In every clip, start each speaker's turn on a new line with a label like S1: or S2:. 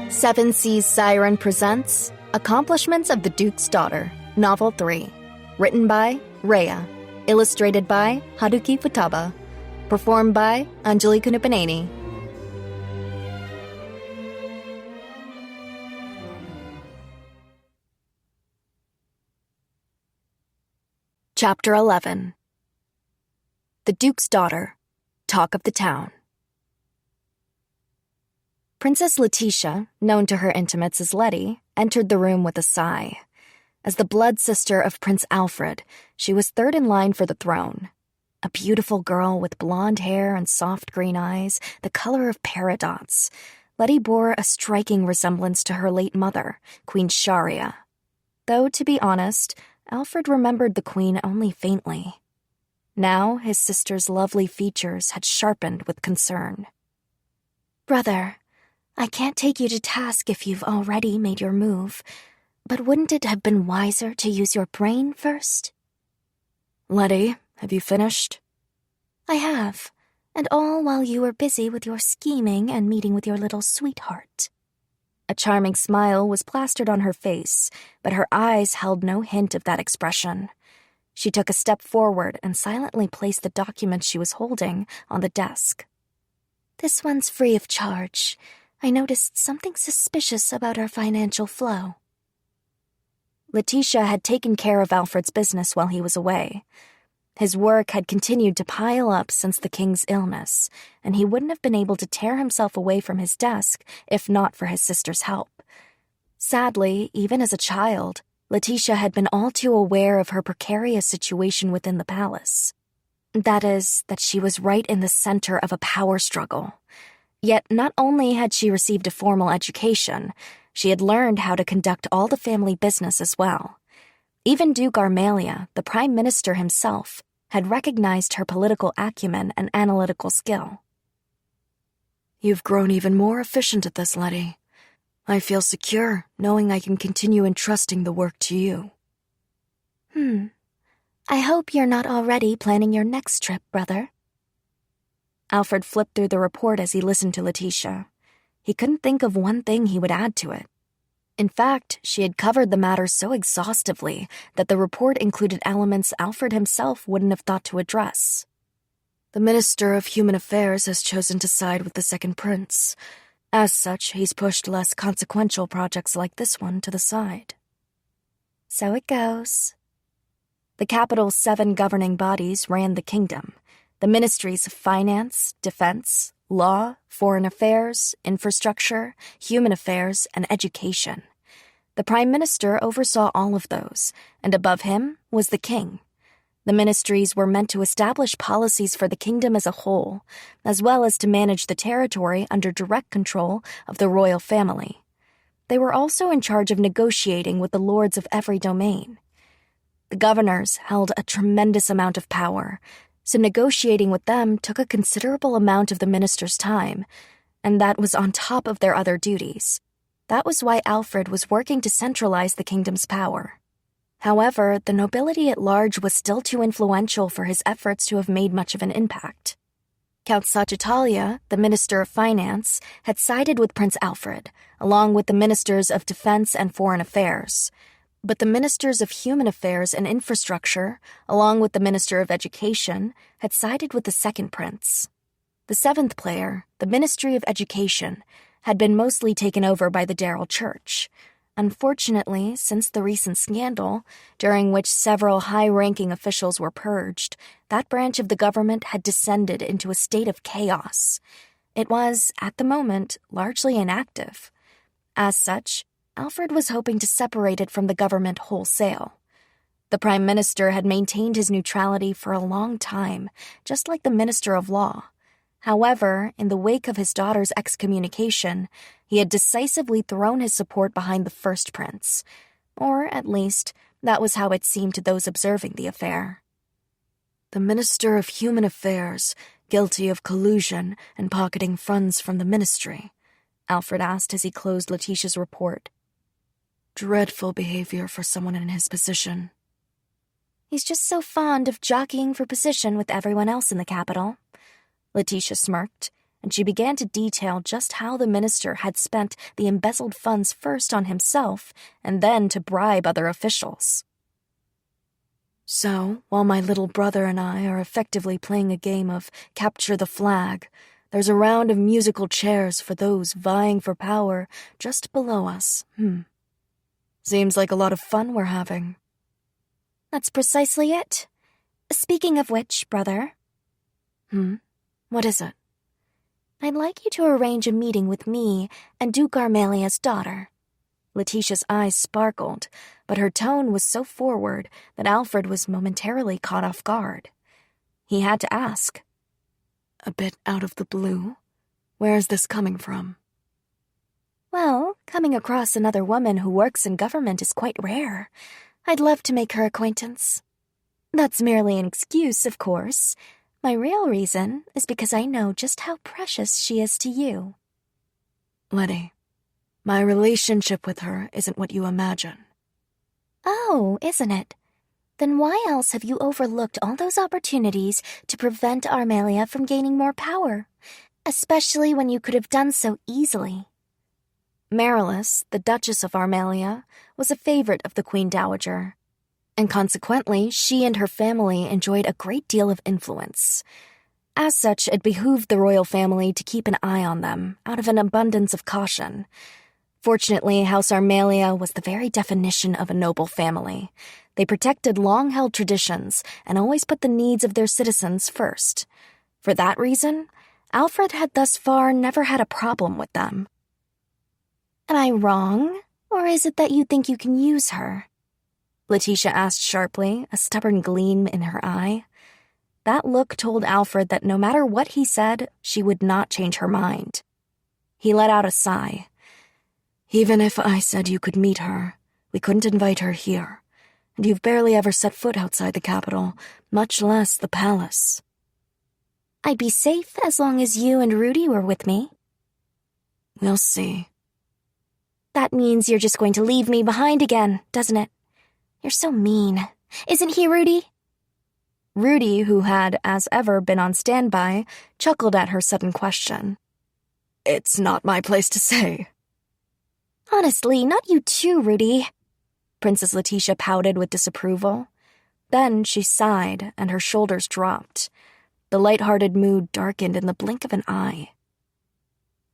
S1: Seven Seas Siren presents Accomplishments of the Duke's Daughter, Novel 3. Written by Rhea. Illustrated by Haruki Futaba. Performed by Anjali Kunupaneni. Chapter 11. The Duke's Daughter, Talk of the Town. Princess Letitia, known to her intimates as Letty, entered the room with a sigh. As the blood sister of Prince Alfred, she was third in line for the throne. A beautiful girl with blonde hair and soft green eyes, the color of paradots, Letty bore a striking resemblance to her late mother, Queen Sharia. Though, to be honest, Alfred remembered the queen only faintly. Now his sister's lovely features had sharpened with concern. "Brother, I can't take you to task if you've already made your move, but wouldn't it have been wiser to use your brain first?"
S2: "Letty, have you finished?"
S3: "I have, and all while you were busy with your scheming and meeting with your little sweetheart."
S1: A charming smile was plastered on her face, but her eyes held no hint of that expression. She took a step forward and silently placed the document she was holding on the desk.
S3: "This one's free of charge. I noticed something suspicious about our financial flow."
S1: Letitia had taken care of Alfred's business while he was away. His work had continued to pile up since the king's illness, and he wouldn't have been able to tear himself away from his desk if not for his sister's help. Sadly, even as a child, Letitia had been all too aware of her precarious situation within the palace. That is, that she was right in the center of a power struggle. Yet not only had she received a formal education, she had learned how to conduct all the family business as well. Even Duke Armalia, the Prime Minister himself, had recognized her political acumen and analytical skill.
S2: "You've grown even more efficient at this, Letty. I feel secure knowing I can continue entrusting the work to you."
S3: I hope you're not already planning your next trip, brother."
S1: Alfred flipped through the report as he listened to Letitia. He couldn't think of one thing he would add to it. In fact, she had covered the matter so exhaustively that the report included elements Alfred himself wouldn't have thought to address.
S2: "The Minister of Human Affairs has chosen to side with the second prince. As such, he's pushed less consequential projects like this one to the side."
S1: So it goes. The capital's 7 governing bodies ran the kingdom: the ministries of finance, defense, law, foreign affairs, infrastructure, human affairs, and education. The Prime Minister oversaw all of those, and above him was the king. The ministries were meant to establish policies for the kingdom as a whole, as well as to manage the territory under direct control of the royal family. They were also in charge of negotiating with the lords of every domain. The governors held a tremendous amount of power, so negotiating with them took a considerable amount of the minister's time, and that was on top of their other duties. That was why Alfred was working to centralize the kingdom's power. However, the nobility at large was still too influential for his efforts to have made much of an impact. Count Sagittalia, the Minister of Finance, had sided with Prince Alfred, along with the Ministers of Defense and Foreign Affairs. But the Ministers of Human Affairs and Infrastructure, along with the Minister of Education, had sided with the second prince. The 7th player, the Ministry of Education, had been mostly taken over by the Darrell Church. Unfortunately, since the recent scandal, during which several high-ranking officials were purged, that branch of the government had descended into a state of chaos. It was, at the moment, largely inactive. As such, Alfred was hoping to separate it from the government wholesale. The Prime Minister had maintained his neutrality for a long time, just like the Minister of Law. However, in the wake of his daughter's excommunication, he had decisively thrown his support behind the first prince. Or, at least, that was how it seemed to those observing the affair.
S2: "The Minister of Human Affairs, guilty of collusion and pocketing funds from the ministry?" Alfred asked as he closed Letitia's report. "Dreadful behavior for someone in his position."
S3: "He's just so fond of jockeying for position with everyone else in the capital."
S1: Letitia smirked, and she began to detail just how the minister had spent the embezzled funds first on himself and then to bribe other officials.
S2: So, while my little brother and I are effectively playing a game of capture the flag, there's a round of musical chairs for those vying for power just below us. Seems like a lot of fun we're having.
S3: That's precisely it. Speaking of which, brother.
S2: What is it?
S3: I'd like you to arrange a meeting with me and Duke Armelia's daughter.
S1: Letitia's eyes sparkled, but her tone was so forward that Alfred was momentarily caught off guard. He had to ask.
S2: A bit out of the blue? Where is this coming from?
S3: Well, coming across another woman who works in government is quite rare. I'd love to make her acquaintance. That's merely an excuse, of course. My real reason is because I know just how precious she is to you.
S2: Letty, my relationship with her isn't what you imagine.
S3: Oh, isn't it? Then why else have you overlooked all those opportunities to prevent Armelia from gaining more power? Especially when you could have done so easily.
S1: Marilis, the Duchess of Armelia, was a favorite of the Queen Dowager, and consequently she and her family enjoyed a great deal of influence. As such, it behooved the royal family to keep an eye on them, out of an abundance of caution. Fortunately, House Armelia was the very definition of a noble family. They protected long-held traditions and always put the needs of their citizens first. For that reason, Alfred had thus far never had a problem with them.
S3: Am I wrong, or is it that you think you can use her?
S1: Letitia asked sharply, a stubborn gleam in her eye. That look told Alfred that no matter what he said, she would not change her mind. He let out a sigh.
S2: Even if I said you could meet her, we couldn't invite her here. And you've barely ever set foot outside the capital, much less the palace.
S3: I'd be safe as long as you and Rudy were with me.
S2: We'll see.
S3: That means you're just going to leave me behind again, doesn't it? You're so mean. Isn't he, Rudy?
S1: Rudy, who had, as ever, been on standby, chuckled at her sudden question.
S2: It's not my place to say.
S3: Honestly, not you too, Rudy.
S1: Princess Letitia pouted with disapproval. Then she sighed, and her shoulders dropped. The light-hearted mood darkened in the blink of an eye.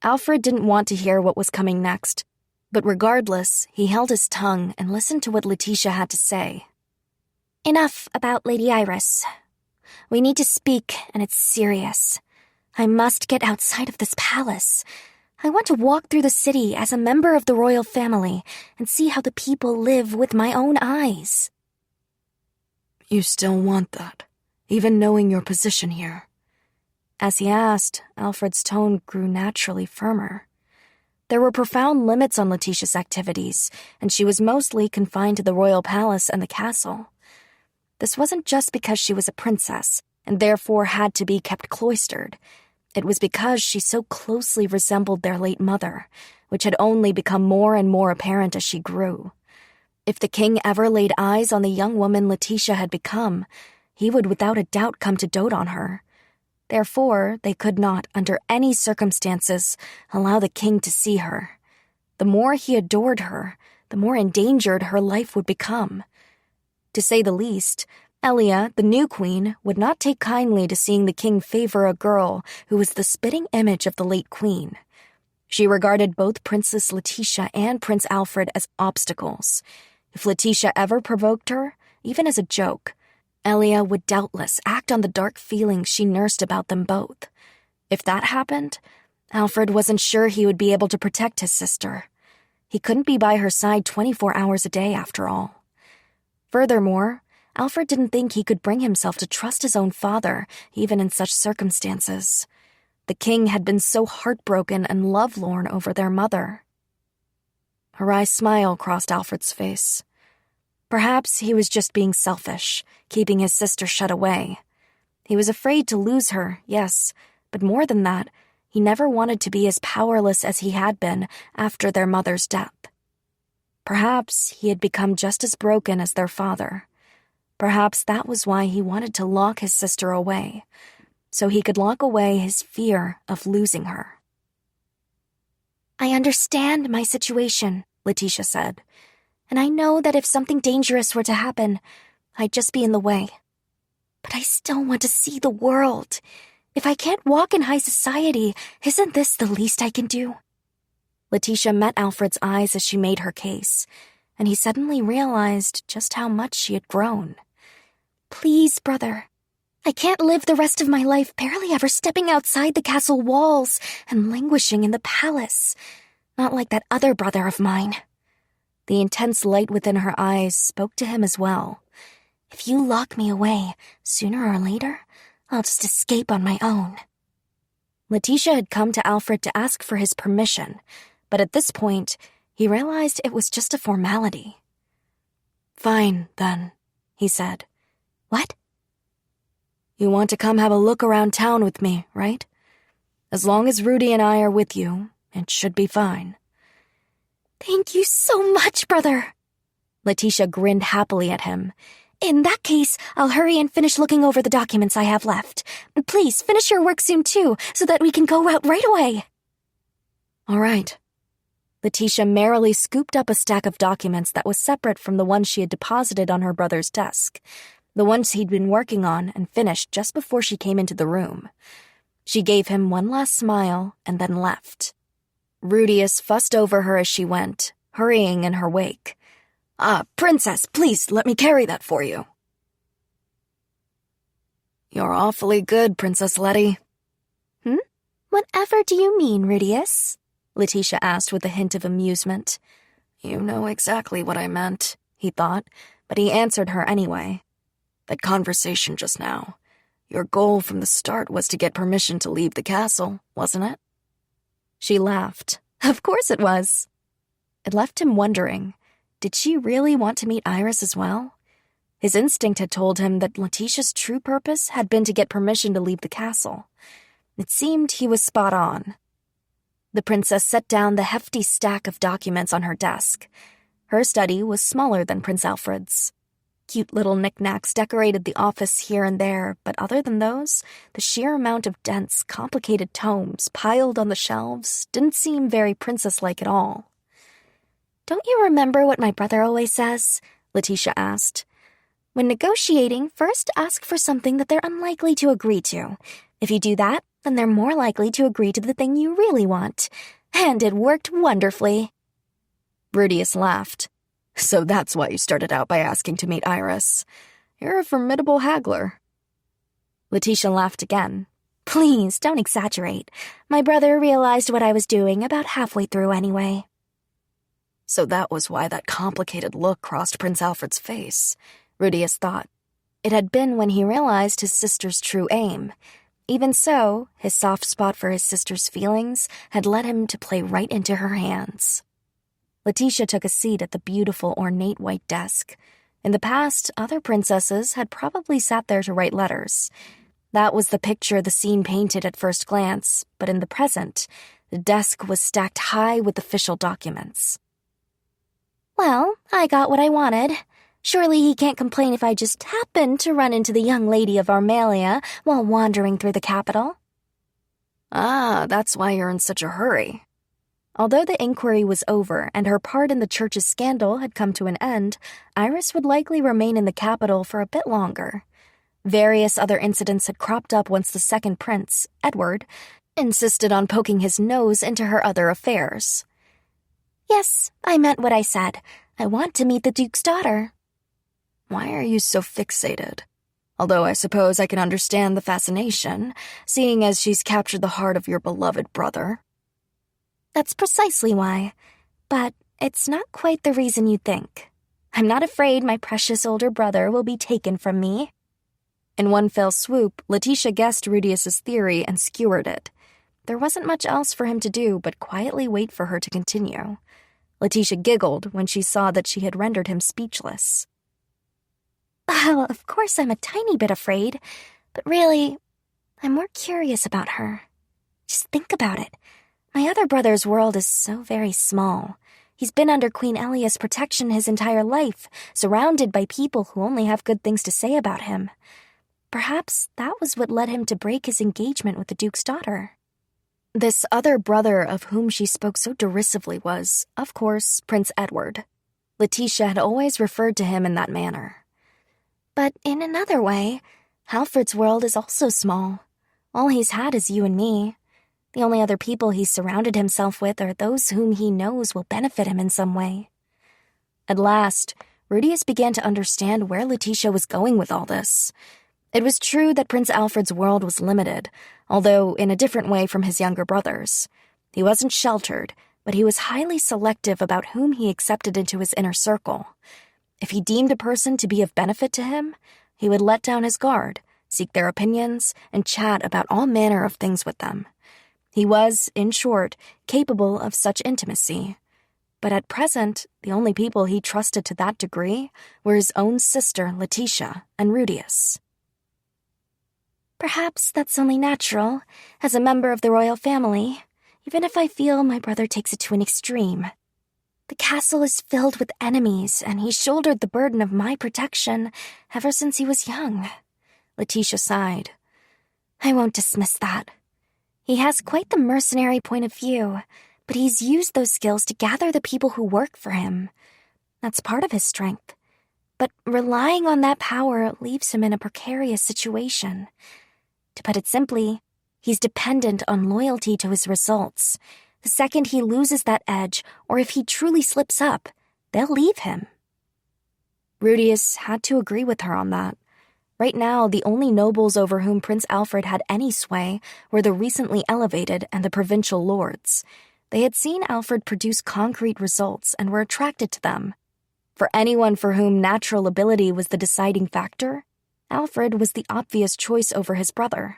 S1: Alfred didn't want to hear what was coming next, but regardless, he held his tongue and listened to what Letitia had to say.
S3: Enough about Lady Iris. We need to speak, and it's serious. I must get outside of this palace. I want to walk through the city as a member of the royal family and see how the people live with my own eyes.
S2: You still want that, even knowing your position here?
S1: As he asked, Alfred's tone grew naturally firmer. There were profound limits on Letitia's activities, and she was mostly confined to the royal palace and the castle. This wasn't just because she was a princess, and therefore had to be kept cloistered. It was because she so closely resembled their late mother, which had only become more and more apparent as she grew. If the king ever laid eyes on the young woman Letitia had become, he would without a doubt come to dote on her. Therefore, they could not, under any circumstances, allow the king to see her. The more he adored her, the more endangered her life would become. To say the least, Elia, the new queen, would not take kindly to seeing the king favor a girl who was the spitting image of the late queen. She regarded both Princess Letitia and Prince Alfred as obstacles. If Letitia ever provoked her, even as a joke, Elia would doubtless act on the dark feelings she nursed about them both. If that happened, Alfred wasn't sure he would be able to protect his sister. He couldn't be by her side 24 hours a day, after all. Furthermore, Alfred didn't think he could bring himself to trust his own father, even in such circumstances. The king had been so heartbroken and lovelorn over their mother. A wry smile crossed Alfred's face. Perhaps he was just being selfish, keeping his sister shut away. He was afraid to lose her, yes, but more than that, he never wanted to be as powerless as he had been after their mother's death. Perhaps he had become just as broken as their father. Perhaps that was why he wanted to lock his sister away. so he could lock away his fear of losing her.
S3: I understand my situation, Letitia said, and I know that if something dangerous were to happen, I'd just be in the way. But I still want to see the world. If I can't walk in high society, isn't this the least I can do?
S1: Letitia met Alfred's eyes as she made her case, and he suddenly realized just how much she had grown.
S3: Please, brother. I can't live the rest of my life barely ever stepping outside the castle walls and languishing in the palace. Not like that other brother of mine.
S1: The intense light within her eyes spoke to him as well.
S3: If you lock me away, sooner or later, I'll just escape on my own.
S1: Letitia had come to Alfred to ask for his permission, but at this point, he realized it was just a formality.
S2: Fine, then, he said.
S3: What?
S2: You want to come have a look around town with me, right? As long as Rudy and I are with you, it should be fine.
S3: Thank you so much, brother.
S1: Letitia grinned happily at him.
S3: In that case, I'll hurry and finish looking over the documents I have left. Please, finish your work soon, too, so that we can go out right away.
S2: All right.
S1: Letitia merrily scooped up a stack of documents that was separate from the ones she had deposited on her brother's desk, the ones he'd been working on and finished just before she came into the room. She gave him one last smile and then left. Rudius fussed over her as she went, hurrying in her wake.
S2: Princess, please let me carry that for you. You're awfully good, Princess Letty.
S3: Whatever do you mean, Rudius?
S1: Letitia asked with a hint of amusement.
S2: You know exactly what I meant,
S1: he thought, but he answered her anyway.
S2: That conversation just now. Your goal from the start was to get permission to leave the castle, wasn't it?
S1: She laughed. Of course it was. It left him wondering, did she really want to meet Iris as well? His instinct had told him that Letitia's true purpose had been to get permission to leave the castle. It seemed he was spot on. The princess set down the hefty stack of documents on her desk. Her study was smaller than Prince Alfred's. Cute little knickknacks decorated the office here and there, but other than those, the sheer amount of dense, complicated tomes piled on the shelves didn't seem very princess-like at all.
S3: Don't you remember what my brother always says? Letitia asked. When negotiating, first ask for something that they're unlikely to agree to. If you do that, then they're more likely to agree to the thing you really want. And it worked wonderfully.
S1: Rudius laughed.
S2: So that's why you started out by asking to meet Iris. You're a formidable haggler.
S1: Letitia laughed again.
S3: Please, don't exaggerate. My brother realized what I was doing about halfway through anyway.
S2: So that was why that complicated look crossed Prince Alfred's face, Rudius thought.
S1: It had been when he realized his sister's true aim. Even so, his soft spot for his sister's feelings had led him to play right into her hands. Letitia took a seat at the beautiful, ornate white desk. In the past, other princesses had probably sat there to write letters. That was the picture the scene painted at first glance, but in the present, the desk was stacked high with official documents.
S3: Well, I got what I wanted. Surely he can't complain if I just happened to run into the young lady of Armalia while wandering through the capital.
S2: That's why you're in such a hurry.
S1: Although the inquiry was over and her part in the church's scandal had come to an end, Iris would likely remain in the capital for a bit longer. Various other incidents had cropped up once the second prince, Edward, insisted on poking his nose into her other affairs.
S3: Yes, I meant what I said. I want to meet the Duke's daughter.
S2: Why are you so fixated? Although I suppose I can understand the fascination, seeing as she's captured the heart of your beloved brother.
S3: That's precisely why. But it's not quite the reason you'd think. I'm not afraid my precious older brother will be taken from me.
S1: In one fell swoop, Letitia guessed Rudius's theory and skewered it. There wasn't much else for him to do but quietly wait for her to continue. Letitia giggled when she saw that she had rendered him speechless.
S3: Well, of course I'm a tiny bit afraid, but really, I'm more curious about her. Just think about it. My other brother's world is so very small. He's been under Queen Elia's protection his entire life, surrounded by people who only have good things to say about him. perhaps that was what led him to break his engagement with the Duke's daughter.
S1: This other brother of whom she spoke so derisively was, of course, Prince Edward. Letitia had always referred to him in that manner.
S3: But in another way, Alfred's world is also small. All he's had is you and me. The only other people he's surrounded himself with are those whom he knows will benefit him in some way.
S1: At last, Rudius began to understand where Letitia was going with all this. It was true that Prince Alfred's world was limited, although in a different way from his younger brothers. He wasn't sheltered, but he was highly selective about whom he accepted into his inner circle. If he deemed a person to be of benefit to him, he would let down his guard, seek their opinions, and chat about all manner of things with them. He was, in short, capable of such intimacy. But at present, the only people he trusted to that degree were his own sister, Letitia, and Rudius.
S3: Perhaps that's only natural, as a member of the royal family, even if I feel my brother takes it to an extreme. The castle is filled with enemies, and he shouldered the burden of my protection ever since he was young.
S1: Letitia sighed.
S3: I won't dismiss that. He has quite the mercenary point of view, but he's used those skills to gather the people who work for him. That's part of his strength. But relying on that power leaves him in a precarious situation. To put it simply, he's dependent on loyalty to his results. The second he loses that edge, or if he truly slips up, they'll leave him.
S1: Rudius had to agree with her on that. Right now, the only nobles over whom Prince Alfred had any sway were the recently elevated and the provincial lords. They had seen Alfred produce concrete results and were attracted to them. For anyone for whom natural ability was the deciding factor, Alfred was the obvious choice over his brother.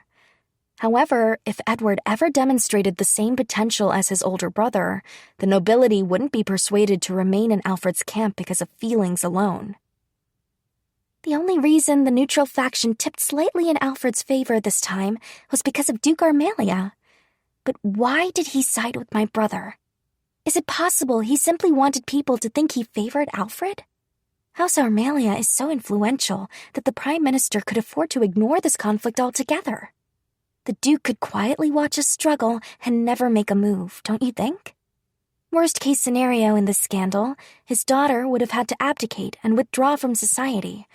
S1: However, if Edward ever demonstrated the same potential as his older brother, the nobility wouldn't be persuaded to remain in Alfred's camp because of feelings alone.
S3: The only reason the neutral faction tipped slightly in Alfred's favor this time was because of Duke Armalia. But why did he side with my brother? Is it possible he simply wanted people to think he favored Alfred? House Armalia is so influential that the Prime Minister could afford to ignore this conflict altogether. The Duke could quietly watch us struggle and never make a move, don't you think? Worst case scenario in this scandal, his daughter would have had to abdicate and withdraw from society.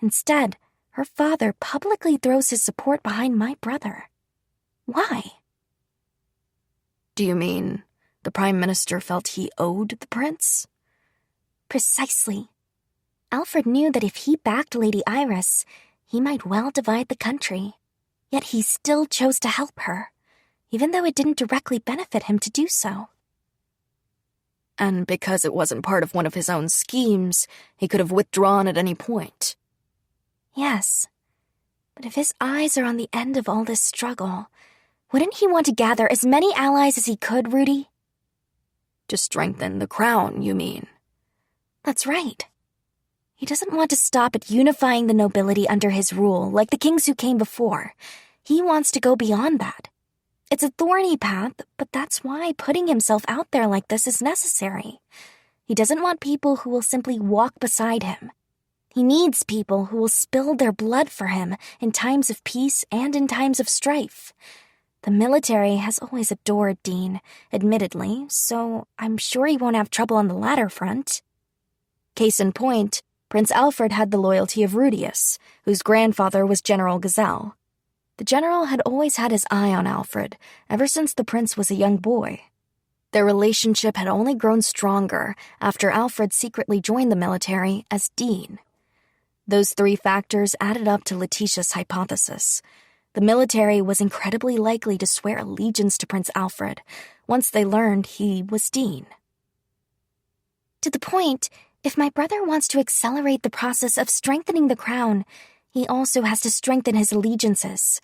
S3: Instead, her father publicly throws his support behind my brother. Why?
S1: Do you mean the Prime Minister felt he owed the prince?
S3: Precisely. Alfred knew that if he backed Lady Iris, he might well divide the country. Yet he still chose to help her, even though it didn't directly benefit him to do so.
S1: And because it wasn't part of one of his own schemes, he could have withdrawn at any point.
S3: Yes, but if his eyes are on the end of all this struggle, wouldn't he want to gather as many allies as he could, Rudy?
S1: To strengthen the crown, you mean?
S3: That's right. He doesn't want to stop at unifying the nobility under his rule, like the kings who came before. He wants to go beyond that. It's a thorny path, but that's why putting himself out there like this is necessary. He doesn't want people who will simply walk beside him. He needs people who will spill their blood for him in times of peace and in times of strife. The military has always adored Dean, admittedly, so I'm sure he won't have trouble on the latter front.
S1: Case in point, Prince Alfred had the loyalty of Rudius, whose grandfather was General Gazelle. The general had always had his eye on Alfred, ever since the prince was a young boy. Their relationship had only grown stronger after Alfred secretly joined the military as Dean. Those three factors added up to Letitia's hypothesis. The military was incredibly likely to swear allegiance to Prince Alfred once they learned he was Dean.
S3: To the point, if my brother wants to accelerate the process of strengthening the crown, he also has to strengthen his allegiances.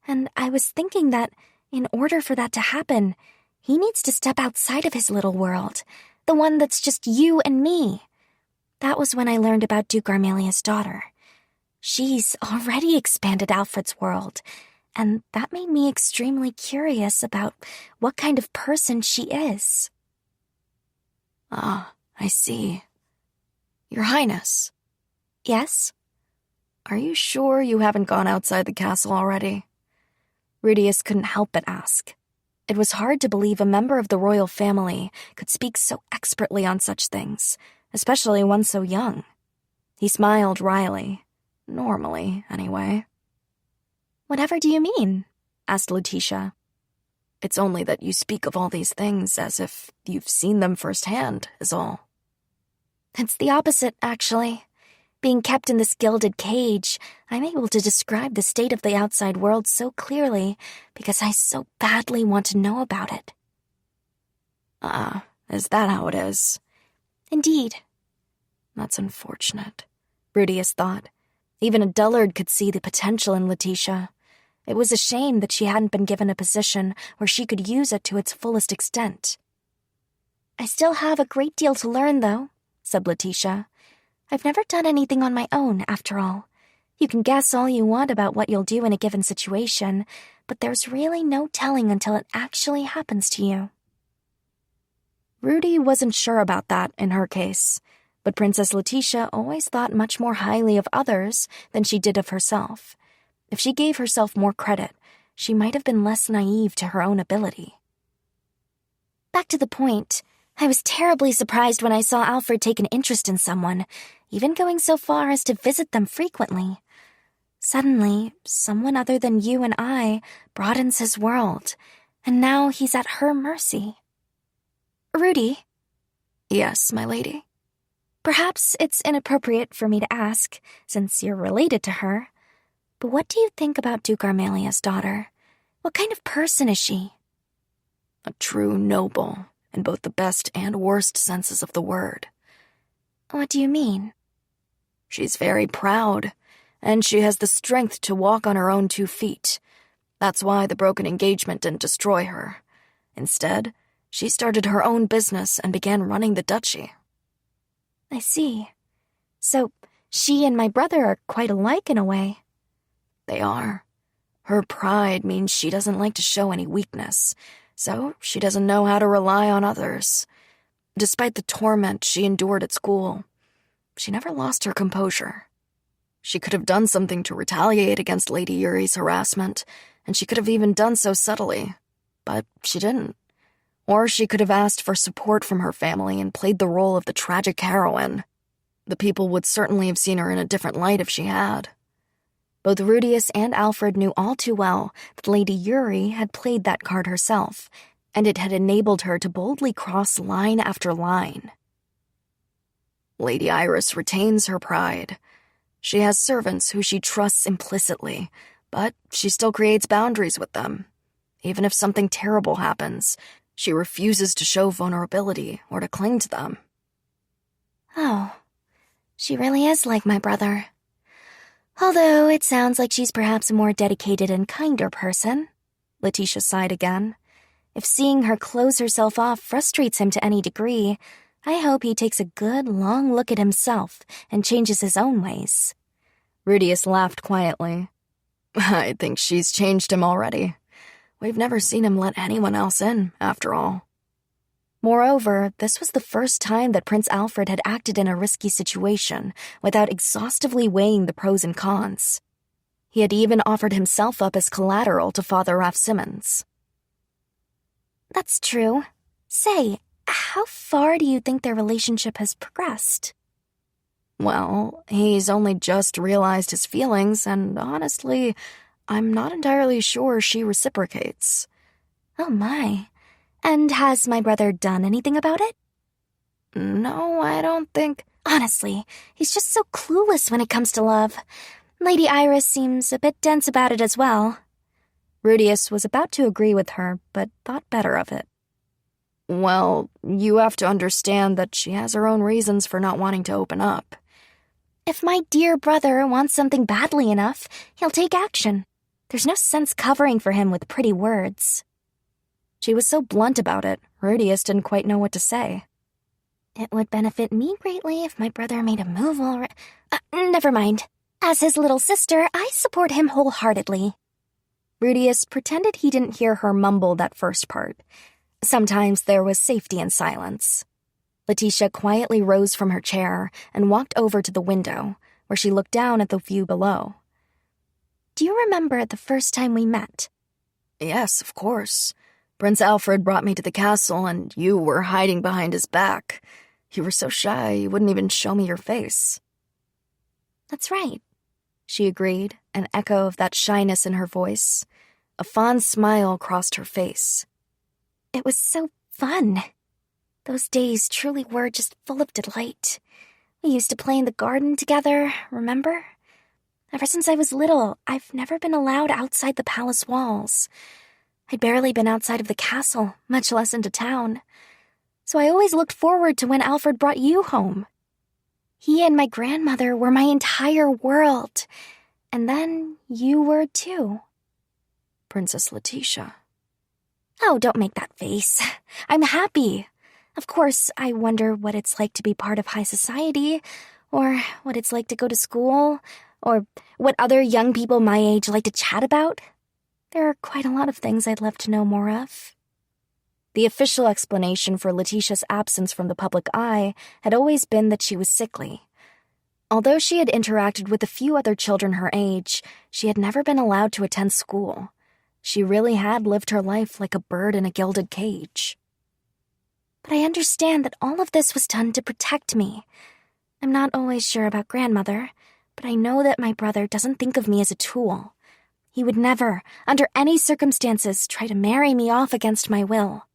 S3: And I was thinking that, in order for that to happen, he needs to step outside of his little world, the one that's just you and me. That was when I learned about Duke Armalia's daughter. She's already expanded Alfred's world, and that made me extremely curious about what kind of person she is.
S1: Ah, I see. Your Highness.
S3: Yes?
S2: Are you sure you haven't gone outside the castle already?
S1: Rudius couldn't help but ask. It was hard to believe a member of the royal family could speak so expertly on such things, especially one so young. He smiled wryly. Normally, anyway.
S3: Whatever do you mean? Asked Letitia.
S2: It's only that you speak of all these things as if you've seen them firsthand, is all.
S3: It's the opposite, actually. Being kept in this gilded cage, I'm able to describe the state of the outside world so clearly because I so badly want to know about it.
S2: Ah, is that how it is?
S3: Indeed.
S2: That's unfortunate,
S1: Rudius thought. Even a dullard could see the potential in Letitia. It was a shame that she hadn't been given a position where she could use it to its fullest extent.
S3: I still have a great deal to learn, though, said Letitia. I've never done anything on my own, after all. You can guess all you want about what you'll do in a given situation, but there's really no telling until it actually happens to you.
S1: Rudy wasn't sure about that in her case, but Princess Letitia always thought much more highly of others than she did of herself. If she gave herself more credit, she might have been less naive to her own ability.
S3: Back to the point, I was terribly surprised when I saw Alfred take an interest in someone, even going so far as to visit them frequently. Suddenly, someone other than you and I broadens his world, and now he's at her mercy. Rudy?
S2: Yes, my lady.
S3: Perhaps it's inappropriate for me to ask, since you're related to her, but what do you think about Duke Armelia's daughter? What kind of person is she?
S2: A true noble, in both the best and worst senses of the word.
S3: What do you mean?
S2: She's very proud, and she has the strength to walk on her own 2 feet. That's why the broken engagement didn't destroy her. Instead, she started her own business and began running the duchy.
S3: I see. So, she and my brother are quite alike in a way.
S2: They are. Her pride means she doesn't like to show any weakness, so she doesn't know how to rely on others. Despite the torment she endured at school, she never lost her composure. She could have done something to retaliate against Lady Yuri's harassment, and she could have even done so subtly, but she didn't. Or she could have asked for support from her family and played the role of the tragic heroine. The people would certainly have seen her in a different light if she had.
S1: Both Rudius and Alfred knew all too well that Lady Yuri had played that card herself, and it had enabled her to boldly cross line after line.
S2: Lady Iris retains her pride. She has servants who she trusts implicitly, but she still creates boundaries with them. Even if something terrible happens, she refuses to show vulnerability or to cling to them.
S3: Oh, she really is like my brother. Although it sounds like she's perhaps a more dedicated and kinder person.
S1: Letitia sighed again. If seeing her close herself off frustrates him to any degree, I hope he takes a good, long look at himself and changes his own ways.
S2: Rudius laughed quietly. I think she's changed him already. We've never seen him let anyone else in, after all.
S1: Moreover, this was the first time that Prince Alfred had acted in a risky situation without exhaustively weighing the pros and cons. He had even offered himself up as collateral to Father Ralph Simmons.
S3: That's true. Say, how far do you think their relationship has progressed?
S2: Well, he's only just realized his feelings, and honestly, I'm not entirely sure she reciprocates.
S3: Oh my. And has my brother done anything about it?
S2: No, I don't think...
S3: Honestly, he's just so clueless when it comes to love. Lady Iris seems a bit dense about it as well.
S1: Rudius was about to agree with her, but thought better of it.
S2: Well, you have to understand that she has her own reasons for not wanting to open up.
S3: If my dear brother wants something badly enough, he'll take action. There's no sense covering for him with pretty words.
S1: She was so blunt about it, Rudius didn't quite know what to say.
S3: It would benefit me greatly if my brother made a move already. Never mind. As his little sister, I support him wholeheartedly.
S1: Rudius pretended he didn't hear her mumble that first part. Sometimes there was safety in silence. Letitia quietly rose from her chair and walked over to the window, where she looked down at the view below.
S3: Do you remember the first time we met?
S2: Yes, of course. Prince Alfred brought me to the castle, and you were hiding behind his back. You were so shy, you wouldn't even show me your face.
S3: That's right,
S1: she agreed, an echo of that shyness in her voice. A fond smile crossed her face.
S3: It was so fun. Those days truly were just full of delight. We used to play in the garden together, remember? Ever since I was little, I've never been allowed outside the palace walls. I'd barely been outside of the castle, much less into town. So I always looked forward to when Alfred brought you home. He and my grandmother were my entire world. And then you were too.
S2: Princess Letitia.
S3: Oh, don't make that face. I'm happy. Of course, I wonder what it's like to be part of high society, or what it's like to go to school, or what other young people my age like to chat about. There are quite a lot of things I'd love to know more of.
S1: The official explanation for Letitia's absence from the public eye had always been that she was sickly. Although she had interacted with a few other children her age, she had never been allowed to attend school. She really had lived her life like a bird in a gilded cage.
S3: But I understand that all of this was done to protect me. I'm not always sure about grandmother, but I know that my brother doesn't think of me as a tool. He would never, under any circumstances, try to marry me off against my will.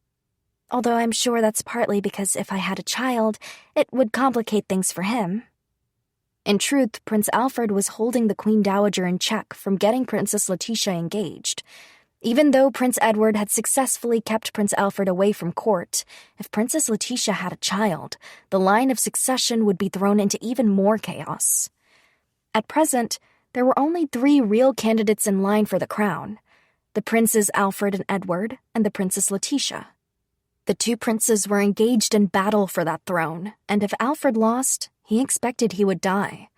S3: Although I'm sure that's partly because if I had a child, it would complicate things for him.
S1: In truth, Prince Alfred was holding the Queen Dowager in check from getting Princess Letitia engaged. Even though Prince Edward had successfully kept Prince Alfred away from court, if Princess Letitia had a child, the line of succession would be thrown into even more chaos. At present, there were only 3 real candidates in line for the crown: the Princes Alfred and Edward, and the Princess Letitia. The 2 princes were engaged in battle for that throne, and if Alfred lost, he expected he would die.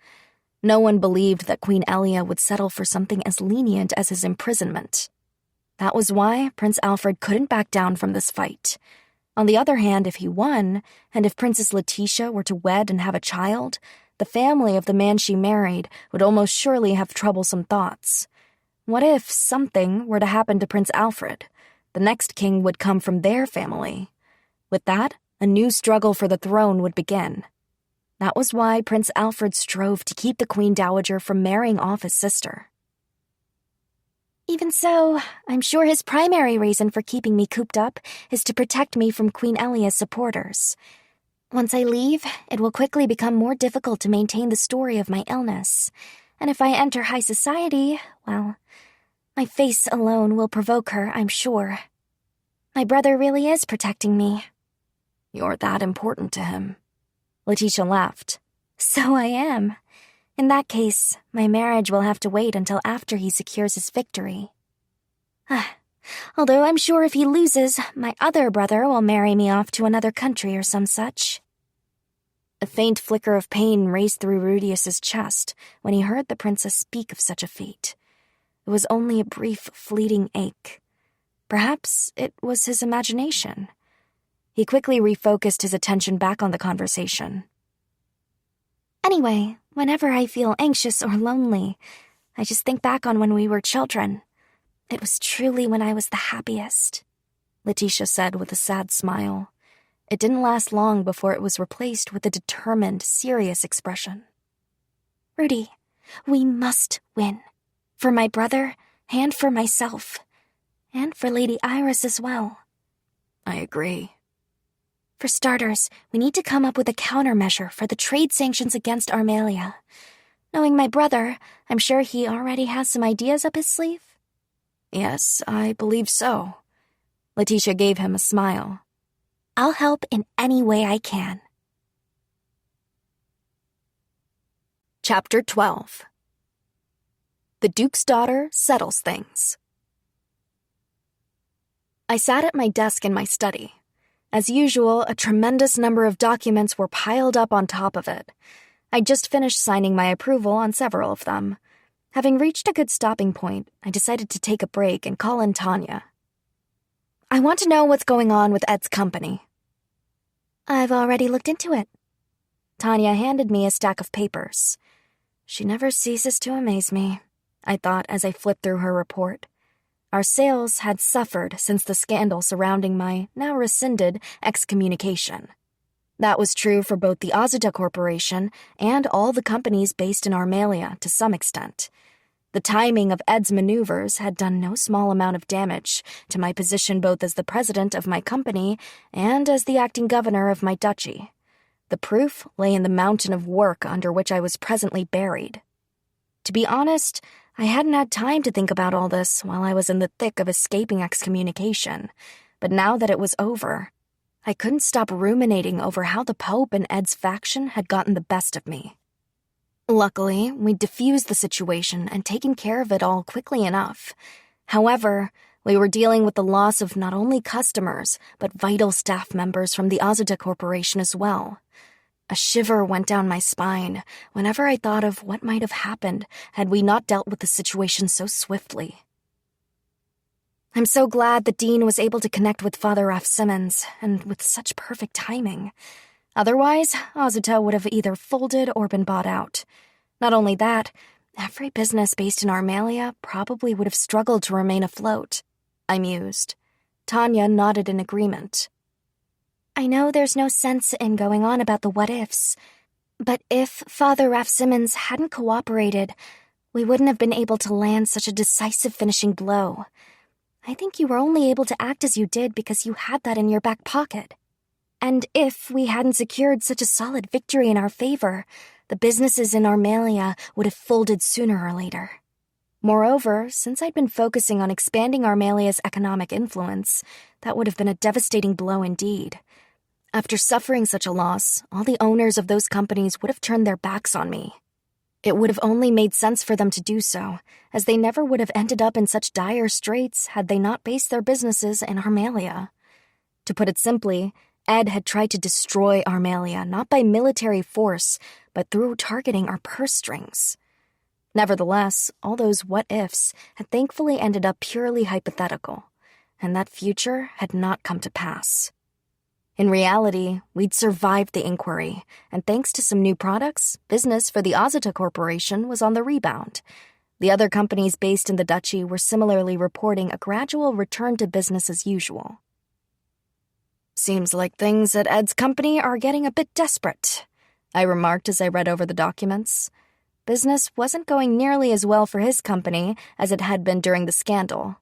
S1: No one believed that Queen Elia would settle for something as lenient as his imprisonment. That was why Prince Alfred couldn't back down from this fight. On the other hand, if he won, and if Princess Letitia were to wed and have a child, the family of the man she married would almost surely have troublesome thoughts. What if something were to happen to Prince Alfred? The next king would come from their family. With that, a new struggle for the throne would begin. That was why Prince Alfred strove to keep the Queen Dowager from marrying off his sister.
S3: Even so, I'm sure his primary reason for keeping me cooped up is to protect me from Queen Elia's supporters. Once I leave, it will quickly become more difficult to maintain the story of my illness. And if I enter high society, well, my face alone will provoke her, I'm sure. My brother really is protecting me.
S2: You're that important to him.
S1: Letitia laughed.
S3: So I am. In that case, my marriage will have to wait until after he secures his victory. Although I'm sure if he loses, my other brother will marry me off to another country or some such.
S1: A faint flicker of pain raced through Rudius's chest when he heard the princess speak of such a fate. It was only a brief, fleeting ache. Perhaps it was his imagination. He quickly refocused his attention back on the conversation.
S3: Anyway, whenever I feel anxious or lonely, I just think back on when we were children. It was truly when I was the happiest,
S1: Letitia said with a sad smile. It didn't last long before it was replaced with a determined, serious expression.
S3: Rudy, we must win. For my brother, and for myself. And for Lady Iris as well.
S2: I agree.
S3: For starters, we need to come up with a countermeasure for the trade sanctions against Armalia. Knowing my brother, I'm sure he already has some ideas up his sleeve.
S2: Yes, I believe so.
S1: Letitia gave him a smile.
S3: I'll help in any way I can.
S1: Chapter 12. The Duke's Daughter Settles Things. I sat at my desk in my study. As usual, a tremendous number of documents were piled up on top of it. I'd just finished signing my approval on several of them. Having reached a good stopping point, I decided to take a break and call in Tanya. I want to know what's going on with Ed's company.
S3: I've already looked into it.
S1: Tanya handed me a stack of papers. She never ceases to amaze me, I thought as I flipped through her report. Our sales had suffered since the scandal surrounding my now rescinded excommunication. That was true for both the Azuta Corporation and all the companies based in Armalia to some extent. The timing of Ed's maneuvers had done no small amount of damage to my position both as the president of my company and as the acting governor of my duchy. The proof lay in the mountain of work under which I was presently buried. To be honest, I hadn't had time to think about all this while I was in the thick of escaping excommunication, but now that it was over, I couldn't stop ruminating over how the Pope and Ed's faction had gotten the best of me. Luckily, we'd diffused the situation and taken care of it all quickly enough. However, we were dealing with the loss of not only customers, but vital staff members from the Azuta Corporation as well. A shiver went down my spine whenever I thought of what might have happened had we not dealt with the situation so swiftly. I'm so glad the Dean was able to connect with Father Ralph Simmons, and with such perfect timing. Otherwise, Azuta would have either folded or been bought out. Not only that, every business based in Armalia probably would have struggled to remain afloat, I mused. Tanya nodded in agreement.
S3: I know there's no sense in going on about the what-ifs, but if Father Ralph Simmons hadn't cooperated, we wouldn't have been able to land such a decisive finishing blow. I think you were only able to act as you did because you had that in your back pocket. And if we hadn't secured such a solid victory in our favor, the businesses in Armalia would have folded sooner or later. Moreover, since I'd been focusing on expanding Armalia's economic influence, that would have been a devastating blow indeed. After suffering such a loss, all the owners of those companies would have turned their backs on me. It would have only made sense for them to do so, as they never would have ended up in such dire straits had they not based their businesses in Armalia. To put it simply, Ed had tried to destroy Armalia not by military force, but through targeting our purse strings. Nevertheless, all those what-ifs had thankfully ended up purely hypothetical, and that future had not come to pass. In reality, we'd survived the inquiry, and thanks to some new products, business for the Azuta Corporation was on the rebound. The other companies based in the duchy were similarly reporting a gradual return to business as usual. Seems like things at Ed's company are getting a bit desperate, I remarked as I read over the documents. Business wasn't going nearly as well for his company as it had been during the scandal.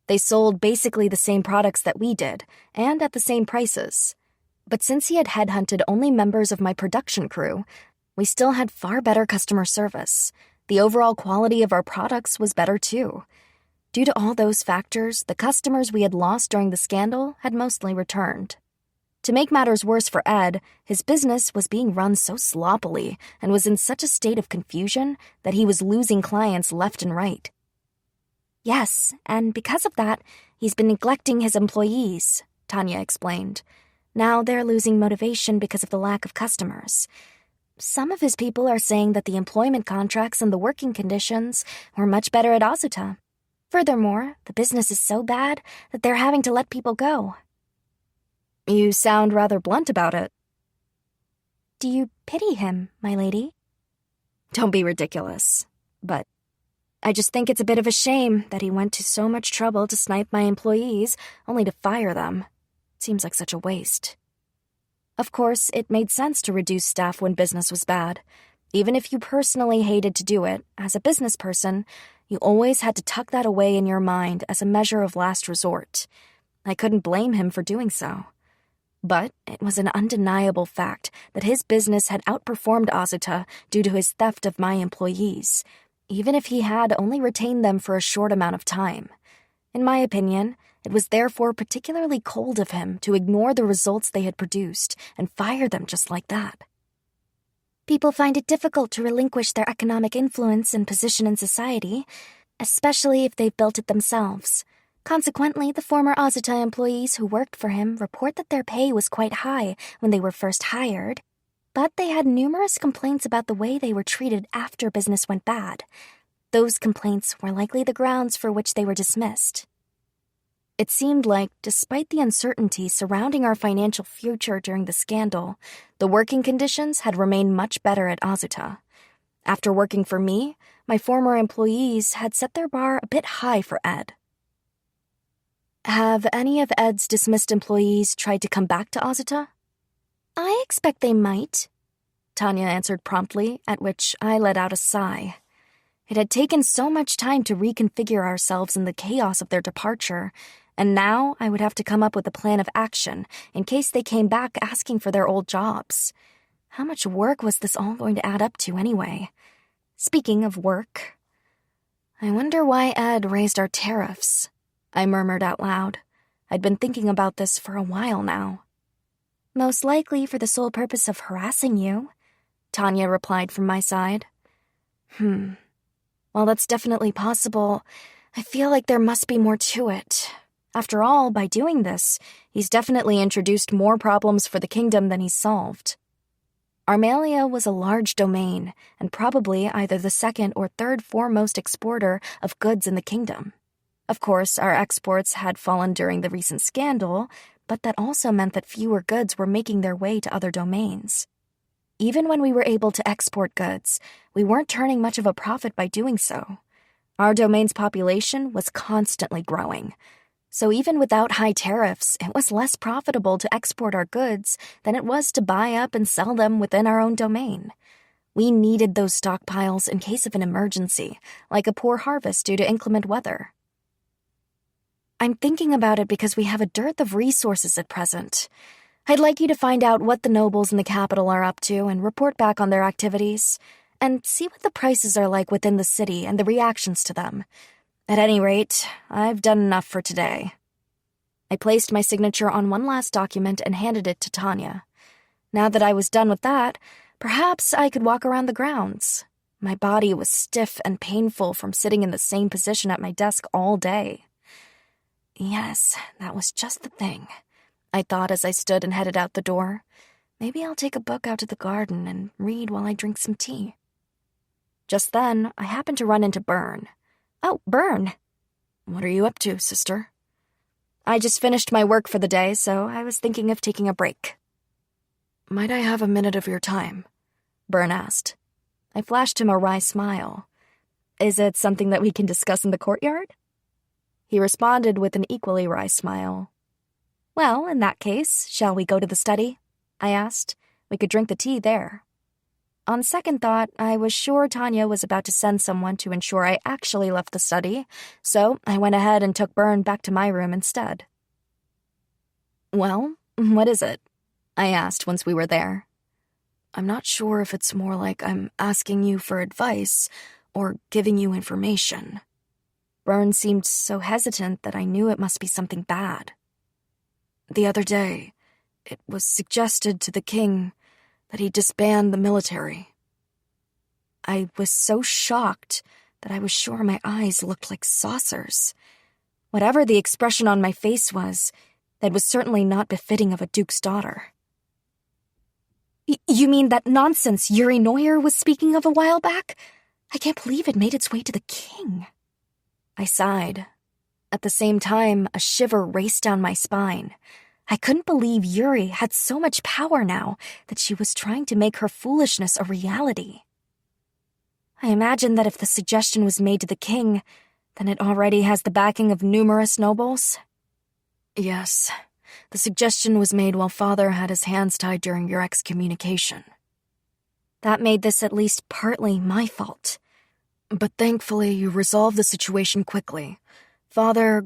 S3: They sold basically the same products that we did, and at the same prices. But since he had headhunted only members of my production crew, we still had far better customer service. The overall quality of our products was better too. Due to all those factors, the customers we had lost during the scandal had mostly returned. To make matters worse for Ed, his business was being run so sloppily and was in such a state of confusion that he was losing clients left and right. Yes, and because of that, he's been neglecting his employees, Tanya explained. Now they're losing motivation because of the lack of customers. Some of his people are saying that the employment contracts and the working conditions were much better at Azuta. Furthermore, the business is so bad that they're having to let people go.
S1: You sound rather blunt about it.
S3: Do you pity him, my lady?
S1: Don't be ridiculous. But I just think it's a bit of a shame that he went to so much trouble to snipe my employees, only to fire them. It seems like such a waste. Of course, it made sense to reduce staff when business was bad. Even if you personally hated to do it, as a business person, you always had to tuck that away in your mind as a measure of last resort. I couldn't blame him for doing so. But it was an undeniable fact that his business had outperformed Azuta due to his theft of my employees, even if he had only retained them for a short amount of time. In my opinion, it was therefore particularly cold of him to ignore the results they had produced and fire them just like that.
S3: People find it difficult to relinquish their economic influence and position in society, especially if they've built it themselves. Consequently, the former Azuta employees who worked for him report that their pay was quite high when they were first hired, but they had numerous complaints about the way they were treated after business went bad. Those complaints were likely the grounds for which they were dismissed. It seemed like, despite the uncertainty surrounding our financial future during the scandal, the working conditions had remained much better at Azuta.
S1: After working for me, my former employees had set their bar a bit high for Ed. Have any of Ed's dismissed employees tried to come back to Azuta?
S3: I expect they might,
S1: Tanya answered promptly, at which I let out a sigh. It had taken so much time to reconfigure ourselves in the chaos of their departure, and now I would have to come up with a plan of action in case they came back asking for their old jobs. How much work was this all going to add up to anyway? Speaking of work, I wonder why Ed raised our tariffs, I murmured out loud. I'd been thinking about this for a while now.
S3: Most likely for the sole purpose of harassing you,
S1: Tanya replied from my side. While that's definitely possible, I feel like there must be more to it. After all, by doing this, he's definitely introduced more problems for the kingdom than he's solved. Armalia was a large domain, and probably either the second or third foremost exporter of goods in the kingdom. Of course, our exports had fallen during the recent scandal, but that also meant that fewer goods were making their way to other domains. Even when we were able to export goods, we weren't turning much of a profit by doing so. Our domain's population was constantly growing. So even without high tariffs, it was less profitable to export our goods than it was to buy up and sell them within our own domain. We needed those stockpiles in case of an emergency, like a poor harvest due to inclement weather. I'm thinking about it because we have a dearth of resources at present. I'd like you to find out what the nobles in the capital are up to and report back on their activities, and see what the prices are like within the city and the reactions to them. At any rate, I've done enough for today. I placed my signature on one last document and handed it to Tanya. Now that I was done with that, perhaps I could walk around the grounds. My body was stiff and painful from sitting in the same position at my desk all day. Yes, that was just the thing, I thought as I stood and headed out the door. Maybe I'll take a book out to the garden and read while I drink some tea. Just then, I happened to run into Byrne. Oh, Byrne. What are you up to, sister? I just finished my work for the day, so I was thinking of taking a break. Might I have a minute of your time? Byrne asked. I flashed him a wry smile. Is it something that we can discuss in the courtyard? He responded with an equally wry smile. Well, in that case, shall we go to the study? I asked. We could drink the tea there. On second thought, I was sure Tanya was about to send someone to ensure I actually left the study, so I went ahead and took Byrne back to my room instead. Well, what is it? I asked once we were there. I'm not sure if it's more like I'm asking you for advice or giving you information. Byrne seemed so hesitant that I knew it must be something bad. The other day, it was suggested to the king that he disband the military. I was so shocked that I was sure my eyes looked like saucers. Whatever the expression on my face was, that was certainly not befitting of a duke's daughter. You mean that nonsense Yuri Neuer was speaking of a while back? I can't believe it made its way to the king. I sighed. At the same time, a shiver raced down my spine. I couldn't believe Yuri had so much power now that she was trying to make her foolishness a reality. I imagine that if the suggestion was made to the king, then it already has the backing of numerous nobles. Yes, the suggestion was made while Father had his hands tied during your excommunication. That made this at least partly my fault. But thankfully, you resolved the situation quickly. Father,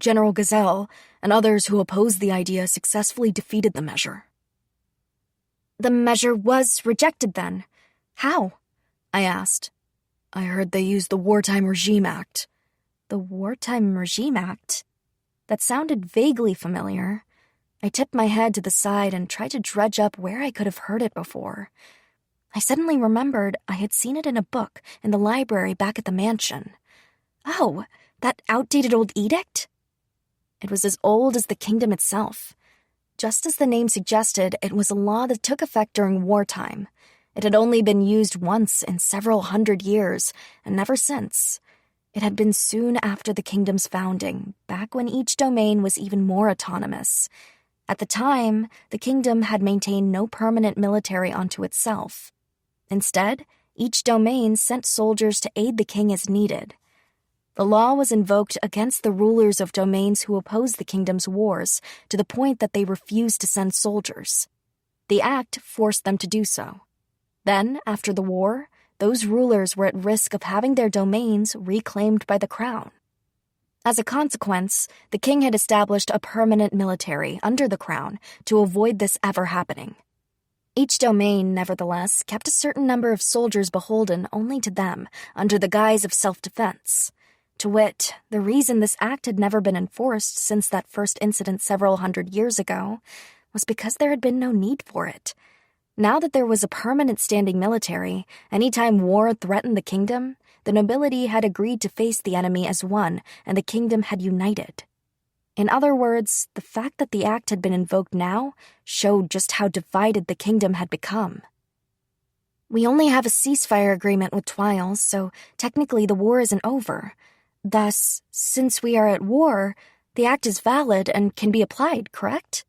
S1: General Gazelle, and others who opposed the idea successfully defeated the measure. The measure was rejected then. How? I asked. I heard they used the Wartime Regime Act. The Wartime Regime Act? That sounded vaguely familiar. I tipped my head to the side and tried to dredge up where I could have heard it before. I suddenly remembered I had seen it in a book in the library back at the mansion. Oh, that outdated old edict? It was as old as the kingdom itself. Just as the name suggested, it was a law that took effect during wartime. It had only been used once in several hundred years, and never since. It had been soon after the kingdom's founding, back when each domain was even more autonomous. At the time, the kingdom had maintained no permanent military unto itself. Instead, each domain sent soldiers to aid the king as needed. The law was invoked against the rulers of domains who opposed the kingdom's wars to the point that they refused to send soldiers. The act forced them to do so. Then, after the war, those rulers were at risk of having their domains reclaimed by the crown. As a consequence, the king had established a permanent military under the crown to avoid this ever happening. Each domain, nevertheless, kept a certain number of soldiers beholden only to them under the guise of self-defense. To wit, the reason this act had never been enforced since that first incident several hundred years ago was because there had been no need for it. Now that there was a permanent standing military, anytime war threatened the kingdom, the nobility had agreed to face the enemy as one, and the kingdom had united. In other words, the fact that the act had been invoked now showed just how divided the kingdom had become. We only have a ceasefire agreement with Twiles, so technically the war isn't over. Thus, since we are at war, the act is valid and can be applied, correct?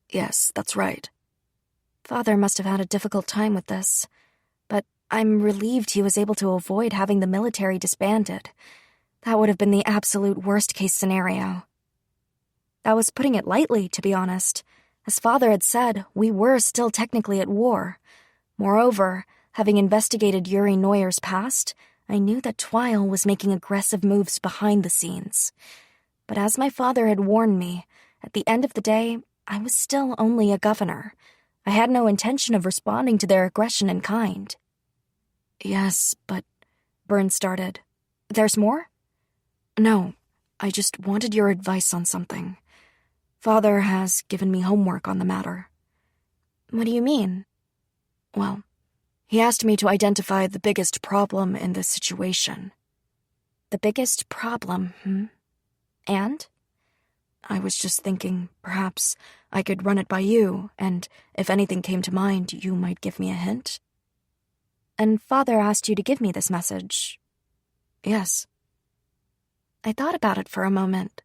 S2: Yes, that's right.
S1: Father must have had a difficult time with this, but I'm relieved he was able to avoid having the military disbanded. That would have been the absolute worst-case scenario. That was putting it lightly, to be honest. As Father had said, we were still technically at war. Moreover, having investigated Yuri Neuer's past, I knew that Twile was making aggressive moves behind the scenes. But as my father had warned me, at the end of the day, I was still only a governor. I had no intention of responding to their aggression in kind.
S2: Yes, but...
S1: Byrne started. There's more?
S2: No, I just wanted your advice on something. Father has given me homework on the matter.
S1: What do you mean?
S2: Well, he asked me to identify the biggest problem in this situation.
S1: The biggest problem, And?
S2: I was just thinking, perhaps I could run it by you, and if anything came to mind, you might give me a hint.
S1: And Father asked you to give me this message?
S2: Yes.
S1: I thought about it for a moment.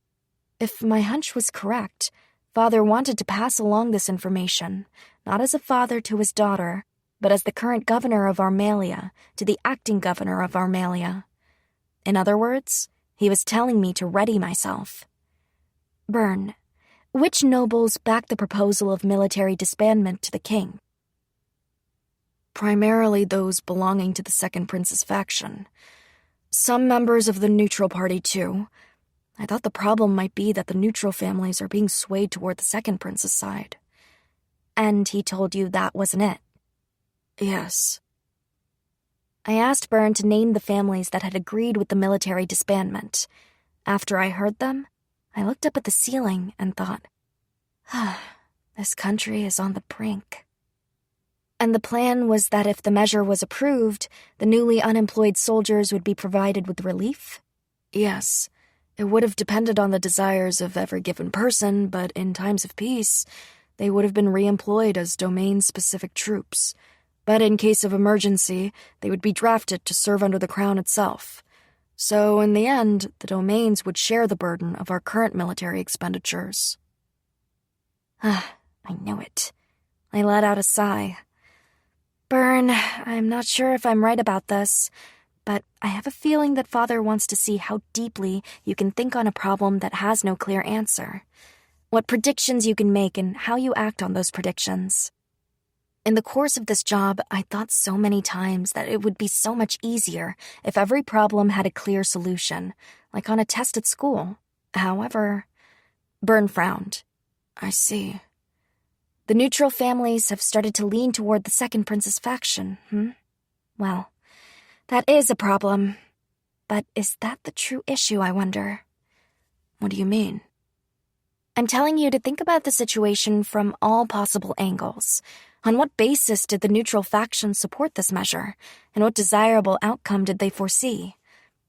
S1: If my hunch was correct, Father wanted to pass along this information, not as a father to his daughter, but as the current governor of Armalia to the acting governor of Armalia. In other words, he was telling me to ready myself. Byrne, which nobles backed the proposal of military disbandment to the king?
S2: Primarily those belonging to the Second Prince's faction. Some members of the neutral party, too. I thought the problem might be that the neutral families are being swayed toward the Second Prince's side.
S1: And he told you that wasn't it?
S2: Yes.
S1: I asked Byrne to name the families that had agreed with the military disbandment. After I heard them, I looked up at the ceiling and thought, this country is on the brink. And the plan was that if the measure was approved, the newly unemployed soldiers would be provided with relief?
S2: Yes. It would have depended on the desires of every given person, but in times of peace, they would have been re-employed as domain-specific troops. But in case of emergency, they would be drafted to serve under the crown itself. So, in the end, the domains would share the burden of our current military expenditures.
S1: I knew it. I let out a sigh. Byrne, I'm not sure if I'm right about this, but I have a feeling that Father wants to see how deeply you can think on a problem that has no clear answer. What predictions you can make and how you act on those predictions. In the course of this job, I thought so many times that it would be so much easier if every problem had a clear solution, like on a test at school. However, Byrne frowned.
S2: I see.
S1: The neutral families have started to lean toward the Second Prince's faction, Well, that is a problem. But is that the true issue, I wonder?
S2: What do you mean?
S1: I'm telling you to think about the situation from all possible angles. On what basis did the neutral faction support this measure, and what desirable outcome did they foresee?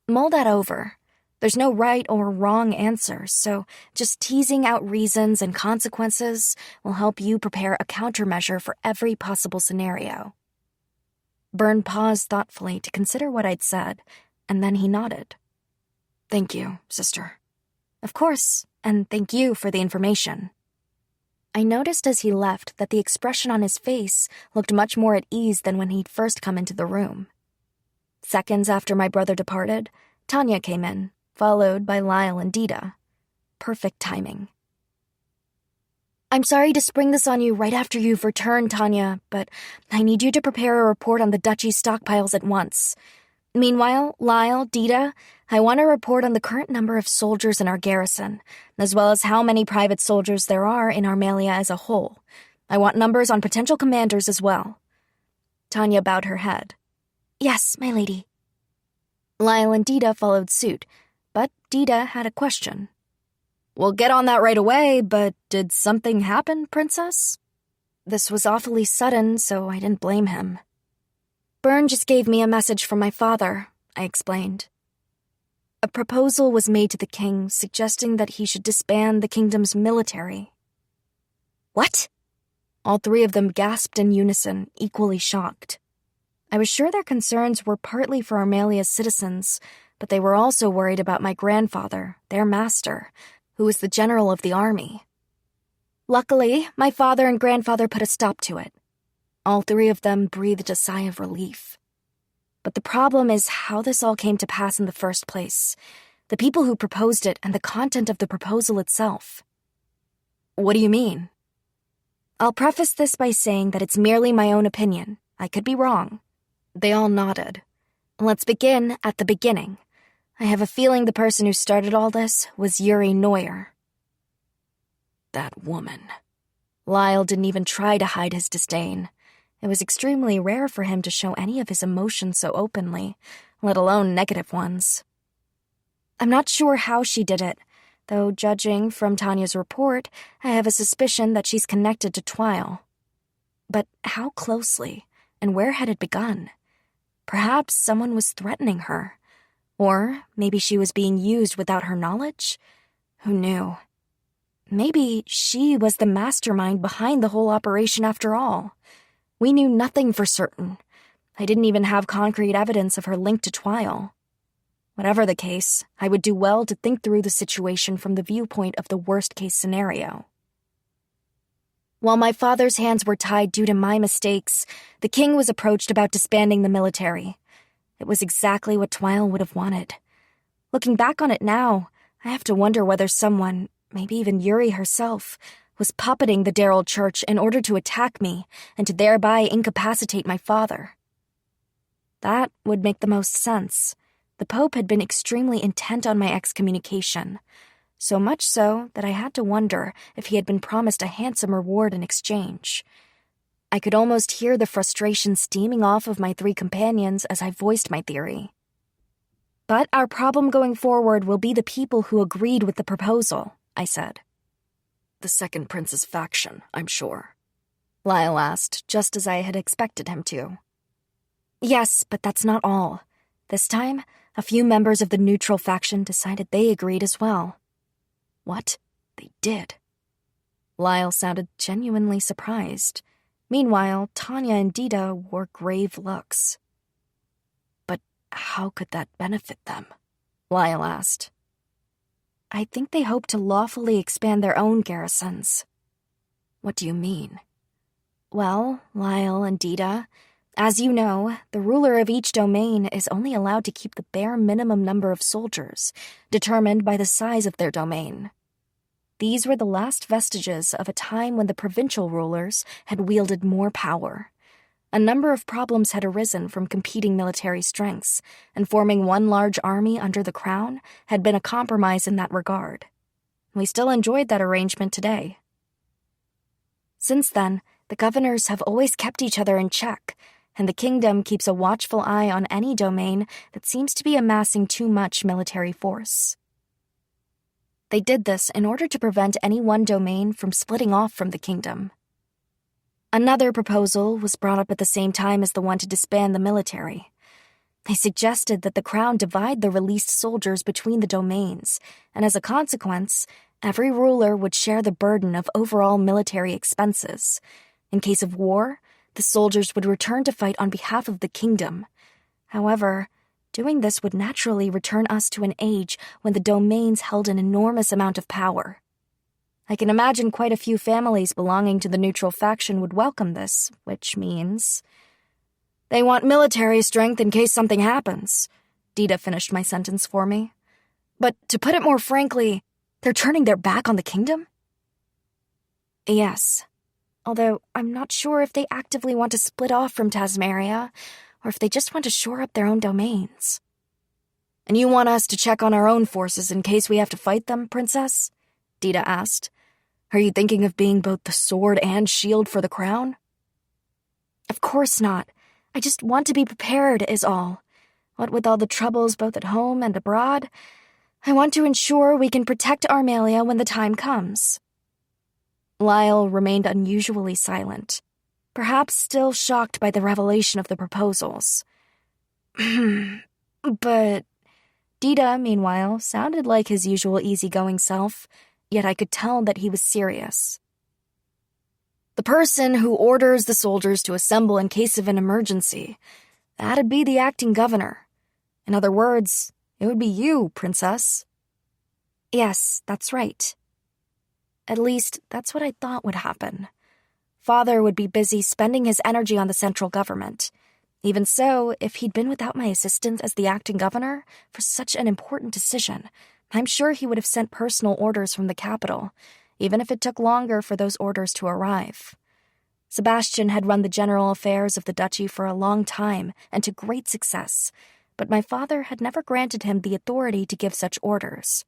S1: Mull that over. There's no right or wrong answer, so just teasing out reasons and consequences will help you prepare a countermeasure for every possible scenario. Byrne paused thoughtfully to consider what I'd said, and then he nodded.
S2: Thank you, sister.
S1: Of course, and thank you for the information. I noticed as he left that the expression on his face looked much more at ease than when he'd first come into the room. Seconds after my brother departed, Tanya came in, followed by Lyle and Dita. Perfect timing. "I'm sorry to spring this on you right after you've returned, Tanya, but I need you to prepare a report on the Duchy's stockpiles at once. Meanwhile, Lyle, Dita, I want a report on the current number of soldiers in our garrison, as well as how many private soldiers there are in Armelia as a whole. I want numbers on potential commanders as well." Tanya bowed her head.
S3: "Yes, my lady."
S1: Lyle and Dita followed suit, but Dita had a question. "We'll get on that right away, but did something happen, Princess?" This was awfully sudden, so I didn't blame him. "Byrne just gave me a message from my father," I explained. "A proposal was made to the king suggesting that he should disband the kingdom's military."
S3: "What?"
S1: All three of them gasped in unison, equally shocked. I was sure their concerns were partly for Armelia's citizens, but they were also worried about my grandfather, their master, who was the general of the army. Luckily, my father and grandfather put a stop to it. All three of them breathed a sigh of relief. But the problem is how this all came to pass in the first place, the people who proposed it and the content of the proposal itself. "What do you mean?" "I'll preface this by saying that it's merely my own opinion. I could be wrong." They all nodded. "Let's begin at the beginning. I have a feeling the person who started all this was Yuri Neuer." "That woman." Lyle didn't even try to hide his disdain. It was extremely rare for him to show any of his emotions so openly, let alone negative ones. "I'm not sure how she did it, though judging from Tanya's report, I have a suspicion that she's connected to Twile. But how closely, and where had it begun? Perhaps someone was threatening her. Or maybe she was being used without her knowledge? Who knew? Maybe she was the mastermind behind the whole operation after all. We knew nothing for certain. I didn't even have concrete evidence of her link to Twile. Whatever the case, I would do well to think through the situation from the viewpoint of the worst-case scenario. While my father's hands were tied due to my mistakes, the king was approached about disbanding the military. It was exactly what Twile would have wanted. Looking back on it now, I have to wonder whether someone, maybe even Yuri herself, was puppeting the Darrell Church in order to attack me and to thereby incapacitate my father. That would make the most sense. The Pope had been extremely intent on my excommunication, so much so that I had to wonder if he had been promised a handsome reward in exchange. I could almost hear the frustration steaming off of my three companions as I voiced my theory. "But our problem going forward will be the people who agreed with the proposal," I said. "The second prince's faction, I'm sure," Lyle asked, just as I had expected him to. "Yes, but that's not all. This time, a few members of the neutral faction decided they agreed as well." "What? They did?" Lyle sounded genuinely surprised. Meanwhile, Tanya and Dita wore grave looks. "But how could that benefit them?" Lyle asked. "I think they hope to lawfully expand their own garrisons." "What do you mean?" "Well, Lyle and Dita, as you know, the ruler of each domain is only allowed to keep the bare minimum number of soldiers, determined by the size of their domain. These were the last vestiges of a time when the provincial rulers had wielded more power. A number of problems had arisen from competing military strengths, and forming one large army under the crown had been a compromise in that regard. We still enjoyed that arrangement today. Since then, the governors have always kept each other in check, and the kingdom keeps a watchful eye on any domain that seems to be amassing too much military force. They did this in order to prevent any one domain from splitting off from the kingdom. Another proposal was brought up at the same time as the one to disband the military. They suggested that the crown divide the released soldiers between the domains, and as a consequence, every ruler would share the burden of overall military expenses. In case of war, the soldiers would return to fight on behalf of the kingdom. However, doing this would naturally return us to an age when the domains held an enormous amount of power. I can imagine quite a few families belonging to the neutral faction would welcome this, which means... They want military strength in case something happens. Dita finished my sentence for me. But to put it more frankly, they're turning their back on the kingdom? Yes. Although I'm not sure if they actively want to split off from Tasmaria, or if they just want to shore up their own domains. And you want us to check on our own forces in case we have to fight them, Princess? Dita asked. Are you thinking of being both the sword and shield for the crown? Of course not. I just want to be prepared, is all. What with all the troubles both at home and abroad, I want to ensure we can protect Armalia when the time comes. Lyle remained unusually silent, perhaps still shocked by the revelation of the proposals. But Dita, meanwhile, sounded like his usual easygoing self, yet I could tell that he was serious. The person who orders the soldiers to assemble in case of an emergency, that'd be the acting governor. In other words, it would be you, Princess. Yes, that's right. At least, that's what I thought would happen. Father would be busy spending his energy on the central government. Even so, if he'd been without my assistance as the acting governor for such an important decision, I'm sure he would have sent personal orders from the capital, even if it took longer for those orders to arrive. Sebastian had run the general affairs of the duchy for a long time and to great success, but my father had never granted him the authority to give such orders.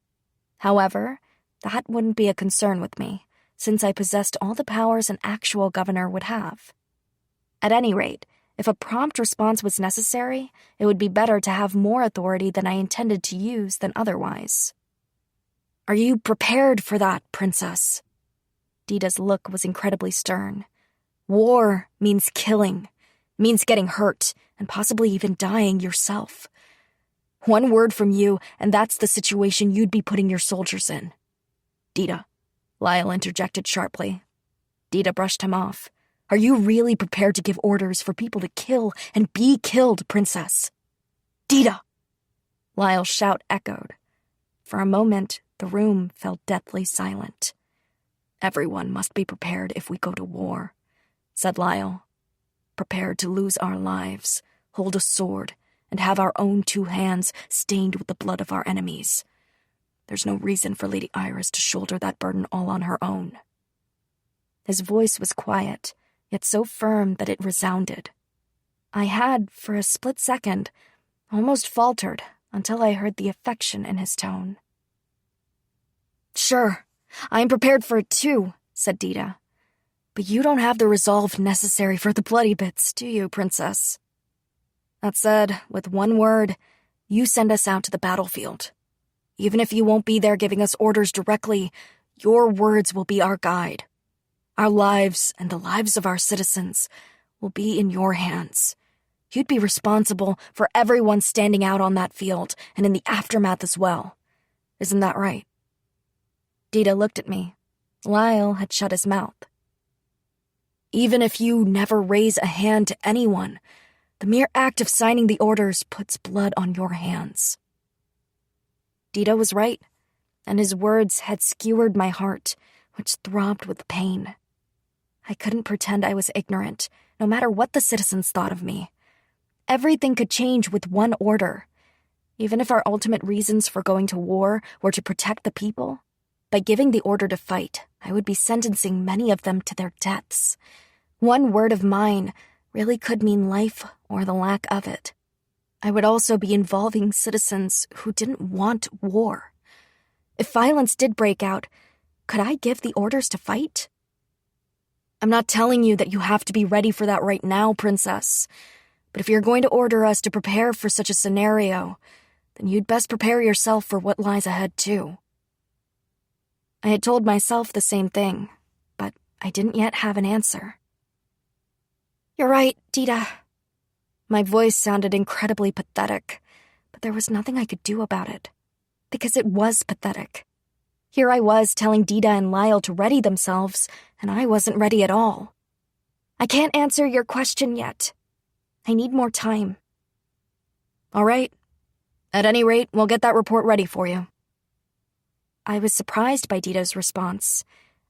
S1: However, that wouldn't be a concern with me, since I possessed all the powers an actual governor would have. At any rate, if a prompt response was necessary, it would be better to have more authority than I intended to use than otherwise. Are you prepared for that, Princess? Dita's look was incredibly stern. War means killing, means getting hurt, and possibly even dying yourself. One word from you, and that's the situation you'd be putting your soldiers in. Dita, Lyle interjected sharply. Dita brushed him off. Are you really prepared to give orders for people to kill and be killed, Princess? Dita! Lyle's shout echoed. For a moment, the room fell deathly silent. Everyone must be prepared if we go to war, said Lyle. Prepared to lose our lives, hold a sword, and have our own 2 hands stained with the blood of our enemies. There's no reason for Lady Iris to shoulder that burden all on her own. His voice was quiet, yet so firm that it resounded. I had, for a split second, almost faltered until I heard the affection in his tone. Sure, I'm prepared for it too, said Dita. But you don't have the resolve necessary for the bloody bits, do you, Princess? That said, with one word, you send us out to the battlefield. Even if you won't be there giving us orders directly, your words will be our guide. Our lives and the lives of our citizens will be in your hands. You'd be responsible for everyone standing out on that field and in the aftermath as well. Isn't that right? Dita looked at me. Lyle had shut his mouth. Even if you never raise a hand to anyone, the mere act of signing the orders puts blood on your hands. Dita was right, and his words had skewered my heart, which throbbed with pain. I couldn't pretend I was ignorant, no matter what the citizens thought of me. Everything could change with one order. Even if our ultimate reasons for going to war were to protect the people, by giving the order to fight, I would be sentencing many of them to their deaths. One word of mine really could mean life or the lack of it. I would also be involving citizens who didn't want war. If violence did break out, could I give the orders to fight? I'm not telling you that you have to be ready for that right now, Princess. But if you're going to order us to prepare for such a scenario, then you'd best prepare yourself for what lies ahead, too. I had told myself the same thing, but I didn't yet have an answer. You're right, Dita. My voice sounded incredibly pathetic, but there was nothing I could do about it. Because it was pathetic. Here I was telling Dita and Lyle to ready themselves, and I wasn't ready at all. I can't answer your question yet. I need more time. All right. At any rate, we'll get that report ready for you. I was surprised by Dita's response.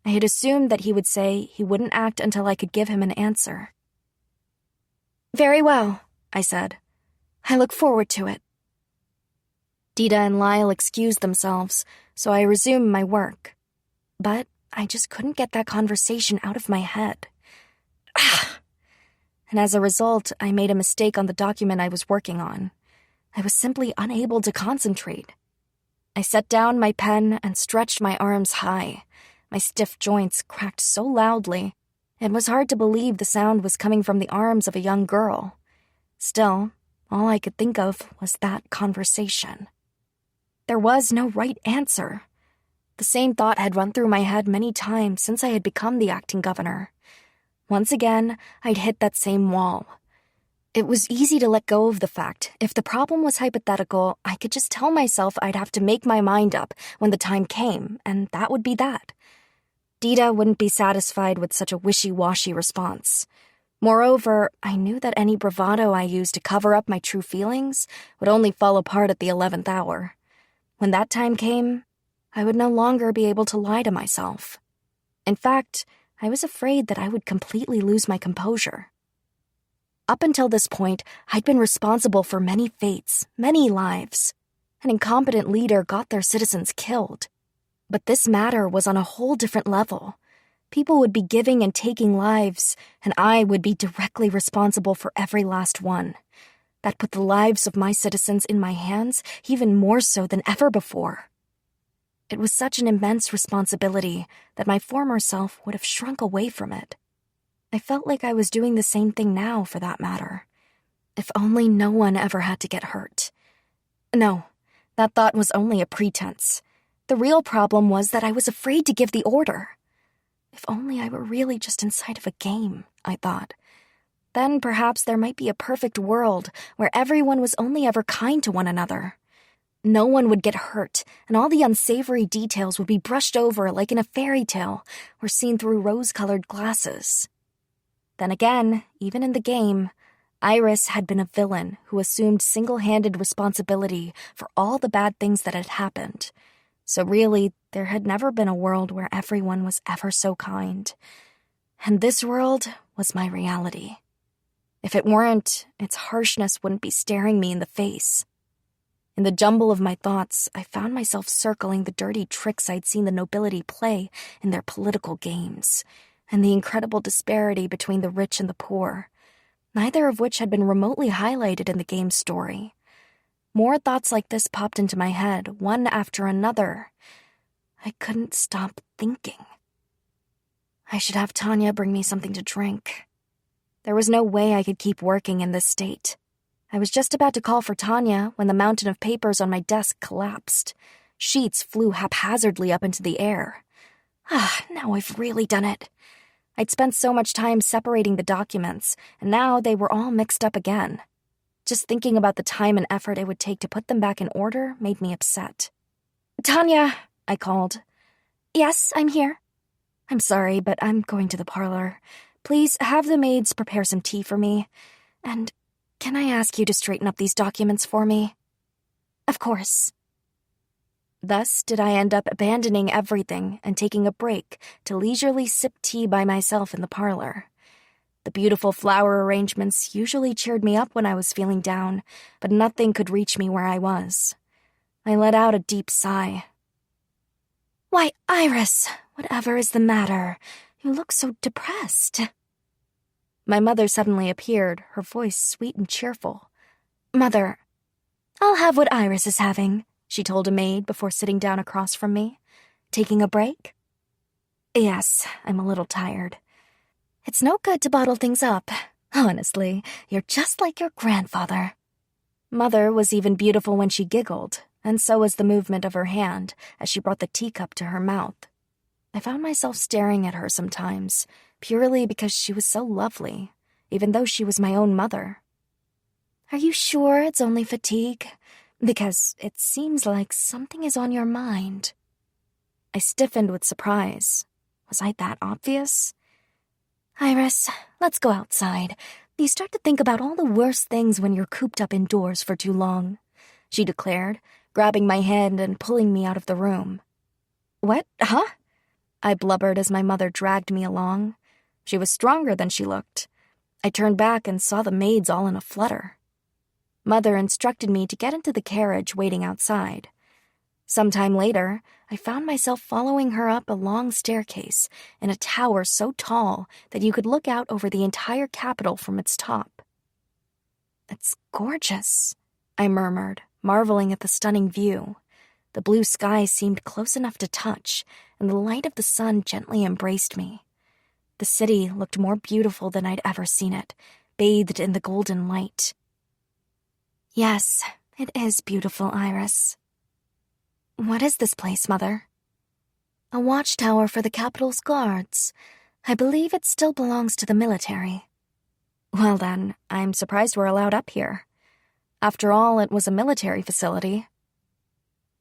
S1: I had assumed that he would say he wouldn't act until I could give him an answer.
S3: Very well, I said. I look forward to it.
S1: Dita and Lyle excused themselves, so I resumed my work. But I just couldn't get that conversation out of my head. And as a result, I made a mistake on the document I was working on. I was simply unable to concentrate. I set down my pen and stretched my arms high. My stiff joints cracked so loudly, it was hard to believe the sound was coming from the arms of a young girl. Still, all I could think of was that conversation. There was no right answer. The same thought had run through my head many times since I had become the acting governor. Once again, I'd hit that same wall. It was easy to let go of the fact if the problem was hypothetical, I could just tell myself I'd have to make my mind up when the time came, and that would be that. Dita wouldn't be satisfied with such a wishy-washy response. Moreover, I knew that any bravado I used to cover up my true feelings would only fall apart at the 11th hour. When that time came, I would no longer be able to lie to myself. In fact, I was afraid that I would completely lose my composure. Up until this point, I'd been responsible for many fates, many lives. An incompetent leader got their citizens killed. But this matter was on a whole different level. People would be giving and taking lives, and I would be directly responsible for every last one. That put the lives of my citizens in my hands even more so than ever before. It was such an immense responsibility that my former self would have shrunk away from it. I felt like I was doing the same thing now, for that matter. If only no one ever had to get hurt. No, that thought was only a pretense. The real problem was that I was afraid to give the order. If only I were really just inside of a game, I thought. Then perhaps there might be a perfect world where everyone was only ever kind to one another. No one would get hurt, and all the unsavory details would be brushed over like in a fairy tale or seen through rose-colored glasses. Then again, even in the game, Iris had been a villain who assumed single-handed responsibility for all the bad things that had happened. So really, there had never been a world where everyone was ever so kind. And this world was my reality. If it weren't, its harshness wouldn't be staring me in the face. In the jumble of my thoughts, I found myself circling the dirty tricks I'd seen the nobility play in their political games, and the incredible disparity between the rich and the poor, neither of which had been remotely highlighted in the game's story. More thoughts like this popped into my head, one after another. I couldn't stop thinking. I should have Tanya bring me something to drink. There was no way I could keep working in this state. I was just about to call for Tanya when the mountain of papers on my desk collapsed. Sheets flew haphazardly up into the air. Now I've really done it. I'd spent so much time separating the documents, and now they were all mixed up again. Just thinking about the time and effort it would take to put them back in order made me upset.
S3: Tanya,
S1: I called.
S3: Yes, I'm here.
S1: I'm sorry, but I'm going to the parlor. Please have the maids prepare some tea for me. And can I ask you to straighten up these documents for me?
S3: Of course.
S1: Thus did I end up abandoning everything and taking a break to leisurely sip tea by myself in the parlor. The beautiful flower arrangements usually cheered me up when I was feeling down, but nothing could reach me where I was. I let out a deep sigh.
S3: Why, Iris, whatever is the matter? You look so depressed.
S1: My mother suddenly appeared, her voice sweet and cheerful.
S3: Mother,
S1: I'll have what Iris is having, she told a maid before sitting down across from me. Taking a break? Yes, I'm a little tired. It's no good to bottle things up. Honestly, you're just like your grandfather. Mother was even beautiful when she giggled, and so was the movement of her hand as she brought the teacup to her mouth. I found myself staring at her sometimes, purely because she was so lovely, even though she was my own mother. Are you sure it's only fatigue? Because it seems like something is on your mind. I stiffened with surprise. Was I that obvious? Iris, let's go outside. You start to think about all the worst things when you're cooped up indoors for too long, she declared, grabbing my hand and pulling me out of the room. What? Huh? I blubbered as my mother dragged me along. She was stronger than she looked. I turned back and saw the maids all in a flutter. Mother instructed me to get into the carriage waiting outside. Sometime later, I found myself following her up a long staircase in a tower so tall that you could look out over the entire capital from its top. "It's gorgeous," I murmured, marveling at the stunning view. The blue sky seemed close enough to touch, and the light of the sun gently embraced me. The city looked more beautiful than I'd ever seen it, bathed in the golden light. "Yes, it is beautiful, Iris." "What is this place, Mother?" "A watchtower for the capital's guards. I believe it still belongs to the military." "Well then, I'm surprised we're allowed up here. After all, it was a military facility."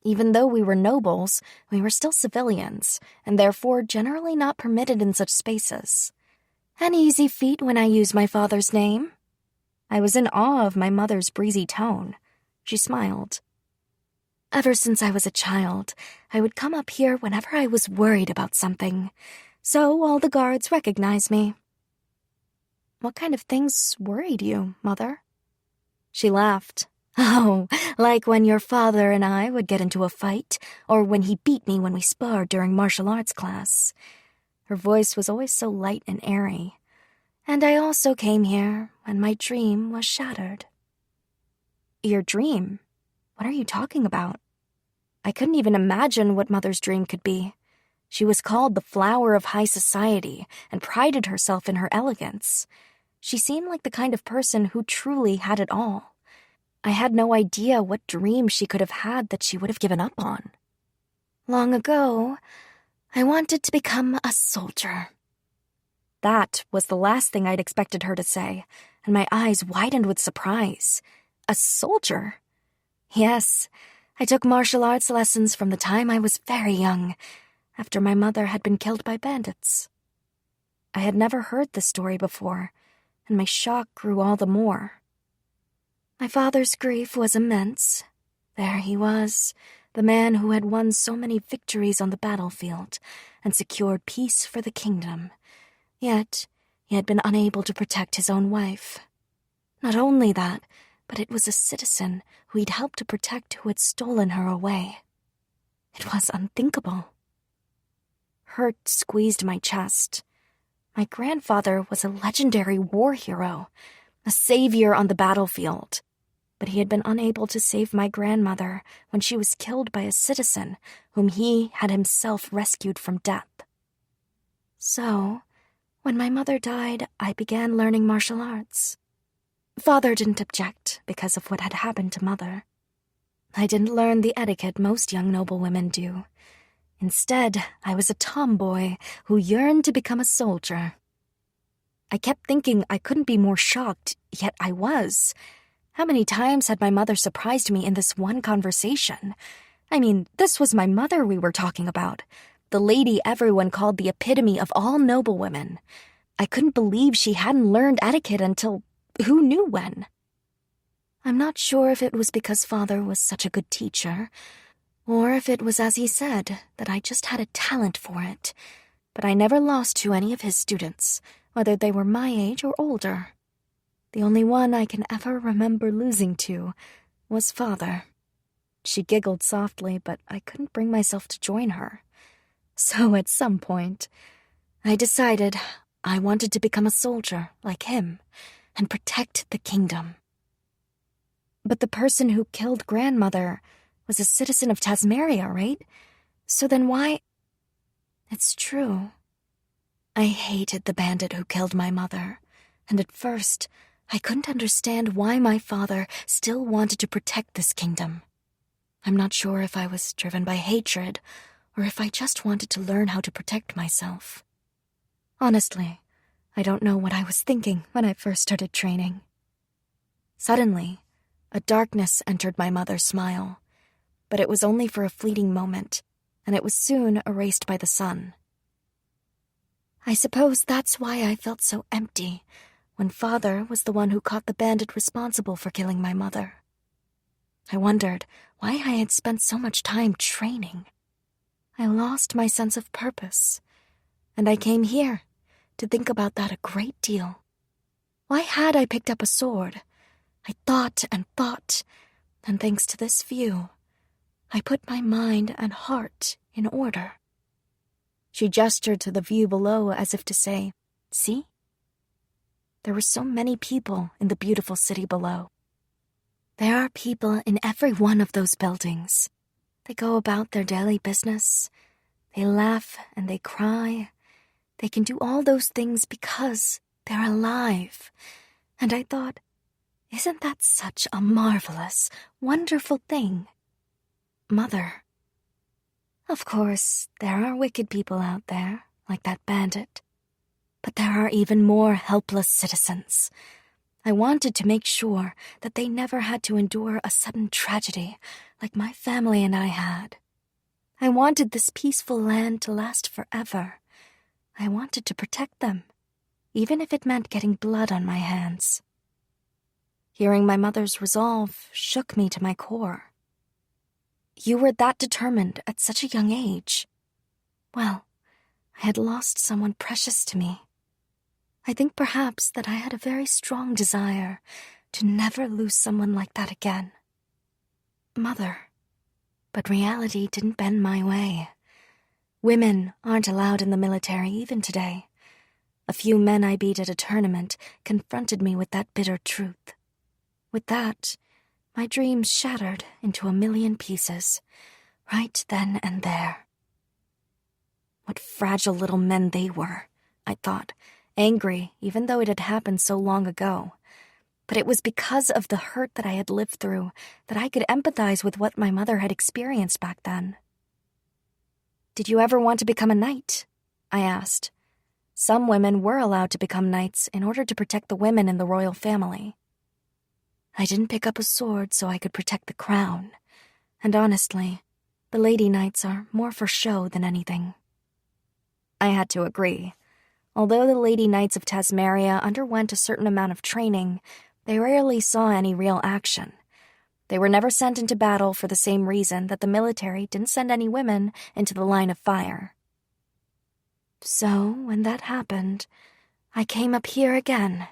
S1: Even though we were nobles, we were still civilians, and therefore generally not permitted in such spaces. "An easy feat when I use my father's name." I was in awe of my mother's breezy tone. She smiled. "Ever since I was a child, I would come up here whenever I was worried about something, so all the guards recognize me." "What kind of things worried you, Mother?" She laughed. "Oh, like when your father and I would get into a fight, or when he beat me when we sparred during martial arts class." Her voice was always so light and airy. "And I also came here when my dream was shattered." "Your dream? What are you talking about?" I couldn't even imagine what Mother's dream could be. She was called the flower of high society and prided herself in her elegance. She seemed like the kind of person who truly had it all. I had no idea what dream she could have had that she would have given up on. "Long ago, I wanted to become a soldier." That was the last thing I'd expected her to say, and my eyes widened with surprise. A soldier? Yes, I took martial arts lessons from the time I was very young, after my mother had been killed by bandits. I had never heard this story before, and my shock grew all the more. My father's grief was immense. There he was, the man who had won so many victories on the battlefield and secured peace for the kingdom. Yet, he had been unable to protect his own wife. Not only that, but it was a citizen who he'd helped to protect who had stolen her away. It was unthinkable. Hurt squeezed my chest. My grandfather was a legendary war hero, a savior on the battlefield. But he had been unable to save my grandmother when she was killed by a citizen whom he had himself rescued from death. So, when my mother died, I began learning martial arts. Father didn't object because of what had happened to Mother. I didn't learn the etiquette most young noblewomen do. Instead, I was a tomboy who yearned to become a soldier. I kept thinking I couldn't be more shocked, yet I was. How many times had my mother surprised me in this one conversation? I mean, this was my mother we were talking about, the lady everyone called the epitome of all noblewomen. I couldn't believe she hadn't learned etiquette until who knew when. I'm not sure if it was because Father was such a good teacher, or if it was as he said, that I just had a talent for it, but I never lost to any of his students, whether they were my age or older. The only one I can ever remember losing to was Father. She giggled softly, but I couldn't bring myself to join her. So at some point, I decided I wanted to become a soldier like him and protect the kingdom. But the person who killed Grandmother was a citizen of Tasmeria, right? So then why? It's true. I hated the bandit who killed my mother, and at first, I couldn't understand why my father still wanted to protect this kingdom. I'm not sure if I was driven by hatred or if I just wanted to learn how to protect myself. Honestly, I don't know what I was thinking when I first started training. Suddenly, a darkness entered my mother's smile, but it was only for a fleeting moment, and it was soon erased by the sun. I suppose that's why I felt so empty when Father was the one who caught the bandit responsible for killing my mother. I wondered why I had spent so much time training. I lost my sense of purpose,
S2: And I came here to think about that a great deal. Why had I picked up a sword? I thought, and thanks to this view, I put my mind and heart in order. She gestured to the view below as if to say, "See?" There were so many people in the beautiful city below. There are people in every one of those buildings. They go about their daily business. They laugh and they cry. They can do all those things because they're alive. And I thought, isn't that such a marvelous, wonderful thing? Mother. Of course, there are wicked people out there, like that bandit. But there are even more helpless citizens. I wanted to make sure that they never had to endure a sudden tragedy like my family and I had. I wanted this peaceful land to last forever. I wanted to protect them, even if it meant getting blood on my hands. Hearing my mother's resolve shook me to my core. You were that determined at such a young age. Well, I had lost someone precious to me. I think perhaps that I had a very strong desire to never lose someone like that again. Mother. But reality didn't bend my way. Women aren't allowed in the military even today. A few men I beat at a tournament confronted me with that bitter truth. With that, my dreams shattered into a million pieces, right then and there. What fragile little men they were, I thought, angry even though it had happened so long ago. But it was because of the hurt that I had lived through that I could empathize with what my mother had experienced back then. Did you ever want to become a knight? I asked. Some women were allowed to become knights in order to protect the women in the royal family. I didn't pick up a sword so I could protect the crown. And honestly, the lady knights are more for show than anything. I had to agree. Although the Lady Knights of Tasmaria underwent a certain amount of training, they rarely saw any real action. They were never sent into battle for the same reason that the military didn't send any women into the line of fire. So, when that happened, I came up here again.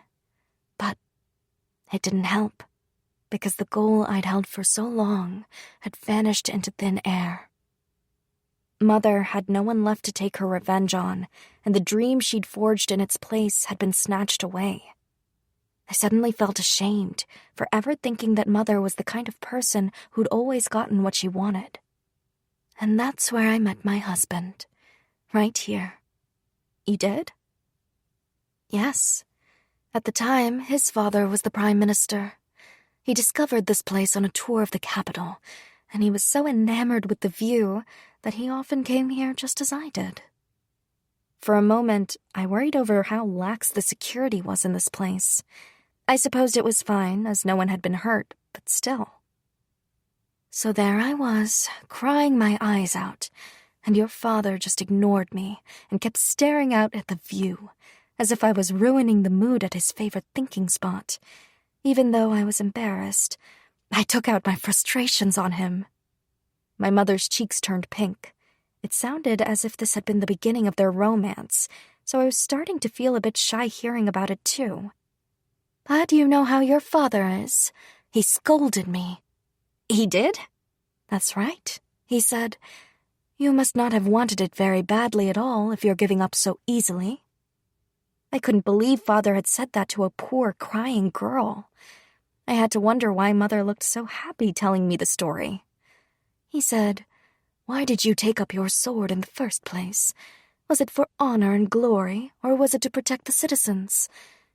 S2: But it didn't help, because the goal I'd held for so long had vanished into thin air. Mother had no one left to take her revenge on, and the dream she'd forged in its place had been snatched away. I suddenly felt ashamed for ever thinking that Mother was the kind of person who'd always gotten what she wanted. And that's where I met my husband, right here. You did? Yes. At the time, his father was the Prime Minister. He discovered this place on a tour of the capital, and he was so enamored with the view that he often came here just as I did. For a moment, I worried over how lax the security was in this place. I supposed it was fine, as no one had been hurt, but still. So there I was, crying my eyes out, and your father just ignored me and kept staring out at the view, as if I was ruining the mood at his favorite thinking spot. Even though I was embarrassed, I took out my frustrations on him. My mother's cheeks turned pink. It sounded as if this had been the beginning of their romance, so I was starting to feel a bit shy hearing about it too. But you know how your father is. He scolded me. He did? That's right. He said, "You must not have wanted it very badly at all if you're giving up so easily." I couldn't believe Father had said that to a poor, crying girl. I had to wonder why Mother looked so happy telling me the story. He said, "Why did you take up your sword in the first place? Was it for honor and glory, or was it to protect the citizens?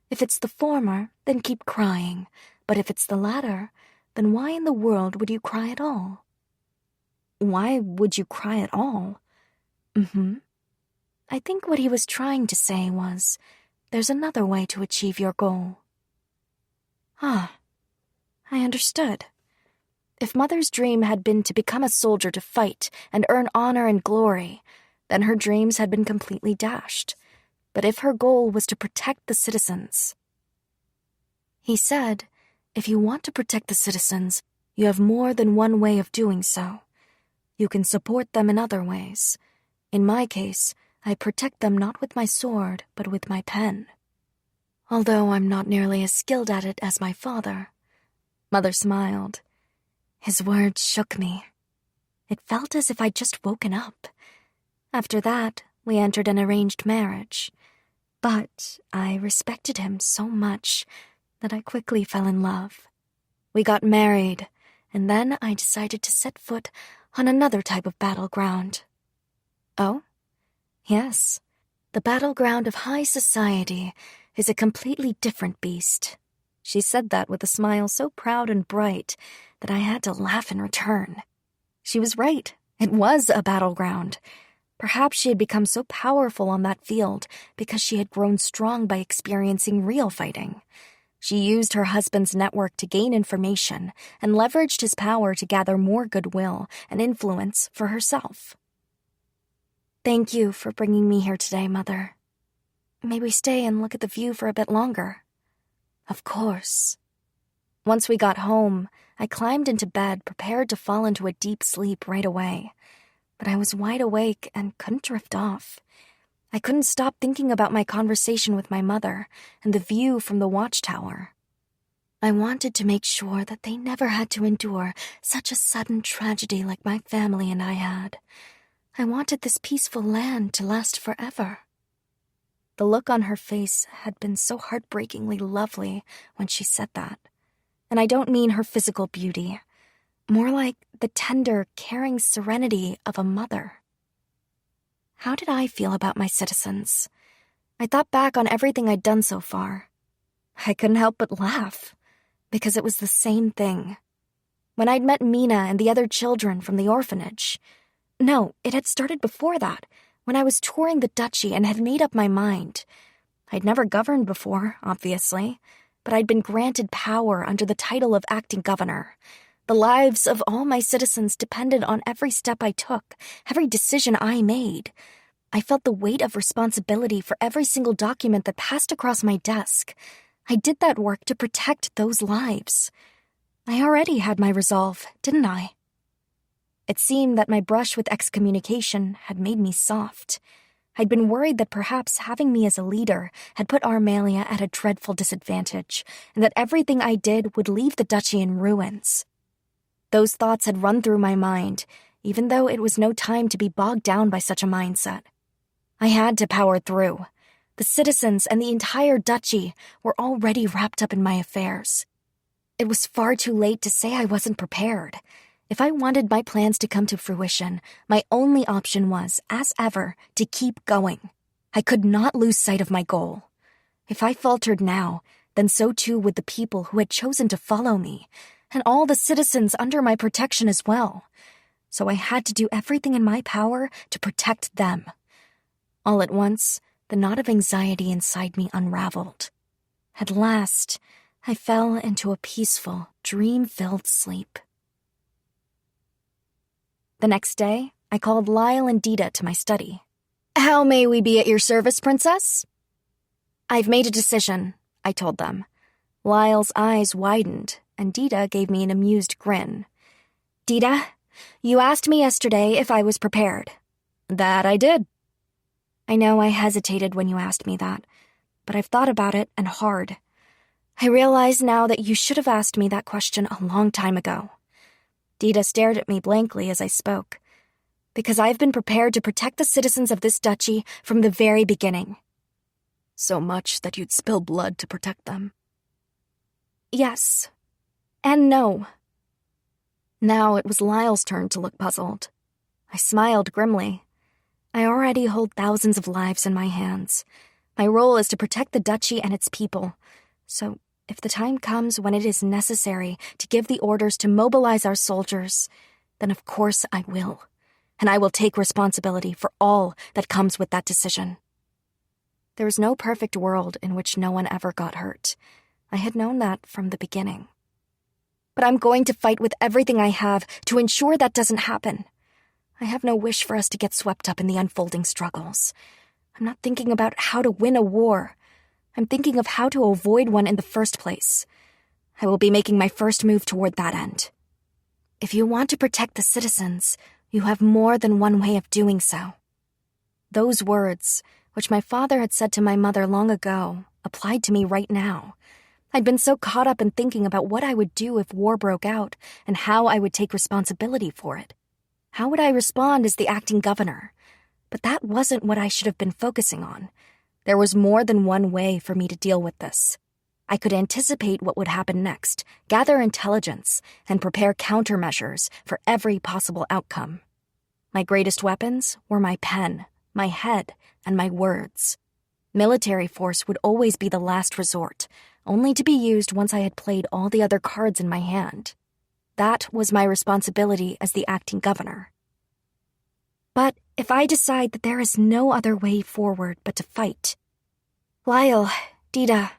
S2: If it's the former, then keep crying. But if it's the latter, then why in the world would you cry at all?" Why would you cry at all? I think what he was trying to say was, there's another way to achieve your goal. I understood. If Mother's dream had been to become a soldier to fight and earn honor and glory, then her dreams had been completely dashed. But if her goal was to protect the citizens... He said, if you want to protect the citizens, you have more than one way of doing so. You can support them in other ways. In my case, I protect them not with my sword, but with my pen. Although I'm not nearly as skilled at it as my father." Mother smiled. His words shook me. It felt as if I'd just woken up. After that, we entered an arranged marriage. But I respected him so much that I quickly fell in love. We got married, and then I decided to set foot on another type of battleground. Oh? Yes. The battleground of high society is a completely different beast. She said that with a smile so proud and bright that I had to laugh in return. She was right. It was a battleground. Perhaps she had become so powerful on that field because she had grown strong by experiencing real fighting. She used her husband's network to gain information and leveraged his power to gather more goodwill and influence for herself. "Thank you for bringing me here today, Mother. May we stay and look at the view for a bit longer?" "Of course." Once we got home, I climbed into bed, prepared to fall into a deep sleep right away. But I was wide awake and couldn't drift off. I couldn't stop thinking about my conversation with my mother and the view from the watchtower. I wanted to make sure that they never had to endure such a sudden tragedy like my family and I had. I wanted this peaceful land to last forever. The look on her face had been so heartbreakingly lovely when she said that. And I don't mean her physical beauty. More like the tender, caring serenity of a mother. How did I feel about my citizens? I thought back on everything I'd done so far. I couldn't help but laugh, because it was the same thing. When I'd met Mina and the other children from the orphanage. No, it had started before that, when I was touring the duchy and had made up my mind. I'd never governed before, obviously, but I'd been granted power under the title of acting governor. The lives of all my citizens depended on every step I took, every decision I made. I felt the weight of responsibility for every single document that passed across my desk. I did that work to protect those lives. I already had my resolve, didn't I? It seemed that my brush with excommunication had made me soft. I'd been worried that perhaps having me as a leader had put Armalia at a dreadful disadvantage, and that everything I did would leave the duchy in ruins. Those thoughts had run through my mind, even though it was no time to be bogged down by such a mindset. I had to power through. The citizens and the entire duchy were already wrapped up in my affairs. It was far too late to say I wasn't prepared. If I wanted my plans to come to fruition, my only option was, as ever, to keep going. I could not lose sight of my goal. If I faltered now, then so too would the people who had chosen to follow me, and all the citizens under my protection as well. So I had to do everything in my power to protect them. All at once, the knot of anxiety inside me unraveled. At last, I fell into a peaceful, dream-filled sleep. The next day, I called Lyle and Dita to my study. "How may we be at your service, Princess?" "I've made a decision," I told them. Lyle's eyes widened, and Dita gave me an amused grin. "Dita, you asked me yesterday if I was prepared." "That I did." "I know I hesitated when you asked me that, but I've thought about it and hard. I realize now that you should have asked me that question a long time ago." Dita stared at me blankly as I spoke. "Because I've been prepared to protect the citizens of this duchy from the very beginning." "So much that you'd spill blood to protect them?" "Yes. And no." Now it was Lyle's turn to look puzzled. I smiled grimly. I already hold thousands of lives in my hands. My role is to protect the duchy and its people. So if the time comes when it is necessary to give the orders to mobilize our soldiers, then of course I will. And I will take responsibility for all that comes with that decision. There is no perfect world in which no one ever got hurt. I had known that from the beginning. But I'm going to fight with everything I have to ensure that doesn't happen. I have no wish for us to get swept up in the unfolding struggles. I'm not thinking about how to win a war. I'm thinking of how to avoid one in the first place. I will be making my first move toward that end. If you want to protect the citizens, you have more than one way of doing so.
S1: Those words, which my father had said to my mother long ago, applied to me right now. I'd been so caught up in thinking about what I would do if war broke out and how I would take responsibility for it. How would I respond as the acting governor? But that wasn't what I should have been focusing on. There was more than one way for me to deal with this. I could anticipate what would happen next, gather intelligence, and prepare countermeasures for every possible outcome. My greatest weapons were my pen, my head, and my words. Military force would always be the last resort, only to be used once I had played all the other cards in my hand. That was my responsibility as the acting governor. But if I decide that there is no other way forward but to fight, Lyle, Dita,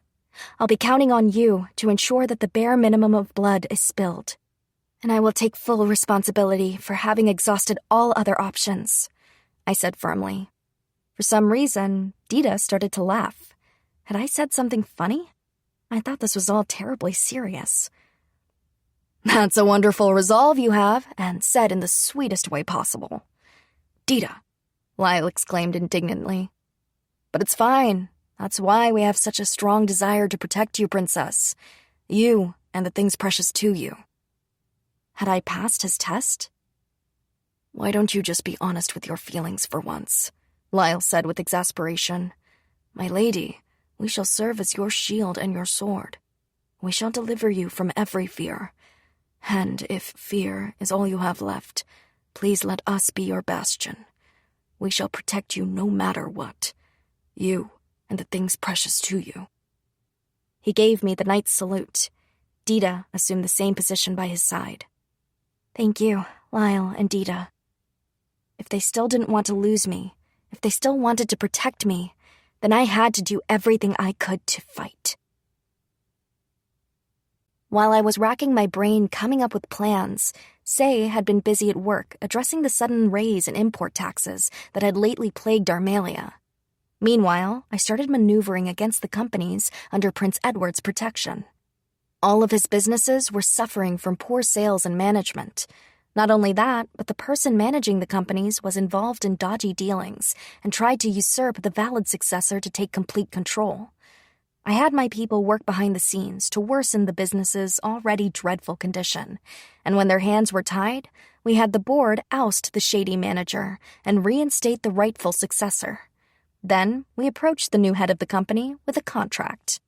S1: I'll be counting on you to ensure that the bare minimum of blood is spilled. And I will take full responsibility for having exhausted all other options, I said firmly. For some reason, Dita started to laugh. Had I said something funny? I thought this was all terribly serious. That's a wonderful resolve you have, and said in the sweetest way possible. Dita, Lyle exclaimed indignantly. But it's fine. That's why we have such a strong desire to protect you, Princess. You and the things precious to you. Had I passed his test? Why don't you just be honest with your feelings for once? Lyle said with exasperation. My lady, we shall serve as your shield and your sword. We shall deliver you from every fear. And if fear is all you have left, please let us be your bastion. We shall protect you no matter what. You and the things precious to you. He gave me the knight's salute. Dita assumed the same position by his side. Thank you, Lyle and Dita. If they still didn't want to lose me, if they still wanted to protect me, then I had to do everything I could to fight. While I was racking my brain coming up with plans, Say had been busy at work addressing the sudden raise in import taxes that had lately plagued Armalia. Meanwhile, I started maneuvering against the companies under Prince Edward's protection. All of his businesses were suffering from poor sales and management. Not only that, but the person managing the companies was involved in dodgy dealings and tried to usurp the valid successor to take complete control. I had my people work behind the scenes to worsen the business's already dreadful condition, and when their hands were tied, we had the board oust the shady manager and reinstate the rightful successor. Then, we approached the new head of the company with a contract.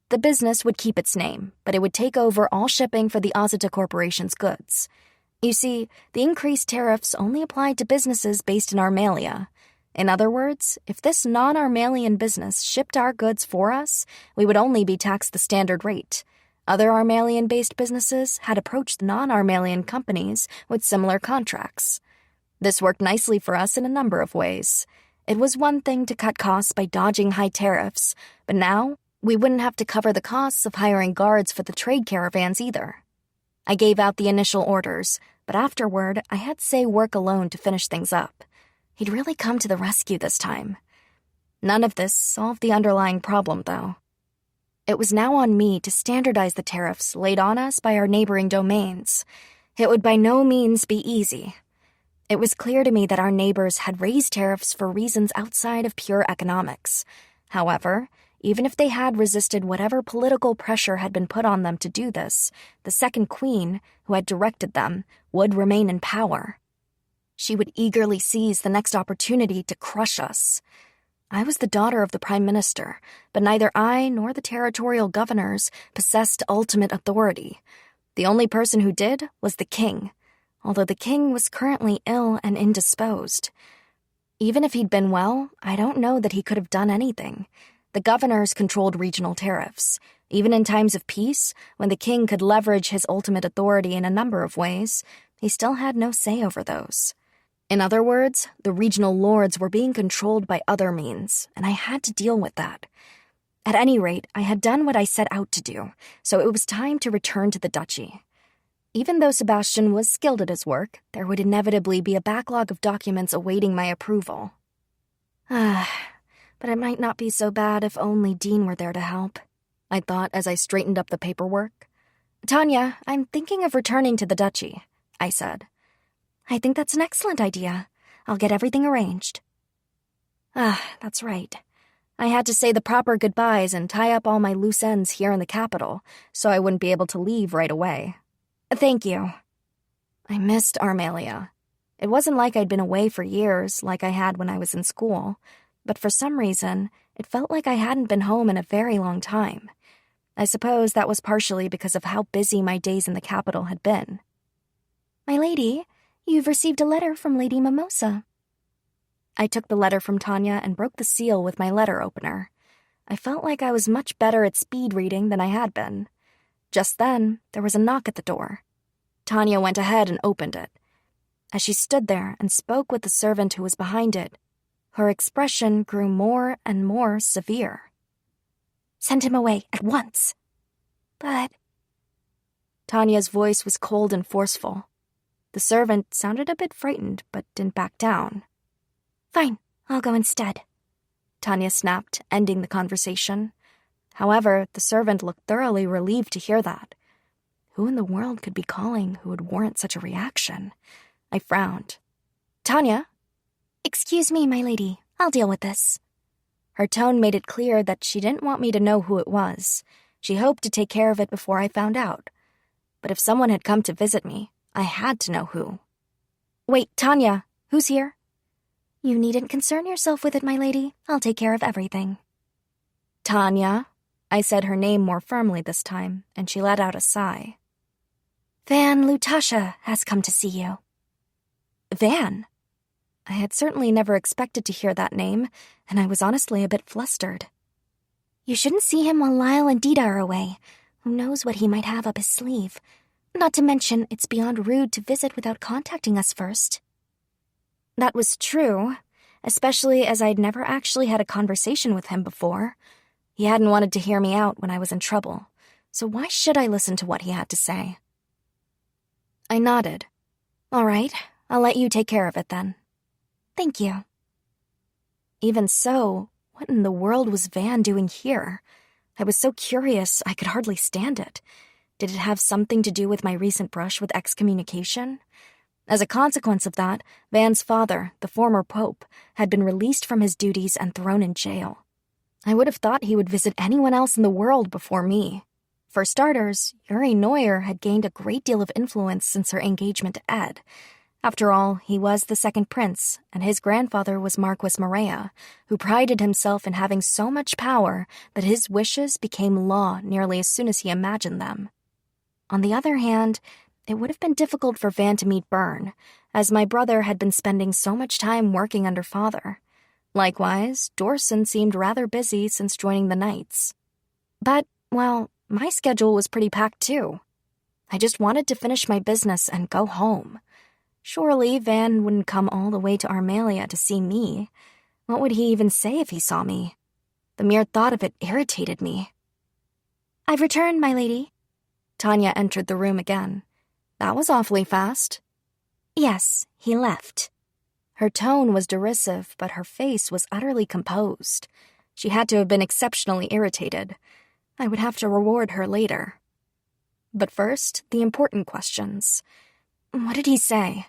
S1: The business would keep its name, but it would take over all shipping for the Ozita Corporation's goods. You see, the increased tariffs only applied to businesses based in Armalia. In other words, if this non-Armalian business shipped our goods for us, we would only be taxed the standard rate. Other Armalian-based businesses had approached non-Armalian companies with similar contracts. This worked nicely for us in a number of ways. It was one thing to cut costs by dodging high tariffs, but now we wouldn't have to cover the costs of hiring guards for the trade caravans either. I gave out the initial orders, but afterward I had Say work alone to finish things up. He'd really come to the rescue this time. None of this solved the underlying problem, though. It was now on me to standardize the tariffs laid on us by our neighboring domains. It would by no means be easy. It was clear to me that our neighbors had raised tariffs for reasons outside of pure economics. However, even if they had resisted whatever political pressure had been put on them to do this, the second queen, who had directed them, would remain in power. She would eagerly seize the next opportunity to crush us. I was the daughter of the prime minister, but neither I nor the territorial governors possessed ultimate authority. The only person who did was the king, although the king was currently ill and indisposed. Even if he'd been well, I don't know that he could have done anything. The governors controlled regional tariffs. Even in times of peace, when the king could leverage his ultimate authority in a number of ways, he still had no say over those. In other words, the regional lords were being controlled by other means, and I had to deal with that. At any rate, I had done what I set out to do, so it was time to return to the duchy. Even though Sebastian was skilled at his work, there would inevitably be a backlog of documents awaiting my approval. But it might not be so bad if only Dean were there to help, I thought as I straightened up the paperwork. Tanya, I'm thinking of returning to the duchy, I said. I think that's an excellent idea. I'll get everything arranged, That's right. I had to say the proper goodbyes and tie up all my loose ends here in the capital, so I wouldn't be able to leave right away. Thank you. I missed Armalia. It wasn't like I'd been away for years, like I had when I was in school, but for some reason, it felt like I hadn't been home in a very long time. I suppose that was partially because of how busy my days in the capital had been.
S3: My lady, you've received a letter from Lady Mimosa.
S1: I took the letter from Tanya and broke the seal with my letter opener. I felt like I was much better at speed reading than I had been. Just then, there was a knock at the door. Tanya went ahead and opened it. As she stood there and spoke with the servant who was behind it, her expression grew more and more severe.
S3: Send him away at once. But...
S1: Tanya's voice was cold and forceful. The servant sounded a bit frightened, but didn't back down.
S3: Fine, I'll go instead,
S1: Tanya snapped, ending the conversation. However, the servant looked thoroughly relieved to hear that. Who in the world could be calling who would warrant such a reaction? I frowned. Tanya?
S3: Excuse me, my lady. I'll deal with this.
S1: Her tone made it clear that she didn't want me to know who it was. She hoped to take care of it before I found out. But if someone had come to visit me, I had to know who. Wait, Tanya, who's here?
S3: You needn't concern yourself with it, my lady. I'll take care of everything.
S1: Tanya? I said her name more firmly this time, and she let out a sigh.
S3: Van Lutasha has come to see you.
S1: Van? I had certainly never expected to hear that name, and I was honestly a bit flustered.
S3: You shouldn't see him while Lyle and Dita are away. Who knows what he might have up his sleeve? Not to mention, it's beyond rude to visit without contacting us first.
S1: That was true, especially as I'd never actually had a conversation with him before. He hadn't wanted to hear me out when I was in trouble, so why should I listen to what he had to say? I nodded. All right, I'll let you take care of it then.
S3: Thank you.
S1: Even so, what in the world was Van doing here? I was so curious I could hardly stand it. Did it have something to do with my recent brush with excommunication? As a consequence of that, Van's father, the former pope, had been released from his duties and thrown in jail. I would have thought he would visit anyone else in the world before me. For starters, Yuri Neuer had gained a great deal of influence since her engagement to Ed. After all, he was the second prince, and his grandfather was Marquis Morea, who prided himself in having so much power that his wishes became law nearly as soon as he imagined them. On the other hand, it would have been difficult for Van to meet Byrne, as my brother had been spending so much time working under father. Likewise, Dorson seemed rather busy since joining the Knights. But, well, my schedule was pretty packed too. I just wanted to finish my business and go home. Surely Van wouldn't come all the way to Armalia to see me. What would he even say if he saw me? The mere thought of it irritated me.
S3: I've returned, my lady.
S1: Tanya entered the room again. That was awfully fast.
S3: Yes, he left.
S1: Her tone was derisive, but her face was utterly composed. She had to have been exceptionally irritated. I would have to reward her later. But first, the important questions. What did he say?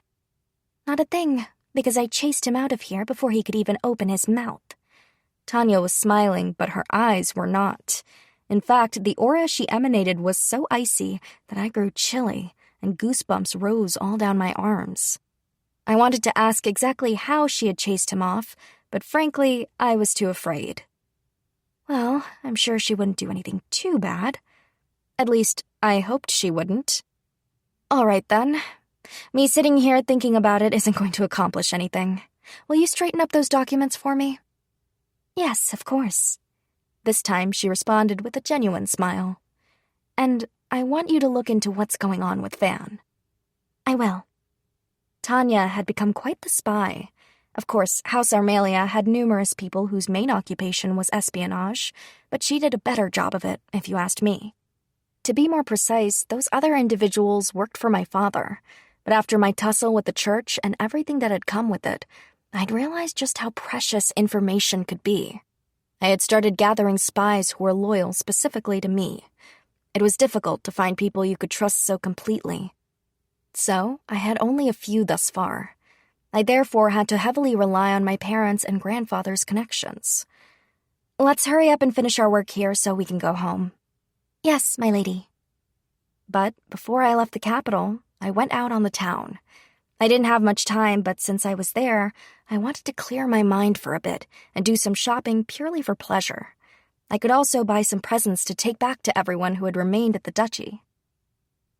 S3: Not a thing, because I chased him out of here before he could even open his mouth.
S1: Tanya was smiling, but her eyes were not. In fact, the aura she emanated was so icy that I grew chilly, and goosebumps rose all down my arms. I wanted to ask exactly how she had chased him off, but frankly, I was too afraid. Well, I'm sure she wouldn't do anything too bad. At least, I hoped she wouldn't. All right, then. Me sitting here thinking about it isn't going to accomplish anything. Will you straighten up those documents for me?
S3: Yes, of course.
S1: This time she responded with a genuine smile. And I want you to look into what's going on with Van.
S3: I will.
S1: Tanya had become quite the spy. Of course, House Armalia had numerous people whose main occupation was espionage, but she did a better job of it, if you asked me. To be more precise, those other individuals worked for my father, but after my tussle with the church and everything that had come with it, I'd realized just how precious information could be. I had started gathering spies who were loyal specifically to me. It was difficult to find people you could trust so completely. So, I had only a few thus far. I therefore had to heavily rely on my parents' and grandfather's connections. Let's hurry up and finish our work here so we can go home.
S3: Yes, my lady.
S1: But before I left the capital, I went out on the town. I didn't have much time, but since I was there, I wanted to clear my mind for a bit and do some shopping purely for pleasure. I could also buy some presents to take back to everyone who had remained at the duchy.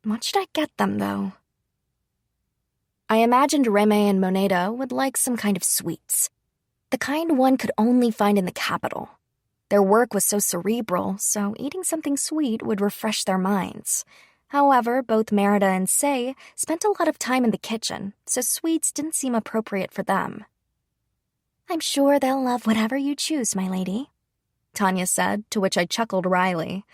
S1: What should I get them, though? I imagined Reme and Moneda would like some kind of sweets. The kind one could only find in the capital. Their work was so cerebral, so eating something sweet would refresh their minds. However, both Merida and Say spent a lot of time in the kitchen, so sweets didn't seem appropriate for them.
S3: I'm sure they'll love whatever you choose, my lady,
S1: Tanya said, to which I chuckled wryly.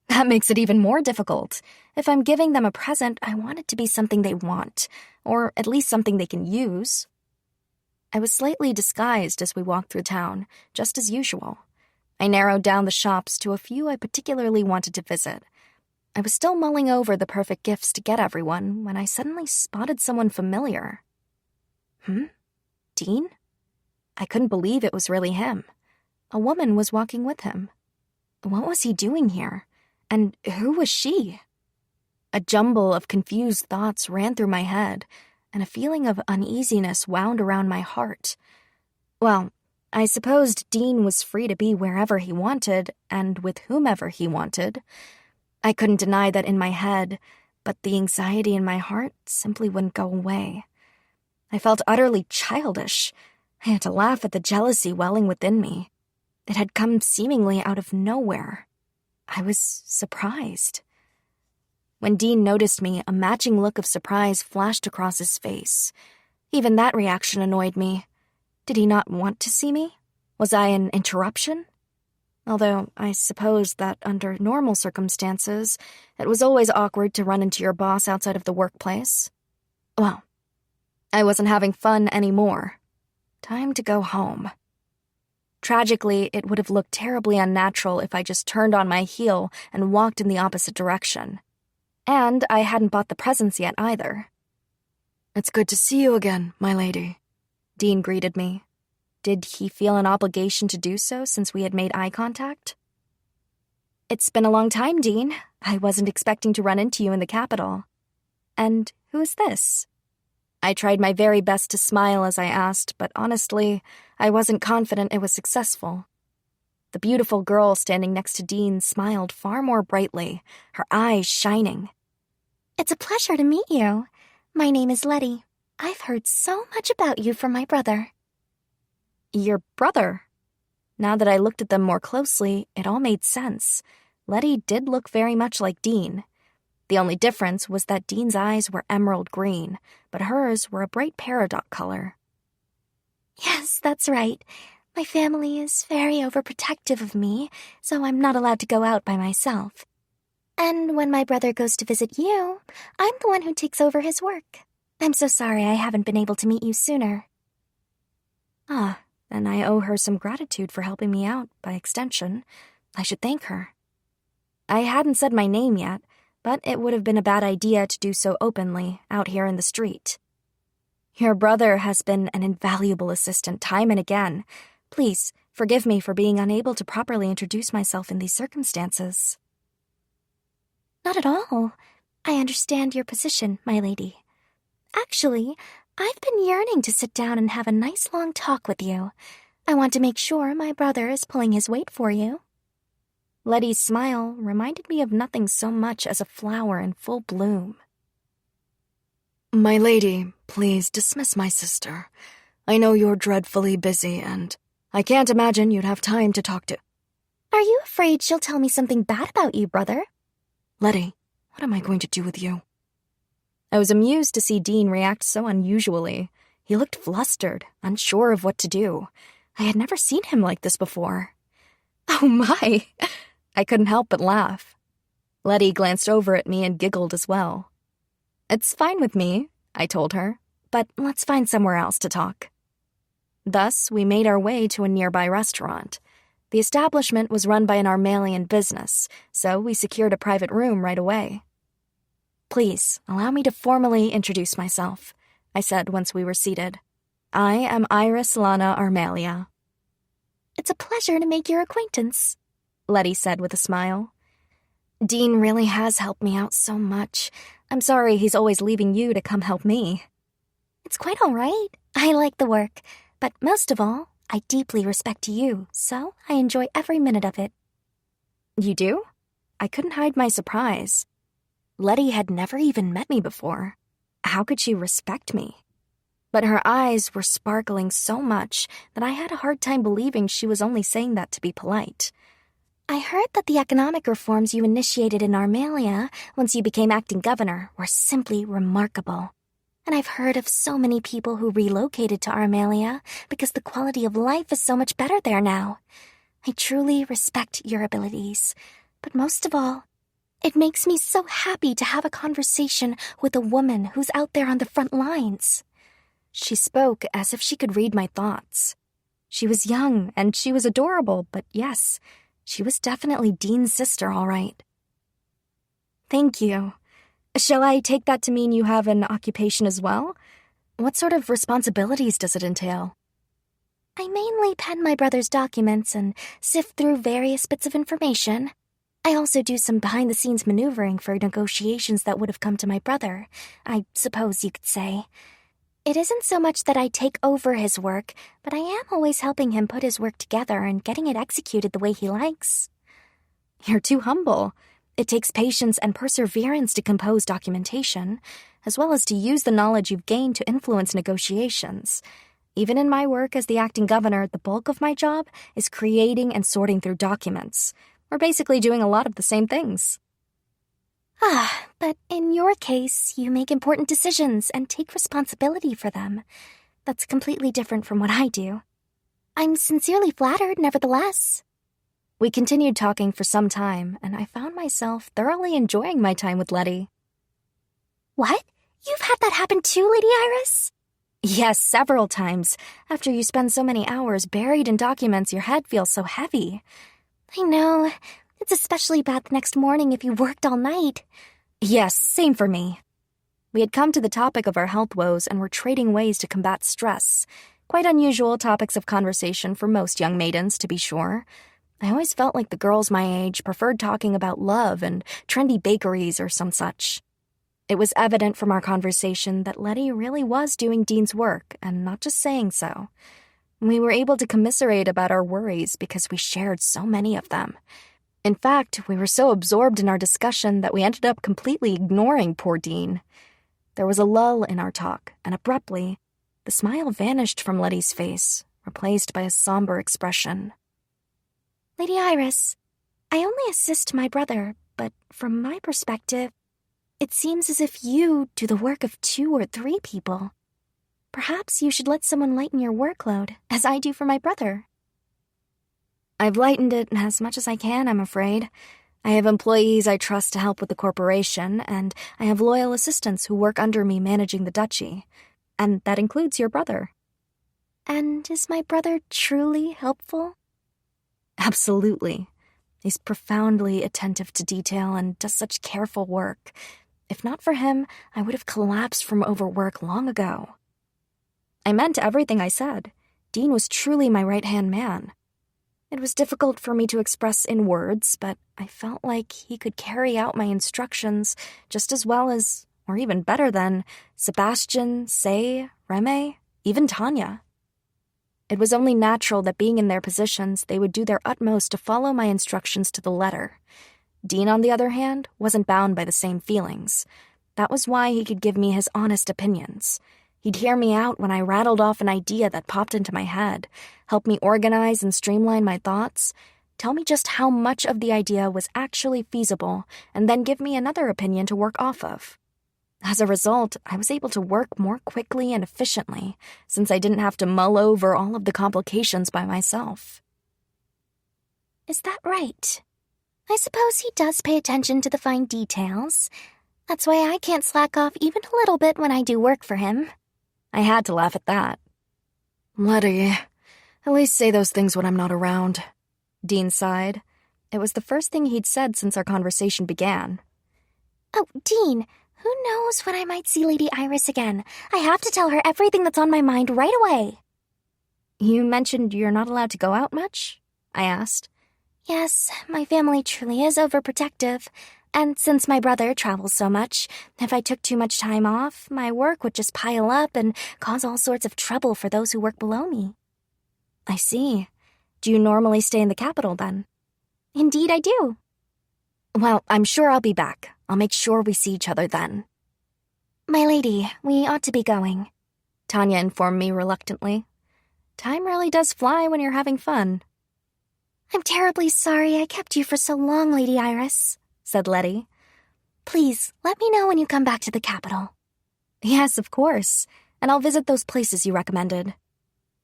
S1: That makes it even more difficult. If I'm giving them a present, I want it to be something they want, or at least something they can use. I was slightly disguised as we walked through town, just as usual. I narrowed down the shops to a few I particularly wanted to visit. I was still mulling over the perfect gifts to get everyone when I suddenly spotted someone familiar. Dean? I couldn't believe it was really him. A woman was walking with him. What was he doing here? And who was she? A jumble of confused thoughts ran through my head, and a feeling of uneasiness wound around my heart. Well, I supposed Dean was free to be wherever he wanted, and with whomever he wanted. I couldn't deny that in my head, but the anxiety in my heart simply wouldn't go away. I felt utterly childish. I had to laugh at the jealousy welling within me. It had come seemingly out of nowhere. I was surprised. When Dean noticed me, a matching look of surprise flashed across his face. Even that reaction annoyed me. Did he not want to see me? Was I an interruption? Although I suppose that under normal circumstances, it was always awkward to run into your boss outside of the workplace. Well, I wasn't having fun anymore. Time to go home. Tragically, it would have looked terribly unnatural if I just turned on my heel and walked in the opposite direction. And I hadn't bought the presents yet either.
S2: It's good to see you again, my lady,
S1: Dean greeted me. Did he feel an obligation to do so since we had made eye contact? It's been a long time, Dean. I wasn't expecting to run into you in the capital. And who is this? I tried my very best to smile as I asked, but honestly, I wasn't confident it was successful. The beautiful girl standing next to Dean smiled far more brightly, her eyes shining.
S3: It's a pleasure to meet you. My name is Letty. I've heard so much about you from my brother.
S1: Your brother? Now that I looked at them more closely, it all made sense. Letty did look very much like Dean. The only difference was that Dean's eyes were emerald green, but hers were a bright peridot color.
S3: Yes, that's right. My family is very overprotective of me, so I'm not allowed to go out by myself. And when my brother goes to visit you, I'm the one who takes over his work. I'm so sorry I haven't been able to meet you sooner.
S1: Then I owe her some gratitude for helping me out, by extension. I should thank her. I hadn't said my name yet, but it would have been a bad idea to do so openly, out here in the street. Your brother has been an invaluable assistant time and again. Please, forgive me for being unable to properly introduce myself in these circumstances.
S3: Not at all. I understand your position, my lady. Actually, I've been yearning to sit down and have a nice long talk with you. I want to make sure my brother is pulling his weight for you.
S1: Letty's smile reminded me of nothing so much as a flower in full bloom.
S2: My lady, please dismiss my sister. I know you're dreadfully busy, and I can't imagine you'd have time to talk to—
S3: Are you afraid she'll tell me something bad about you, brother?
S2: Letty, what am I going to do with you?
S1: I was amused to see Dean react so unusually. He looked flustered, unsure of what to do. I had never seen him like this before. Oh my! I couldn't help but laugh. Letty glanced over at me and giggled as well. It's fine with me, I told her, but let's find somewhere else to talk. Thus, we made our way to a nearby restaurant. The establishment was run by an Armalian business, so we secured a private room right away. Please, allow me to formally introduce myself, I said once we were seated. I am Iris Lana Armelia.
S3: It's a pleasure to make your acquaintance,
S1: Letty said with a smile. Dean really has helped me out so much. I'm sorry he's always leaving you to come help me.
S3: It's quite all right. I like the work, but most of all, I deeply respect you, so I enjoy every minute of it.
S1: You do? I couldn't hide my surprise. Letty had never even met me before. How could she respect me? But her eyes were sparkling so much that I had a hard time believing she was only saying that to be polite.
S3: I heard that the economic reforms you initiated in Armelia once you became acting governor were simply remarkable. And I've heard of so many people who relocated to Armelia because the quality of life is so much better there now. I truly respect your abilities, but most of all, it makes me so happy to have a conversation with a woman who's out there on the front lines.
S1: She spoke as if she could read my thoughts. She was young and she was adorable, but yes, she was definitely Dean's sister, all right. Thank you. Shall I take that to mean you have an occupation as well? What sort of responsibilities does it entail?
S3: I mainly pen my brother's documents and sift through various bits of information. I also do some behind-the-scenes maneuvering for negotiations that would have come to my brother, I suppose you could say. It isn't so much that I take over his work, but I am always helping him put his work together and getting it executed the way he likes.
S1: You're too humble. It takes patience and perseverance to compose documentation, as well as to use the knowledge you've gained to influence negotiations. Even in my work as the acting governor, the bulk of my job is creating and sorting through documents. We're basically doing a lot of the same things.
S3: But in your case, you make important decisions and take responsibility for them. That's completely different from what I do. I'm sincerely flattered, nevertheless.
S1: We continued talking for some time, and I found myself thoroughly enjoying my time with Letty.
S3: What? You've had that happen too, Lady Iris?
S1: Yes, several times. After you spend so many hours buried in documents, your head feels so heavy.
S3: I know. It's especially bad the next morning if you worked all night.
S1: Yes, same for me. We had come to the topic of our health woes and were trading ways to combat stress. Quite unusual topics of conversation for most young maidens, to be sure. I always felt like the girls my age preferred talking about love and trendy bakeries or some such. It was evident from our conversation that Letty really was doing Dean's work and not just saying so. We were able to commiserate about our worries because we shared so many of them. In fact, we were so absorbed in our discussion that we ended up completely ignoring poor Dean. There was a lull in our talk, and abruptly, the smile vanished from Letty's face, replaced by a somber expression.
S3: Lady Iris, I only assist my brother, but from my perspective, it seems as if you do the work of 2 or 3 people. Perhaps you should let someone lighten your workload, as I do for my brother.
S1: I've lightened it as much as I can, I'm afraid. I have employees I trust to help with the corporation, and I have loyal assistants who work under me managing the duchy. And that includes your brother.
S3: And is my brother truly helpful?
S1: Absolutely. He's profoundly attentive to detail and does such careful work. If not for him, I would have collapsed from overwork long ago. I meant everything I said. Dean was truly my right-hand man. It was difficult for me to express in words, but I felt like he could carry out my instructions just as well as, or even better than, Sebastian, Say, Reme, even Tanya. It was only natural that being in their positions, they would do their utmost to follow my instructions to the letter. Dean, on the other hand, wasn't bound by the same feelings. That was why he could give me his honest opinions. He'd hear me out when I rattled off an idea that popped into my head, help me organize and streamline my thoughts, tell me just how much of the idea was actually feasible, and then give me another opinion to work off of. As a result, I was able to work more quickly and efficiently, since I didn't have to mull over all of the complications by myself.
S3: Is that right? I suppose he does pay attention to the fine details. That's why I can't slack off even a little bit when I do work for him.
S1: I had to laugh at that.
S2: Letty, at least say those things when I'm not around.
S1: Dean sighed. It was the first thing he'd said since our conversation began.
S3: Oh, Dean, Who knows when I might see Lady Iris again? I have to tell her everything that's on my mind right away.
S1: You mentioned you're not allowed to go out much? I asked.
S3: Yes, my family truly is overprotective. And since my brother travels so much, if I took too much time off, my work would just pile up and cause all sorts of trouble for those who work below me.
S1: I see. Do you normally stay in the capital, then?
S3: Indeed, I do.
S1: Well, I'm sure I'll be back. I'll make sure we see each other then.
S3: My lady, we ought to be going,
S1: Tanya informed me reluctantly. Time really does fly when you're having fun.
S3: I'm terribly sorry I kept you for so long, Lady Iris, said Letty. Please, let me know when you come back to the capital.
S1: Yes, of course, and I'll visit those places you recommended.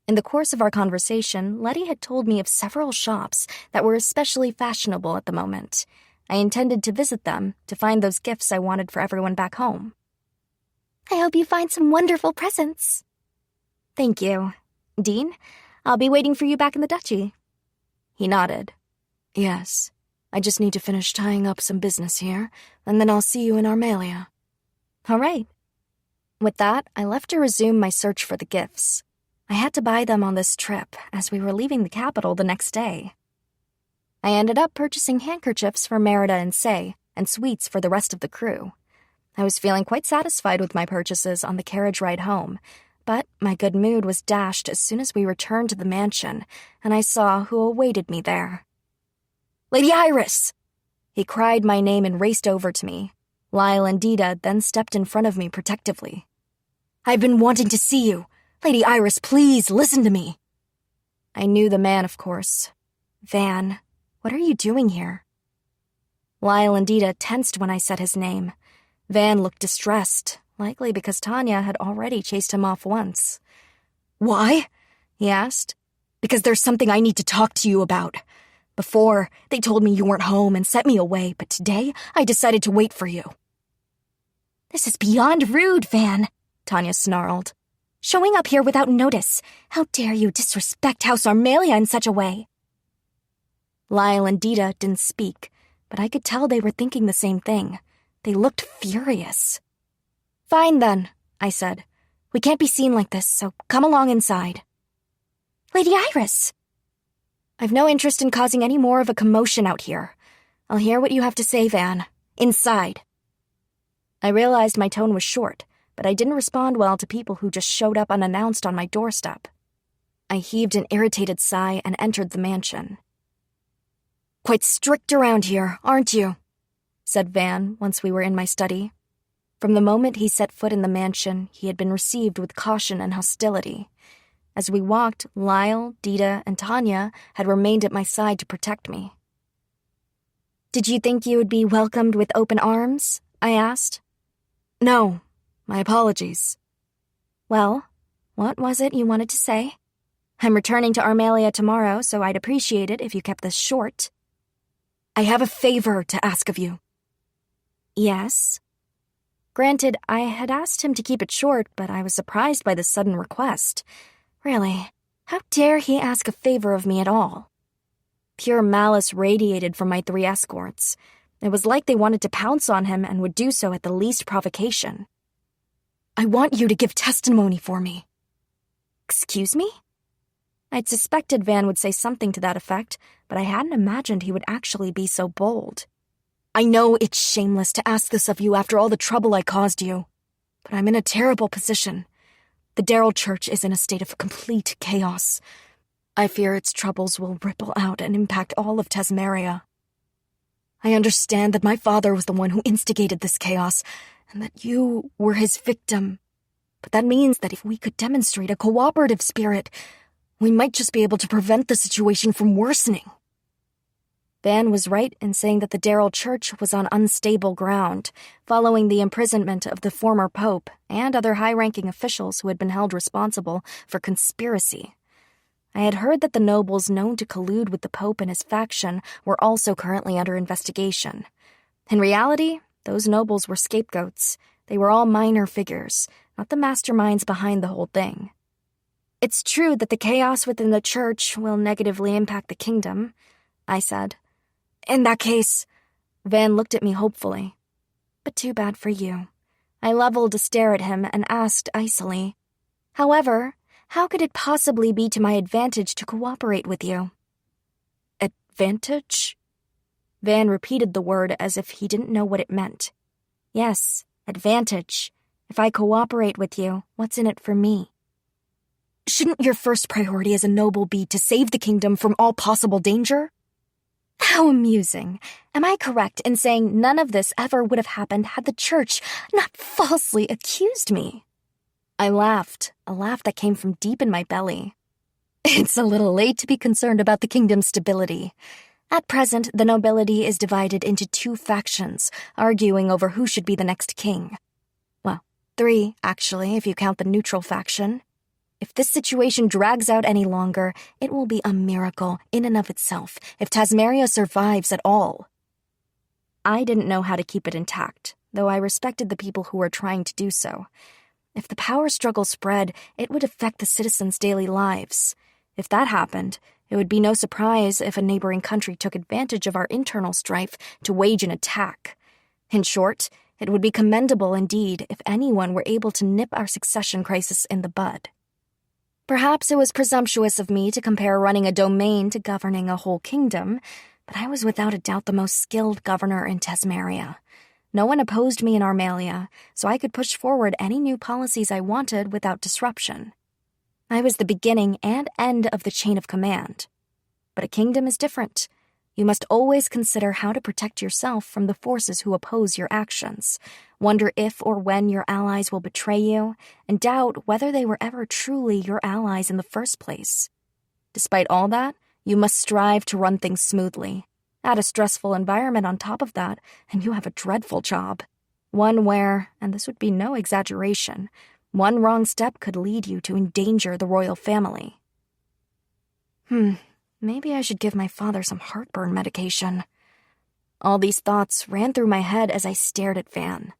S1: In the course of our conversation, Letty had told me of several shops that were especially fashionable at the moment. I intended to visit them to find those gifts I wanted for everyone back home.
S3: I hope you find some wonderful presents.
S1: Thank you. Dean, I'll be waiting for you back in the duchy. He nodded.
S2: Yes, I just need to finish tying up some business here, and then I'll see you in Armalia.
S1: All right. With that, I left to resume my search for the gifts. I had to buy them on this trip, as we were leaving the capital the next day. I ended up purchasing handkerchiefs for Merida and Say, and sweets for the rest of the crew. I was feeling quite satisfied with my purchases on the carriage ride home, but my good mood was dashed as soon as we returned to the mansion, and I saw who awaited me there. Lady Iris! He cried my name and raced over to me. Lyle and Dita then stepped in front of me protectively. I've been wanting to see you. Lady Iris, please listen to me. I knew the man, of course. Van, what are you doing here? Lyle and Dita tensed when I said his name. Van looked distressed, likely because Tanya had already chased him off once. Why? He asked. Because there's something I need to talk to you about. Before, they told me you weren't home and sent me away, but today I decided to wait for you. This is beyond rude, Van, Tanya snarled. Showing up here without notice. How dare you disrespect House Armalia in such a way? Lyle and Dita didn't speak, but I could tell they were thinking the same thing. They looked furious. Fine then, I said. We can't be seen like this, so come along inside. Lady Iris! I've no interest in causing any more of a commotion out here. I'll hear what you have to say, Van. Inside. I realized my tone was short, but I didn't respond well to people who just showed up unannounced on my doorstep. I heaved an irritated sigh and entered the mansion. Quite strict around here, aren't you? Said Van once we were in my study. From the moment he set foot in the mansion, he had been received with caution and hostility. As we walked, Lyle, Dita, and Tanya had remained at my side to protect me. Did you think you would be welcomed with open arms? I asked. No, my apologies. Well, what was it you wanted to say? I'm returning to Armalia tomorrow, so I'd appreciate it if you kept this short. I have a favor to ask of you. Yes? Granted, I had asked him to keep it short, but I was surprised by this sudden request. Really, how dare he ask a favor of me at all? Pure malice radiated from my 3 escorts. It was like they wanted to pounce on him and would do so at the least provocation. I want you to give testimony for me. Excuse me? I'd suspected Van would say something to that effect, but I hadn't imagined he would actually be so bold. I know it's shameless to ask this of you after all the trouble I caused you, but I'm in a terrible position. The Darrell Church is in a state of complete chaos. I fear its troubles will ripple out and impact all of Tesmeria. I understand that my father was the one who instigated this chaos, and that you were his victim. But that means that if we could demonstrate a cooperative spirit, we might just be able to prevent the situation from worsening. Van was right in saying that the Darrell Church was on unstable ground, following the imprisonment of the former pope and other high-ranking officials who had been held responsible for conspiracy. I had heard that the nobles known to collude with the pope and his faction were also currently under investigation. In reality, those nobles were scapegoats. They were all minor figures, not the masterminds behind the whole thing. It's true that the chaos within the church will negatively impact the kingdom, I said. In that case, Van looked at me hopefully. But too bad for you. I leveled a stare at him and asked icily, "However, how could it possibly be to my advantage to cooperate with you?"
S2: "Advantage?"
S1: Van repeated the word as if he didn't know what it meant. "Yes, advantage. If I cooperate with you, what's in it for me?"
S2: "Shouldn't your first priority as a noble be to save the kingdom from all possible danger?"
S1: How amusing. Am I correct in saying none of this ever would have happened had the church not falsely accused me? I laughed, a laugh that came from deep in my belly. It's a little late to be concerned about the kingdom's stability. At present, the nobility is divided into 2 factions, arguing over who should be the next king. Well, 3, actually, if you count the neutral faction. If this situation drags out any longer, it will be a miracle in and of itself if Tasmeria survives at all. I didn't know how to keep it intact, though I respected the people who were trying to do so. If the power struggle spread, it would affect the citizens' daily lives. If that happened, it would be no surprise if a neighboring country took advantage of our internal strife to wage an attack. In short, it would be commendable indeed if anyone were able to nip our succession crisis in the bud. Perhaps it was presumptuous of me to compare running a domain to governing a whole kingdom, but I was without a doubt the most skilled governor in Tasmeria. No one opposed me in Armalia, so I could push forward any new policies I wanted without disruption. I was the beginning and end of the chain of command. But a kingdom is different. You must always consider how to protect yourself from the forces who oppose your actions, wonder if or when your allies will betray you, and doubt whether they were ever truly your allies in the first place. Despite all that, you must strive to run things smoothly. Add a stressful environment on top of that, and you have a dreadful job. One where, and this would be no exaggeration, one wrong step could lead you to endanger the royal family. Maybe I should give my father some heartburn medication. All these thoughts ran through my head as I stared at Van.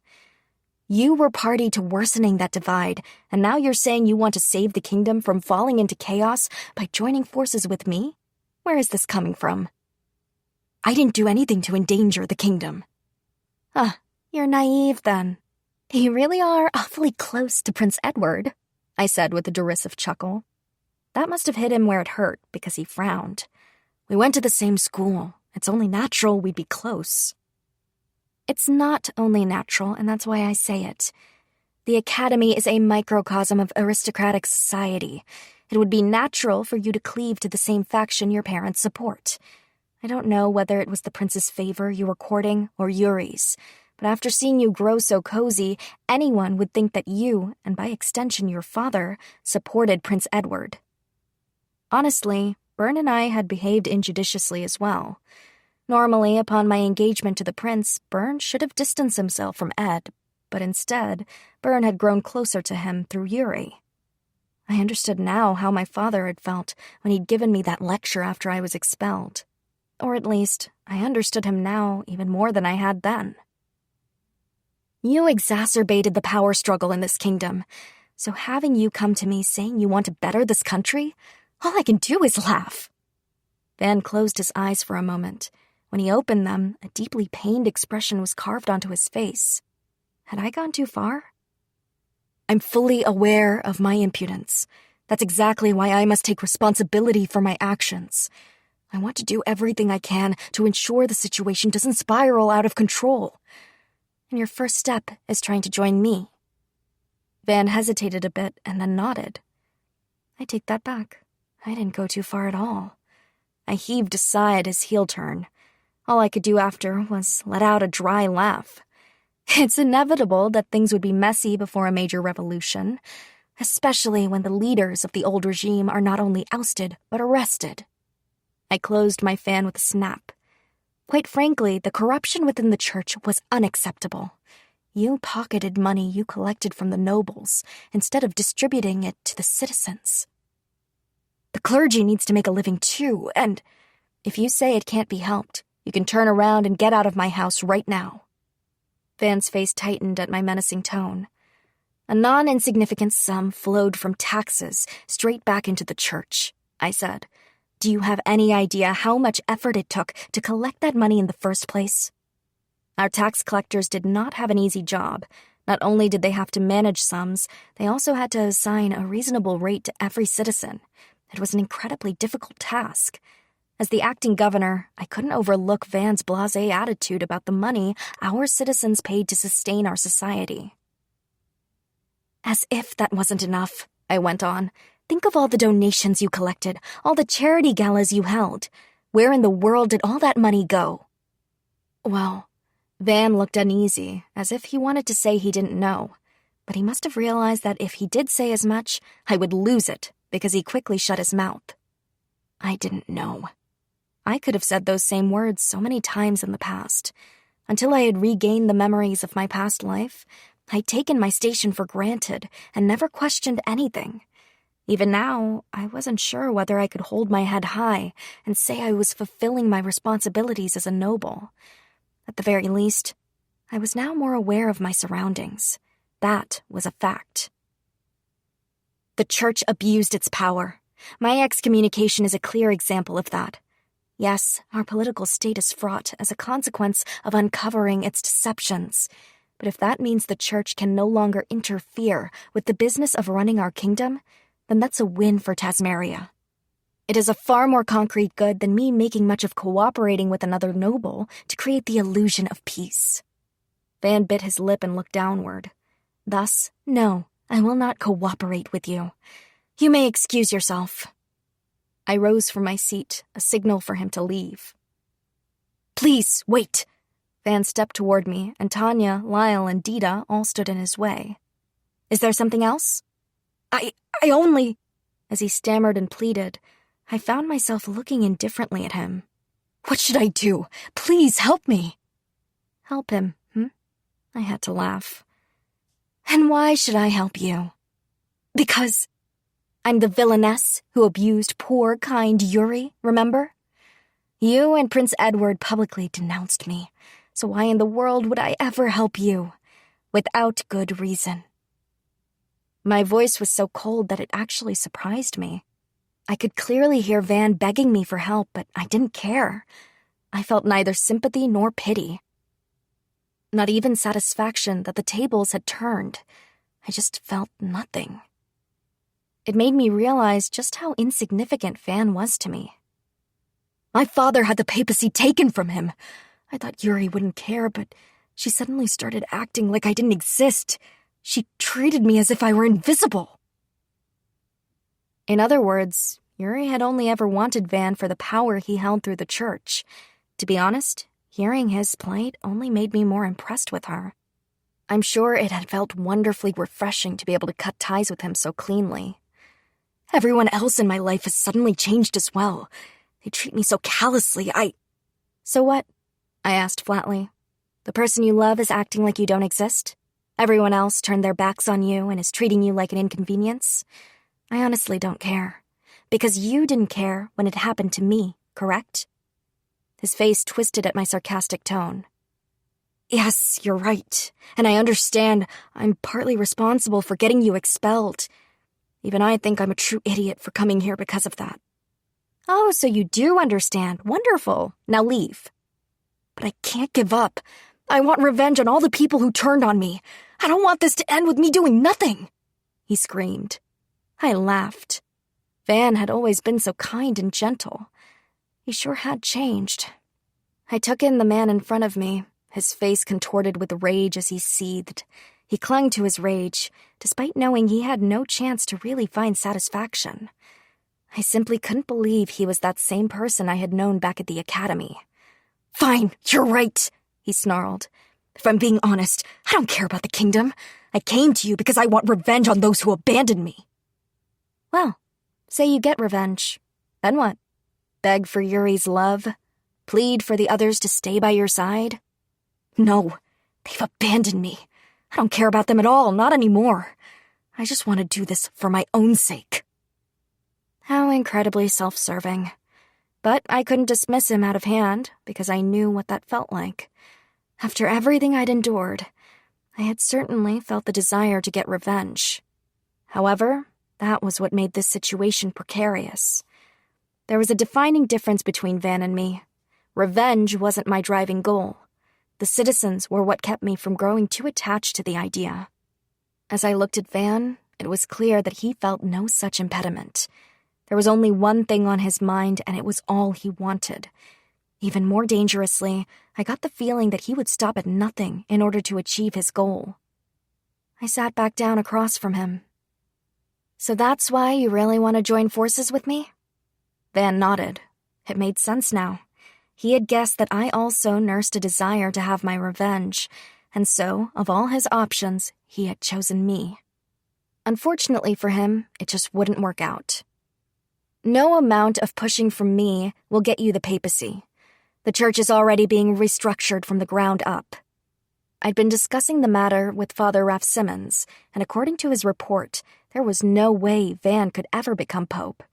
S1: You were party to worsening that divide, and now you're saying you want to save the kingdom from falling into chaos by joining forces with me? Where is this coming from?
S2: I didn't do anything to endanger the kingdom.
S1: You're naive then. You really are awfully close to Prince Edward, I said with a derisive chuckle. That must have hit him where it hurt, because he frowned.
S2: We went to the same school. It's only natural we'd be close.
S1: It's not only natural, and that's why I say it. The Academy is a microcosm of aristocratic society. It would be natural for you to cleave to the same faction your parents support. I don't know whether it was the prince's favor you were courting or Yuri's, but after seeing you grow so cozy, anyone would think that you, and by extension your father, supported Prince Edward. Honestly, Byrne and I had behaved injudiciously as well. Normally, upon my engagement to the prince, Byrne should have distanced himself from Ed, but instead, Byrne had grown closer to him through Yuri. I understood now how my father had felt when he'd given me that lecture after I was expelled. Or at least, I understood him now even more than I had then. You exacerbated the power struggle in this kingdom, so having you come to me saying you want to better this country, all I can do is laugh. Van closed his eyes for a moment. When he opened them, a deeply pained expression was carved onto his face. Had I gone too far?
S2: I'm fully aware of my impudence. That's exactly why I must take responsibility for my actions. I want to do everything I can to ensure the situation doesn't spiral out of control.
S1: And your first step is trying to join me. Van hesitated a bit and then nodded. I take that back. I didn't go too far at all. I heaved a sigh at his heel turn. All I could do after was let out a dry laugh. It's inevitable that things would be messy before a major revolution, especially when the leaders of the old regime are not only ousted, but arrested. I closed my fan with a snap. Quite frankly, the corruption within the church was unacceptable. You pocketed money you collected from the nobles instead of distributing it to the citizens. The clergy needs to make a living too, and if you say it can't be helped, you can turn around and get out of my house right now. Van's face tightened at my menacing tone. A non-insignificant sum flowed from taxes straight back into the church, I said. Do you have any idea how much effort it took to collect that money in the first place? Our tax collectors did not have an easy job, Not only did they have to manage sums, they also had to assign a reasonable rate to every citizen. It was an incredibly difficult task. As the acting governor, I couldn't overlook Van's blasé attitude about the money our citizens paid to sustain our society. As if that wasn't enough, I went on. Think of all the donations you collected, all the charity galas you held. Where in the world did all that money go? Well, Van looked uneasy, as if he wanted to say he didn't know. But he must have realized that if he did say as much, I would lose it, because he quickly shut his mouth. I didn't know. I could have said those same words so many times in the past. Until I had regained the memories of my past life, I'd taken my station for granted and never questioned anything. Even now, I wasn't sure whether I could hold my head high and say I was fulfilling my responsibilities as a noble. At the very least, I was now more aware of my surroundings. That was a fact. The church abused its power. My excommunication is a clear example of that. Yes, our political state is fraught as a consequence of uncovering its deceptions. But if that means the church can no longer interfere with the business of running our kingdom, then that's a win for Tasmaria. It is a far more concrete good than me making much of cooperating with another noble to create the illusion of peace. Van bit his lip and looked downward. Thus, no, I will not cooperate with you. You may excuse yourself. I rose from my seat, a signal for him to leave. Please, wait. Van stepped toward me, and Tanya, Lyle, and Dita all stood in his way. Is there something else? I only... As he stammered and pleaded, I found myself looking indifferently at him. What should I do? Please help me. Help him, I had to laugh. And why should I help you? Because I'm the villainess who abused poor, kind Yuri, remember? You and Prince Edward publicly denounced me, so why in the world would I ever help you? Without good reason. My voice was so cold that it actually surprised me. I could clearly hear Van begging me for help, but I didn't care. I felt neither sympathy nor pity. Not even satisfaction that the tables had turned. I just felt nothing. It made me realize just how insignificant Van was to me. My father had the papacy taken from him. I thought Yuri wouldn't care, but she suddenly started acting like I didn't exist. She treated me as if I were invisible. In other words, Yuri had only ever wanted Van for the power he held through the church. To be honest, hearing his plight only made me more impressed with her. I'm sure it had felt wonderfully refreshing to be able to cut ties with him so cleanly. Everyone else in my life has suddenly changed as well. They treat me so callously, So what? I asked flatly. The person you love is acting like you don't exist? Everyone else turned their backs on you and is treating you like an inconvenience? I honestly don't care. Because you didn't care when it happened to me, correct? His face twisted at my sarcastic tone. Yes, you're right. And I understand I'm partly responsible for getting you expelled. Even I think I'm a true idiot for coming here because of that. Oh, so you do understand. Wonderful. Now leave. But I can't give up. I want revenge on all the people who turned on me. I don't want this to end with me doing nothing, he screamed. I laughed. Van had always been so kind and gentle. He sure had changed. I took in the man in front of me, his face contorted with rage as he seethed. He clung to his rage, despite knowing he had no chance to really find satisfaction. I simply couldn't believe he was that same person I had known back at the academy. Fine, you're right, he snarled. If I'm being honest, I don't care about the kingdom. I came to you because I want revenge on those who abandoned me. Well, say you get revenge. Then what? Beg for Yuri's love? Plead for the others to stay by your side? No, they've abandoned me. I don't care about them at all, not anymore. I just want to do this for my own sake. How incredibly self-serving. But I couldn't dismiss him out of hand, because I knew what that felt like. After everything I'd endured, I had certainly felt the desire to get revenge. However, that was what made this situation precarious. There was a defining difference between Van and me. Revenge wasn't my driving goal. The citizens were what kept me from growing too attached to the idea. As I looked at Van, it was clear that he felt no such impediment. There was only one thing on his mind, and it was all he wanted. Even more dangerously, I got the feeling that he would stop at nothing in order to achieve his goal. I sat back down across from him. "So that's why you really want to join forces with me?" Van nodded. It made sense now. He had guessed that I also nursed a desire to have my revenge, and so, of all his options, he had chosen me. Unfortunately for him, it just wouldn't work out. No amount of pushing from me will get you the papacy. The church is already being restructured from the ground up. I'd been discussing the matter with Father Ralph Simmons, and according to his report, there was no way Van could ever become pope.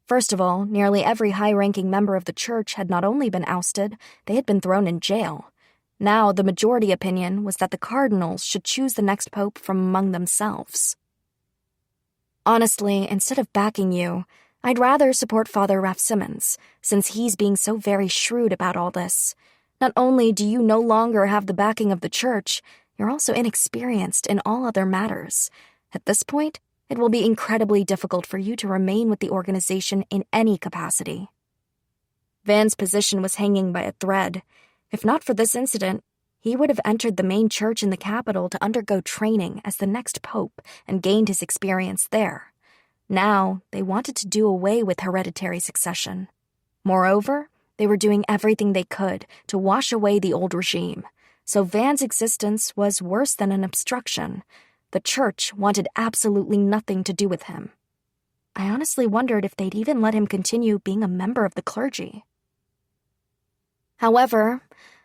S1: First of all, nearly every high-ranking member of the church had not only been ousted, they had been thrown in jail. Now, the majority opinion was that the cardinals should choose the next pope from among themselves. Honestly, instead of backing you, I'd rather support Father Ralph Simmons, since he's being so very shrewd about all this. Not only do you no longer have the backing of the church, you're also inexperienced in all other matters. At this point, it will be incredibly difficult for you to remain with the organization in any capacity. Van's position was hanging by a thread. If not for this incident, he would have entered the main church in the capital to undergo training as the next pope and gained his experience there. Now, they wanted to do away with hereditary succession. Moreover, they were doing everything they could to wash away the old regime, so Van's existence was worse than an obstruction. The church wanted absolutely nothing to do with him. I honestly wondered if they'd even let him continue being a member of the clergy. "However,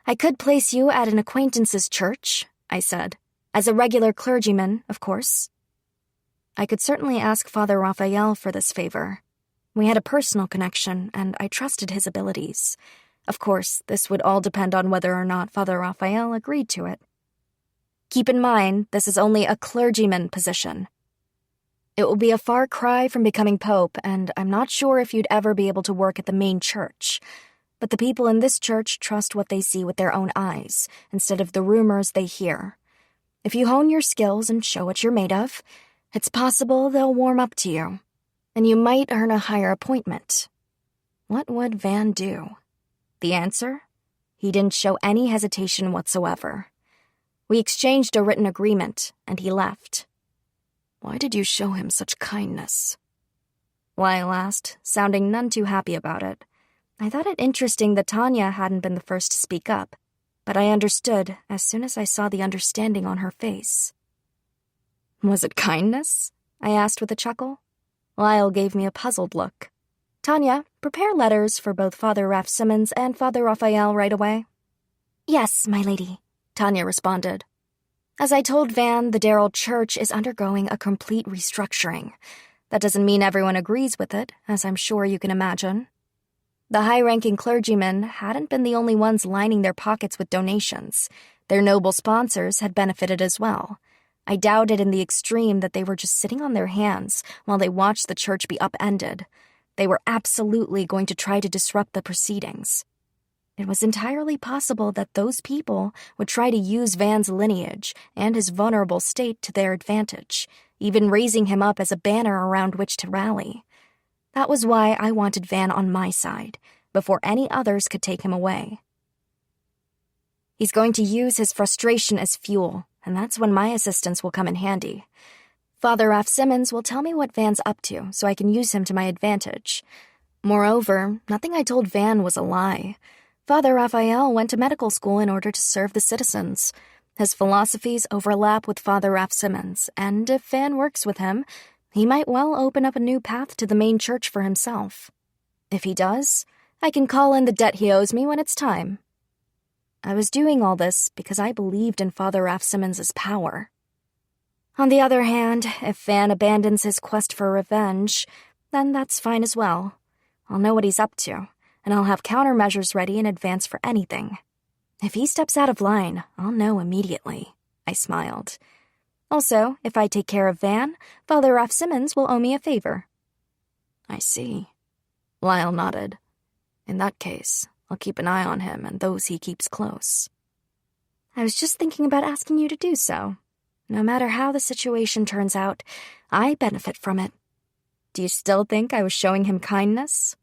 S1: I could place you at an acquaintance's church," I said. "As a regular clergyman, of course." I could certainly ask Father Raphael for this favor. We had a personal connection, and I trusted his abilities. Of course, this would all depend on whether or not Father Raphael agreed to it. Keep in mind, this is only a clergyman position. It will be a far cry from becoming pope, and I'm not sure if you'd ever be able to work at the main church. But the people in this church trust what they see with their own eyes, instead of the rumors they hear. If you hone your skills and show what you're made of, it's possible they'll warm up to you, and you might earn a higher appointment. What would Van do? The answer? He didn't show any hesitation whatsoever. We exchanged a written agreement, and he left. "Why did you show him such kindness?" Lyle asked, sounding none too happy about it. I thought it interesting that Tanya hadn't been the first to speak up, but I understood as soon as I saw the understanding on her face. "Was it kindness?" I asked with a chuckle. Lyle gave me a puzzled look. "Tanya, prepare letters for both Father Ralph Simmons and Father Raphael right away."
S3: "Yes, my lady,"
S1: Tanya responded. As I told Van, the Darrell Church is undergoing a complete restructuring. That doesn't mean everyone agrees with it, as I'm sure you can imagine. The high-ranking clergymen hadn't been the only ones lining their pockets with donations. Their noble sponsors had benefited as well. I doubted in the extreme that they were just sitting on their hands while they watched the church be upended. They were absolutely going to try to disrupt the proceedings. It was entirely possible that those people would try to use Van's lineage and his vulnerable state to their advantage, even raising him up as a banner around which to rally. That was why I wanted Van on my side, before any others could take him away. He's going to use his frustration as fuel, and that's when my assistance will come in handy. Father Ralph Simmons will tell me what Van's up to, so I can use him to my advantage. Moreover, nothing I told Van was a lie. Father Raphael went to medical school in order to serve the citizens. His philosophies overlap with Father Ralph Simmons, and if Van works with him, he might well open up a new path to the main church for himself. If he does, I can call in the debt he owes me when it's time. I was doing all this because I believed in Father Ralph Simmons' power. On the other hand, if Van abandons his quest for revenge, then that's fine as well. I'll know what he's up to, and I'll have countermeasures ready in advance for anything. If he steps out of line, I'll know immediately. I smiled. Also, if I take care of Van, Father Ralph Simmons will owe me a favor. I see. Lyle nodded. In that case, I'll keep an eye on him and those he keeps close. I was just thinking about asking you to do so. No matter how the situation turns out, I benefit from it. Do you still think I was showing him kindness?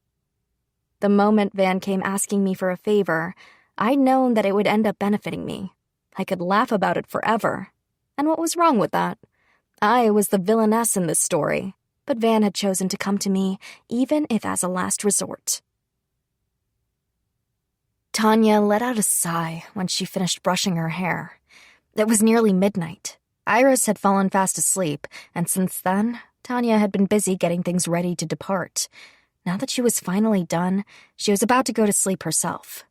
S1: The moment Van came asking me for a favor, I'd known that it would end up benefiting me. I could laugh about it forever. And what was wrong with that? I was the villainess in this story, but Van had chosen to come to me, even if as a last resort. Tanya let out a sigh when she finished brushing her hair. It was nearly midnight. Iris had fallen fast asleep, and since then, Tanya had been busy getting things ready to depart. Now that she was finally done, she was about to go to sleep herself.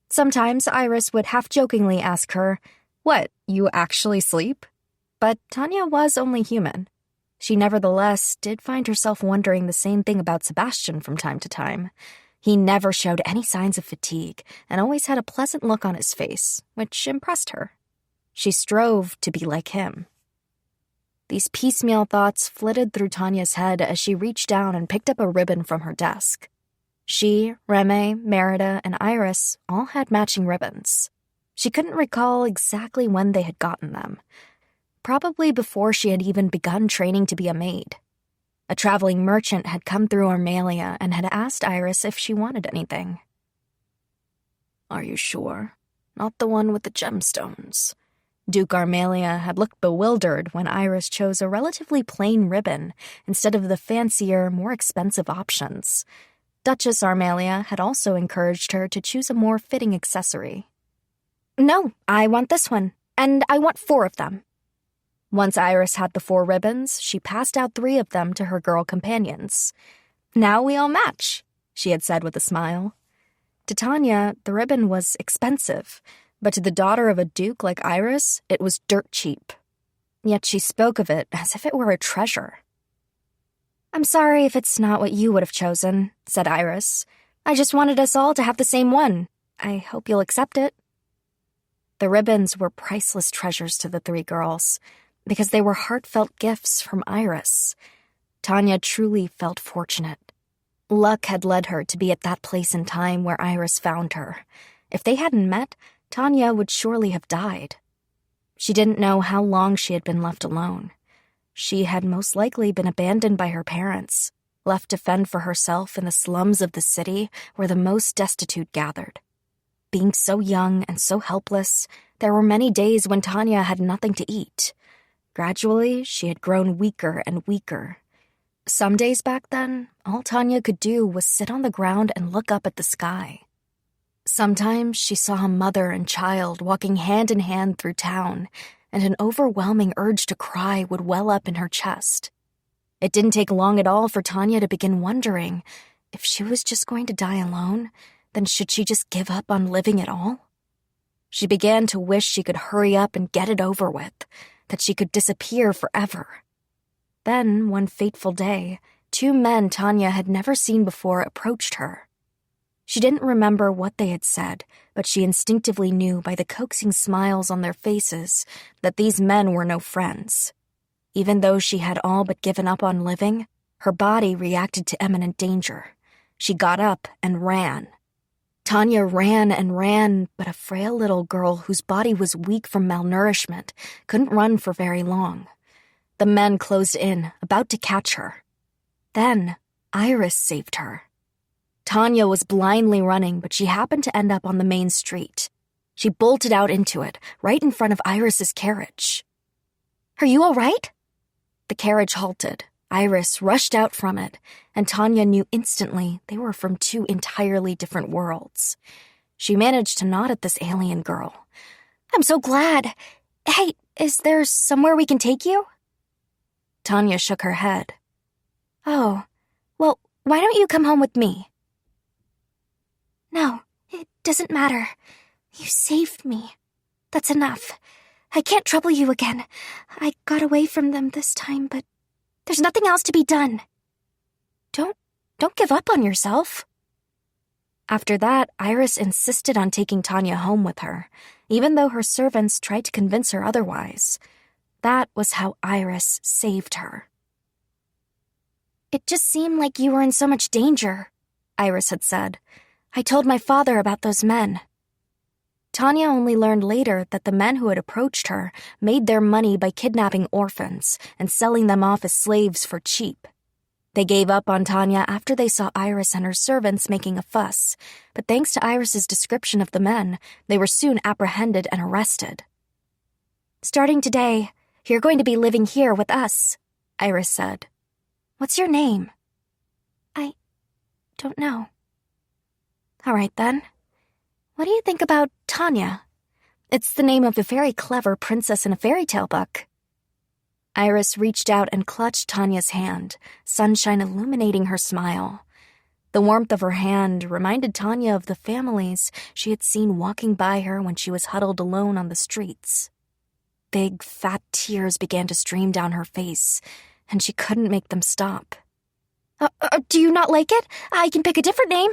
S1: Sometimes Iris would half-jokingly ask her, "What, you actually sleep?" But Tanya was only human. She nevertheless did find herself wondering the same thing about Sebastian from time to time. He never showed any signs of fatigue and always had a pleasant look on his face, which impressed her. She strove to be like him. These piecemeal thoughts flitted through Tanya's head as she reached down and picked up a ribbon from her desk. She, Reme, Merida, and Iris all had matching ribbons. She couldn't recall exactly when they had gotten them. Probably before she had even begun training to be a maid. A traveling merchant had come through Armalia and had asked Iris if she wanted anything.
S2: "Are you sure? Not the one with the gemstones?"
S1: Duke Armalia had looked bewildered when Iris chose a relatively plain ribbon instead of the fancier, more expensive options. Duchess Armalia had also encouraged her to choose a more fitting accessory. "No, I want this one, and I want 4 of them." Once Iris had the 4 ribbons, she passed out 3 of them to her girl companions. "Now we all match," she had said with a smile. To Tanya, the ribbon was expensive, but to the daughter of a duke like Iris, it was dirt cheap. Yet she spoke of it as if it were a treasure. "I'm sorry if it's not what you would have chosen," said Iris. "I just wanted us all to have the same one. I hope you'll accept it." The ribbons were priceless treasures to the 3 girls, because they were heartfelt gifts from Iris. Tanya truly felt fortunate. Luck had led her to be at that place and time where Iris found her. If they hadn't met, Tanya would surely have died. She didn't know how long she had been left alone. She had most likely been abandoned by her parents, left to fend for herself in the slums of the city where the most destitute gathered. Being so young and so helpless, there were many days when Tanya had nothing to eat. Gradually, she had grown weaker and weaker. Some days back then, all Tanya could do was sit on the ground and look up at the sky. Sometimes she saw a mother and child walking hand in hand through town, and an overwhelming urge to cry would well up in her chest. It didn't take long at all for Tanya to begin wondering, if she was just going to die alone, then should she just give up on living at all? She began to wish she could hurry up and get it over with, that she could disappear forever. Then, one fateful day, 2 men Tanya had never seen before approached her. She didn't remember what they had said, but she instinctively knew by the coaxing smiles on their faces that these men were no friends. Even though she had all but given up on living, her body reacted to imminent danger. She got up and ran. Tanya ran and ran, but a frail little girl whose body was weak from malnourishment couldn't run for very long. The men closed in, about to catch her. Then, Iris saved her. Tanya was blindly running, but she happened to end up on the main street. She bolted out into it, right in front of Iris's carriage. "Are you all right?" The carriage halted. Iris rushed out from it, and Tanya knew instantly they were from 2 entirely different worlds. She managed to nod at this alien girl. "I'm so glad. Hey, is there somewhere we can take you?" Tanya shook her head. "Oh, well, why don't you come home with me?" "No, it doesn't matter. You saved me. That's enough. I can't trouble you again. I got away from them this time, but there's nothing else to be done. Don't give up on yourself." After that, Iris insisted on taking Tanya home with her, even though her servants tried to convince her otherwise. That was how Iris saved her. "It just seemed like you were in so much danger," Iris had said. "I told my father about those men." Tanya only learned later that the men who had approached her made their money by kidnapping orphans and selling them off as slaves for cheap. They gave up on Tanya after they saw Iris and her servants making a fuss, but thanks to Iris's description of the men, they were soon apprehended and arrested.
S3: "Starting today, you're going to be living here with us," Iris said. "What's your name?" "I don't know." "All right, then. What do you think about Tanya? It's the name of a very clever princess in a fairy tale book." Iris reached out and clutched Tanya's hand, sunshine illuminating her smile. The warmth of her hand reminded Tanya of the families she had seen walking by her when she was huddled alone on the streets. Big, fat tears began to stream down her face, and she couldn't make them stop. Do you not like it? I can pick a different name."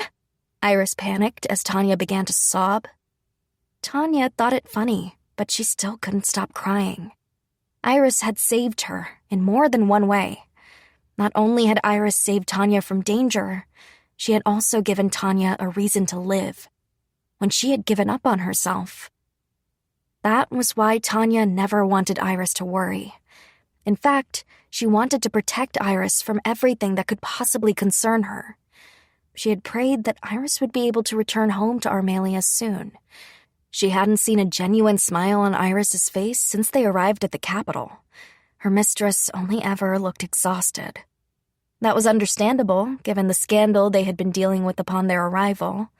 S3: Iris panicked as Tanya began to sob. Tanya thought it funny, but she still couldn't stop crying. Iris had saved her in more than one way. Not only had Iris saved Tanya from danger, she had also given Tanya a reason to live when she had given up on herself. That was why Tanya never wanted Iris to worry. In fact, she wanted to protect Iris from everything that could possibly concern her. She had prayed that Iris would be able to return home to Armalia soon. She hadn't seen a genuine smile on Iris's face since they arrived at the capital. Her mistress only ever looked exhausted. That was understandable, given the scandal they had been dealing with upon their arrival.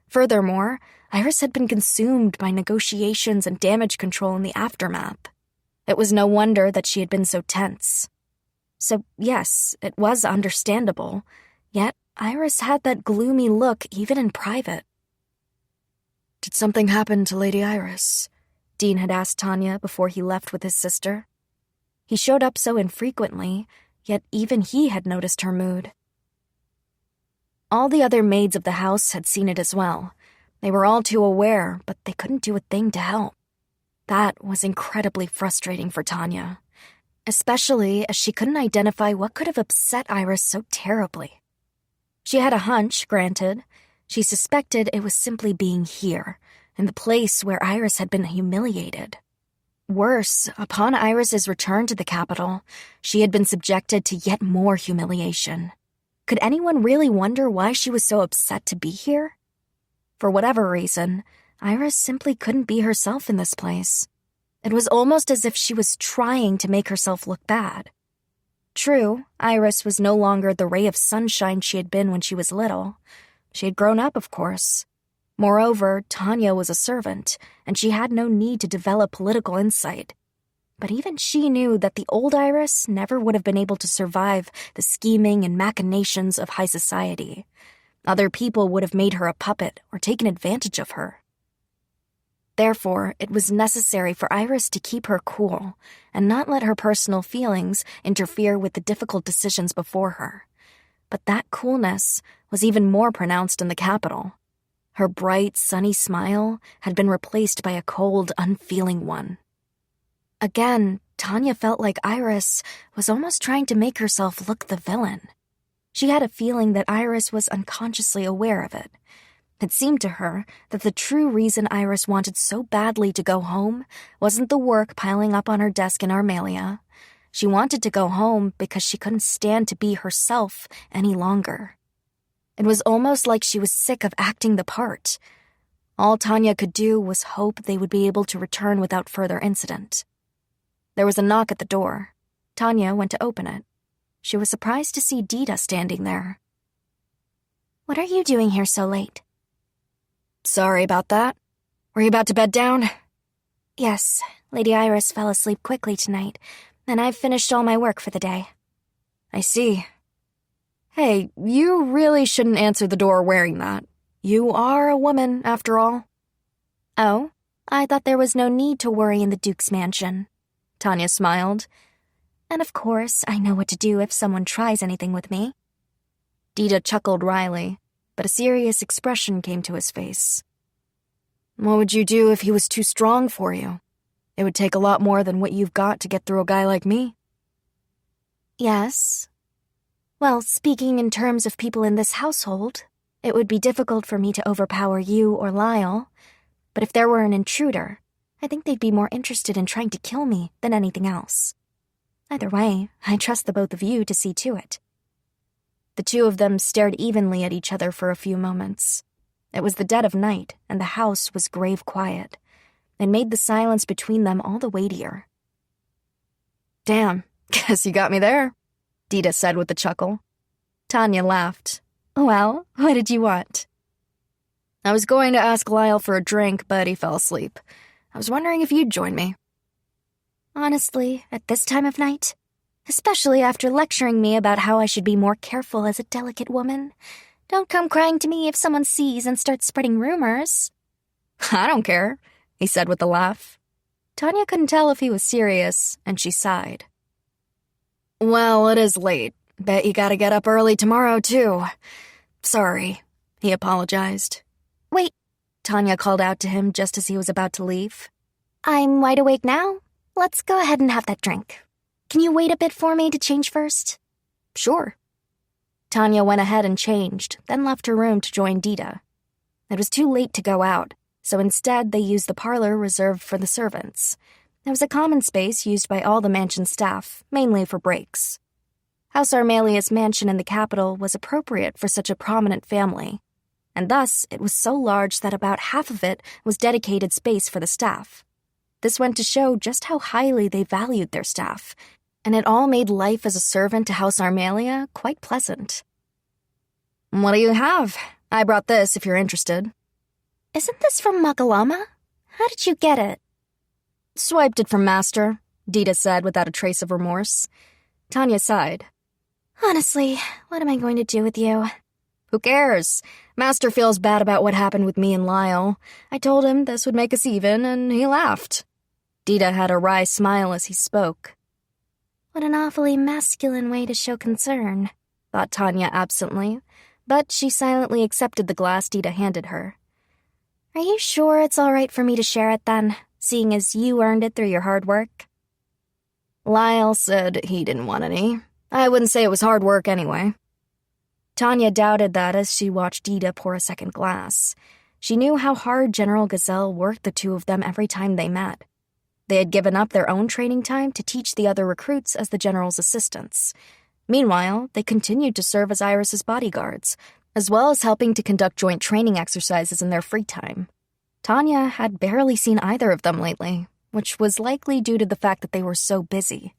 S3: Furthermore, Iris had been consumed by negotiations and damage control in the aftermath. It was no wonder that she had been so tense. So yes, it was understandable, yet Iris had that gloomy look even in private.
S2: "Did something happen to Lady Iris?" Dean had asked Tanya before he left with his sister.
S1: He showed up so infrequently, yet even he had noticed her mood. All the other maids of the house had seen it as well. They were all too aware, but they couldn't do a thing to help. That was incredibly frustrating for Tanya, especially as she couldn't identify what could have upset Iris so terribly. She had a hunch, granted. She suspected it was simply being here, in the place where Iris had been humiliated. Worse, upon Iris's return to the capital, she had been subjected to yet more humiliation. Could anyone really wonder why she was so upset to be here? For whatever reason, Iris simply couldn't be herself in this place. It was almost as if she was trying to make herself look bad. True, Iris was no longer the ray of sunshine she had been when she was little. She had grown up, of course. Moreover, Tanya was a servant, and she had no need to develop political insight. But even she knew that the old Iris never would have been able to survive the scheming and machinations of high society. Other people would have made her a puppet or taken advantage of her. Therefore, it was necessary for Iris to keep her cool and not let her personal feelings interfere with the difficult decisions before her. But that coolness was even more pronounced in the capital. Her bright, sunny smile had been replaced by a cold, unfeeling one. Again, Tanya felt like Iris was almost trying to make herself look the villain. She had a feeling that Iris was unconsciously aware of it. It seemed to her that the true reason Iris wanted so badly to go home wasn't the work piling up on her desk in Armalia. She wanted to go home because she couldn't stand to be herself any longer. It was almost like she was sick of acting the part. All Tanya could do was hope they would be able to return without further incident. There was a knock at the door. Tanya went to open it. She was surprised to see Dita standing there.
S3: "What are you doing here so late?"
S2: "Sorry about that. Were you about to bed down?"
S3: "Yes, Lady Iris fell asleep quickly tonight, and I've finished all my work for the day."
S2: "I see. Hey, you really shouldn't answer the door wearing that. You are a woman, after all."
S3: "Oh, I thought there was no need to worry in the Duke's mansion." Tanya smiled. "And of course, I know what to do if someone tries anything with me."
S1: Dita chuckled wryly, but a serious expression came to his face.
S2: "What would you do if he was too strong for you? It would take a lot more than what you've got to get through a guy like me."
S3: "Yes. Well, speaking in terms of people in this household, it would be difficult for me to overpower you or Lyle.
S1: But if there were an intruder, I think they'd be more interested in trying to kill me than anything else. Either way, I trust the both of you to see to it." The two of them stared evenly at each other for a few moments. It was the dead of night, and the house was grave quiet. It made the silence between them all the weightier. "Damn, guess you got me there," Dita said with a chuckle. Tanya laughed. "Well, what did you want?" "I was going to ask Lyle for a drink, but he fell asleep. I was wondering if you'd join me."
S3: Honestly, at this time of night, especially after lecturing me about how I should be more careful as a delicate woman, don't come crying to me if someone sees and starts spreading rumors.
S1: "I don't care," he said with a laugh. Tanya couldn't tell if he was serious, and she sighed. "Well, it is late. Bet you gotta get up early tomorrow, too. Sorry," he apologized.
S3: Wait,
S1: Tanya called out to him just as he was about to leave.
S3: I'm wide awake now. Let's go ahead and have that drink. Can you wait a bit for me to change first?
S1: "Sure." Tanya went ahead and changed, then left her room to join Dita. It was too late to go out, so instead they used the parlor reserved for the servants. It was a common space used by all the mansion staff, mainly for breaks. House Armelia's mansion in the capital was appropriate for such a prominent family, and thus it was so large that about half of it was dedicated space for the staff. This went to show just how highly they valued their staff, and it all made life as a servant to House Armelia quite pleasant. "What do you have? I brought this if you're interested."
S3: Isn't this from Makalama? How did you get it?
S1: "Swiped it from Master," Dita said without a trace of remorse. Tanya sighed.
S3: Honestly, what am I going to do with you?
S1: "Who cares? Master feels bad about what happened with me and Lyle. I told him this would make us even, and he laughed." Dita had a wry smile as he spoke.
S3: What an awfully masculine way to show concern,
S1: thought Tanya absently, but she silently accepted the glass Dita handed her.
S3: Are you sure it's all right for me to share it then, seeing as you earned it through your hard work?
S1: Lyle said he didn't want any. I wouldn't say it was hard work anyway. Tanya doubted that as she watched Dita pour a second glass. She knew how hard General Gazelle worked the two of them every time they met. They had given up their own training time to teach the other recruits as the general's assistants. Meanwhile, they continued to serve as Iris's bodyguards, as well as helping to conduct joint training exercises in their free time. Tanya had barely seen either of them lately, which was likely due to the fact that they were so busy.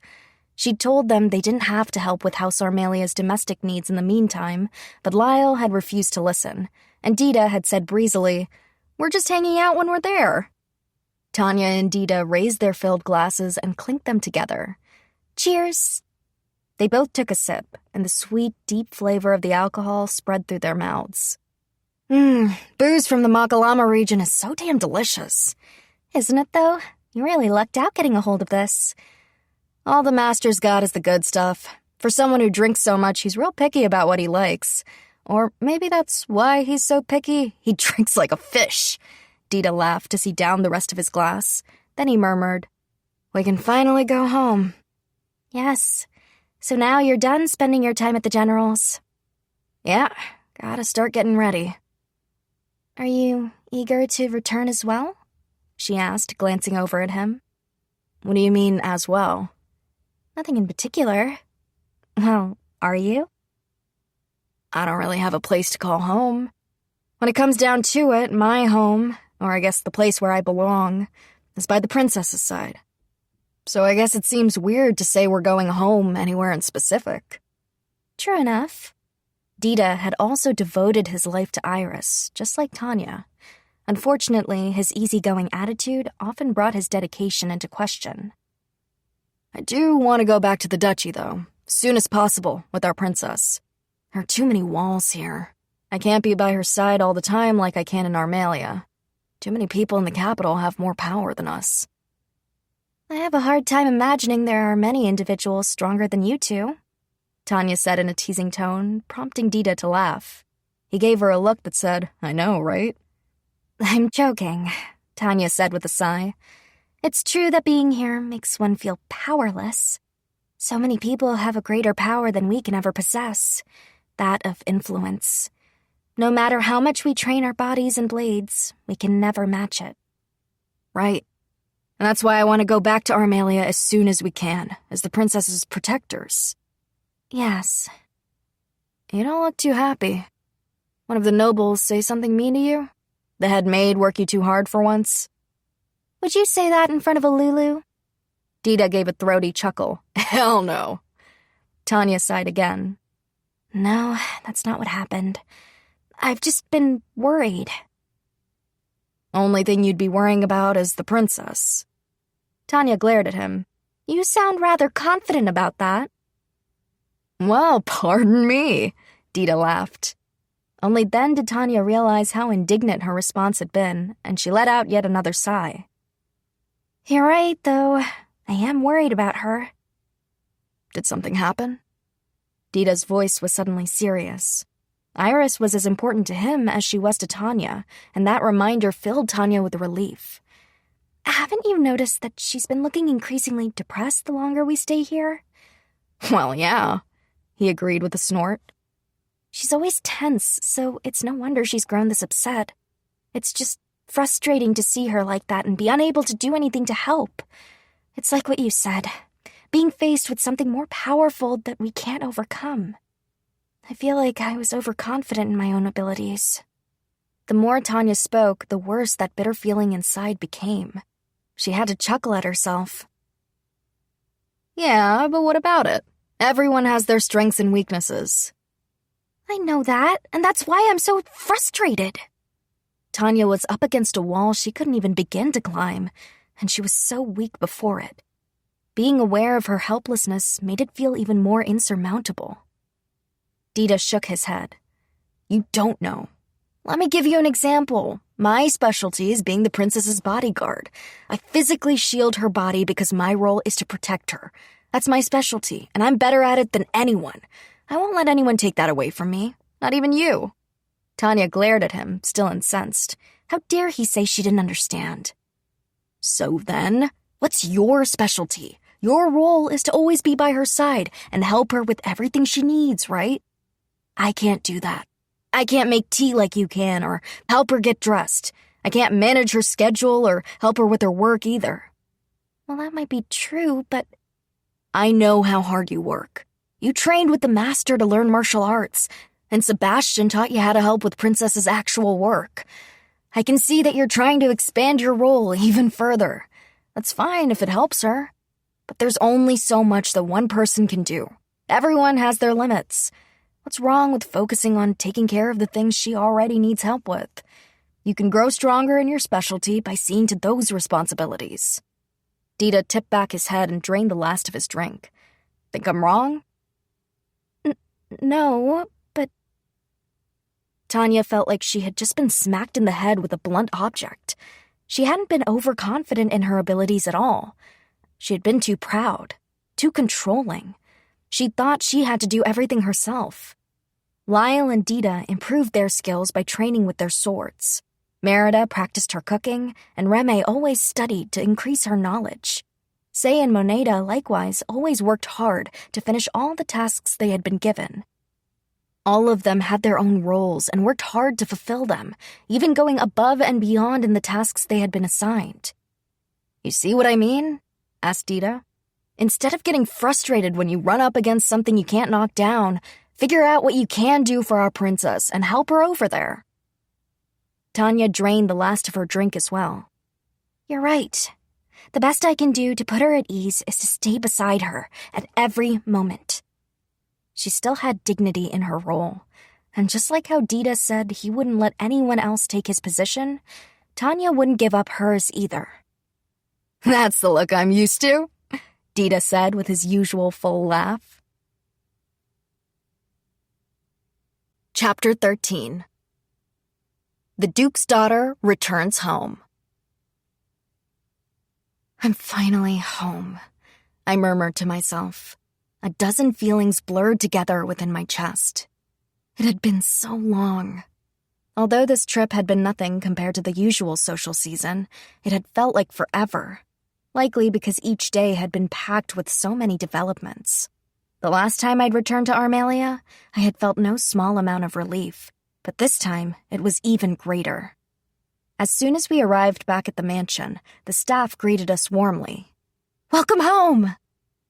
S1: She'd told them they didn't have to help with House Armelia's domestic needs in the meantime, but Lyle had refused to listen, and Dita had said breezily, "We're just hanging out when we're there." Tanya and Dita raised their filled glasses and clinked them together.
S3: Cheers!
S1: They both took a sip, and the sweet, deep flavor of the alcohol spread through their mouths. Booze from the Makalama region is so damn delicious.
S3: Isn't it, though? You really lucked out getting a hold of this.
S1: All the master's got is the good stuff. For someone who drinks so much, he's real picky about what he likes. Or maybe that's why he's so picky. He drinks like a fish. Dita laughed as he downed the rest of his glass. Then he murmured, "We can finally go home."
S3: Yes. So now you're done spending your time at the General's?
S1: Yeah, gotta start getting ready.
S3: Are you eager to return as well? She asked, glancing over at him.
S1: What do you mean, as well?
S3: Nothing in particular. Well, are you?
S1: I don't really have a place to call home. When it comes down to it, my home, or I guess the place where I belong, is by the princess's side. So I guess it seems weird to say we're going home anywhere in specific.
S3: True enough.
S1: Dita had also devoted his life to Iris, just like Tanya. Unfortunately, his easygoing attitude often brought his dedication into question. I do want to go back to the duchy, though, as soon as possible, with our princess. There are too many walls here. I can't be by her side all the time like I can in Armelia. Too many people in the capital have more power than us.
S3: I have a hard time imagining there are many individuals stronger than you two,
S1: Tanya said in a teasing tone, prompting Dita to laugh. He gave her a look that said, I know, right?
S3: I'm joking, Tanya said with a sigh. It's true that being here makes one feel powerless. So many people have a greater power than we can ever possess, that of influence. No matter how much we train our bodies and blades, we can never match it.
S1: Right. And that's why I want to go back to Armalia as soon as we can, as the princess's protectors.
S3: Yes.
S1: You don't look too happy. One of the nobles say something mean to you? The head maid work you too hard for once?
S3: Would you say that in front of a Lulu?
S1: Dita gave a throaty chuckle. Hell no. Tanya sighed again.
S3: No, that's not what happened. I've just been worried.
S1: Only thing you'd be worrying about is the princess. Tanya glared at him.
S3: You sound rather confident about that.
S1: Well, pardon me, Dita laughed. Only then did Tanya realize how indignant her response had been, and she let out yet another sigh.
S3: You're right, though. I am worried about her.
S1: Did something happen? Dita's voice was suddenly serious. Iris was as important to him as she was to Tanya, and that reminder filled Tanya with relief.
S3: Haven't you noticed that she's been looking increasingly depressed the longer we stay here?
S1: Well, yeah, he agreed with a snort.
S3: She's always tense, so it's no wonder she's grown this upset. It's just frustrating to see her like that and be unable to do anything to help. It's like what you said, being faced with something more powerful that we can't overcome. I feel like I was overconfident in my own abilities.
S1: The more Tanya spoke, the worse that bitter feeling inside became. She had to chuckle at herself. Yeah, but what about it? Everyone has their strengths and weaknesses.
S3: I know that, and that's why I'm so frustrated.
S1: Tanya was up against a wall she couldn't even begin to climb, and she was so weak before it. Being aware of her helplessness made it feel even more insurmountable. Dita shook his head. You don't know. Let me give you an example. My specialty is being the princess's bodyguard. I physically shield her body because my role is to protect her. That's my specialty, and I'm better at it than anyone. I won't let anyone take that away from me. Not even you. Tanya glared at him, still incensed. How dare he say she didn't understand? So then, what's your specialty? Your role is to always be by her side and help her with everything she needs, right? I can't do that. I can't make tea like you can or help her get dressed. I can't manage her schedule or help her with her work either.
S3: Well, that might be true, but...
S1: I know how hard you work. You trained with the master to learn martial arts, and Sebastian taught you how to help with Princess's actual work. I can see that you're trying to expand your role even further. That's fine if it helps her. But there's only so much that one person can do. Everyone has their limits. What's wrong with focusing on taking care of the things she already needs help with? You can grow stronger in your specialty by seeing to those responsibilities. Dita tipped back his head and drained the last of his drink. Think I'm wrong?
S3: No, but...
S1: Tanya felt like she had just been smacked in the head with a blunt object. She hadn't been overconfident in her abilities at all. She had been too proud, too controlling. She thought she had to do everything herself. Lyle and Dita improved their skills by training with their swords. Merida practiced her cooking, and Reme always studied to increase her knowledge. Say and Moneda likewise always worked hard to finish all the tasks they had been given. All of them had their own roles and worked hard to fulfill them, even going above and beyond in the tasks they had been assigned. You see what I mean? Asked Dita. Instead of getting frustrated when you run up against something you can't knock down, figure out what you can do for our princess and help her over there. Tanya drained the last of her drink as well.
S3: You're right. The best I can do to put her at ease is to stay beside her at every moment.
S1: She still had dignity in her role, and just like how Dita said he wouldn't let anyone else take his position, Tanya wouldn't give up hers either. That's the look I'm used to, Dita said with his usual full laugh. Chapter 13. The Duke's daughter returns home. I'm finally home, I murmured to myself. A dozen feelings blurred together within my chest. It had been so long. Although this trip had been nothing compared to the usual social season, it had felt like forever. Likely because each day had been packed with so many developments. The last time I'd returned to Armalia, I had felt no small amount of relief, but this time it was even greater. As soon as we arrived back at the mansion, the staff greeted us warmly. "Welcome home!"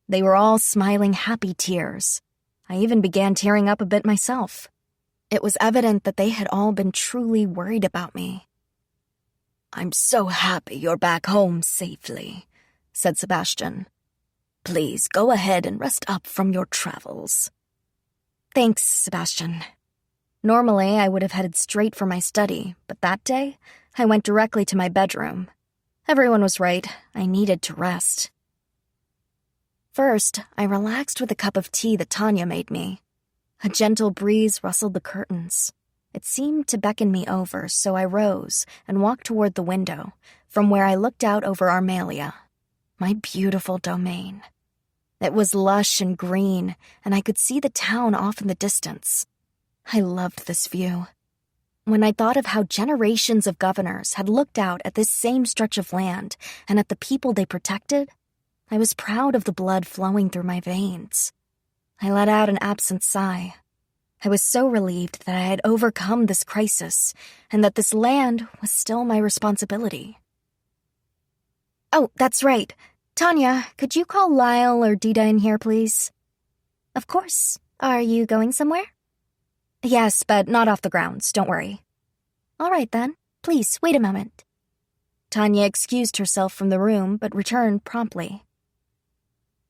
S1: They were all smiling happy tears. I even began tearing up a bit myself. It was evident that they had all been truly worried about me.
S2: "I'm so happy you're back home safely," said Sebastian. "Please go ahead and rest up from your travels."
S1: Thanks, Sebastian. Normally, I would have headed straight for my study, but that day, I went directly to my bedroom. Everyone was right. I needed to rest. First, I relaxed with a cup of tea that Tanya made me. A gentle breeze rustled the curtains. It seemed to beckon me over, so I rose and walked toward the window, from where I looked out over Armalia, my beautiful domain. It was lush and green, and I could see the town off in the distance. I loved this view. When I thought of how generations of governors had looked out at this same stretch of land and at the people they protected, I was proud of the blood flowing through my veins. I let out an absent sigh. I was so relieved that I had overcome this crisis and that this land was still my responsibility. Oh, that's right. Tanya, could you call Lyle or Dita in here, please? Of course. Are you going somewhere? Yes, but not off the grounds, don't worry. All right, then. Please, wait a moment. Tanya excused herself from the room, but returned promptly.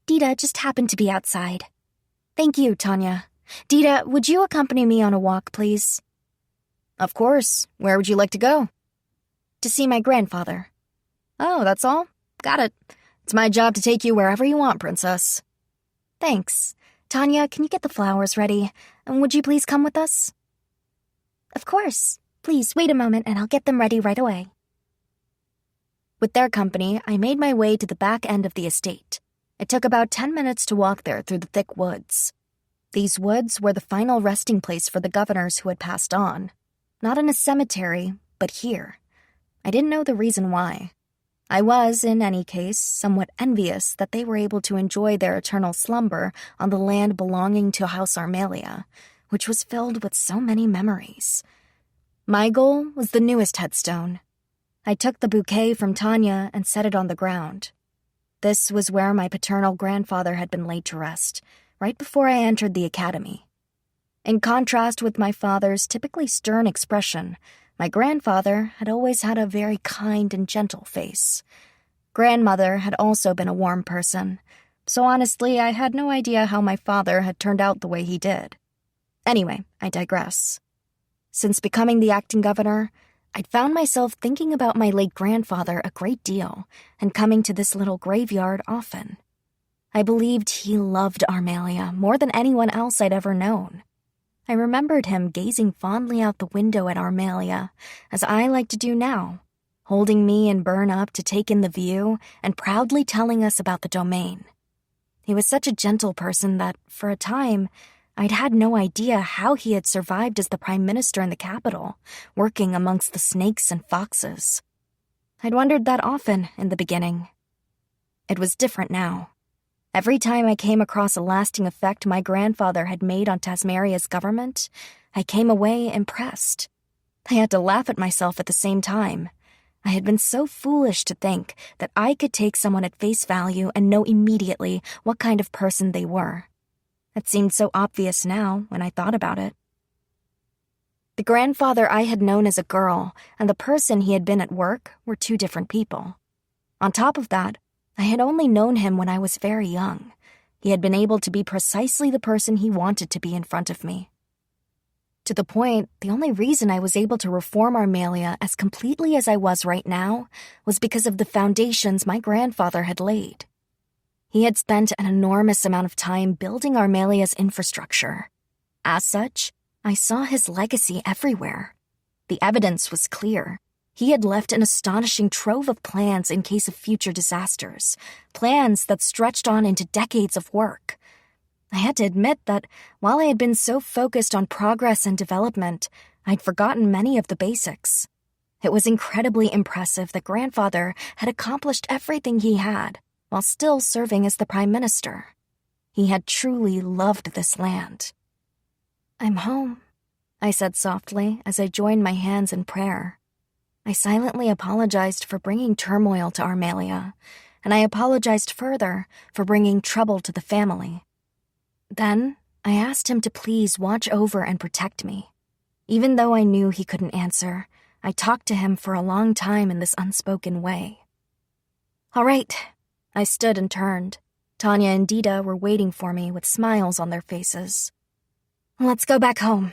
S1: Dita just happened to be outside. Thank you, Tanya. Dita, would you accompany me on a walk, please? Of course. Where would you like to go? To see my grandfather. Oh, that's all? Got it. It's my job to take you wherever you want, Princess. Thanks. Tanya, can you get the flowers ready? And would you please come with us? Of course. Please wait a moment and I'll get them ready right away. With their company, I made my way to the back end of the estate. It took about 10 minutes to walk there through the thick woods. These woods were the final resting place for the governors who had passed on. Not in a cemetery, but here. I didn't know the reason why. I was, in any case, somewhat envious that they were able to enjoy their eternal slumber on the land belonging to House Armalia, which was filled with so many memories. My goal was the newest headstone. I took the bouquet from Tanya and set it on the ground. This was where my paternal grandfather had been laid to rest, right before I entered the academy. In contrast with my father's typically stern expression, my grandfather had always had a very kind and gentle face. Grandmother had also been a warm person, so honestly, I had no idea how my father had turned out the way he did. Anyway, I digress. Since becoming the acting governor, I'd found myself thinking about my late grandfather a great deal and coming to this little graveyard often. I believed he loved Armalia more than anyone else I'd ever known. I remembered him gazing fondly out the window at Armalia, as I like to do now, holding me and Burn up to take in the view and proudly telling us about the domain. He was such a gentle person that, for a time, I'd had no idea how he had survived as the prime minister in the capital, working amongst the snakes and foxes. I'd wondered that often in the beginning. It was different now. Every time I came across a lasting effect my grandfather had made on Tasmaria's government, I came away impressed. I had to laugh at myself at the same time. I had been so foolish to think that I could take someone at face value and know immediately what kind of person they were. It seemed so obvious now when I thought about it. The grandfather I had known as a girl and the person he had been at work were two different people. On top of that, I had only known him when I was very young. He had been able to be precisely the person he wanted to be in front of me. To the point, the only reason I was able to reform Armalia as completely as I was right now was because of the foundations my grandfather had laid. He had spent an enormous amount of time building Armalia's infrastructure. As such, I saw his legacy everywhere. The evidence was clear. He had left an astonishing trove of plans in case of future disasters, plans that stretched on into decades of work. I had to admit that while I had been so focused on progress and development, I'd forgotten many of the basics. It was incredibly impressive that Grandfather had accomplished everything he had, while still serving as the Prime Minister. He had truly loved this land. "I'm home," I said softly as I joined my hands in prayer. I silently apologized for bringing turmoil to Armalia, and I apologized further for bringing trouble to the family. Then, I asked him to please watch over and protect me. Even though I knew he couldn't answer, I talked to him for a long time in this unspoken way. All right. I stood and turned. Tanya and Dita were waiting for me with smiles on their faces. Let's go back home.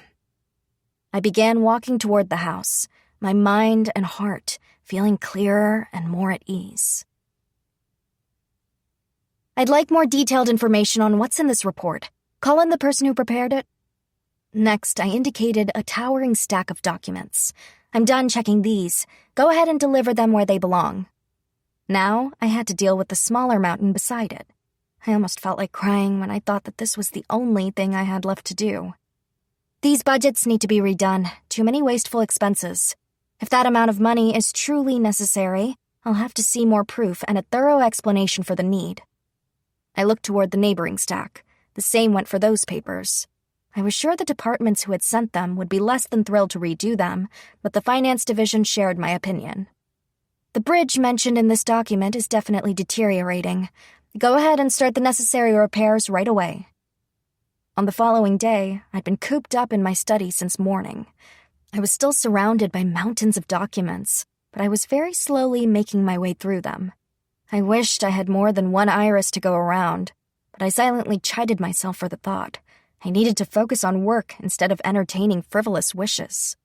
S1: I began walking toward the house, my mind and heart feeling clearer and more at ease. I'd like more detailed information on what's in this report. Call in the person who prepared it. Next, I indicated a towering stack of documents. I'm done checking these. Go ahead and deliver them where they belong. Now, I had to deal with the smaller mountain beside it. I almost felt like crying when I thought that this was the only thing I had left to do. These budgets need to be redone. Too many wasteful expenses. If that amount of money is truly necessary, I'll have to see more proof and a thorough explanation for the need. I looked toward the neighboring stack. The same went for those papers. I was sure the departments who had sent them would be less than thrilled to redo them, but the finance division shared my opinion. The bridge mentioned in this document is definitely deteriorating. Go ahead and start the necessary repairs right away. On the following day, I'd been cooped up in my study since morning. I was still surrounded by mountains of documents, but I was very slowly making my way through them. I wished I had more than one Iris to go around, but I silently chided myself for the thought. I needed to focus on work instead of entertaining frivolous wishes.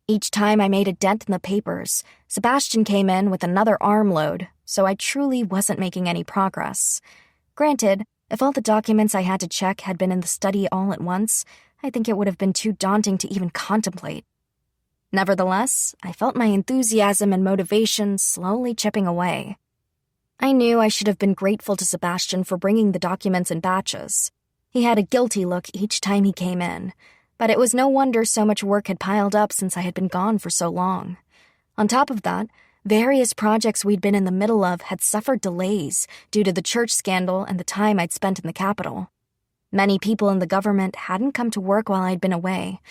S1: Each time I made a dent in the papers, Sebastian came in with another armload, so I truly wasn't making any progress. Granted, if all the documents I had to check had been in the study all at once, I think it would have been too daunting to even contemplate. Nevertheless, I felt my enthusiasm and motivation slowly chipping away. I knew I should have been grateful to Sebastian for bringing the documents in batches. He had a guilty look each time he came in, but it was no wonder so much work had piled up since I had been gone for so long. On top of that, various projects we'd been in the middle of had suffered delays due to the church scandal and the time I'd spent in the capital. Many people in the government hadn't come to work while I'd been away,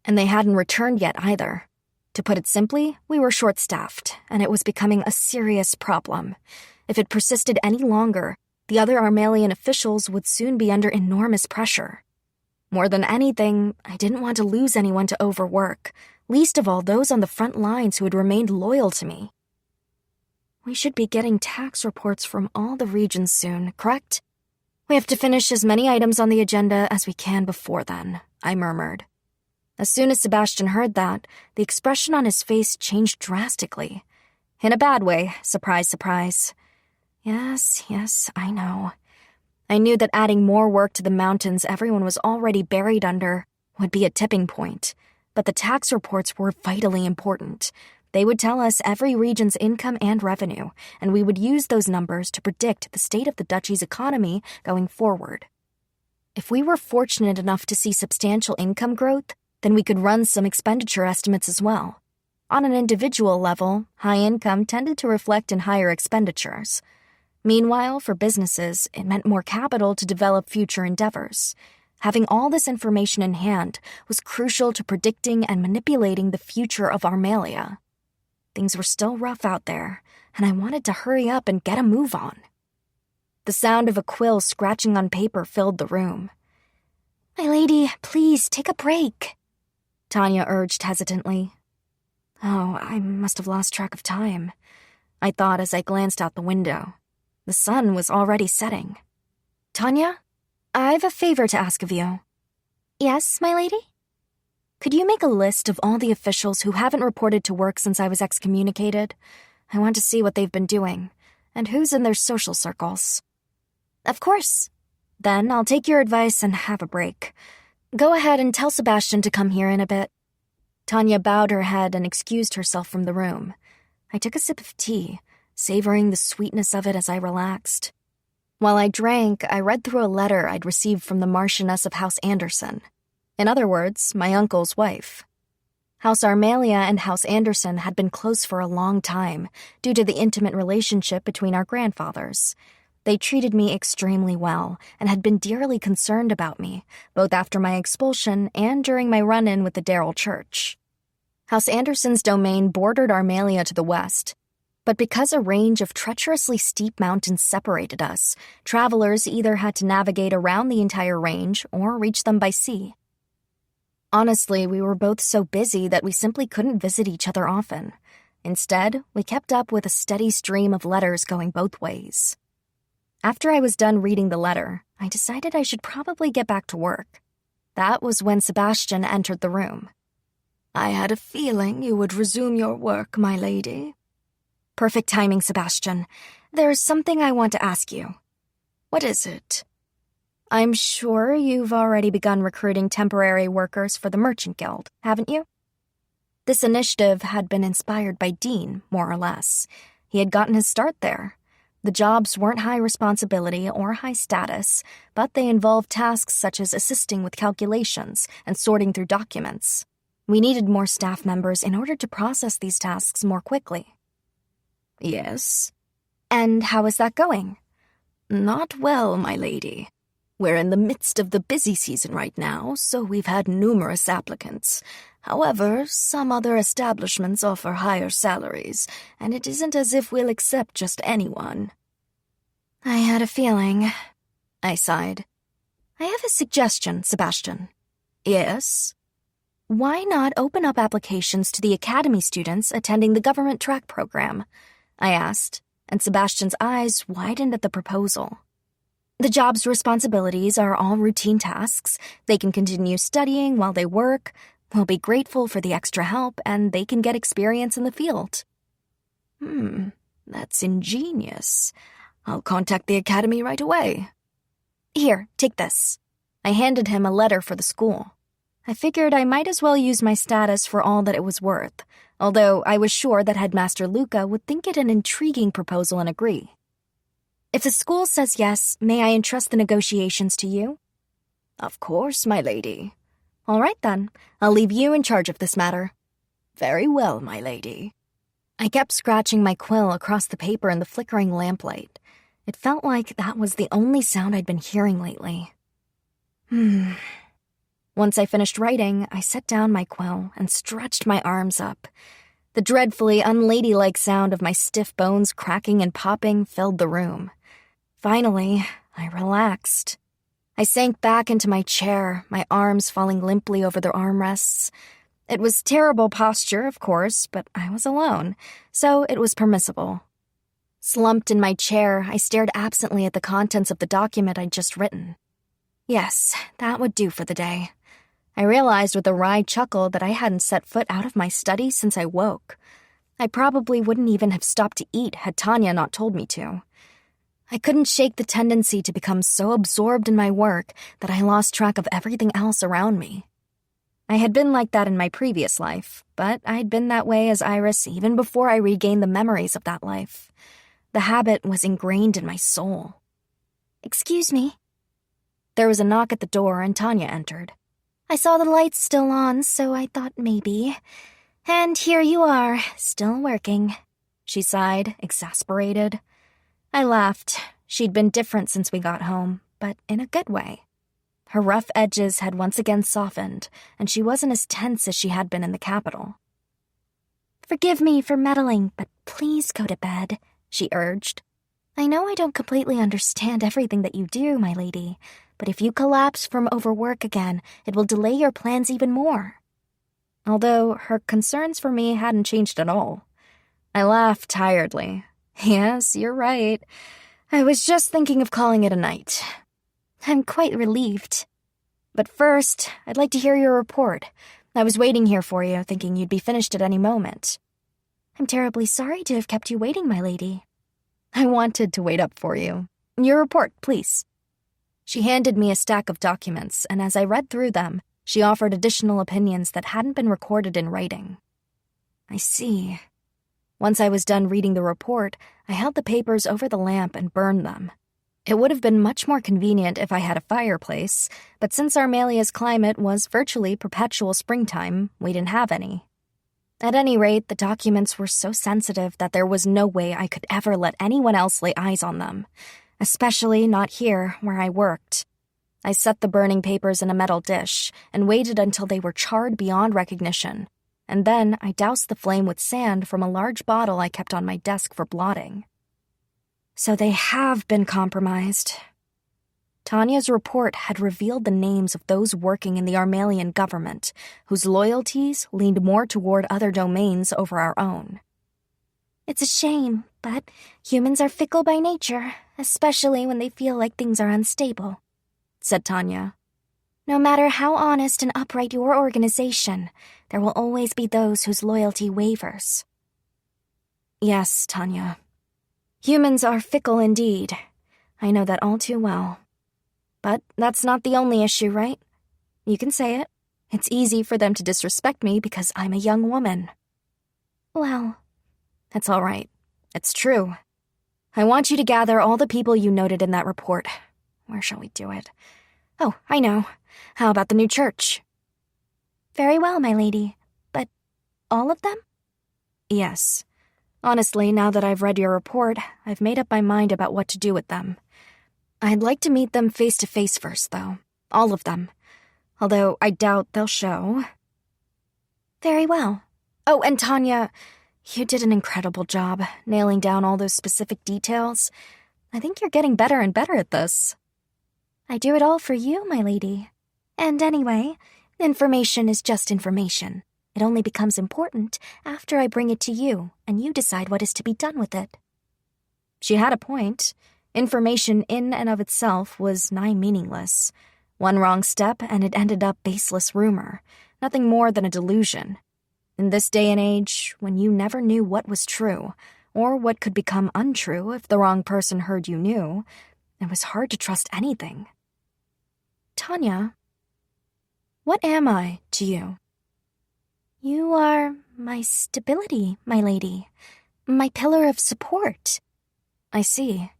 S1: and they hadn't returned yet either. To put it simply, we were short-staffed, and it was becoming a serious problem. If it persisted any longer, the other Armalian officials would soon be under enormous pressure. More than anything, I didn't want to lose anyone to overwork, least of all those on the front lines who had remained loyal to me. We should be getting tax reports from all the regions soon, correct? We have to finish as many items on the agenda as we can before then, I murmured. As soon as Sebastian heard that, the expression on his face changed drastically. In a bad way, surprise, surprise. Yes, I know. I knew that adding more work to the mountains everyone was already buried under would be a tipping point, but the tax reports were vitally important. They would tell us every region's income and revenue, and we would use those numbers to predict the state of the duchy's economy going forward. If we were fortunate enough to see substantial income growth, then we could run some expenditure estimates as well. On an individual level, high income tended to reflect in higher expenditures. Meanwhile, for businesses, it meant more capital to develop future endeavors. Having all this information in hand was crucial to predicting and manipulating the future of Armalia. Things were still rough out there, and I wanted to hurry up and get a move on. The sound of a quill scratching on paper filled the room.
S3: My lady, please take a break,
S1: Tanya urged hesitantly. Oh, I must have lost track of time, I thought as I glanced out the window. The sun was already setting. Tanya, I've a favor to ask of you.
S3: Yes, my lady?
S1: Could you make a list of all the officials who haven't reported to work since I was excommunicated? I want to see what they've been doing, and who's in their social circles.
S3: Of course.
S1: Then I'll take your advice and have a break. Go ahead and tell Sebastian to come here in a bit. Tanya bowed her head and excused herself from the room. I took a sip of tea, savoring the sweetness of it as I relaxed. While I drank, I read through a letter I'd received from the Marchioness of House Anderson. In other words, my uncle's wife. House Armalia and House Anderson had been close for a long time, due to the intimate relationship between our grandfathers. They treated me extremely well, and had been dearly concerned about me, both after my expulsion and during my run-in with the Darrell Church. House Anderson's domain bordered Armalia to the west, but because a range of treacherously steep mountains separated us, travelers either had to navigate around the entire range or reach them by sea. Honestly, we were both so busy that we simply couldn't visit each other often. Instead, we kept up with a steady stream of letters going both ways. After I was done reading the letter, I decided I should probably get back to work. That was when Sebastian entered the room.
S2: "I had a feeling you would resume your work, my lady."
S1: "Perfect timing, Sebastian. There's something I want to ask you."
S2: "What is it?"
S1: "I'm sure you've already begun recruiting temporary workers for the Merchant Guild, haven't you?" This initiative had been inspired by Dean, more or less. He had gotten his start there. The jobs weren't high responsibility or high status, but they involved tasks such as assisting with calculations and sorting through documents. We needed more staff members in order to process these tasks more quickly.
S2: "Yes."
S1: "And how is that going?"
S2: "Not well, my lady. We're in the midst of the busy season right now, so we've had numerous applicants. However, some other establishments offer higher salaries, and it isn't as if we'll accept just anyone."
S1: "I had a feeling," I sighed. "I have a suggestion, Sebastian."
S2: "Yes?"
S1: "Why not open up applications to the academy students attending the government track program?" I asked, and Sebastian's eyes widened at the proposal. "The job's responsibilities are all routine tasks. They can continue studying while they work. We'll be grateful for the extra help, and they can get experience in the field."
S2: That's ingenious. I'll contact the academy right away."
S1: "Here, take this." I handed him a letter for the school. I figured I might as well use my status for all that it was worth, although I was sure that Headmaster Luca would think it an intriguing proposal and agree. "If the school says yes, may I entrust the negotiations to you?"
S2: "Of course, my lady."
S1: "All right, then. I'll leave you in charge of this matter."
S2: "Very well, my lady."
S1: I kept scratching my quill across the paper in the flickering lamplight. It felt like that was the only sound I'd been hearing lately. Once I finished writing, I set down my quill and stretched my arms up. The dreadfully unladylike sound of my stiff bones cracking and popping filled the room. Finally, I relaxed. I sank back into my chair, my arms falling limply over the armrests. It was terrible posture, of course, but I was alone, so it was permissible. Slumped in my chair, I stared absently at the contents of the document I'd just written. Yes, that would do for the day. I realized with a wry chuckle that I hadn't set foot out of my study since I woke. I probably wouldn't even have stopped to eat had Tanya not told me to. I couldn't shake the tendency to become so absorbed in my work that I lost track of everything else around me. I had been like that in my previous life, but I'd been that way as Iris even before I regained the memories of that life. The habit was ingrained in my soul.
S3: "Excuse me."
S1: There was a knock at the door and Tanya entered.
S3: "I saw the lights still on, so I thought maybe. And here you are, still working."
S1: She sighed, exasperated. I laughed. She'd been different since we got home, but in a good way. Her rough edges had once again softened, and she wasn't as tense as she had been in the capital.
S3: "Forgive me for meddling, but please go to bed," she urged. "I know I don't completely understand everything that you do, my lady, but if you collapse from overwork again, it will delay your plans even more."
S1: Although her concerns for me hadn't changed at all. I laughed tiredly. Yes, you're right. I was just thinking of calling it a night.
S3: "I'm quite relieved."
S1: "But first, I'd like to hear your report. I was waiting here for you, thinking you'd be finished at any moment."
S3: "I'm terribly sorry to have kept you waiting, my lady."
S1: "I wanted to wait up for you. Your report, please." She handed me a stack of documents, and as I read through them, she offered additional opinions that hadn't been recorded in writing. I see. Once I was done reading the report, I held the papers over the lamp and burned them. It would have been much more convenient if I had a fireplace, but since Armalia's climate was virtually perpetual springtime, we didn't have any. At any rate, the documents were so sensitive that there was no way I could ever let anyone else lay eyes on them. Especially not here, where I worked. I set the burning papers in a metal dish and waited until they were charred beyond recognition. and then I doused the flame with sand from a large bottle I kept on my desk for blotting. So they have been compromised. Tanya's report had revealed the names of those working in the Armalian government, whose loyalties leaned more toward other domains over our own.
S3: It's a shame, but humans are fickle by nature, especially when they feel like things are unstable,
S1: said Tanya.
S3: No matter how honest and upright your organization, there will always be those whose loyalty wavers.
S1: Yes, Tanya. Humans are fickle indeed. I know that all too well. But that's not the only issue, right? You can say it. It's easy for them to disrespect me because I'm a young woman.
S3: Well,
S1: that's all right. It's true. I want you to gather all the people you noted in that report. Where shall we do it? Oh, I know. How about the new church?
S3: Very well, my lady. But all of them?
S1: Yes. Honestly, now that I've read your report, I've made up my mind about what to do with them. I'd like to meet them face to face first, though. All of them. Although I doubt they'll show.
S3: Very well.
S1: Oh, and Tanya, you did an incredible job nailing down all those specific details. I think you're getting better and better at this.
S3: I do it all for you, my lady. And anyway, information is just information. It only becomes important after I bring it to you, and you decide what is to be done with it.
S1: She had a point. Information in and of itself was nigh meaningless. One wrong step and it ended up baseless rumor, nothing more than a delusion. In this day and age, when you never knew what was true, or what could become untrue if the wrong person heard you knew, it was hard to trust anything. Tanya, what am I to you?
S3: You are my stability, my lady. My pillar of support.
S1: I see.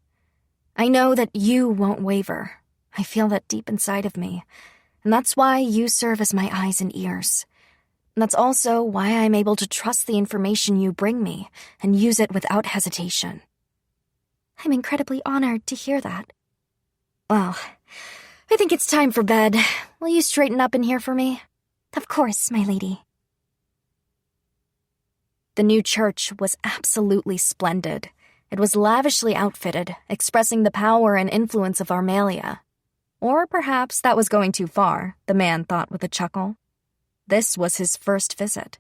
S1: I know that you won't waver. I feel that deep inside of me. And that's why you serve as my eyes and ears. And that's also why I'm able to trust the information you bring me and use it without hesitation.
S3: I'm incredibly honored to hear that.
S1: Well, I think it's time for bed. Will you straighten up in here for me?
S3: Of course, my lady.
S1: The new church was absolutely splendid. It was lavishly outfitted, expressing the power and influence of Armalia. Or perhaps that was going too far, the man thought with a chuckle. This was his first visit.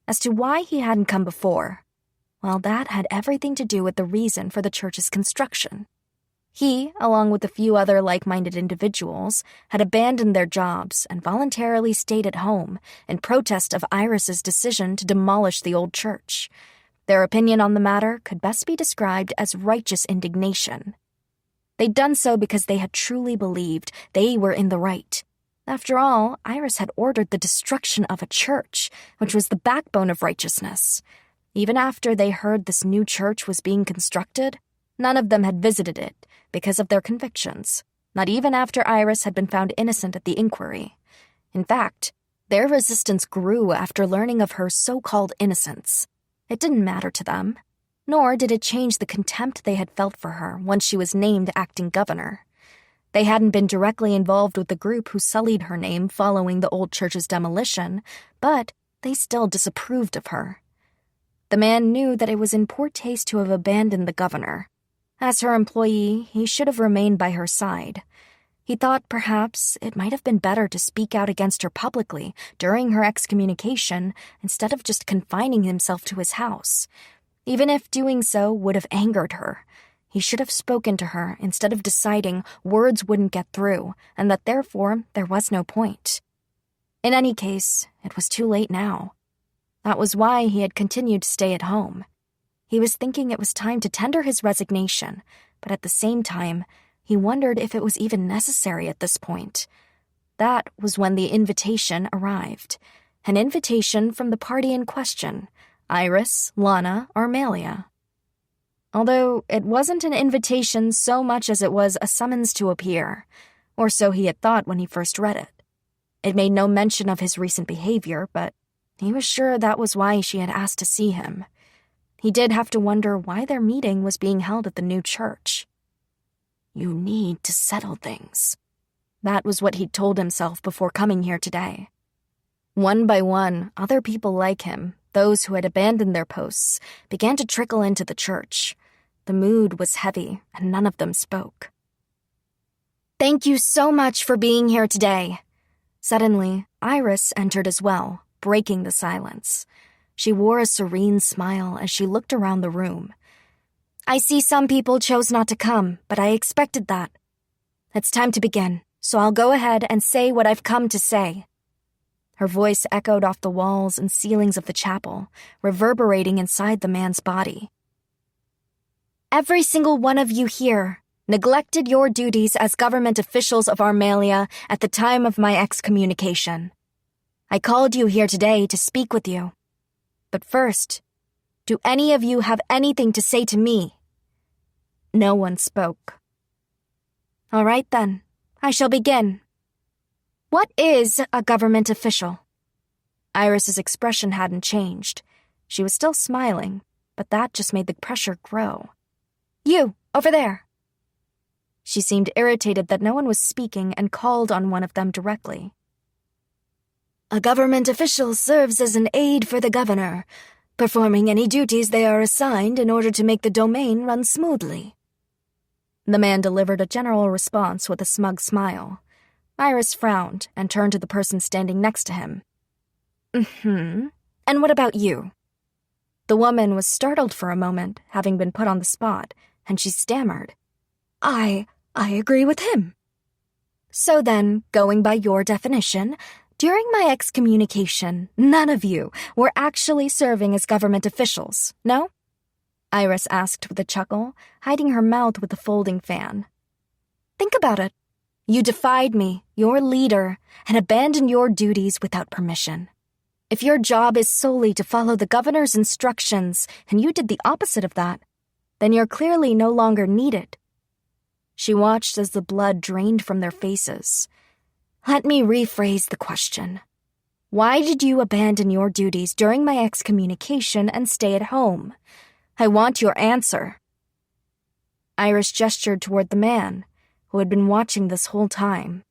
S1: As to why he hadn't come before, well, that had everything to do with the reason for the church's construction. He, along with a few other like-minded individuals, had abandoned their jobs and voluntarily stayed at home in protest of Iris's decision to demolish the old church. Their opinion on the matter could best be described as righteous indignation. They'd done so because they had truly believed they were in the right. After all, Iris had ordered the destruction of a church, which was the backbone of righteousness. Even after they heard this new church was being constructed, none of them had visited it because of their convictions, not even after Iris had been found innocent at the inquiry. In fact, their resistance grew after learning of her so-called innocence. It didn't matter to them, nor did it change the contempt they had felt for her once she was named acting governor. They hadn't been directly involved with the group who sullied her name following the old church's demolition, but they still disapproved of her. The man knew that it was in poor taste to have abandoned the governor. As her employee, he should have remained by her side. He thought perhaps it might have been better to speak out against her publicly during her excommunication instead of just confining himself to his house. Even if doing so would have angered her, he should have spoken to her instead of deciding words wouldn't get through and that therefore there was no point. In any case, it was too late now. That was why he had continued to stay at home. He was thinking it was time to tender his resignation, but at the same time, he wondered if it was even necessary at this point. That was when the invitation arrived. An invitation from the party in question, Iris, Lana, Armalia. Although it wasn't an invitation so much as it was a summons to appear, or so he had thought when he first read it. It made no mention of his recent behavior, but he was sure that was why she had asked to see him. He did have to wonder why their meeting was being held at the new church. You need to settle things. That was what he'd told himself before coming here today. One by one, other people like him, those who had abandoned their posts, began to trickle into the church. The mood was heavy, and none of them spoke.
S3: Thank you so much for being here today.
S1: Suddenly, Iris entered as well, breaking the silence. She wore a serene smile as she looked around the room.
S3: I see some people chose not to come, but I expected that. It's time to begin, so I'll go ahead and say what I've come to say.
S1: Her voice echoed off the walls and ceilings of the chapel, reverberating inside the man's body.
S3: Every single one of you here neglected your duties as government officials of Armalia at the time of my excommunication. I called you here today to speak with you. But first, do any of you have anything to say to me?
S1: No one spoke.
S3: All right then, I shall begin. What is a government official?
S1: Iris's expression hadn't changed. She was still smiling, but that just made the pressure grow.
S3: You, over there.
S1: She seemed irritated that no one was speaking and called on one of them directly.
S2: A government official serves as an aide for the governor, performing any duties they are assigned in order to make the domain run smoothly.
S1: The man delivered a general response with a smug smile. Iris frowned and turned to the person standing next to him.
S3: And what about you?
S1: The woman was startled for a moment, having been put on the spot, and she stammered.
S2: I agree with him.
S3: So then, going by your definition, during my excommunication, none of you were actually serving as government officials, no?
S1: Iris asked with a chuckle, hiding her mouth with the folding fan.
S3: Think about it. You defied me, your leader, and abandoned your duties without permission. If your job is solely to follow the governor's instructions, and you did the opposite of that, then you're clearly no longer needed.
S1: She watched as the blood drained from their faces.
S3: Let me rephrase the question. Why did you abandon your duties during my excommunication and stay at home? I want your answer.
S1: Iris gestured toward the man, who had been watching this whole time.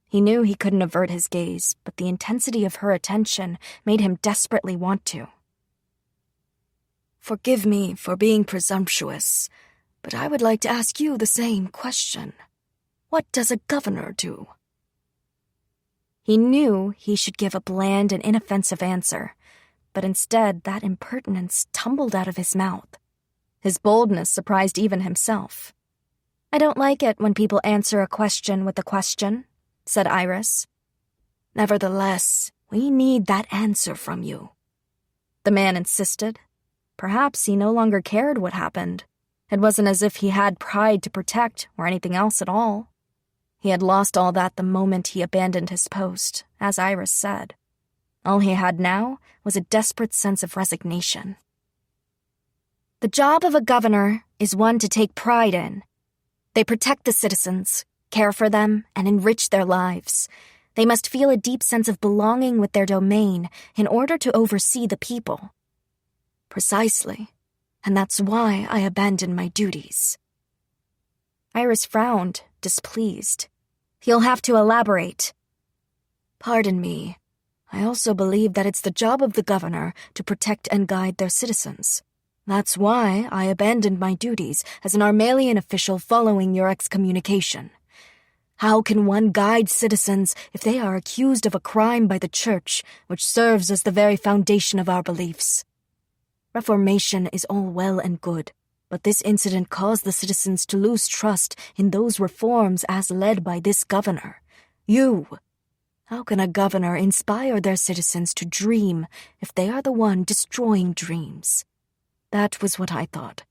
S1: He knew he couldn't avert his gaze, but the intensity of her attention made him desperately want to.
S2: Forgive me for being presumptuous, but I would like to ask you the same question. What does a governor do?
S1: He knew he should give a bland and inoffensive answer, but instead that impertinence tumbled out of his mouth. His boldness surprised even himself.
S3: I don't like it when people answer a question with a question, said Iris.
S2: Nevertheless, we need that answer from you.
S1: The man insisted. Perhaps he no longer cared what happened. It wasn't as if he had pride to protect or anything else at all. He had lost all that the moment he abandoned his post, as Iris said. All he had now was a desperate sense of resignation.
S3: The job of a governor is one to take pride in. They protect the citizens, care for them, and enrich their lives. They must feel a deep sense of belonging with their domain in order to oversee the people.
S2: Precisely, and that's why I abandoned my duties.
S1: Iris frowned, displeased. You'll have to elaborate.
S2: Pardon me. I also believe that it's the job of the governor to protect and guide their citizens. That's why I abandoned my duties as an Armalian official following your excommunication. How can one guide citizens if they are accused of a crime by the Church, which serves as the very foundation of our beliefs? Reformation is all well and good, but this incident caused the citizens to lose trust in those reforms as led by this governor. You. How can a governor inspire their citizens to dream if they are the one destroying dreams? That was what I thought,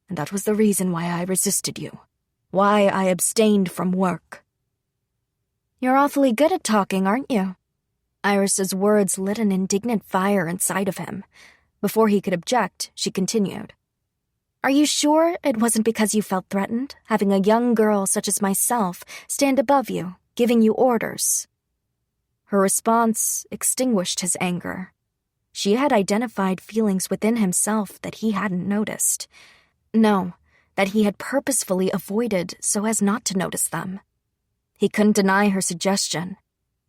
S2: and that was the reason why I resisted you, why I abstained from work.
S3: You're awfully good at talking, aren't you?
S1: Iris's words lit an indignant fire inside of him. Before he could object, she continued.
S3: Are you sure it wasn't because you felt threatened, having a young girl such as myself stand above you, giving you orders?
S1: Her response extinguished his anger. She had identified feelings within himself that he hadn't noticed. No, that he had purposefully avoided so as not to notice them. He couldn't deny her suggestion.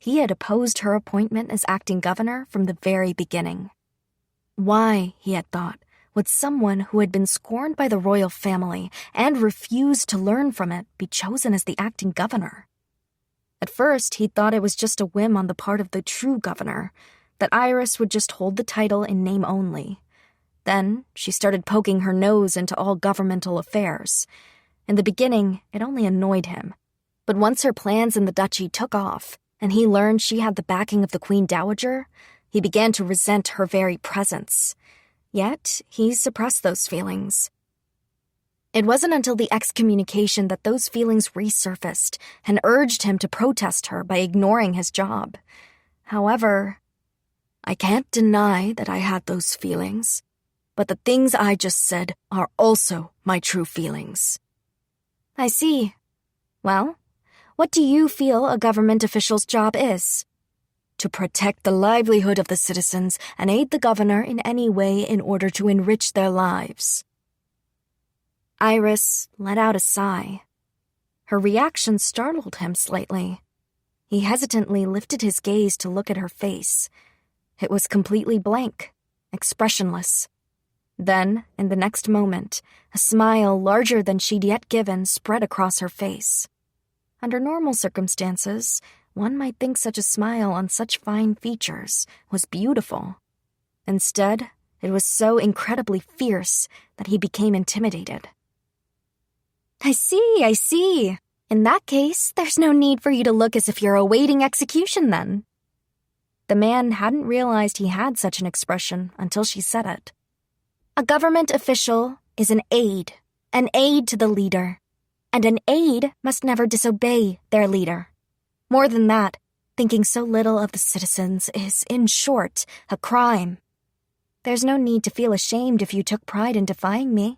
S1: He had opposed her appointment as acting governor from the very beginning. Why, he had thought, would someone who had been scorned by the royal family and refused to learn from it be chosen as the acting governor? At first, he thought it was just a whim on the part of the true governor, that Iris would just hold the title in name only. Then, she started poking her nose into all governmental affairs. In the beginning, it only annoyed him. But once her plans in the duchy took off, and he learned she had the backing of the Queen Dowager, he began to resent her very presence. Yet, he suppressed those feelings. It wasn't until the excommunication that those feelings resurfaced and urged him to protest her by ignoring his job. However, I can't deny that I had those feelings, but the things I just said are also my true feelings.
S3: I see. Well, what do you feel a government official's job is?
S2: To protect the livelihood of the citizens and aid the governor in any way in order to enrich their lives.
S1: Iris let out a sigh. Her reaction startled him slightly. He hesitantly lifted his gaze to look at her face. It was completely blank, expressionless. Then, in the next moment, a smile larger than she'd yet given spread across her face. Under normal circumstances, one might think such a smile on such fine features was beautiful. Instead, it was so incredibly fierce that he became intimidated.
S3: I see. In that case, there's no need for you to look as if you're awaiting execution then.
S1: The man hadn't realized he had such an expression until she said it.
S3: A government official is an aide to the leader, and an aide must never disobey their leader. More than that, thinking so little of the citizens is, in short, a crime.
S1: There's no need to feel ashamed if you took pride in defying me.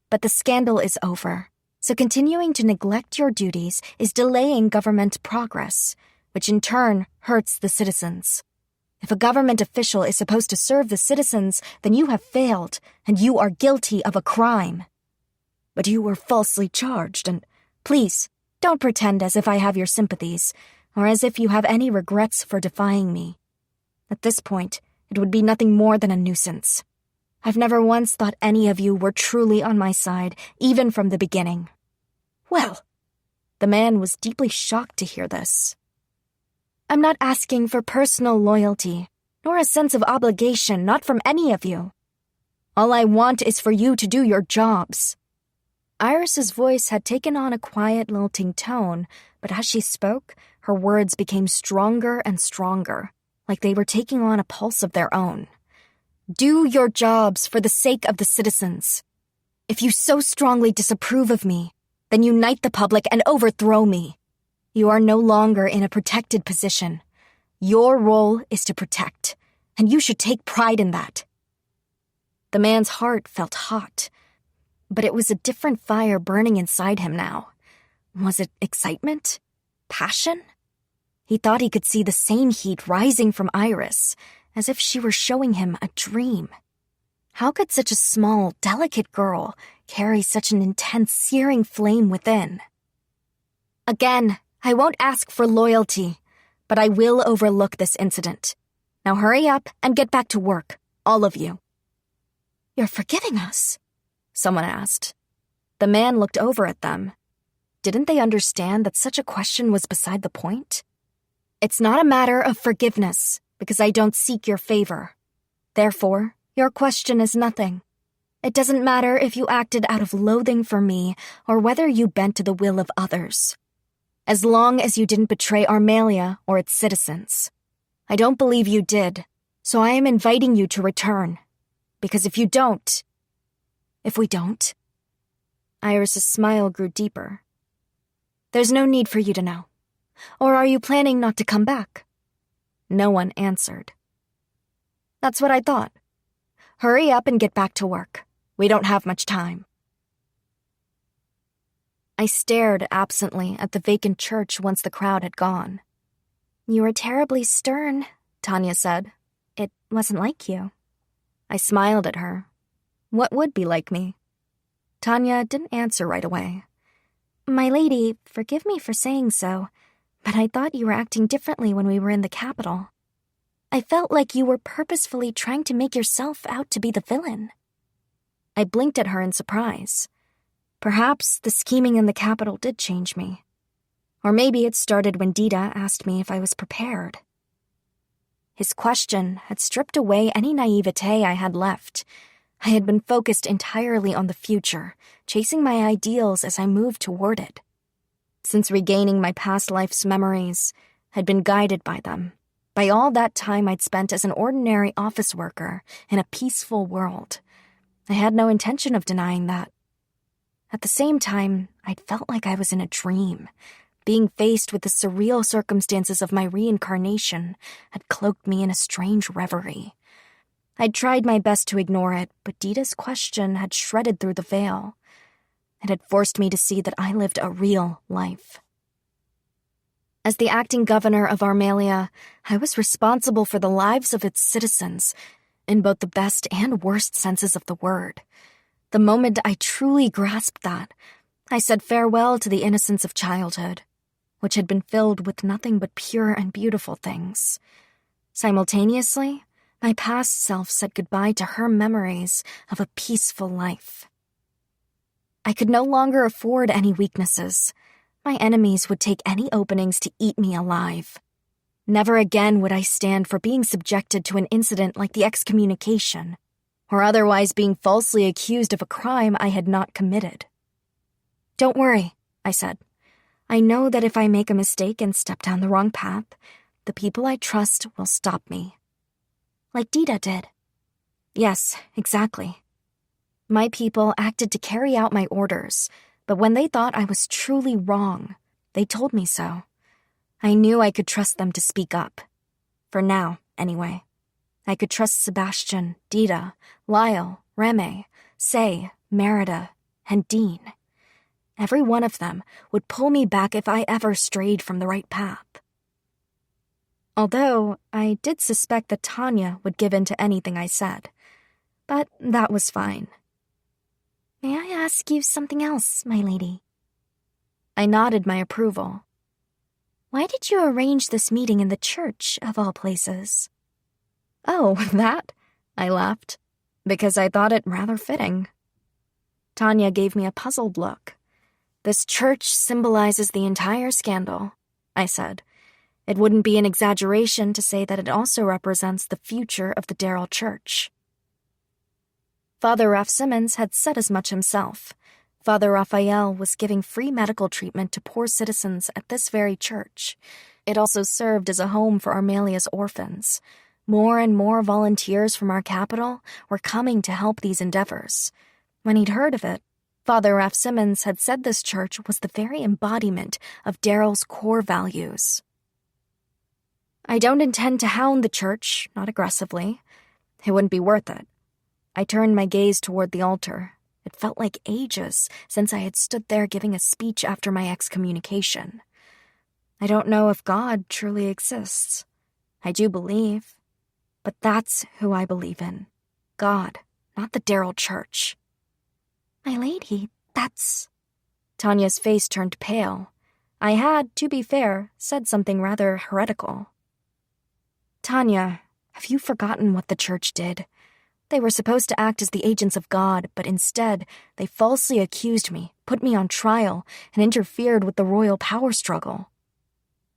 S1: But the scandal is over, so continuing to neglect your duties is delaying government progress, which in turn hurts the citizens. If a government official is supposed to serve the citizens, then you have failed, and you are guilty of a crime.
S2: But you were falsely charged, and
S1: please, don't pretend as if I have your sympathies, or as if you have any regrets for defying me. At this point, it would be nothing more than a nuisance. I've never once thought any of you were truly on my side, even from the beginning.
S2: Well,
S1: the man was deeply shocked to hear this.
S3: I'm not asking for personal loyalty, nor a sense of obligation, not from any of you.
S1: All I want is for you to do your jobs. Iris's voice had taken on a quiet, lilting tone, but as she spoke, her words became stronger and stronger, like they were taking on a pulse of their own. Do your jobs for the sake of the citizens. If you so strongly disapprove of me, then unite the public and overthrow me. You are no longer in a protected position. Your role is to protect, and you should take pride in that. The man's heart felt hot, but it was a different fire burning inside him now. Was it excitement? Passion? He thought he could see the same heat rising from Iris, as if she were showing him a dream. How could such a small, delicate girl carry such an intense, searing flame within? Again, I won't ask for loyalty, but I will overlook this incident. Now hurry up and get back to work, all of you.
S3: You're forgiving us?
S1: Someone asked. The man looked over at them. Didn't they understand that such a question was beside the point? It's not a matter of forgiveness, because I don't seek your favor. Therefore, your question is nothing. It doesn't matter if you acted out of loathing for me or whether you bent to the will of others. As long as you didn't betray Armalia or its citizens. I don't believe you did, so I am inviting you to return. Because if we don't... Iris's smile grew deeper. There's no need for you to know. Or are you planning not to come back? No one answered. That's what I thought. Hurry up and get back to work. We don't have much time. I stared absently at the vacant church once the crowd had gone.
S3: You were terribly stern, Tanya said. It wasn't like you.
S1: I smiled at her. What would be like me? Tanya didn't answer right away.
S3: My lady, forgive me for saying so, but I thought you were acting differently when we were in the capital. I felt like you were purposefully trying to make yourself out to be the villain."
S1: I blinked at her in surprise. Perhaps the scheming in the capital did change me. Or maybe it started when Dita asked me if I was prepared. His question had stripped away any naivete I had left. I had been focused entirely on the future, chasing my ideals as I moved toward it. Since regaining my past life's memories, I'd been guided by them, by all that time I'd spent as an ordinary office worker in a peaceful world. I had no intention of denying that. At the same time, I'd felt like I was in a dream. Being faced with the surreal circumstances of my reincarnation had cloaked me in a strange reverie. I'd tried my best to ignore it, but Dita's question had shredded through the veil. It had forced me to see that I lived a real life. As the acting governor of Armalia, I was responsible for the lives of its citizens, in both the best and worst senses of the word. The moment I truly grasped that, I said farewell to the innocence of childhood, which had been filled with nothing but pure and beautiful things. Simultaneously, my past self said goodbye to her memories of a peaceful life. I could no longer afford any weaknesses. My enemies would take any openings to eat me alive. Never again would I stand for being subjected to an incident like the excommunication, or otherwise being falsely accused of a crime I had not committed. "Don't worry," I said. "I know that if I make a mistake and step down the wrong path, the people I trust will stop me." "Like Dita did." "Yes, exactly. My people acted to carry out my orders, but when they thought I was truly wrong, they told me so. I knew I could trust them to speak up. For now, anyway. I could trust Sebastian, Dita, Lyle, Reme, Say, Merida, and Dean. Every one of them would pull me back if I ever strayed from the right path. Although I did suspect that Tanya would give in to anything I said. But that was fine.
S3: "May I ask you something else, my lady?"
S1: I nodded my approval.
S3: "Why did you arrange this meeting in the church, of all places?"
S1: "Oh, that?" I laughed, because I thought it rather fitting. Tanya gave me a puzzled look. "This church symbolizes the entire scandal," I said. "It wouldn't be an exaggeration to say that it also represents the future of the Darrell Church." Father Raph Simmons had said as much himself. Father Raphael was giving free medical treatment to poor citizens at this very church. It also served as a home for Armalia's orphans. More and more volunteers from our capital were coming to help these endeavors. When he'd heard of it, Father Raph Simmons had said this church was the very embodiment of Darrell's core values. "I don't intend to hound the church, not aggressively. It wouldn't be worth it." I turned my gaze toward the altar. It felt like ages since I had stood there giving a speech after my excommunication. I don't know if God truly exists. I do believe. But that's who I believe in. God, not the Darrell Church.
S3: "My lady, that's..."
S1: Tanya's face turned pale. I had, to be fair, said something rather heretical. "Tanya, have you forgotten what the church did? They were supposed to act as the agents of God, but instead, they falsely accused me, put me on trial, and interfered with the royal power struggle."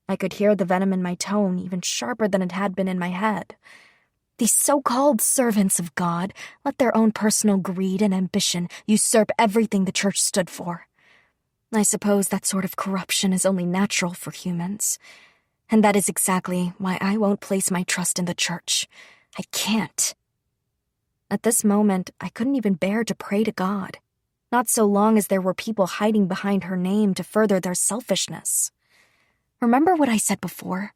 S1: I could hear the venom in my tone, even sharper than it had been in my head. These so-called servants of God let their own personal greed and ambition usurp everything the church stood for. I suppose that sort of corruption is only natural for humans. And that is exactly why I won't place my trust in the church. I can't. At this moment, I couldn't even bear to pray to God, not so long as there were people hiding behind her name to further their selfishness. Remember what I said before?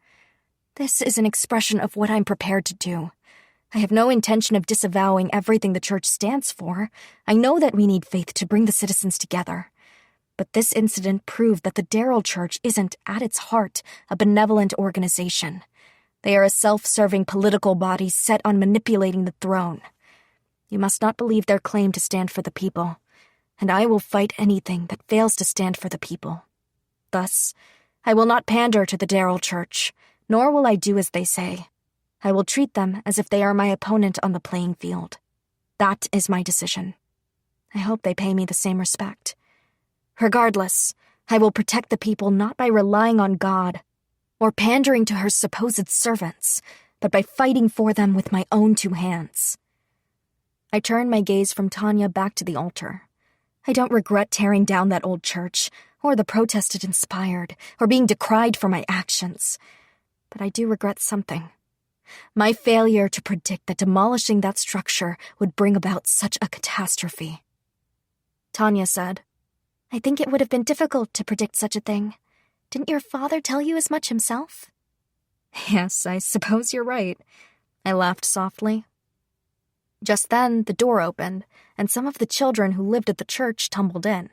S1: This is an expression of what I'm prepared to do. I have no intention of disavowing everything the church stands for. I know that we need faith to bring the citizens together. But this incident proved that the Darrell Church isn't, at its heart, a benevolent organization. They are a self-serving political body set on manipulating the throne. You must not believe their claim to stand for the people, and I will fight anything that fails to stand for the people. Thus, I will not pander to the Darrell Church, nor will I do as they say. I will treat them as if they are my opponent on the playing field. That is my decision. I hope they pay me the same respect. Regardless, I will protect the people not by relying on God or pandering to her supposed servants, but by fighting for them with my own two hands. I turned my gaze from Tanya back to the altar. I don't regret tearing down that old church, or the protest it inspired, or being decried for my actions. But I do regret something. My failure to predict that demolishing that structure would bring about such a catastrophe. Tanya said,
S3: I think it would have been difficult to predict such a thing. Didn't your father tell you as much himself?
S1: Yes, I suppose you're right. I laughed softly. Just then, the door opened, and some of the children who lived at the church tumbled in.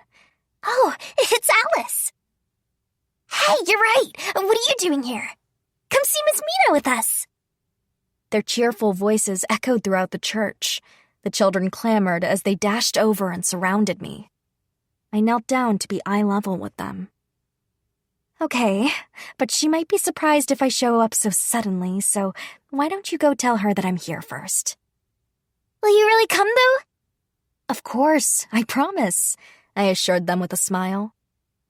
S3: Oh, it's Alice! Hey, you're right! What are you doing here? Come see Miss Mina with us!
S1: Their cheerful voices echoed throughout the church. The children clamored as they dashed over and surrounded me. I knelt down to be eye level with them.
S3: Okay, but she might be surprised if I show up so suddenly, so why don't you go tell her that I'm here first? Will you really come, though?
S1: Of course, I promise, I assured them with a smile.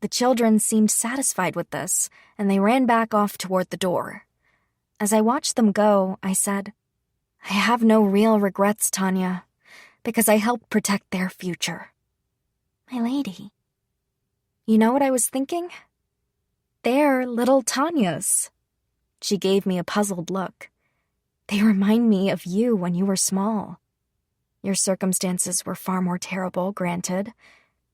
S1: The children seemed satisfied with this, and they ran back off toward the door. As I watched them go, I said, I have no real regrets, Tanya, because I helped protect their future.
S3: My lady.
S1: You know what I was thinking? They're little Tanya's. She gave me a puzzled look. They remind me of you when you were small. Your circumstances were far more terrible, granted.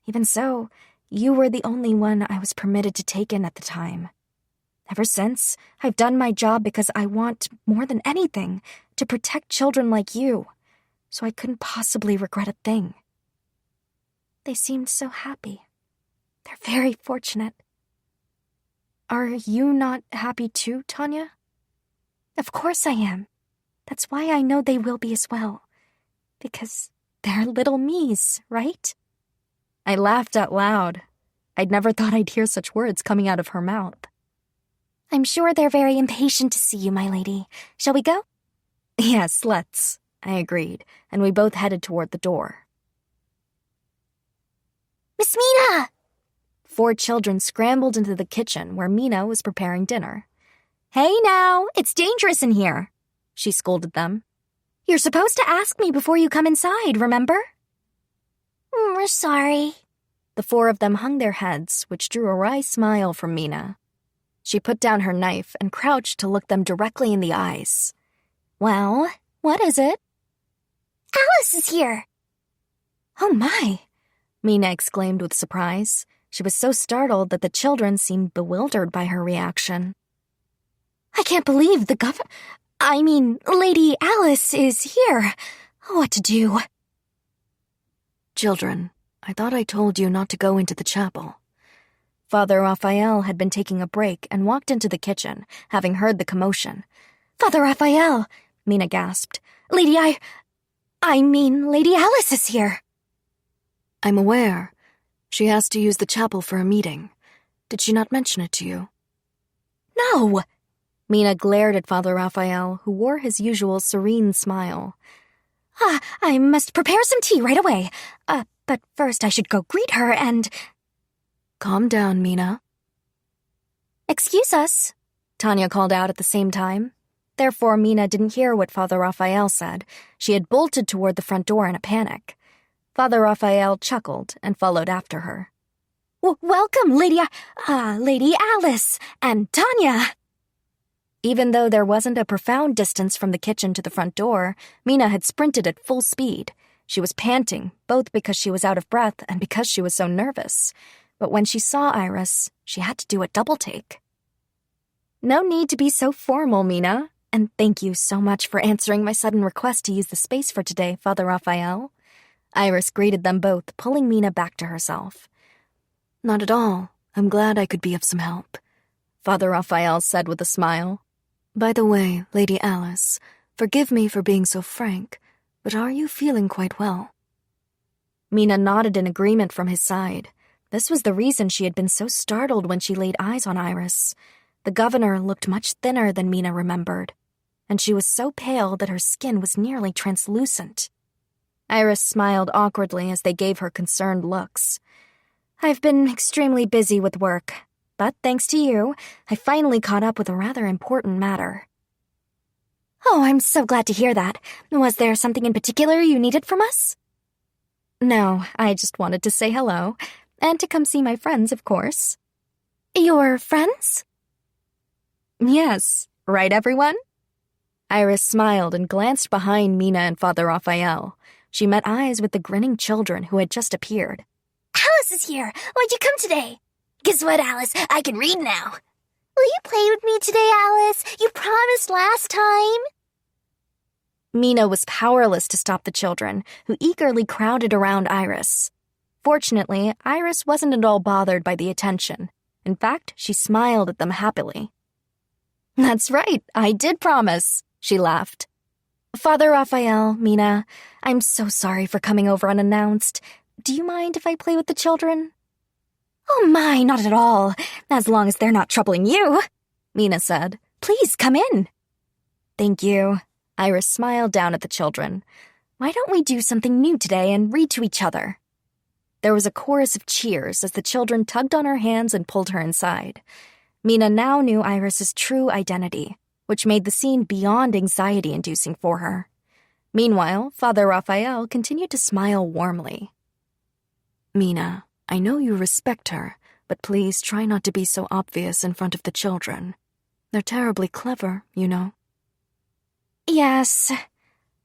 S1: Even so, you were the only one I was permitted to take in at the time. Ever since, I've done my job because I want, more than anything, to protect children like you, so I couldn't possibly regret a thing.
S3: They seemed so happy. They're very fortunate.
S1: Are you not happy too, Tanya?
S3: Of course I am. That's why I know they will be as well. Because they're little me's, right?
S1: I laughed out loud. I'd never thought I'd hear such words coming out of her mouth.
S3: I'm sure they're very impatient to see you, my lady. Shall we go?
S1: Yes, let's, I agreed, and we both headed toward the door.
S3: Miss Mina!
S1: 4 children scrambled into the kitchen where Mina was preparing dinner. Hey now, it's dangerous in here, she scolded them. You're supposed to ask me before you come inside, remember?
S3: We're sorry.
S1: The 4 of them hung their heads, which drew a wry smile from Mina. She put down her knife and crouched to look them directly in the eyes. Well, what is it?
S3: Alice is here!
S1: Oh my, Mina exclaimed with surprise. She was so startled that the children seemed bewildered by her reaction. I can't believe Lady Alice is here. What to do?
S2: Children, I thought I told you not to go into the chapel.
S1: Father Raphael had been taking a break and walked into the kitchen, having heard the commotion. Father Raphael, Mina gasped. Lady Alice is here.
S2: I'm aware. She asked to use the chapel for a meeting. Did she not mention it to you?
S1: No! Mina glared at Father Raphael, who wore his usual serene smile. I must prepare some tea right away. But first I should go greet her and...
S2: Calm down, Mina.
S1: Excuse us, Tanya called out at the same time. Therefore, Mina didn't hear what Father Raphael said. She had bolted toward the front door in a panic. Father Raphael chuckled and followed after her. Welcome, Lady Alice and Tanya. Even though there wasn't a profound distance from the kitchen to the front door, Mina had sprinted at full speed. She was panting, both because she was out of breath and because she was so nervous. But when she saw Iris, she had to do a double take. No need to be so formal, Mina, and thank you so much for answering my sudden request to use the space for today, Father Raphael. Iris greeted them both, pulling Mina back to herself.
S2: Not at all. I'm glad I could be of some help,
S1: Father Raphael said with a smile.
S2: By the way, Lady Alice, forgive me for being so frank, but are you feeling quite well?
S1: Mina nodded in agreement from his side. This was the reason she had been so startled when she laid eyes on Iris. The governor looked much thinner than Mina remembered, and she was so pale that her skin was nearly translucent. Iris smiled awkwardly as they gave her concerned looks. "I've been extremely busy with work, but thanks to you, I finally caught up with a rather important matter."
S3: "Oh, I'm so glad to hear that. Was there something in particular you needed from us?"
S1: "No, I just wanted to say hello, and to come see my friends, of course."
S3: "Your friends?"
S1: "Yes, right, everyone?" Iris smiled and glanced behind Mina and Father Raphael. She met eyes with the grinning children who had just appeared.
S3: "Alice is here! Why'd you come today?" "Guess what, Alice? I can read now." "Will you play with me today, Alice? You promised last time."
S1: Mina was powerless to stop the children, who eagerly crowded around Iris. Fortunately, Iris wasn't at all bothered by the attention. In fact, she smiled at them happily. "That's right, I did promise," she laughed. "Father Raphael, Mina, I'm so sorry for coming over unannounced. Do you mind if I play with the children?"
S3: "Oh my, not at all. As long as they're not troubling you,"
S1: Mina said.
S3: "Please come in."
S1: "Thank you." Iris smiled down at the children. "Why don't we do something new today and read to each other?" There was a chorus of cheers as the children tugged on her hands and pulled her inside. Mina now knew Iris's true identity, which made the scene beyond anxiety-inducing for her. Meanwhile, Father Raphael continued to smile warmly.
S2: "Mina, I know you respect her, but please try not to be so obvious in front of the children. They're terribly clever, you know."
S3: "Yes."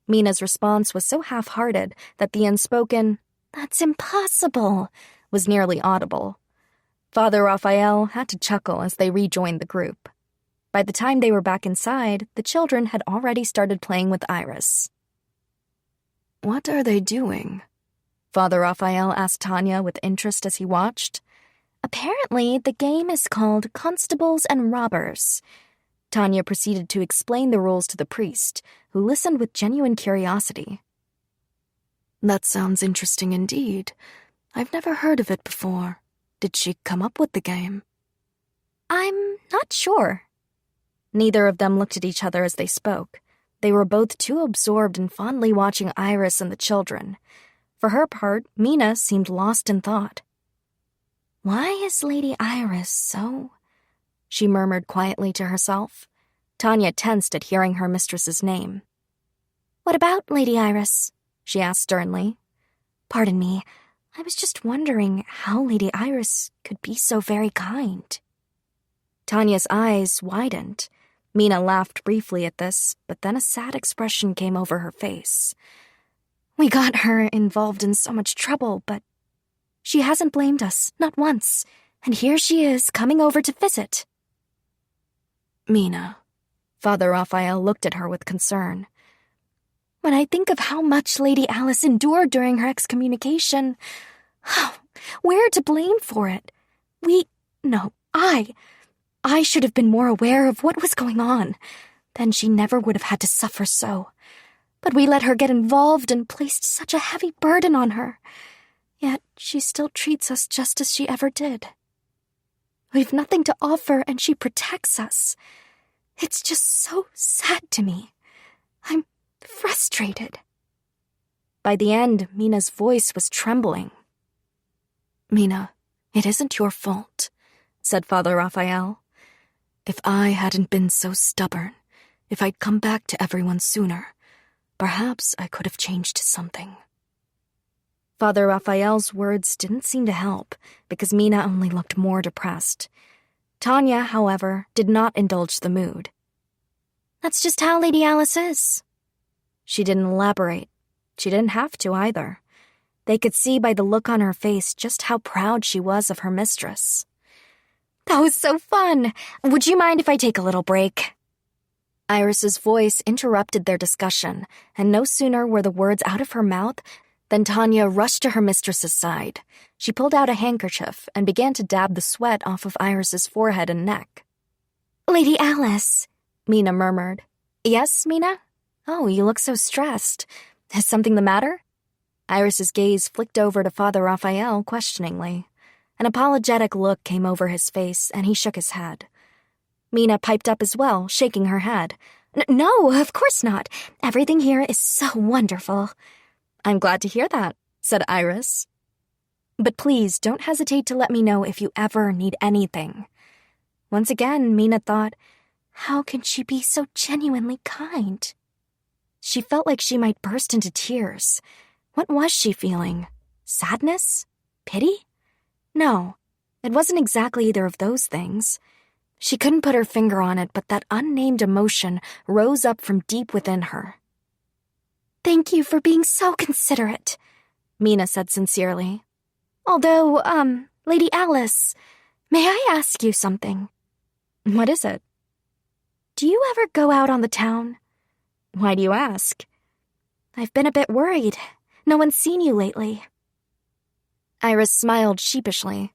S1: Mina's response was so half-hearted that the unspoken, "That's impossible," was nearly audible. Father Raphael had to chuckle as they rejoined the group. By the time they were back inside, the children had already started playing with Iris.
S2: "What are they doing?"
S1: Father Raphael asked Tanya with interest as he watched. "Apparently, the game is called Constables and Robbers." Tanya proceeded to explain the rules to the priest, who listened with genuine curiosity.
S2: "That sounds interesting indeed. I've never heard of it before. Did she come up with the game?"
S1: "I'm not sure." Neither of them looked at each other as they spoke. They were both too absorbed in fondly watching Iris and the children. For her part, Mina seemed lost in thought. "Why is Lady Iris so—" she murmured quietly to herself. Tanya tensed at hearing her mistress's name.
S3: "What about Lady Iris?"
S1: she asked sternly.
S3: "Pardon me, I was just wondering how Lady Iris could be so very kind."
S1: Tanya's eyes widened. Mina laughed briefly at this, but then a sad expression came over her face. "We got her involved in so much trouble, but she hasn't blamed us, not once, and here she is coming over to visit."
S2: "Mina."
S1: Father Raphael looked at her with concern. "When I think of how much Lady Alice endured during her excommunication, we're to blame for it. I should have been more aware of what was going on. Then she never would have had to suffer so. But we let her get involved and placed such a heavy burden on her. Yet she still treats us just as she ever did. We've nothing to offer and she protects us. It's just so sad to me. I'm frustrated." By the end, Mina's voice was trembling.
S2: "Mina, it isn't your fault," said Father Raphael. "If I hadn't been so stubborn, if I'd come back to everyone sooner, perhaps I could have changed something."
S1: Father Raphael's words didn't seem to help, because Mina only looked more depressed. Tanya, however, did not indulge the mood. "That's just how Lady Alice is." She didn't elaborate. She didn't have to either. They could see by the look on her face just how proud she was of her mistress. "That was so fun! Would you mind if I take a little break?" Iris's voice interrupted their discussion, and no sooner were the words out of her mouth than Tanya rushed to her mistress's side. She pulled out a handkerchief and began to dab the sweat off of Iris's forehead and neck.
S3: "Lady Alice,"
S1: Mina murmured. "Yes, Mina? Oh, you look so stressed. Is something the matter?" Iris's gaze flicked over to Father Raphael questioningly. An apologetic look came over his face, and he shook his head. Mina piped up as well, shaking her head.
S3: No, of course not. Everything here is so wonderful.
S1: I'm glad to hear that, said Iris. But please don't hesitate to let me know if you ever need anything. Once again, Mina thought, how can she be so genuinely kind? She felt like she might burst into tears. What was she feeling? Sadness? Pity? No, it wasn't exactly either of those things. She couldn't put her finger on it, but that unnamed emotion rose up from deep within her.
S3: Thank you for being so considerate,
S1: Mina said sincerely.
S3: Although, Lady Alice, may I ask you something?
S1: What is it?
S3: Do you ever go out on the town?
S1: Why do you ask?
S3: I've been a bit worried. No one's seen you lately.
S1: Iris smiled sheepishly.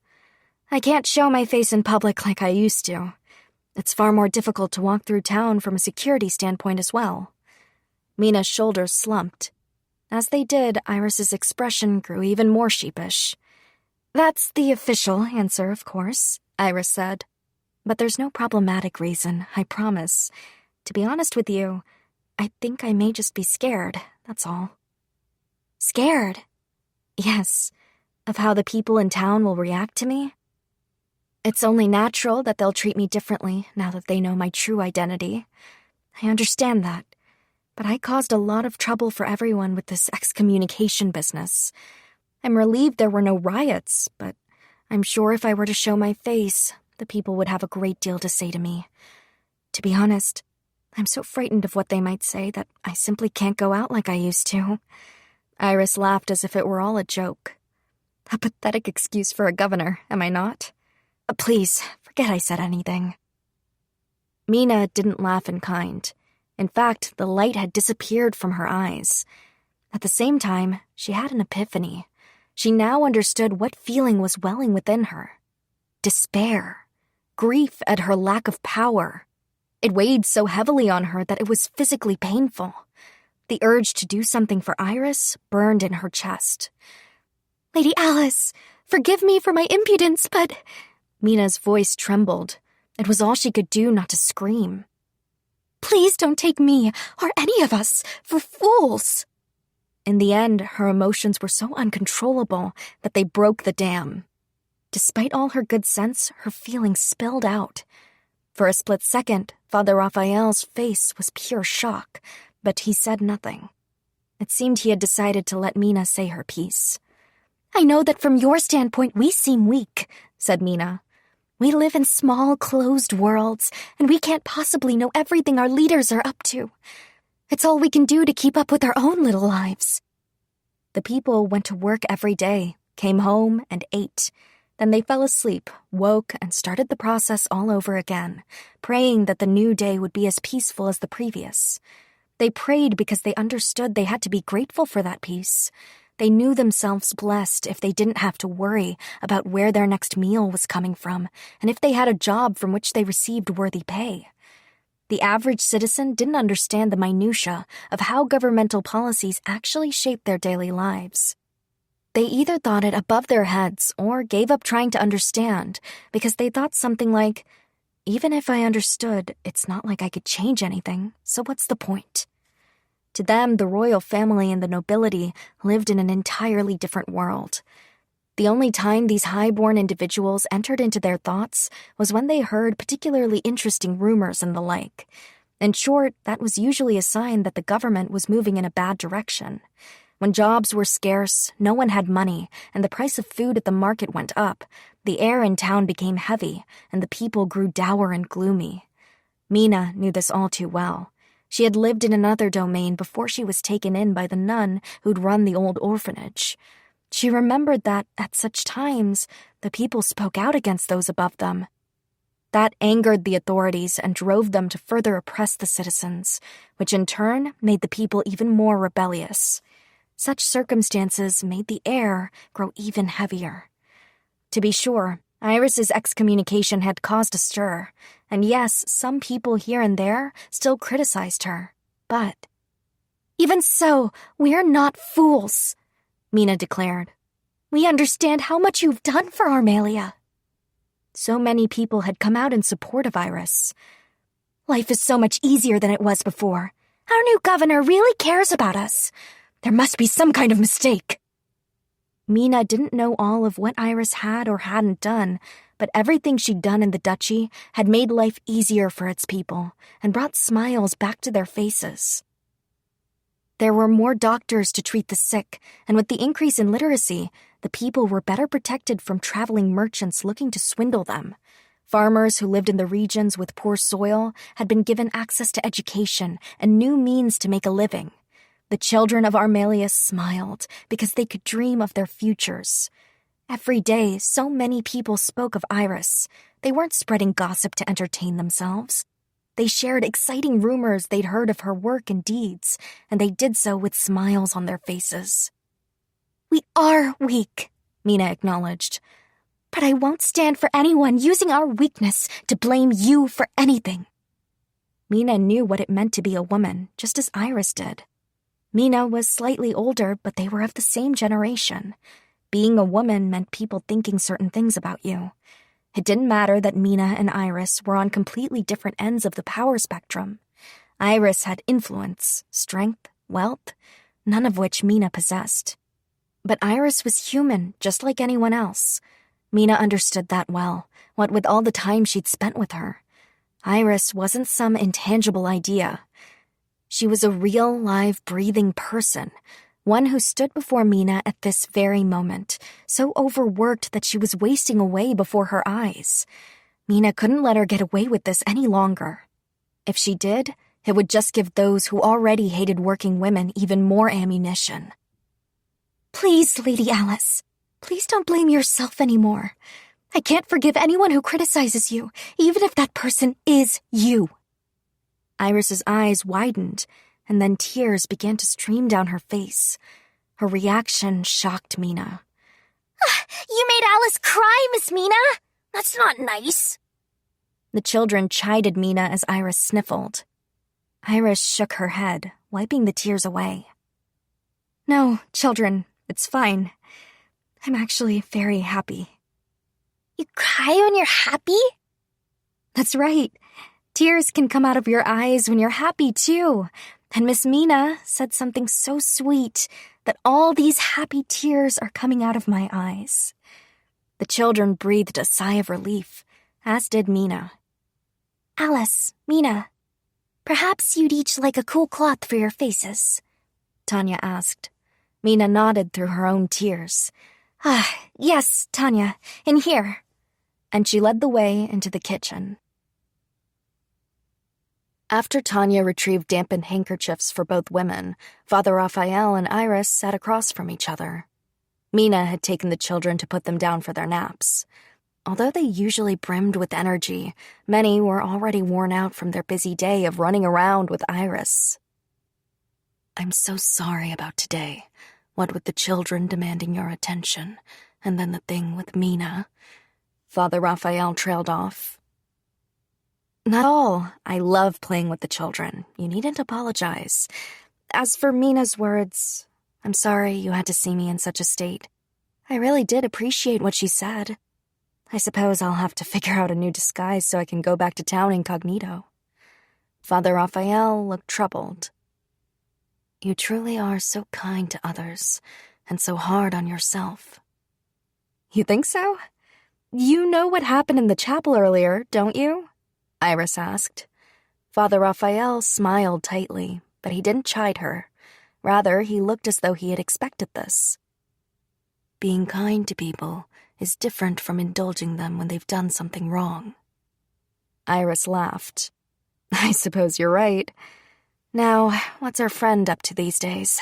S1: I can't show my face in public like I used to. It's far more difficult to walk through town from a security standpoint as well. Mina's shoulders slumped. As they did, Iris's expression grew even more sheepish. That's the official answer, of course, Iris said. But there's no problematic reason, I promise. To be honest with you, I think I may just be scared, that's all.
S3: Scared?
S1: Yes, of how the people in town will react to me. It's only natural that they'll treat me differently now that they know my true identity. I understand that, but I caused a lot of trouble for everyone with this excommunication business. I'm relieved there were no riots, but I'm sure if I were to show my face, the people would have a great deal to say to me. To be honest, I'm so frightened of what they might say that I simply can't go out like I used to. Iris laughed as if it were all a joke. A pathetic excuse for a governor, am I not? Please, forget I said anything. Mina didn't laugh in kind. In fact, the light had disappeared from her eyes. At the same time, she had an epiphany. She now understood what feeling was welling within her. Despair. Grief at her lack of power. It weighed so heavily on her that it was physically painful. The urge to do something for Iris burned in her chest.
S3: Lady Alice, forgive me for my impudence, but...
S1: Mina's voice trembled. It was all she could do not to scream.
S3: Please don't take me, or any of us, for fools.
S1: In the end, her emotions were so uncontrollable that they broke the dam. Despite all her good sense, her feelings spilled out. For a split second, Father Raphael's face was pure shock, but he said nothing. It seemed he had decided to let Mina say her piece.
S3: I know that from your standpoint we seem weak, said Mina. We live in small, closed worlds, and we can't possibly know everything our leaders are up to. It's all we can do to keep up with our own little lives.
S1: The people went to work every day, came home and ate. Then they fell asleep, woke, and started the process all over again, praying that the new day would be as peaceful as the previous. They prayed because they understood they had to be grateful for that peace. They knew themselves blessed if they didn't have to worry about where their next meal was coming from, and if they had a job from which they received worthy pay. The average citizen didn't understand the minutiae of how governmental policies actually shape their daily lives. They either thought it above their heads or gave up trying to understand because they thought something like, even if I understood, it's not like I could change anything, so what's the point? To them, the royal family and the nobility lived in an entirely different world. The only time these high-born individuals entered into their thoughts was when they heard particularly interesting rumors and the like. In short, that was usually a sign that the government was moving in a bad direction. When jobs were scarce, no one had money, and the price of food at the market went up, the air in town became heavy, and the people grew dour and gloomy. Mina knew this all too well. She had lived in another domain before she was taken in by the nun who'd run the old orphanage. She remembered that, at such times, the people spoke out against those above them. That angered the authorities and drove them to further oppress the citizens, which in turn made the people even more rebellious. Such circumstances made the air grow even heavier. To be sure, Iris's excommunication had caused a stir, and yes, some people here and there still criticized her, but...
S3: Even so, we're not fools,
S1: Mina declared.
S3: We understand how much you've done for Armalia."
S1: So many people had come out in support of Iris.
S3: "Life is so much easier than it was before. Our new governor really cares about us. There must be some kind of mistake."
S1: Mina didn't know all of what Iris had or hadn't done, but everything she'd done in the duchy had made life easier for its people and brought smiles back to their faces. There were more doctors to treat the sick, and with the increase in literacy, the people were better protected from traveling merchants looking to swindle them. Farmers who lived in the regions with poor soil had been given access to education and new means to make a living. The children of Armalia smiled because they could dream of their futures. Every day, so many people spoke of Iris. They weren't spreading gossip to entertain themselves. They shared exciting rumors they'd heard of her work and deeds, and they did so with smiles on their faces.
S3: "We are weak,"
S1: Mina acknowledged.
S3: "But I won't stand for anyone using our weakness to blame you for anything."
S1: Mina knew what it meant to be a woman, just as Iris did. Mina was slightly older, but they were of the same generation. Being a woman meant people thinking certain things about you. It didn't matter that Mina and Iris were on completely different ends of the power spectrum. Iris had influence, strength, wealth, none of which Mina possessed. But Iris was human, just like anyone else. Mina understood that well, what with all the time she'd spent with her. Iris wasn't some intangible idea. She was a real, live, breathing person, one who stood before Mina at this very moment, so overworked that she was wasting away before her eyes. Mina couldn't let her get away with this any longer. If she did, it would just give those who already hated working women even more ammunition.
S3: "Please, Lady Alice, please don't blame yourself anymore. I can't forgive anyone who criticizes you, even if that person is you."
S1: Iris's eyes widened, and then tears began to stream down her face. Her reaction shocked Mina.
S3: "You made Alice cry, Miss Mina. That's not nice."
S1: The children chided Mina as Iris sniffled. Iris shook her head, wiping the tears away. "No, children, it's fine. I'm actually very happy."
S3: "You cry when you're happy?"
S1: "That's right. Tears can come out of your eyes when you're happy, too. And Miss Mina said something so sweet that all these happy tears are coming out of my eyes." The children breathed a sigh of relief, as did Mina.
S3: "Alice, Mina, perhaps you'd each like a cool cloth for your faces?"
S1: Tanya asked. Mina nodded through her own tears.
S3: Yes, Tanya, in here."
S1: And she led the way into the kitchen. After Tanya retrieved dampened handkerchiefs for both women, Father Raphael and Iris sat across from each other. Mina had taken the children to put them down for their naps. Although they usually brimmed with energy, many were already worn out from their busy day of running around with Iris. "I'm so sorry about today, what with the children demanding your attention, and then the thing with Mina." Father Raphael trailed off. "Not all. I love playing with the children. You needn't apologize. As for Mina's words, I'm sorry you had to see me in such a state. I really did appreciate what she said. I suppose I'll have to figure out a new disguise so I can go back to town incognito." Father Raphael looked troubled. "You truly are so kind to others, and so hard on yourself." "You think so? You know what happened in the chapel earlier, don't you?" Iris asked. Father Raphael smiled tightly, but he didn't chide her. Rather, he looked as though he had expected this. "Being kind to people is different from indulging them when they've done something wrong." Iris laughed. "I suppose you're right. Now, what's our friend up to these days?"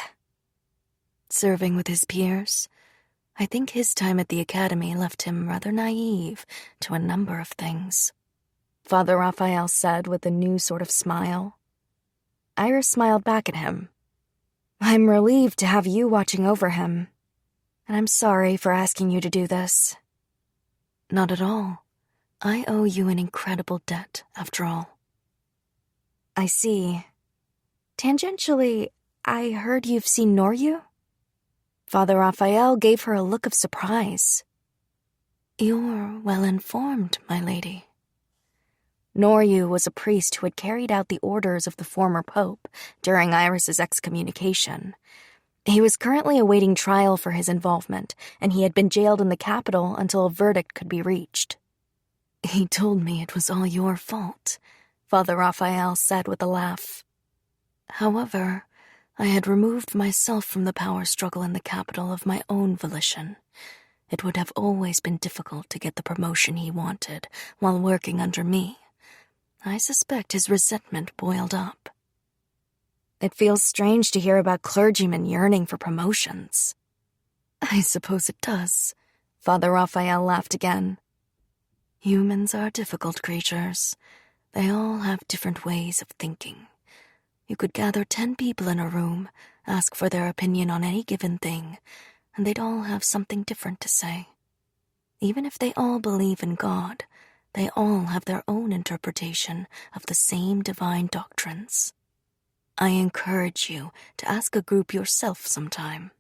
S1: "Serving with his peers. I think his time at the academy left him rather naive to a number of things," Father Raphael said with a new sort of smile. Iris smiled back at him. "I'm relieved to have you watching over him, and I'm sorry for asking you to do this." "Not at all. I owe you an incredible debt, after all." "I see. Tangentially, I heard you've seen Noryu?" Father Raphael gave her a look of surprise.
S2: "You're well informed, my lady."
S1: Noryu was a priest who had carried out the orders of the former pope during Iris's excommunication. He was currently awaiting trial for his involvement, and he had been jailed in the capital until a verdict could be reached.
S2: "He told me it was all your fault,"
S1: Father Raphael said with a laugh.
S2: "However, I had removed myself from the power struggle in the capital of my own volition. It would have always been difficult to get the promotion he wanted while working under me. I suspect his resentment boiled up."
S1: It feels strange to hear about clergymen yearning for promotions.
S2: "I suppose it does,"
S1: Father Raphael laughed again.
S2: "Humans are difficult creatures. They all have different ways of thinking. You could gather 10 people in a room, ask for their opinion on any given thing, and they'd all have something different to say. Even if they all believe in God, they all have their own interpretation of the same divine doctrines. I encourage you to ask a group yourself sometime.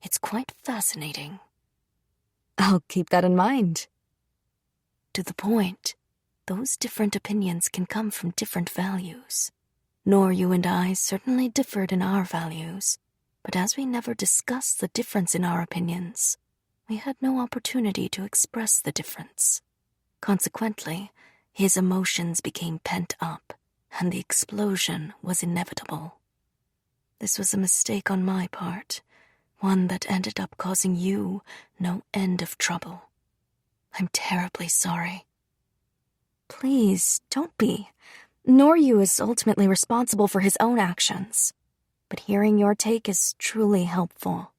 S2: It's quite fascinating."
S1: I'll keep that in mind.
S2: To the point, those different opinions can come from different values. Noryu and I certainly differed in our values, but as we never discussed the difference in our opinions, we had no opportunity to express the difference. Consequently, his emotions became pent up, and the explosion was inevitable. This was a mistake on my part, one that ended up causing you no end of trouble. I'm terribly sorry.
S1: Please, don't be. Noryu is ultimately responsible for his own actions, but hearing your take is truly helpful.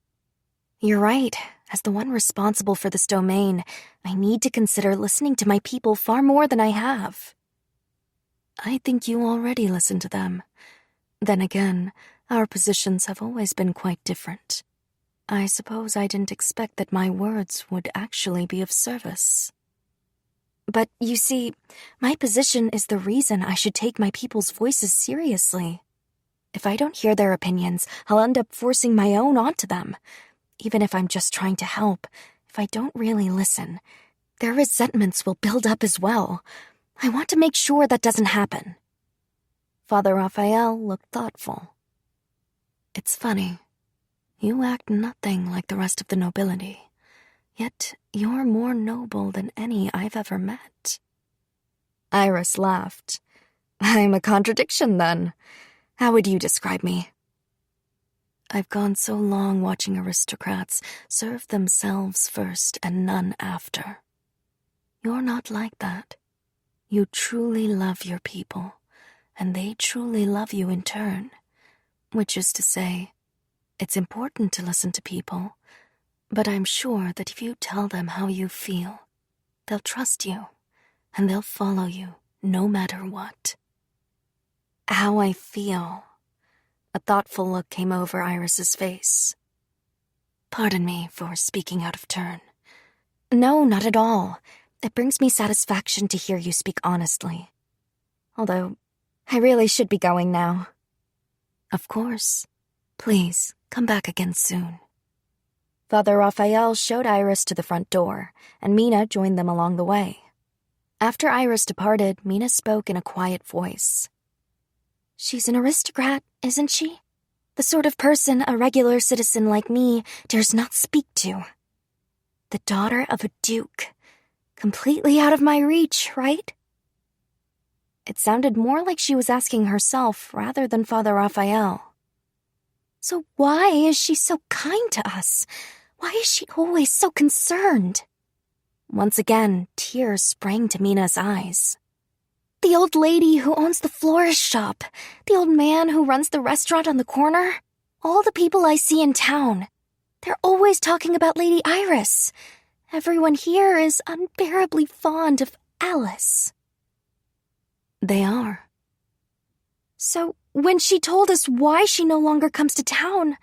S1: You're right. As the one responsible for this domain, I need to consider listening to my people far more than I have.
S2: I think you already listen to them. Then again, our positions have always been quite different. I suppose I didn't expect that my words would actually be of service.
S1: But you see, my position is the reason I should take my people's voices seriously. If I don't hear their opinions, I'll end up forcing my own onto them. Even if I'm just trying to help, if I don't really listen, their resentments will build up as well. I want to make sure that doesn't happen. Father Raphael looked thoughtful.
S2: It's funny. You act nothing like the rest of the nobility, yet you're more noble than any I've ever met.
S1: Iris laughed. I'm a contradiction, then. How would you describe me?
S2: I've gone so long watching aristocrats serve themselves first and none after. You're not like that. You truly love your people, and they truly love you in turn. Which is to say, it's important to listen to people, but I'm sure that if you tell them how you feel, they'll trust you, and they'll follow you no matter what.
S1: How I feel. A thoughtful look came over Iris's face.
S2: Pardon me for speaking out of turn.
S1: No, not at all. It brings me satisfaction to hear you speak honestly. Although, I really should be going now.
S2: Of course. Please, come back again soon.
S1: Father Raphael showed Iris to the front door, and Mina joined them along the way. After Iris departed, Mina spoke in a quiet voice. She's an aristocrat, isn't she? The sort of person a regular citizen like me dares not speak to. The daughter of a duke. Completely out of my reach, right? It sounded more like she was asking herself rather than Father Raphael. So why is she so kind to us? Why is she always so concerned? Once again, tears sprang to Mina's eyes. The old lady who owns the florist shop, the old man who runs the restaurant on the corner, all the people I see in town, they're always talking about Lady Iris. Everyone here is unbearably fond of Alice.
S2: They are.
S1: So when she told us why she no longer comes to town,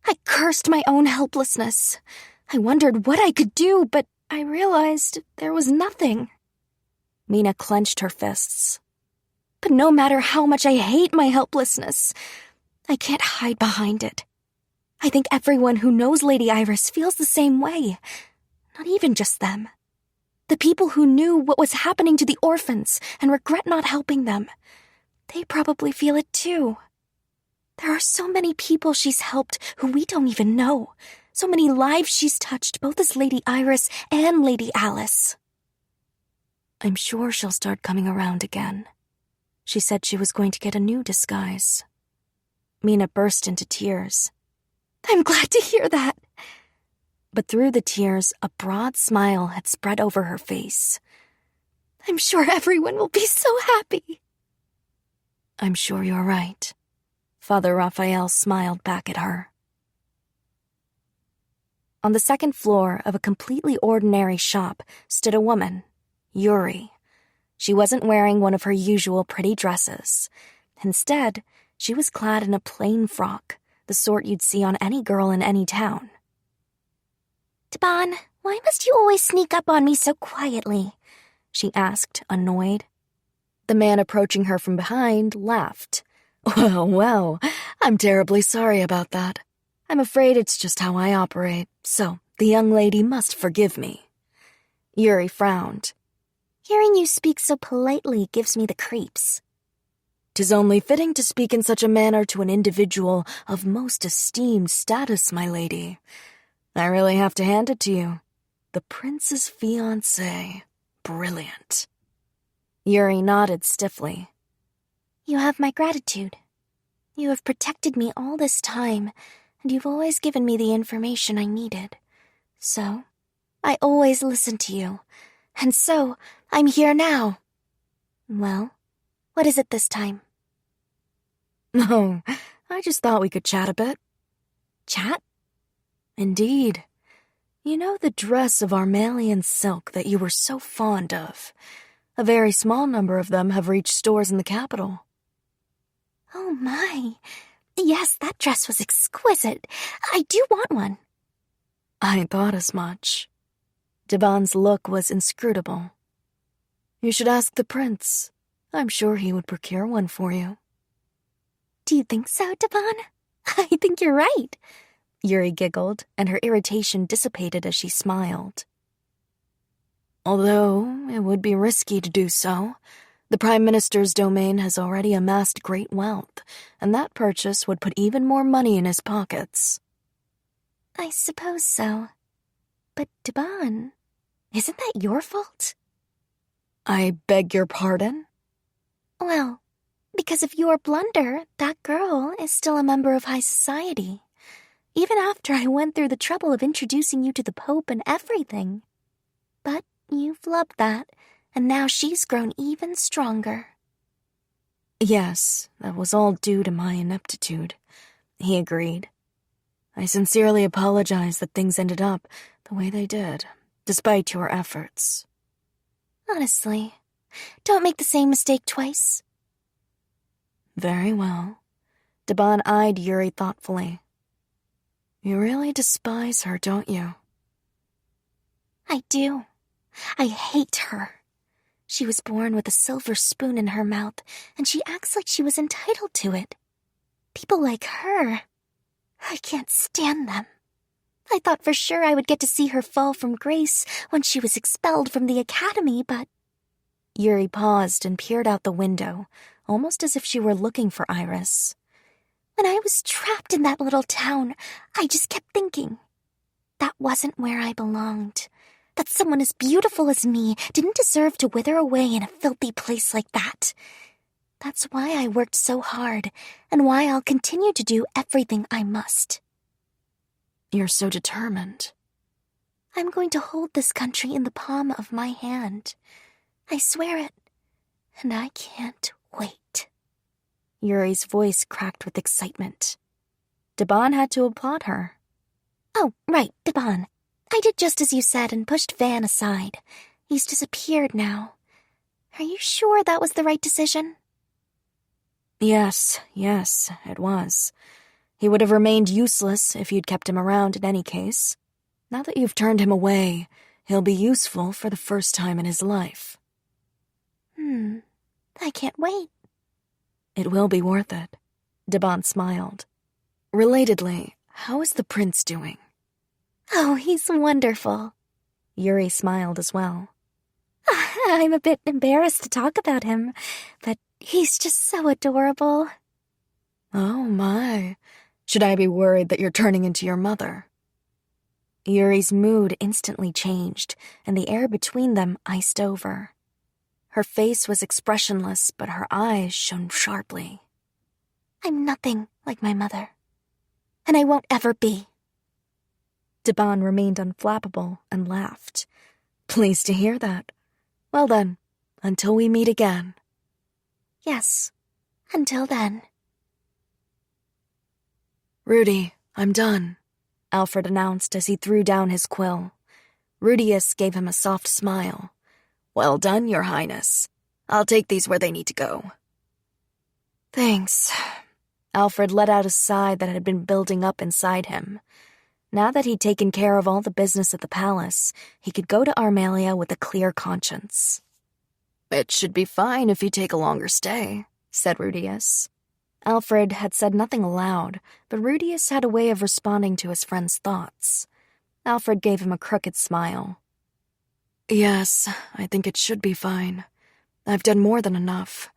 S1: I cursed my own helplessness. I wondered what I could do, but I realized there was nothing. Mina clenched her fists. But no matter how much I hate my helplessness, I can't hide behind it.
S3: I think everyone who knows Lady Iris feels the same way. Not even just them. The people who knew what was happening to the orphans and regret not helping them. They probably feel it too. There are so many people she's helped who we don't even know. So many lives she's touched, both as Lady Iris and Lady Alice.
S2: I'm sure she'll start coming around again. She said she was going to get a new disguise. Mina burst into tears.
S3: I'm glad to hear that.
S2: But through the tears, a broad smile had spread over her face.
S3: I'm sure everyone will be so happy.
S2: I'm sure you're right. Father Raphael smiled back at her.
S1: On the second floor of a completely ordinary shop stood a woman, Yuri. She wasn't wearing one of her usual pretty dresses. Instead, she was clad in a plain frock, the sort you'd see on any girl in any town.
S3: Taban, why must you always sneak up on me so quietly?
S1: She asked, annoyed. The man approaching her from behind laughed. Well, I'm terribly sorry about that. I'm afraid it's just how I operate, so the young lady must forgive me. Yuri frowned.
S3: Hearing you speak so politely gives me the creeps.
S1: 'Tis only fitting to speak in such a manner to an individual of most esteemed status, my lady. I really have to hand it to you. The prince's fiancé. Brilliant. Yuri nodded stiffly.
S3: You have my gratitude. You have protected me all this time, and you've always given me the information I needed. So, I always listened to you. And so, I'm here now. Well, what is it this time?
S1: Oh, I just thought we could chat a bit.
S3: Chat?
S1: Indeed. You know the dress of Armalian silk that you were so fond of? A very small number of them have reached stores in the capital.
S3: Oh my. Yes, that dress was exquisite. I do want one.
S1: I thought as much. Taban's look was inscrutable. You should ask the prince. I'm sure he would procure one for you.
S3: Do you think so, Taban? I think you're right.
S1: Yuri giggled, and her irritation dissipated as she smiled. Although it would be risky to do so. The Prime Minister's domain has already amassed great wealth, and that purchase would put even more money in his pockets.
S3: I suppose so. But, Taban, isn't that your fault?
S1: I beg your pardon?
S3: Well, because of your blunder, that girl is still a member of high society. Even after I went through the trouble of introducing you to the Pope and everything. But you flubbed that, and now she's grown even stronger.
S1: Yes, that was all due to my ineptitude, he agreed. I sincerely apologize that things ended up the way they did, despite your efforts.
S3: Honestly, don't make the same mistake twice.
S1: Very well. Taban eyed Yuri thoughtfully. You really despise her, don't you?
S3: I do. I hate her. She was born with a silver spoon in her mouth, and she acts like she was entitled to it. People like her, I can't stand them. I thought for sure I would get to see her fall from grace when she was expelled from the academy, but...
S1: Yuri paused and peered out the window, almost as if she were looking for Iris.
S3: When I was trapped in that little town, I just kept thinking. That wasn't where I belonged. That someone as beautiful as me didn't deserve to wither away in a filthy place like that. That's why I worked so hard, and why I'll continue to do everything I must.
S1: You're so determined.
S3: I'm going to hold this country in the palm of my hand. I swear it, and I can't wait.
S1: Yuri's voice cracked with excitement. Taban had to applaud her.
S3: Oh, right, Taban. I did just as you said and pushed Van aside. He's disappeared now. Are you sure that was the right decision?
S1: Yes, it was. He would have remained useless if you'd kept him around in any case. Now that you've turned him away, he'll be useful for the first time in his life.
S3: I can't wait.
S1: It will be worth it. Taban smiled. Relatedly,
S2: How is the prince doing?
S3: Oh, he's wonderful.
S1: Yuri smiled as well.
S3: I'm a bit embarrassed to talk about him, but he's just so adorable.
S2: Oh my. Should I be worried that you're turning into your mother?
S1: Yuri's mood instantly changed, and the air between them iced over. Her face was expressionless, but her eyes shone sharply.
S3: I'm nothing like my mother, and I won't ever be.
S1: Debon remained unflappable and laughed. Pleased to hear that. Well then, until we meet again.
S3: Yes, until then.
S2: Rudy, I'm done,
S1: Alfred announced as he threw down his quill. Rudius gave him a soft smile.
S2: Well done, Your Highness. I'll take these where they need to go.
S1: Thanks. Alfred let out a sigh that had been building up inside him. Now that he'd taken care of all the business at the palace, he could go to Armalia with a clear conscience.
S2: It should be fine if you take a longer stay, said Rudius.
S1: Alfred had said nothing aloud, but Rudius had a way of responding to his friend's thoughts. Alfred gave him a crooked smile.
S2: Yes, I think it should be fine. I've done more than enough.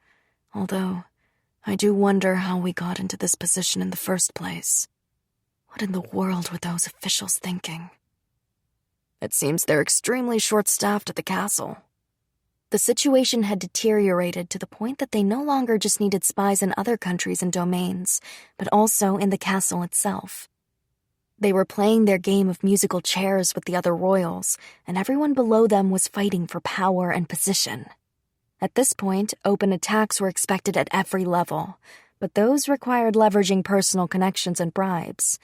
S2: Although, I do wonder how we got into this position in the first place. What in the world were those officials thinking? It seems they're extremely short-staffed at the castle.
S1: The situation had deteriorated to the point that they no longer just needed spies in other countries and domains, but also in the castle itself. They were playing their game of musical chairs with the other royals, and everyone below them was fighting for power and position. At this point, open attacks were expected at every level, but those required leveraging personal connections and bribes,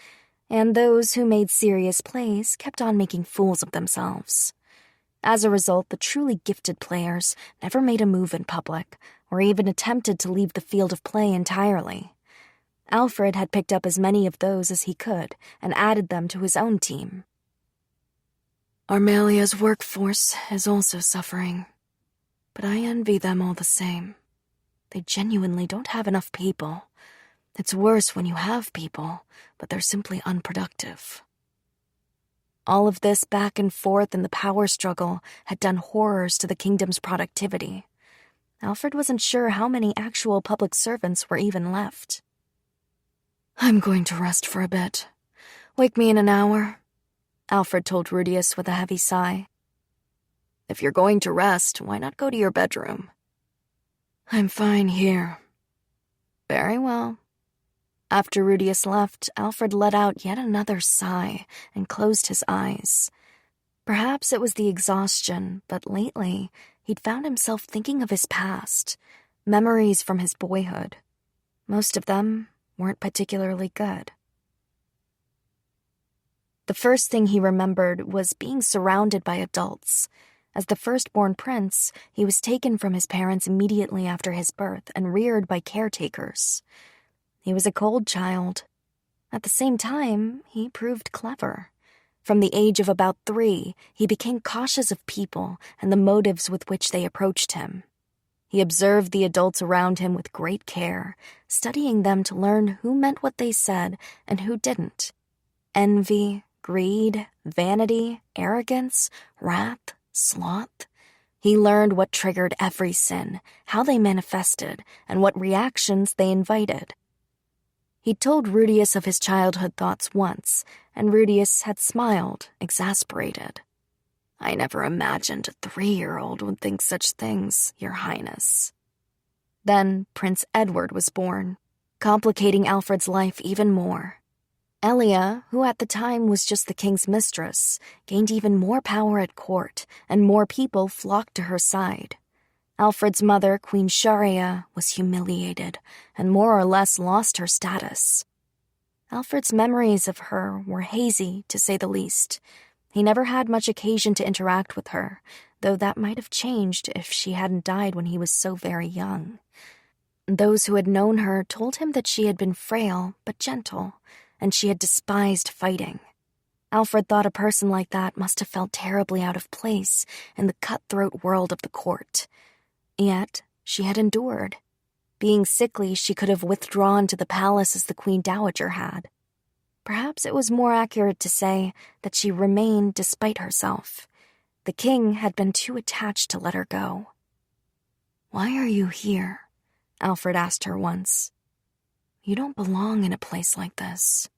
S1: and those who made serious plays kept on making fools of themselves. As a result, the truly gifted players never made a move in public, or even attempted to leave the field of play entirely. Alfred had picked up as many of those as he could and added them to his own team.
S2: Armalia's workforce is also suffering, but I envy them all the same. They genuinely don't have enough people. It's worse when you have people, but they're simply unproductive.
S1: All of this back and forth in the power struggle had done horrors to the kingdom's productivity. Alfred wasn't sure how many actual public servants were even left.
S2: I'm going to rest for a bit. Wake me in an hour,
S1: Alfred told Rudius with a heavy sigh.
S2: If you're going to rest, why not go to your bedroom? I'm fine here.
S1: Very well. After Rudius left, Alfred let out yet another sigh and closed his eyes. Perhaps it was the exhaustion, but lately he'd found himself thinking of his past, memories from his boyhood. Most of them weren't particularly good. The first thing he remembered was being surrounded by adults. As the firstborn prince, he was taken from his parents immediately after his birth and reared by caretakers. He was a cold child. At the same time, he proved clever. From the age of about 3, he became cautious of people and the motives with which they approached him. He observed the adults around him with great care, studying them to learn who meant what they said and who didn't. Envy, greed, vanity, arrogance, wrath, sloth. He learned what triggered every sin, how they manifested, and what reactions they invited. He'd told Rudius of his childhood thoughts once, and Rudius had smiled, exasperated.
S2: I never imagined a 3-year-old would think such things, Your Highness.
S1: Then Prince Edward was born, complicating Alfred's life even more. Elia, who at the time was just the king's mistress, gained even more power at court, and more people flocked to her side. Alfred's mother, Queen Sharia, was humiliated and more or less lost her status. Alfred's memories of her were hazy, to say the least. He never had much occasion to interact with her, though that might have changed if she hadn't died when he was so very young. Those who had known her told him that she had been frail but gentle, and she had despised fighting. Alfred thought a person like that must have felt terribly out of place in the cutthroat world of the court. Yet, she had endured. Being sickly, she could have withdrawn to the palace as the Queen Dowager had. Perhaps it was more accurate to say that she remained despite herself. The king had been too attached to let her go.
S2: "Why are you here?" Alfred asked her once. "You don't belong in a place like this."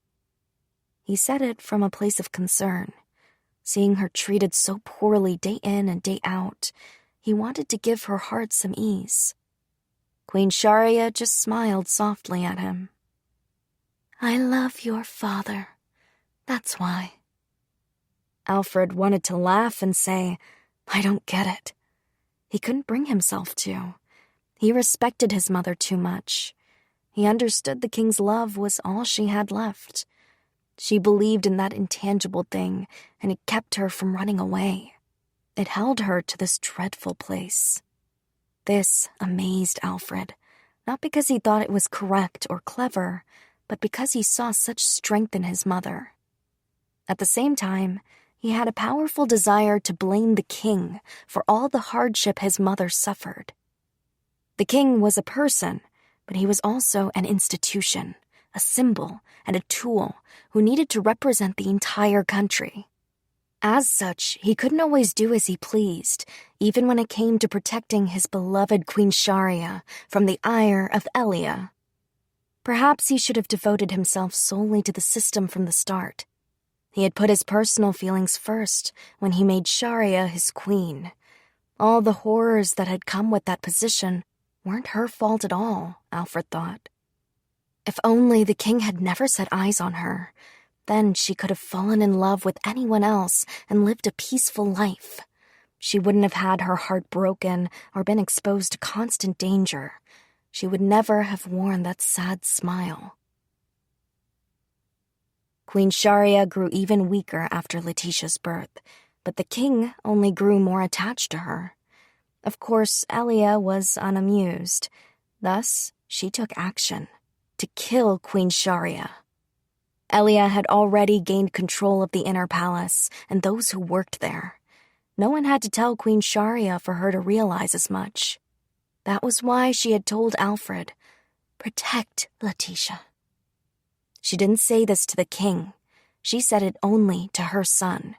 S2: He said it from a place of concern. Seeing her treated so poorly day in and day out, he wanted to give her heart some ease. Queen Sharia just smiled softly at him.
S3: "I love your father. That's why."
S1: Alfred wanted to laugh and say, "I don't get it." He couldn't bring himself to. He respected his mother too much. He understood the king's love was all she had left. She believed in that intangible thing, and it kept her from running away. It held her to this dreadful place. This amazed Alfred, not because he thought it was correct or clever, but because he saw such strength in his mother. At the same time, he had a powerful desire to blame the king for all the hardship his mother suffered. The king was a person, but he was also an institution, a symbol, and a tool who needed to represent the entire country. As such, he couldn't always do as he pleased, even when it came to protecting his beloved Queen Sharia from the ire of Elia. Perhaps he should have devoted himself solely to the system from the start. He had put his personal feelings first when he made Sharia his queen. All the horrors that had come with that position weren't her fault at all, Alfred thought. If only the king had never set eyes on her, then she could have fallen in love with anyone else and lived a peaceful life. She wouldn't have had her heart broken or been exposed to constant danger. She would never have worn that sad smile. Queen Sharia grew even weaker after Letitia's birth, but the king only grew more attached to her. Of course, Elia was unamused. Thus, she took action to kill Queen Sharia. Elia had already gained control of the inner palace and those who worked there. No one had to tell Queen Sharia for her to realize as much. That was why she had told Alfred, "Protect Letitia." She didn't say this to the king. She said it only to her son.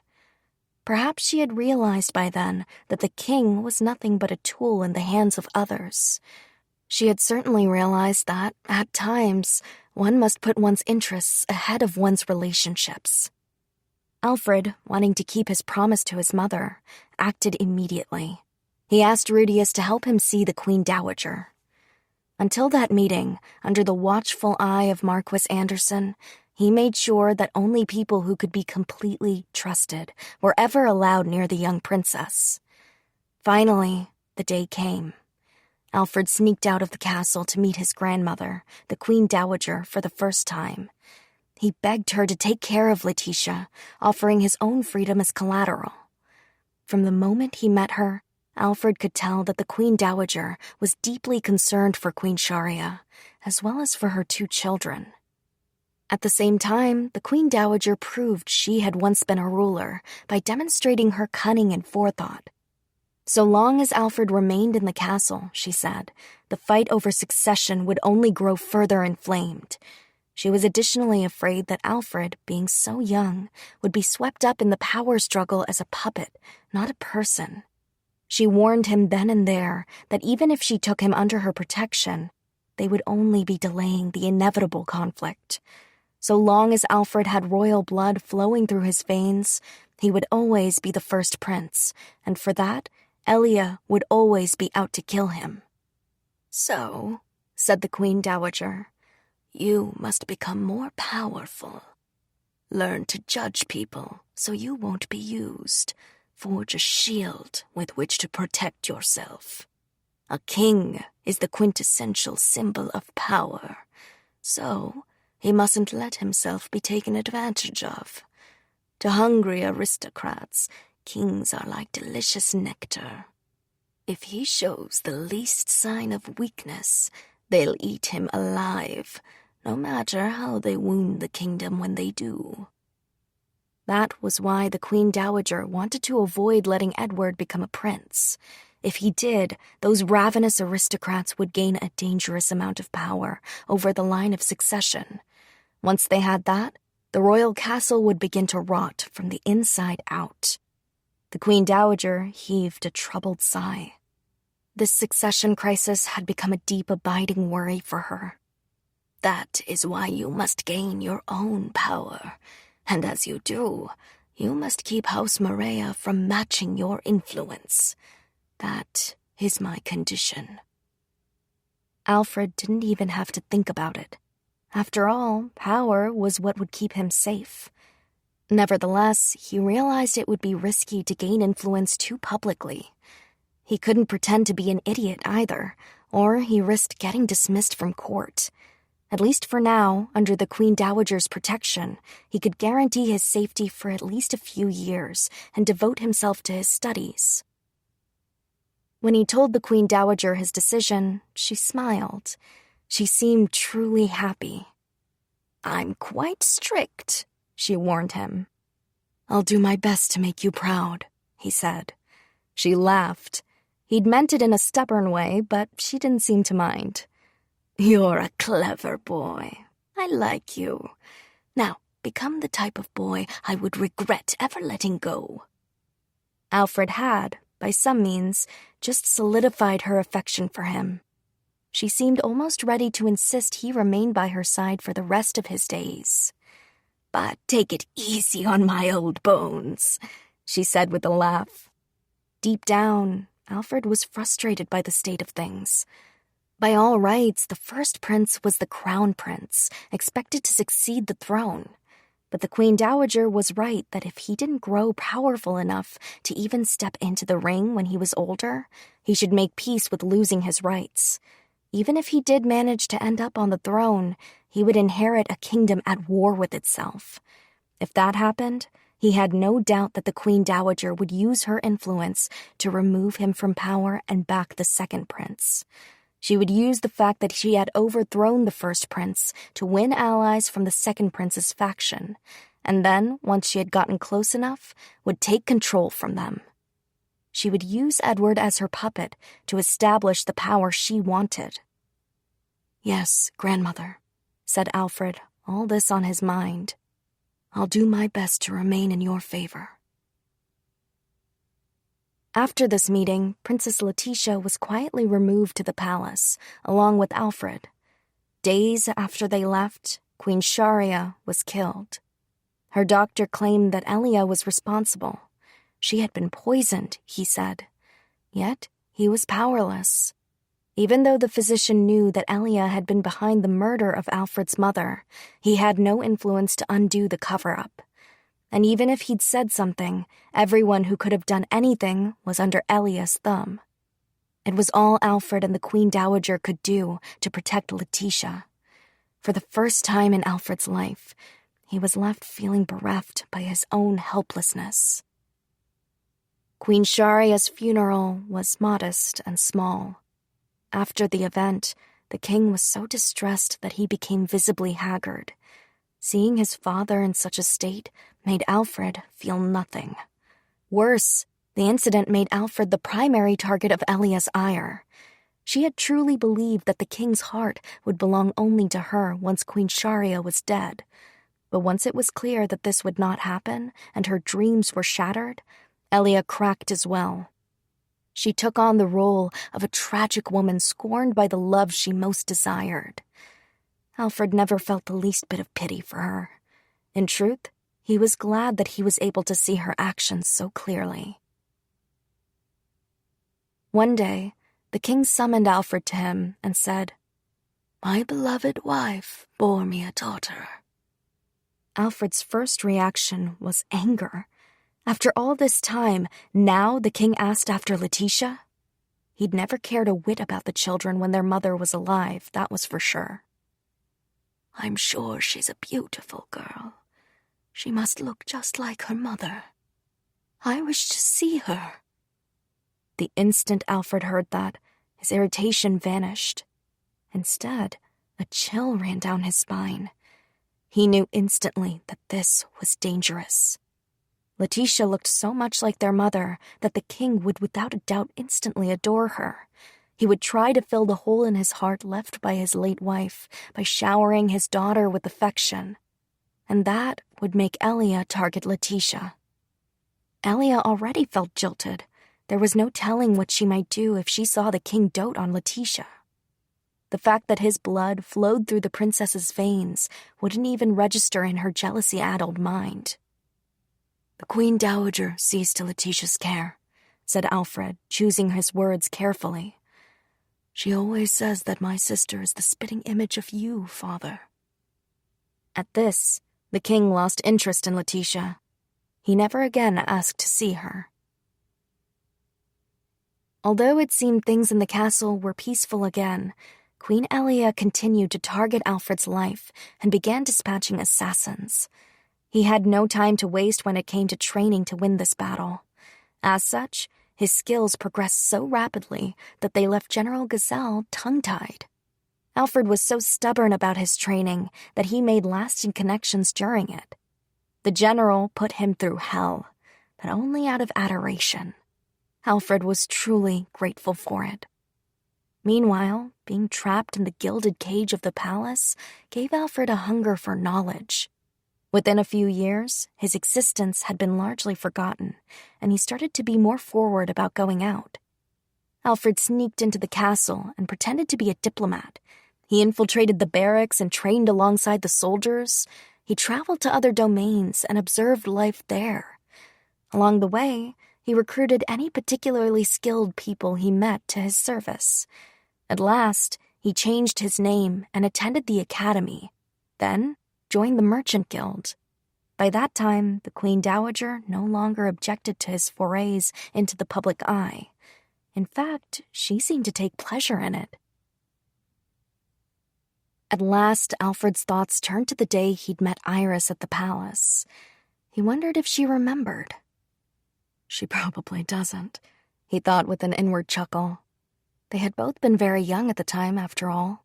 S1: Perhaps she had realized by then that the king was nothing but a tool in the hands of others. She had certainly realized that, at times, one must put one's interests ahead of one's relationships. Alfred, wanting to keep his promise to his mother, acted immediately. He asked Rudius to help him see the Queen Dowager. Until that meeting, under the watchful eye of Marquis Anderson, he made sure that only people who could be completely trusted were ever allowed near the young princess. Finally, the day came. Alfred sneaked out of the castle to meet his grandmother, the Queen Dowager, for the first time. He begged her to take care of Letitia, offering his own freedom as collateral. From the moment he met her, Alfred could tell that the Queen Dowager was deeply concerned for Queen Sharia, as well as for her 2 children. At the same time, the Queen Dowager proved she had once been a ruler by demonstrating her cunning and forethought. So long as Alfred remained in the castle, she said, the fight over succession would only grow further inflamed. She was additionally afraid that Alfred, being so young, would be swept up in the power struggle as a puppet, not a person. She warned him then and there that even if she took him under her protection, they would only be delaying the inevitable conflict. So long as Alfred had royal blood flowing through his veins, he would always be the first prince, and for that, Elia would always be out to kill him. "So," said the Queen Dowager, "you must become more powerful. Learn to judge people so you won't be used. Forge a shield with which to protect yourself. A king is the quintessential symbol of power, so he mustn't let himself be taken advantage of. To hungry aristocrats, kings are like delicious nectar. If he shows the least sign of weakness, they'll eat him alive, no matter how they wound the kingdom when they do." That was why the Queen Dowager wanted to avoid letting Edward become a prince. If he did, those ravenous aristocrats would gain a dangerous amount of power over the line of succession. Once they had that, the royal castle would begin to rot from the inside out. The Queen Dowager heaved a troubled sigh. This succession crisis had become a deep, abiding worry for her.
S2: That is why you must gain your own power, and as you do, you must keep House Maria from matching your influence. That is my condition.
S1: Alfred didn't even have to think about it. After all, power was what would keep him safe. Nevertheless, he realized it would be risky to gain influence too publicly. He couldn't pretend to be an idiot either, or he risked getting dismissed from court. At least for now, under the Queen Dowager's protection, he could guarantee his safety for at least a few years and devote himself to his studies. When he told the Queen Dowager his decision, she smiled. She seemed truly happy.
S2: "I'm quite strict,"
S1: she warned him.
S2: "I'll do my best to make you proud," he said.
S1: She laughed. He'd meant it in a stubborn way, but she didn't seem to mind.
S2: "You're a clever boy. I like you. Now, become the type of boy I would regret ever letting go."
S1: Alfred had, by some means, just solidified her affection for him. She seemed almost ready to insist he remain by her side for the rest of his days.
S2: "But take it easy on my old bones," she said with a laugh.
S1: Deep down, Alfred was frustrated by the state of things. By all rights, the first prince was the crown prince, expected to succeed the throne. But the Queen Dowager was right that if he didn't grow powerful enough to even step into the ring when he was older, he should make peace with losing his rights. Even if he did manage to end up on the throne, he would inherit a kingdom at war with itself. If that happened, he had no doubt that the Queen Dowager would use her influence to remove him from power and back the second prince. She would use the fact that she had overthrown the first prince to win allies from the second prince's faction, and then, once she had gotten close enough, would take control from them. She would use Edward as her puppet to establish the power she wanted.
S2: "Yes, grandmother,"
S1: said Alfred, all this on his mind.
S2: "I'll do my best to remain in your favor."
S1: After this meeting, Princess Letitia was quietly removed to the palace, along with Alfred. Days after they left, Queen Sharia was killed. Her doctor claimed that Elia was responsible. She had been poisoned, he said. Yet, he was powerless. Even though the physician knew that Elia had been behind the murder of Alfred's mother, he had no influence to undo the cover-up. And even if he'd said something, everyone who could have done anything was under Elia's thumb. It was all Alfred and the Queen Dowager could do to protect Letitia. For the first time in Alfred's life, he was left feeling bereft by his own helplessness. Queen Sharia's funeral was modest and small. After the event, the king was so distressed that he became visibly haggard. Seeing his father in such a state made Alfred feel nothing. Worse, the incident made Alfred the primary target of Elia's ire. She had truly believed that the king's heart would belong only to her once Queen Sharia was dead. But once it was clear that this would not happen and her dreams were shattered, Elia cracked as well. She took on the role of a tragic woman scorned by the love she most desired. Alfred never felt the least bit of pity for her. In truth, he was glad that he was able to see her actions so clearly. One day, the king summoned Alfred to him and said,
S2: "My beloved wife bore me a daughter."
S1: Alfred's first reaction was anger. After all this time, now the king asked after Letitia? He'd never cared a whit about the children when their mother was alive, that was for sure.
S2: "I'm sure she's a beautiful girl. She must look just like her mother. I wish to see her."
S1: The instant Alfred heard that, his irritation vanished. Instead, a chill ran down his spine. He knew instantly that this was dangerous. Letitia looked so much like their mother that the king would without a doubt instantly adore her. He would try to fill the hole in his heart left by his late wife by showering his daughter with affection. and that would make Elia target Letitia. Elia already felt jilted. There was no telling what she might do if she saw the king dote on Letitia. The fact that his blood flowed through the princess's veins wouldn't even register in her jealousy-addled mind.
S2: "The Queen Dowager sees to Letitia's care," said Alfred, choosing his words carefully. "She always says that my sister is the spitting image of you, father."
S1: At this, the king lost interest in Letitia. He never again asked to see her. Although it seemed things in the castle were peaceful again, Queen Elia continued to target Alfred's life and began dispatching assassins. He had no time to waste when it came to training to win this battle. As such, his skills progressed so rapidly that they left General Gazelle tongue-tied. Alfred was so stubborn about his training that he made lasting connections during it. The general put him through hell, but only out of adoration. Alfred was truly grateful for it. Meanwhile, being trapped in the gilded cage of the palace gave Alfred a hunger for knowledge. Within a few years, his existence had been largely forgotten, and he started to be more forward about going out. Alfred sneaked into the castle and pretended to be a diplomat. He infiltrated the barracks and trained alongside the soldiers. He traveled to other domains and observed life there. Along the way, he recruited any particularly skilled people he met to his service. At last, he changed his name and attended the academy, then joined the Merchant Guild. By that time, the Queen Dowager no longer objected to his forays into the public eye. In fact, she seemed to take pleasure in it. At last, Alfred's thoughts turned to the day he'd met Iris at the palace. He wondered if she remembered.
S2: "She probably doesn't,"
S1: he thought with an inward chuckle. They had both been very young at the time, after all.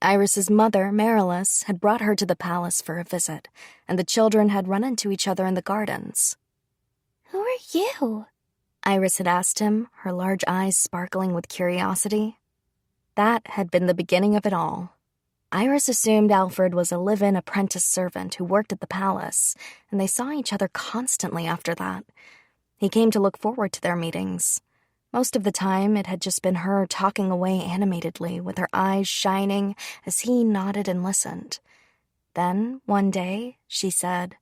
S1: Iris's mother, Marilys, had brought her to the palace for a visit, and the children had run into each other in the gardens.
S3: "Who are you?"
S1: Iris had asked him, her large eyes sparkling with curiosity. That had been the beginning of it all. Iris assumed Alfred was a live-in apprentice servant who worked at the palace, and they saw each other constantly after that. He came to look forward to their meetings. Most of the time, it had just been her talking away animatedly with her eyes shining as he nodded and listened. Then, one day, she said,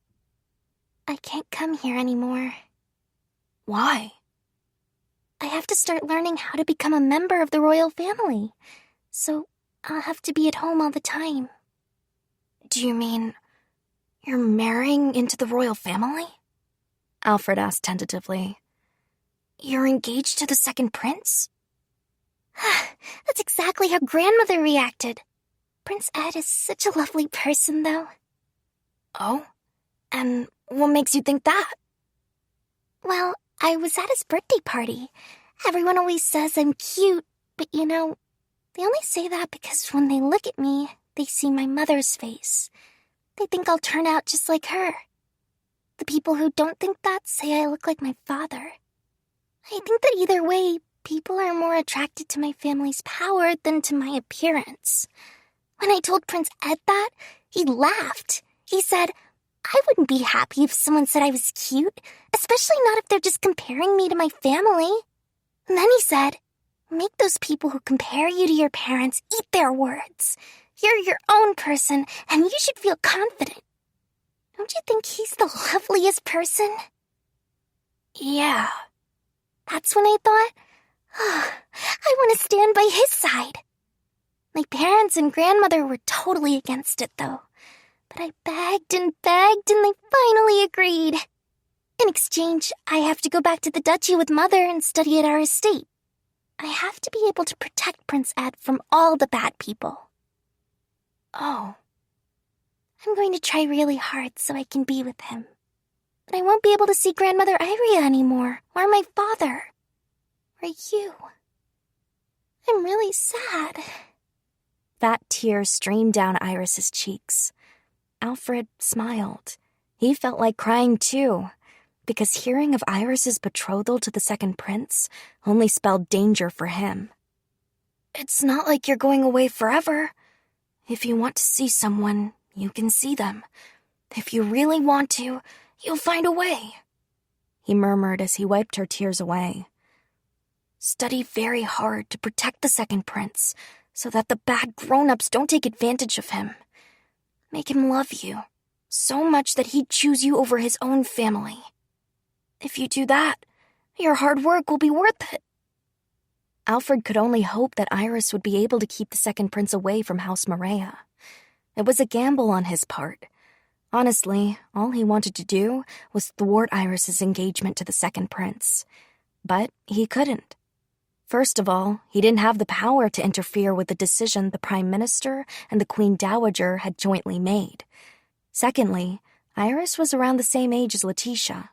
S3: "I can't come here anymore.
S2: "Why?"
S3: I have to start learning how to become a member of the royal family, so I'll have to be at home all the time."
S2: "Do you mean you're marrying into the royal family?"
S1: Alfred asked tentatively.
S2: "You're engaged to the second prince?"
S3: That's exactly how grandmother reacted. Prince Ed is such a lovely person, though.
S2: "Oh? And what makes you think that?"
S3: Well, I was at his birthday party. Everyone always says I'm cute, but they only say that because when they look at me, they see my mother's face. They think I'll turn out just like her. The people who don't think that say I look like my father. I think that either way, people are more attracted to my family's power than to my appearance. When I told Prince Ed that, he laughed. He said, I wouldn't be happy if someone said I was cute, especially not if they're just comparing me to my family. And then he said, make those people who compare you to your parents eat their words. You're your own person, and you should feel confident. Don't you think he's the loveliest person?
S2: Yeah.
S3: That's when I thought, I want to stand by his side. My parents and grandmother were totally against it, though. But I begged and begged, and they finally agreed. In exchange, I have to go back to the duchy with Mother and study at our estate. I have to be able to protect Prince Ed from all the bad people.
S2: Oh.
S3: I'm going to try really hard so I can be with him. But I won't be able to see Grandmother Iria anymore, or my father, or you. I'm really sad.
S1: Fat tears streamed down Iris's cheeks. Alfred smiled. He felt like crying too, because hearing of Iris's betrothal to the second prince only spelled danger for him.
S2: It's not like you're going away forever. If you want to see someone, you can see them.
S3: If you really want to, you'll find a way, he murmured as he wiped her tears away. Study very hard to protect the second prince so that the bad grown-ups don't take advantage of him. Make him love you so much that he'd choose you over his own family. If you do that, your hard work will be worth it.
S1: Alfred could only hope that Iris would be able to keep the second prince away from House Maria. It was a gamble on his part. Honestly, all he wanted to do was thwart Iris's engagement to the second prince. But he couldn't. First of all, he didn't have the power to interfere with the decision the Prime Minister and the Queen Dowager had jointly made. Secondly, Iris was around the same age as Letitia.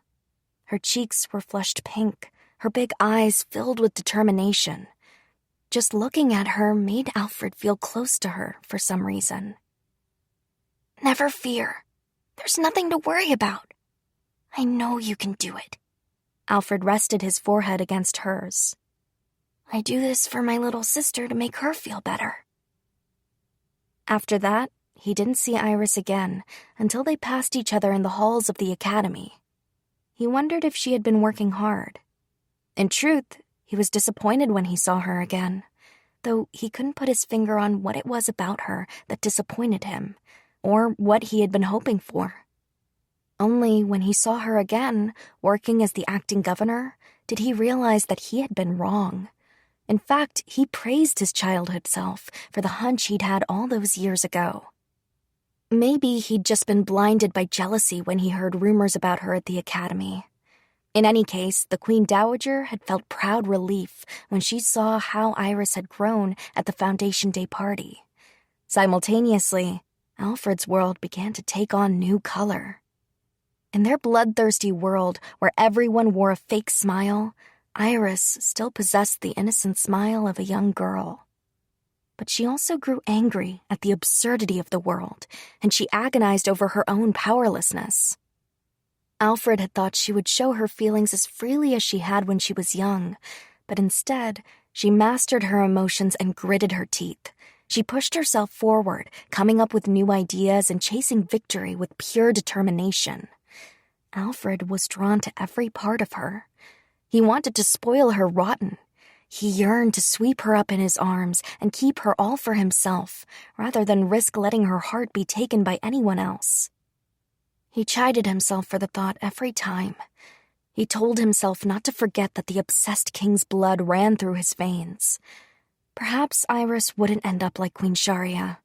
S1: Her cheeks were flushed pink, her big eyes filled with determination. Just looking at her made Alfred feel close to her for some reason.
S3: Never fear. There's nothing to worry about. I know you can do it.
S1: Alfred rested his forehead against hers.
S3: I do this for my little sister to make her feel better.
S1: After that, he didn't see Iris again until they passed each other in the halls of the academy. He wondered if she had been working hard. In truth, he was disappointed when he saw her again, though he couldn't put his finger on what it was about her that disappointed him, or what he had been hoping for. Only when he saw her again, working as the acting governor, did he realize that he had been wrong. In fact, he praised his childhood self for the hunch he'd had all those years ago. Maybe he'd just been blinded by jealousy when he heard rumors about her at the academy. In any case, the Queen Dowager had felt proud relief when she saw how Iris had grown at the Foundation Day party. Simultaneously, Alfred's world began to take on new color. In their bloodthirsty world where everyone wore a fake smile, Iris still possessed the innocent smile of a young girl. But she also grew angry at the absurdity of the world, and she agonized over her own powerlessness. Alfred had thought she would show her feelings as freely as she had when she was young, but instead, she mastered her emotions and gritted her teeth. She pushed herself forward, coming up with new ideas and chasing victory with pure determination. Alfred was drawn to every part of her. He wanted to spoil her rotten. He yearned to sweep her up in his arms and keep her all for himself, rather than risk letting her heart be taken by anyone else. He chided himself for the thought every time. He told himself not to forget that the obsessed king's blood ran through his veins. Perhaps Iris wouldn't end up like Queen Sharia.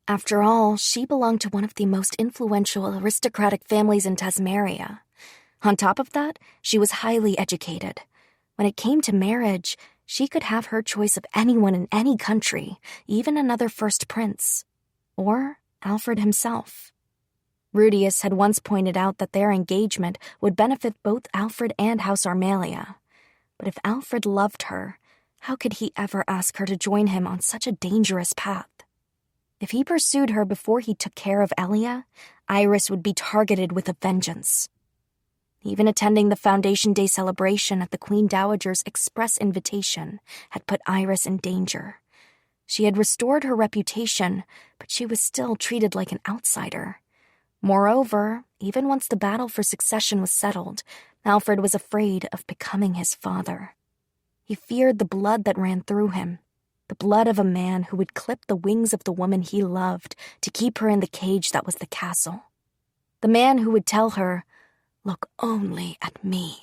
S1: After all, she belonged to one of the most influential aristocratic families in Tasmaria. On top of that, she was highly educated. When it came to marriage, she could have her choice of anyone in any country, even another first prince. Or Alfred himself. Rudius had once pointed out that their engagement would benefit both Alfred and House Armalia. But if Alfred loved her, how could he ever ask her to join him on such a dangerous path? If he pursued her before he took care of Elia, Iris would be targeted with a vengeance. Even attending the Foundation Day celebration at the Queen Dowager's express invitation had put Iris in danger. She had restored her reputation, but she was still treated like an outsider. Moreover, even once the battle for succession was settled, Alfred was afraid of becoming his father. He feared the blood that ran through him, the blood of a man who would clip the wings of the woman he loved to keep her in the cage that was the castle. The man who would tell her, "Look only at me,"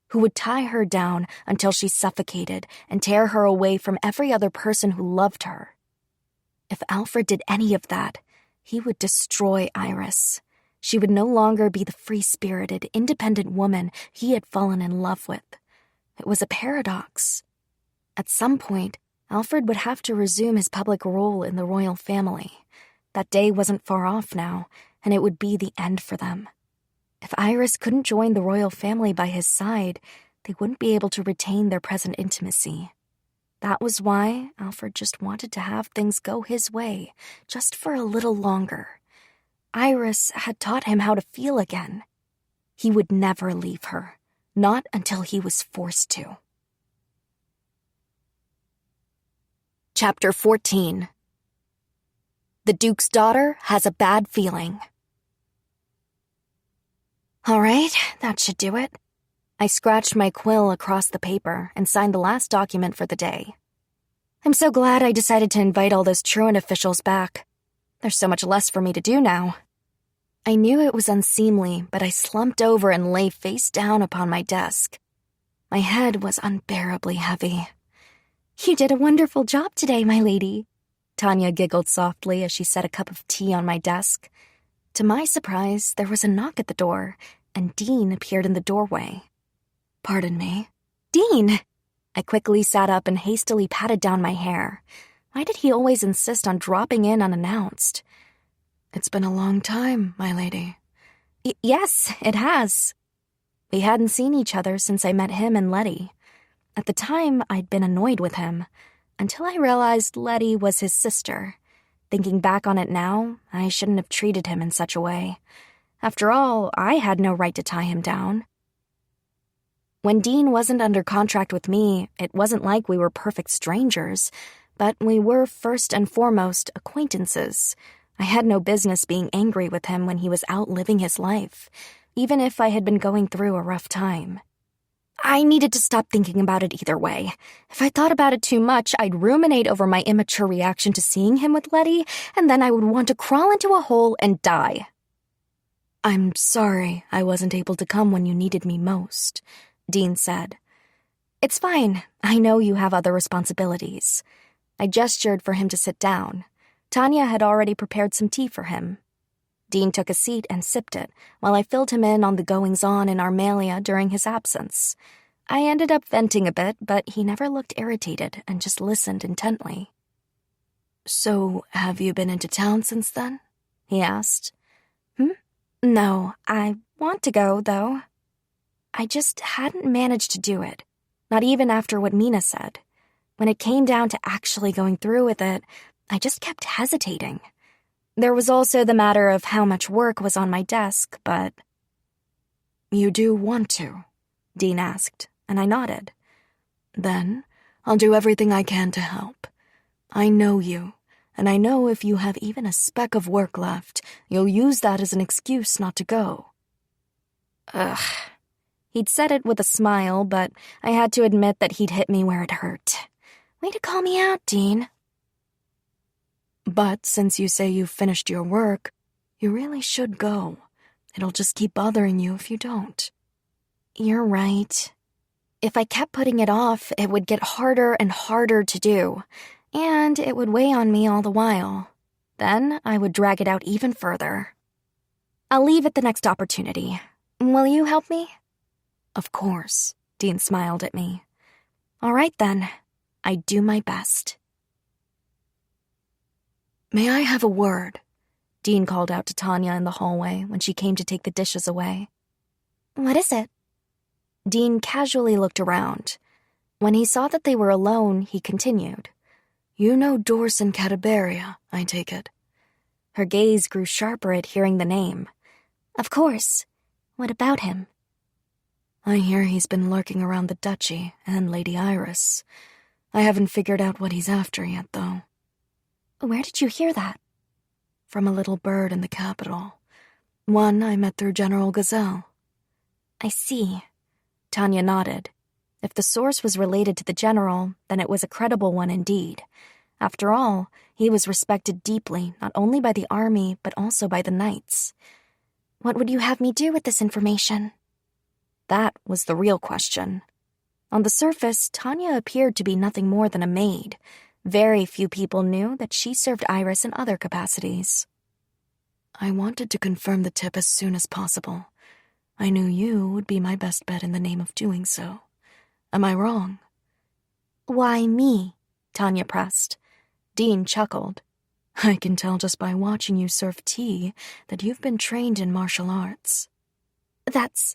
S1: who would tie her down until she suffocated and tear her away from every other person who loved her. If Alfred did any of that, he would destroy Iris. She would no longer be the free-spirited, independent woman he had fallen in love with. It was a paradox. At some point, Alfred would have to resume his public role in the royal family. That day wasn't far off now, and it would be the end for them. If Iris couldn't join the royal family by his side, they wouldn't be able to retain their present intimacy. That was why Alfred just wanted to have things go his way, just for a little longer. Iris had taught him how to feel again. He would never leave her, not until he was forced to. Chapter 14. The Duke's daughter has a bad feeling. All right, that should do it. I scratched my quill across the paper and signed the last document for the day. I'm so glad I decided to invite all those truant officials back. There's so much less for me to do now. I knew it was unseemly, but I slumped over and lay face down upon my desk. My head was unbearably heavy.
S3: You did a wonderful job today, my lady.
S1: Tanya giggled softly as she set a cup of tea on my desk. To my surprise, there was a knock at the door, and Dean appeared in the doorway.
S2: Pardon me.
S1: Dean! I quickly sat up and hastily patted down my hair. Why did he always insist on dropping in unannounced?
S2: It's been a long time, my lady.
S1: Yes, it has. We hadn't seen each other since I met him and Letty. At the time, I'd been annoyed with him, until I realized Letty was his sister. Thinking back on it now, I shouldn't have treated him in such a way. After all, I had no right to tie him down. When Dean wasn't under contract with me, it wasn't like we were perfect strangers, but we were first and foremost acquaintances. I had no business being angry with him when he was out living his life, even if I had been going through a rough time. I needed to stop thinking about it either way. If I thought about it too much, I'd ruminate over my immature reaction to seeing him with Letty, and then I would want to crawl into a hole and die.
S2: I'm sorry I wasn't able to come when you needed me most, Dean said.
S1: It's fine. I know you have other responsibilities. I gestured for him to sit down. Tanya had already prepared some tea for him. Dean took a seat and sipped it, while I filled him in on the goings-on in Armalia during his absence. I ended up venting a bit, but he never looked irritated and just listened intently.
S2: So, have you been into town since then?
S1: He asked. No, I want to go, though. I just hadn't managed to do it, not even after what Mina said. When it came down to actually going through with it, I just kept hesitating. There was also the matter of how much work was on my desk, but...
S2: You do want to?
S1: Dean asked, and I nodded.
S2: Then, I'll do everything I can to help. I know you, and I know if you have even a speck of work left, you'll use that as an excuse not to go.
S1: Ugh. He'd said it with a smile, but I had to admit that he'd hit me where it hurt. Way to call me out, Dean.
S2: But since you say you've finished your work, you really should go. It'll just keep bothering you if you don't.
S1: You're right. If I kept putting it off, it would get harder and harder to do, and it would weigh on me all the while. Then I would drag it out even further. I'll leave at the next opportunity. Will you help me?
S2: Of course,
S1: Dean smiled at me. All right, then. I'd do my best.
S2: May I have a word?
S1: Dean called out to Tanya in the hallway when she came to take the dishes away.
S3: What is it?
S1: Dean casually looked around. When he saw that they were alone, he continued.
S2: You know Dorson Cataberia, I take it.
S1: Her gaze grew sharper at hearing the name.
S3: Of course. What about him?
S2: I hear he's been lurking around the duchy and Lady Iris. I haven't figured out what he's after yet, though.
S3: Where did you hear that?
S2: From a little bird in the capital. One I met through General Gazelle.
S3: I see.
S1: Tanya nodded. If the source was related to the general, then it was a credible one indeed. After all, he was respected deeply, not only by the army, but also by the knights.
S3: What would you have me do with this information?
S1: That was the real question. On the surface, Tanya appeared to be nothing more than a maid. Very few people knew that she served Iris in other capacities.
S2: I wanted to confirm the tip as soon as possible. I knew you would be my best bet in the name of doing so. Am I wrong?
S3: Why me?
S1: Tanya pressed. Dean chuckled.
S2: I can tell just by watching you serve tea that you've been trained in martial arts.
S3: That's...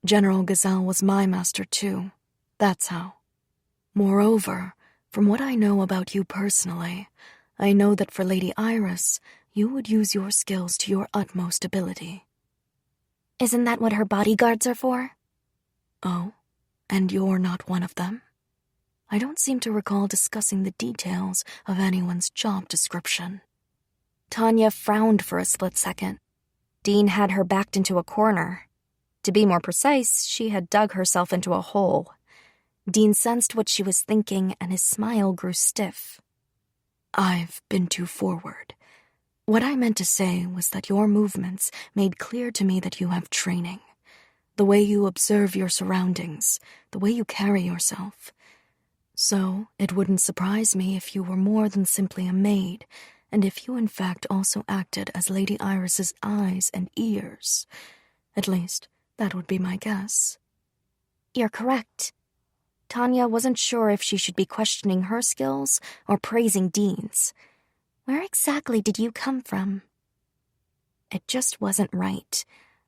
S2: General Gazelle was my master too. That's how. Moreover, from what I know about you personally, I know that for Lady Iris, you would use your skills to your utmost ability.
S3: Isn't that what her bodyguards are for?
S2: Oh, and you're not one of them? I don't seem to recall discussing the details of anyone's job description.
S1: Tanya frowned for a split second. Dean had her backed into a corner. To be more precise, she had dug herself into a hole. Dean sensed what she was thinking, and his smile grew stiff.
S2: I've been too forward. What I meant to say was that your movements made clear to me that you have training. The way you observe your surroundings, the way you carry yourself. So, it wouldn't surprise me if you were more than simply a maid, and if you in fact also acted as Lady Iris's eyes and ears. At least, that would be my guess.
S3: You're correct.
S1: Tanya wasn't sure if she should be questioning her skills or praising Dean's.
S3: Where exactly did you come from?
S1: It just wasn't right.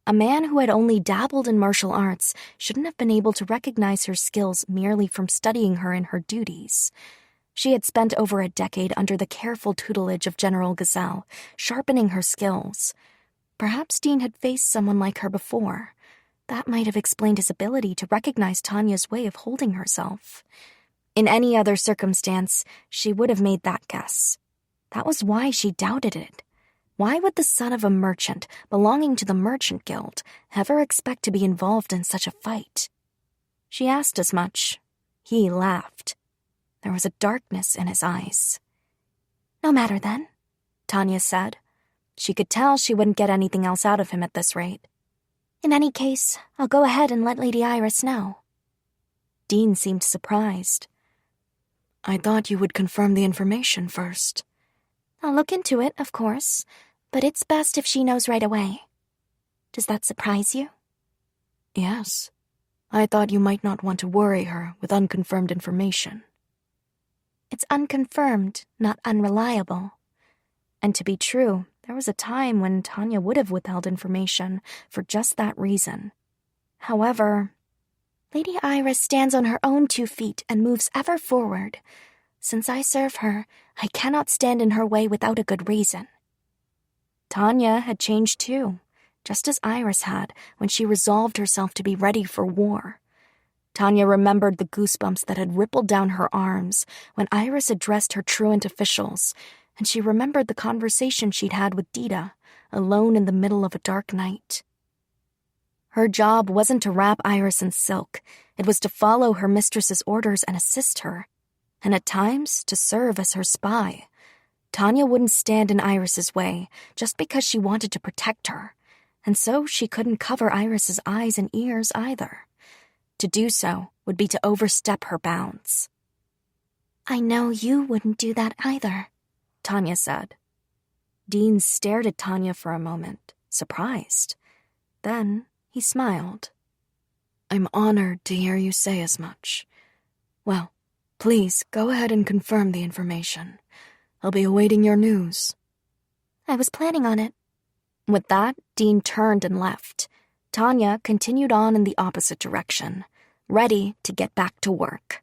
S1: A man who had only dabbled in martial arts shouldn't have been able to recognize her skills merely from studying her in her duties. She had spent over a decade under the careful tutelage of General Gazelle, sharpening her skills. Perhaps Dean had faced someone like her before. That might have explained his ability to recognize Tanya's way of holding herself. In any other circumstance, she would have made that guess. That was why she doubted it. Why would the son of a merchant belonging to the Merchant Guild ever expect to be involved in such a fight? She asked as much. He laughed. There was a darkness in his eyes.
S3: No matter then,
S1: Tanya said. She could tell she wouldn't get anything else out of him at this rate.
S3: In any case, I'll go ahead and let Lady Iris know.
S1: Dean seemed surprised.
S2: I thought you would confirm the information first.
S3: I'll look into it, of course, but it's best if she knows right away. Does that surprise you?
S2: Yes. I thought you might not want to worry her with unconfirmed information.
S3: It's unconfirmed, not unreliable.
S1: And to be true, there was a time when Tanya would have withheld information for just that reason. However,
S3: Lady Iris stands on her own 2 feet and moves ever forward. Since I serve her, I cannot stand in her way without a good reason.
S1: Tanya had changed too, just as Iris had when she resolved herself to be ready for war. Tanya remembered the goosebumps that had rippled down her arms when Iris addressed her truant officials, and she remembered the conversation she'd had with Dita, alone in the middle of a dark night. Her job wasn't to wrap Iris in silk, it was to follow her mistress's orders and assist her, and at times to serve as her spy. Tanya wouldn't stand in Iris's way just because she wanted to protect her, and so she couldn't cover Iris's eyes and ears either. To do so would be to overstep her bounds.
S3: I know you wouldn't do that either,
S1: Tanya said. Dean stared at Tanya for a moment, surprised. Then he smiled.
S2: I'm honored to hear you say as much. Well, please go ahead and confirm the information. I'll be awaiting your news.
S3: I was planning on it.
S1: With that, Dean turned and left. Tanya continued on in the opposite direction, ready to get back to work.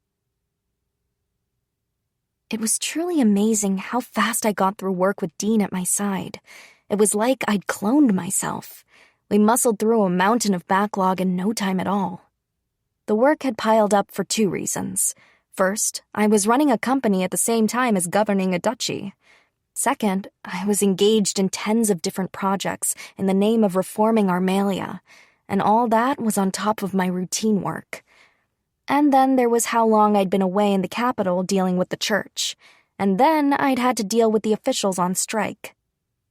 S1: It was truly amazing how fast I got through work with Dean at my side. It was like I'd cloned myself. We muscled through a mountain of backlog in no time at all. The work had piled up for 2 reasons. First, I was running a company at the same time as governing a duchy. Second, I was engaged in tens of different projects in the name of reforming Armalia, and all that was on top of my routine work. And then there was how long I'd been away in the capital dealing with the church, and then I'd had to deal with the officials on strike.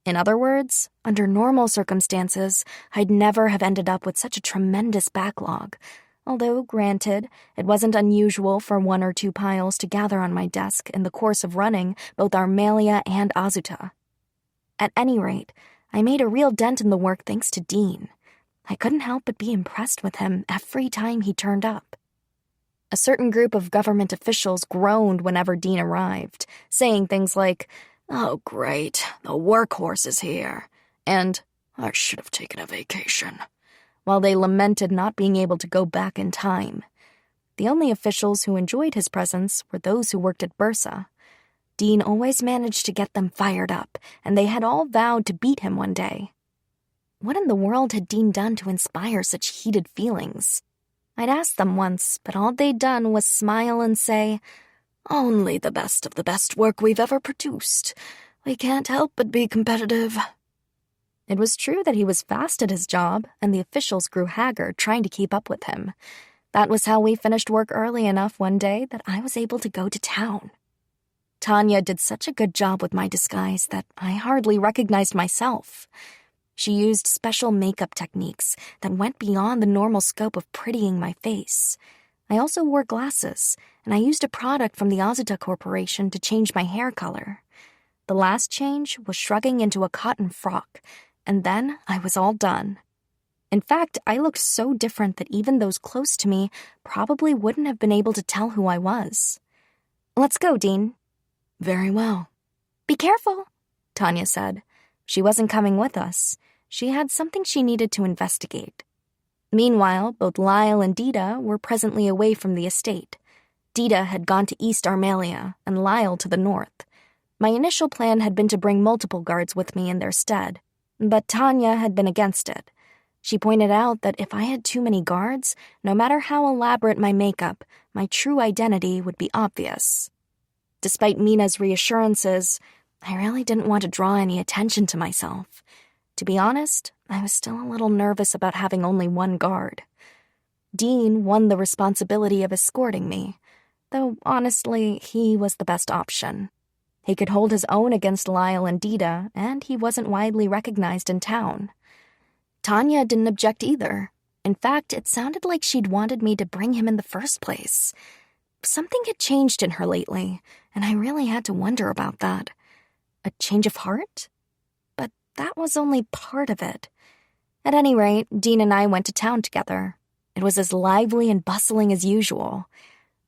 S1: In other words, under normal circumstances, I'd never have ended up with such a tremendous backlog, although, granted, it wasn't unusual for 1 or 2 piles to gather on my desk in the course of running both Armalia and Azuta. At any rate, I made a real dent in the work thanks to Dean. I couldn't help but be impressed with him every time he turned up. A certain group of government officials groaned whenever Dean arrived, saying things like, "Oh, great, the workhorse is here," and "I should have taken a vacation," while they lamented not being able to go back in time. The only officials who enjoyed his presence were those who worked at Bursa. Dean always managed to get them fired up, and they had all vowed to beat him one day. What in the world had Dean done to inspire such heated feelings? I'd asked them once, but all they'd done was smile and say, "Only the best of the best work we've ever produced. We can't help but be competitive." It was true that he was fast at his job, and the officials grew haggard trying to keep up with him. That was how we finished work early enough one day that I was able to go to town. Tanya did such a good job with my disguise that I hardly recognized myself. She used special makeup techniques that went beyond the normal scope of prettying my face. I also wore glasses, and I used a product from the Azuta Corporation to change my hair color. The last change was shrugging into a cotton frock, and then I was all done. In fact, I looked so different that even those close to me probably wouldn't have been able to tell who I was. "Let's go, Dean."
S2: "Very well."
S1: "Be careful," Tanya said. She wasn't coming with us. She had something she needed to investigate. Meanwhile, both Lyle and Dita were presently away from the estate. Dita had gone to East Armalia and Lyle to the north. My initial plan had been to bring multiple guards with me in their stead, but Tanya had been against it. She pointed out that if I had too many guards, no matter how elaborate my makeup, my true identity would be obvious. Despite Mina's reassurances, I really didn't want to draw any attention to myself. To be honest, I was still a little nervous about having only one guard. Dean won the responsibility of escorting me, though honestly, he was the best option. He could hold his own against Lyle and Dita, and he wasn't widely recognized in town. Tanya didn't object either. In fact, it sounded like she'd wanted me to bring him in the first place. Something had changed in her lately, and I really had to wonder about that. A change of heart? But that was only part of it. At any rate, Dean and I went to town together. It was as lively and bustling as usual.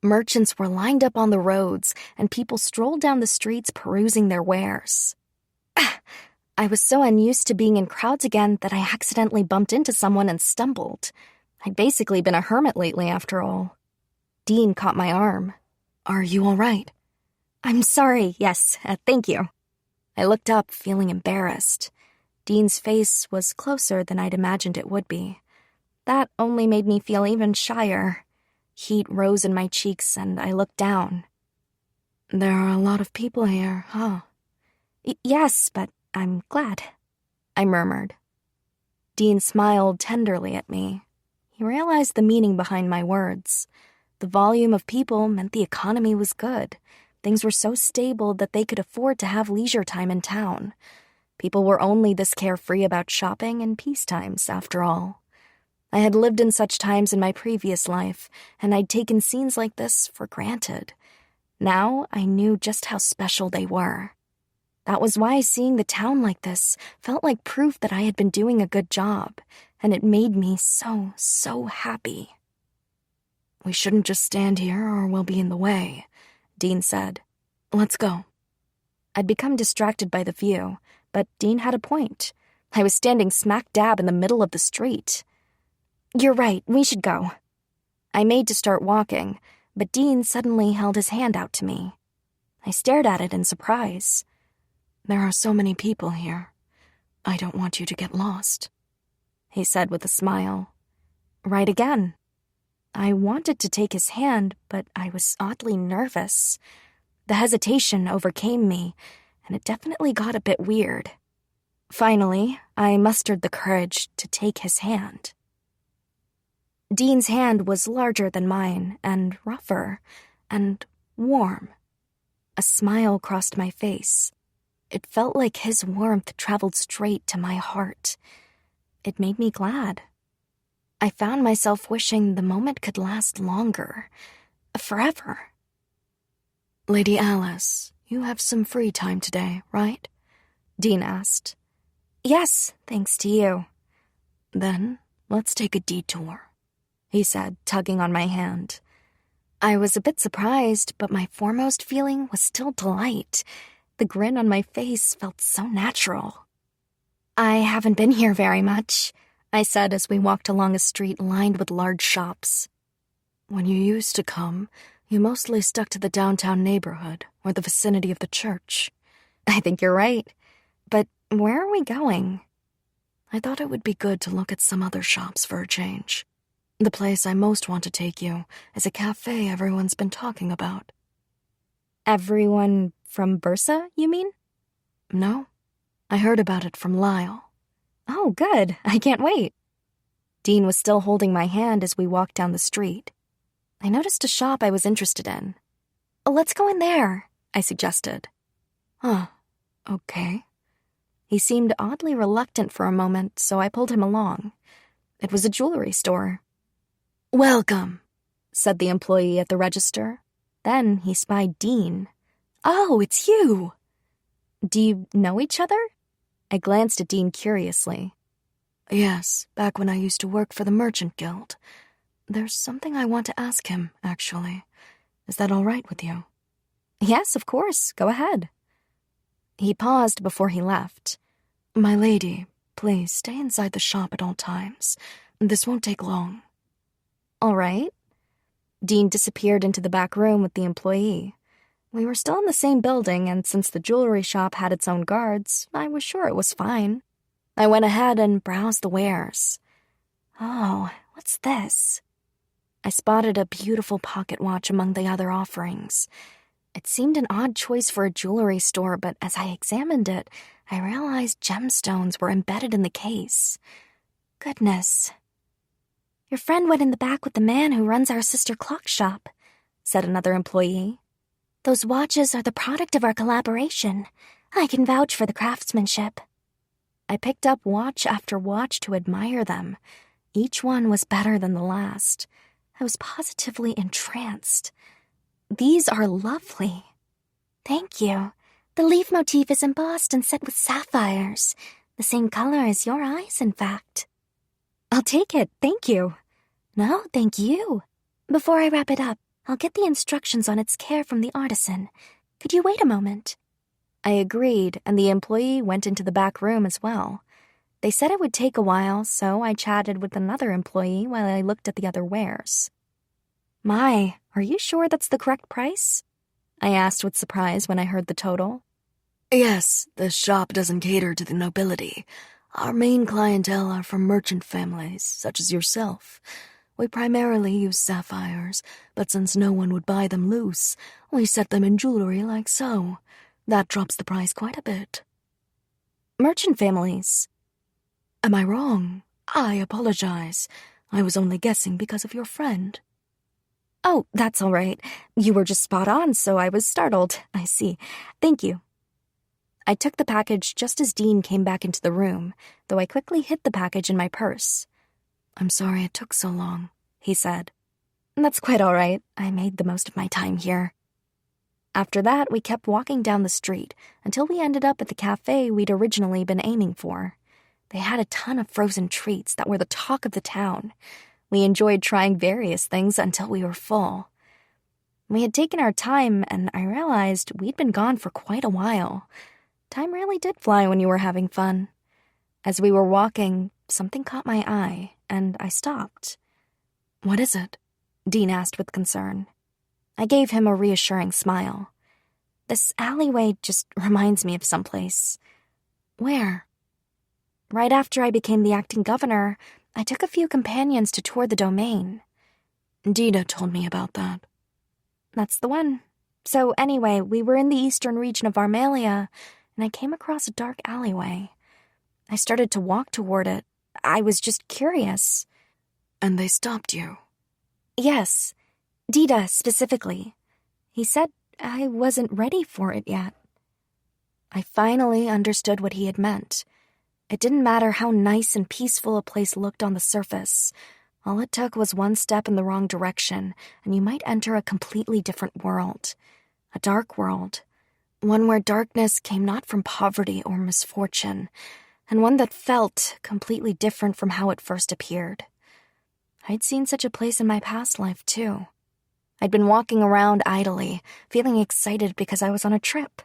S1: Merchants were lined up on the roads, and people strolled down the streets perusing their wares. I was so unused to being in crowds again that I accidentally bumped into someone and stumbled. I'd basically been a hermit lately, after all. Dean caught my arm.
S2: "Are you all right?"
S1: "I'm sorry, yes, thank you." I looked up, feeling embarrassed. Dean's face was closer than I'd imagined it would be. That only made me feel even shyer. Heat rose in my cheeks, and I looked down.
S2: "There are a lot of people here, huh?"
S1: Yes, but I'm glad," I murmured. Dean smiled tenderly at me. He realized the meaning behind my words. The volume of people meant the economy was good. Things were so stable that they could afford to have leisure time in town. People were only this carefree about shopping in peace times, after all. I had lived in such times in my previous life, and I'd taken scenes like this for granted. Now I knew just how special they were. That was why seeing the town like this felt like proof that I had been doing a good job, and it made me so, so happy.
S2: "We shouldn't just stand here or we'll be in the way," Dean said. "Let's go."
S1: I'd become distracted by the view, but Dean had a point. I was standing smack dab in the middle of the street. "You're right, we should go." I made to start walking, but Dean suddenly held his hand out to me. I stared at it in surprise.
S2: "There are so many people here. I don't want you to get lost,"
S1: he said with a smile. Right again. I wanted to take his hand, but I was oddly nervous. The hesitation overcame me, and it definitely got a bit weird. Finally, I mustered the courage to take his hand. Dean's hand was larger than mine, and rougher, and warm. A smile crossed my face. It felt like his warmth traveled straight to my heart. It made me glad. I found myself wishing the moment could last longer. Forever.
S2: "Lady Alice, you have some free time today, right?"
S1: Dean asked. "Yes, thanks to you."
S2: "Then let's take a detour,"
S1: he said, tugging on my hand. I was a bit surprised, but my foremost feeling was still delight. The grin on my face felt so natural. "I haven't been here very much," I said as we walked along a street lined with large shops.
S2: "When you used to come, you mostly stuck to the downtown neighborhood or the vicinity of the church."
S1: "I think you're right. But where are we going?"
S2: "I thought it would be good to look at some other shops for a change. The place I most want to take you is a cafe everyone's been talking about."
S1: "Everyone from Bursa, you mean?"
S2: "No, I heard about it from Lyle.
S1: Oh, good. I can't wait. Dean was still holding my hand as we walked down the street. I noticed a shop I was interested in. Let's go in there, I suggested.
S2: Huh, okay.
S1: He seemed oddly reluctant for a moment, so I pulled him along. It was a jewelry store.
S2: Welcome,
S1: said the employee at the register. Then he spied Dean.
S2: Oh, it's you.
S1: Do you know each other? I glanced at Dean curiously.
S2: Yes, back when I used to work for the Merchant Guild. There's something I want to ask him, actually. Is that all right with you?
S1: Yes, of course. Go ahead. He paused before he left.
S2: My lady, please stay inside the shop at all times. This won't take long.
S1: All right. Dean disappeared into the back room with the employee. We were still in the same building, and since the jewelry shop had its own guards, I was sure it was fine. I went ahead and browsed the wares. Oh, what's this? I spotted a beautiful pocket watch among the other offerings. It seemed an odd choice for a jewelry store, but as I examined it, I realized gemstones were embedded in the case. Goodness. Your friend went in the back with the man who runs our sister clock shop, said another employee. Those watches are the product of our collaboration. I can vouch for the craftsmanship. I picked up watch after watch to admire them. Each one was better than the last. I was positively entranced. These are lovely. Thank you. The leaf motif is embossed and set with sapphires. The same color as your eyes, in fact. I'll take it, thank you. No, thank you. Before I wrap it up, I'll get the instructions on its care from the artisan. Could you wait a moment? I agreed, and the employee went into the back room as well. They said it would take a while, so I chatted with another employee while I looked at the other wares. My, are you sure that's the correct price? I asked with surprise when I heard the total.
S2: Yes, the shop doesn't cater to the nobility. Our main clientele are from merchant families, such as yourself. We primarily use sapphires, but since no one would buy them loose, we set them in jewelry like so. That drops the price quite a bit.
S1: Merchant families?
S2: Am I wrong? I apologize. I was only guessing because of your friend.
S1: Oh, that's all right. You were just spot on, so I was startled. I see. Thank you. I took the package just as Dean came back into the room, though I quickly hid the package in my purse.
S2: I'm sorry it took so long, he said.
S1: That's quite all right. I made the most of my time here. After that, we kept walking down the street until we ended up at the cafe we'd originally been aiming for. They had a ton of frozen treats that were the talk of the town. We enjoyed trying various things until we were full. We had taken our time, and I realized we'd been gone for quite a while. Time really did fly when you were having fun. As we were walking, something caught my eye, and I stopped.
S2: What is it?
S1: Dean asked with concern. I gave him a reassuring smile. This alleyway just reminds me of someplace.
S2: Where?
S1: Right after I became the acting governor, I took a few companions to tour the domain.
S2: Dina told me about that.
S1: That's the one. So anyway, we were in the eastern region of Armalia, and I came across a dark alleyway. I started to walk toward it. I was just curious.
S2: And they stopped you?
S1: Yes. Dida, specifically. He said I wasn't ready for it yet. I finally understood what he had meant. It didn't matter how nice and peaceful a place looked on the surface. All it took was one step in the wrong direction, and you might enter a completely different world. A dark world. One where darkness came not from poverty or misfortune, and one that felt completely different from how it first appeared. I'd seen such a place in my past life, too. I'd been walking around idly, feeling excited because I was on a trip.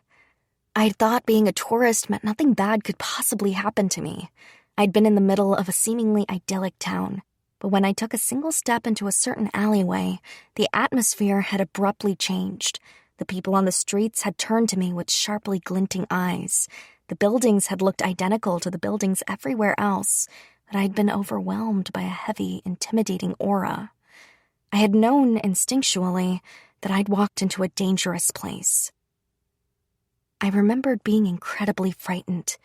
S1: I'd thought being a tourist meant nothing bad could possibly happen to me. I'd been in the middle of a seemingly idyllic town, but when I took a single step into a certain alleyway, the atmosphere had abruptly changed. The people on the streets had turned to me with sharply glinting eyes. The buildings had looked identical to the buildings everywhere else, but I'd been overwhelmed by a heavy, intimidating aura. I had known instinctually that I'd walked into a dangerous place. I remembered being incredibly frightened.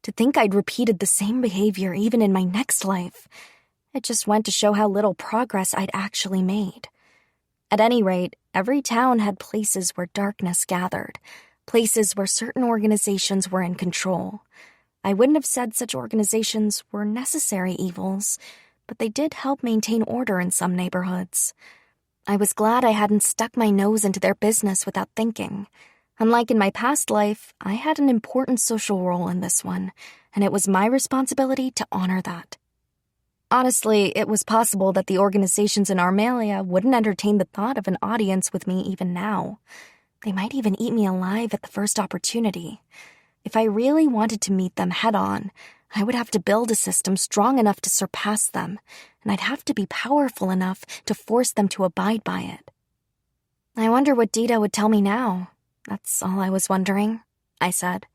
S1: To think I'd repeated the same behavior even in my next life. It just went to show how little progress I'd actually made. At any rate, every town had places where darkness gathered, places where certain organizations were in control. I wouldn't have said such organizations were necessary evils, but they did help maintain order in some neighborhoods. I was glad I hadn't stuck my nose into their business without thinking. Unlike in my past life, I had an important social role in this one, and it was my responsibility to honor that. Honestly, it was possible that the organizations in Armalia wouldn't entertain the thought of an audience with me even now. They might even eat me alive at the first opportunity. If I really wanted to meet them head-on, I would have to build a system strong enough to surpass them, and I'd have to be powerful enough to force them to abide by it. I wonder what Dita would tell me now. That's all I was wondering, I said.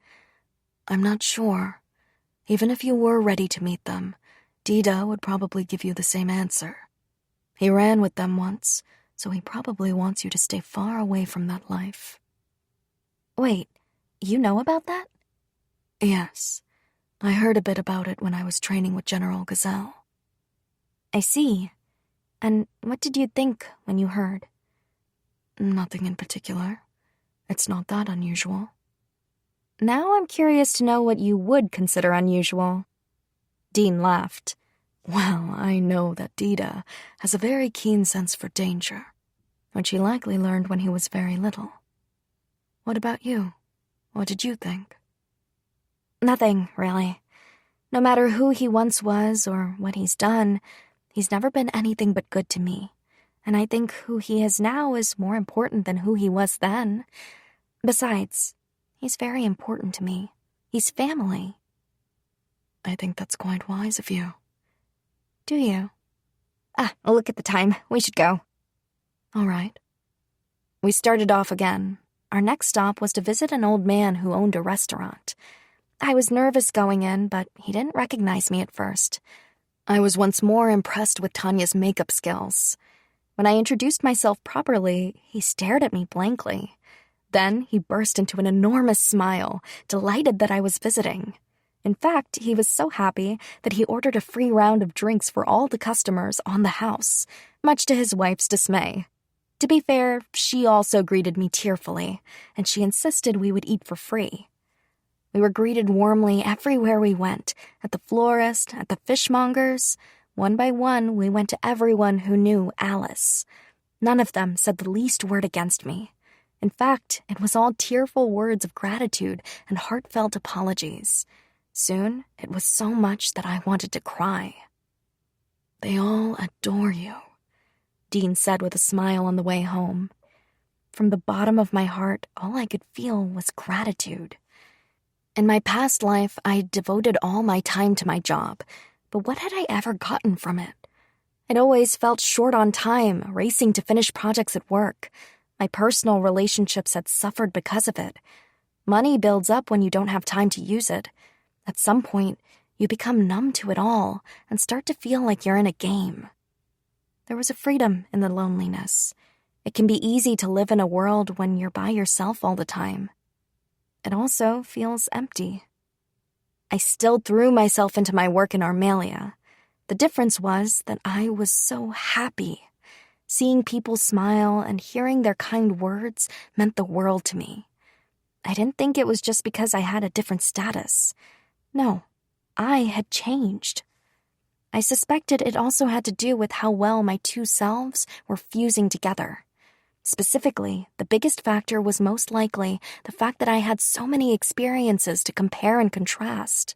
S2: I'm not sure. Even if you were ready to meet them, Dita would probably give you the same answer. He ran with them once, so he probably wants you to stay far away from that life.
S1: Wait, you know about that?
S2: Yes. I heard a bit about it when I was training with General Gazelle.
S1: I see. And what did you think when you heard?
S2: Nothing in particular. It's not that unusual.
S1: Now I'm curious to know what you would consider unusual. Dean laughed.
S2: Well, I know that Dita has a very keen sense for danger, which he likely learned when he was very little. What about you? What did you think?
S1: Nothing, really. No matter who he once was or what he's done, he's never been anything but good to me. And I think who he is now is more important than who he was then. Besides, he's very important to me. He's family.
S2: I think that's quite wise of you.
S1: Do you? Look at the time. We should go.
S2: All right.
S1: We started off again. Our next stop was to visit an old man who owned a restaurant. I was nervous going in, but he didn't recognize me at first. I was once more impressed with Tanya's makeup skills. When I introduced myself properly, he stared at me blankly. Then he burst into an enormous smile, delighted that I was visiting. In fact, he was so happy that he ordered a free round of drinks for all the customers on the house, much to his wife's dismay. To be fair, she also greeted me tearfully, and she insisted we would eat for free. We were greeted warmly everywhere we went, at the florist, at the fishmongers. One by one, we went to everyone who knew Alice. None of them said the least word against me. In fact, it was all tearful words of gratitude and heartfelt apologies. Soon, it was so much that I wanted to cry.
S2: They all adore you,
S1: Dean said with a smile on the way home. From the bottom of my heart, all I could feel was gratitude. In my past life, I devoted all my time to my job, but what had I ever gotten from it? I'd always felt short on time, racing to finish projects at work. My personal relationships had suffered because of it. Money builds up when you don't have time to use it. At some point, you become numb to it all and start to feel like you're in a game. There was a freedom in the loneliness. It can be easy to live in a world when you're by yourself all the time. It also feels empty. I still threw myself into my work in Armalia. The difference was that I was so happy. Seeing people smile and hearing their kind words meant the world to me. I didn't think it was just because I had a different status. No, I had changed. I suspected it also had to do with how well my two selves were fusing together. Specifically, the biggest factor was most likely the fact that I had so many experiences to compare and contrast.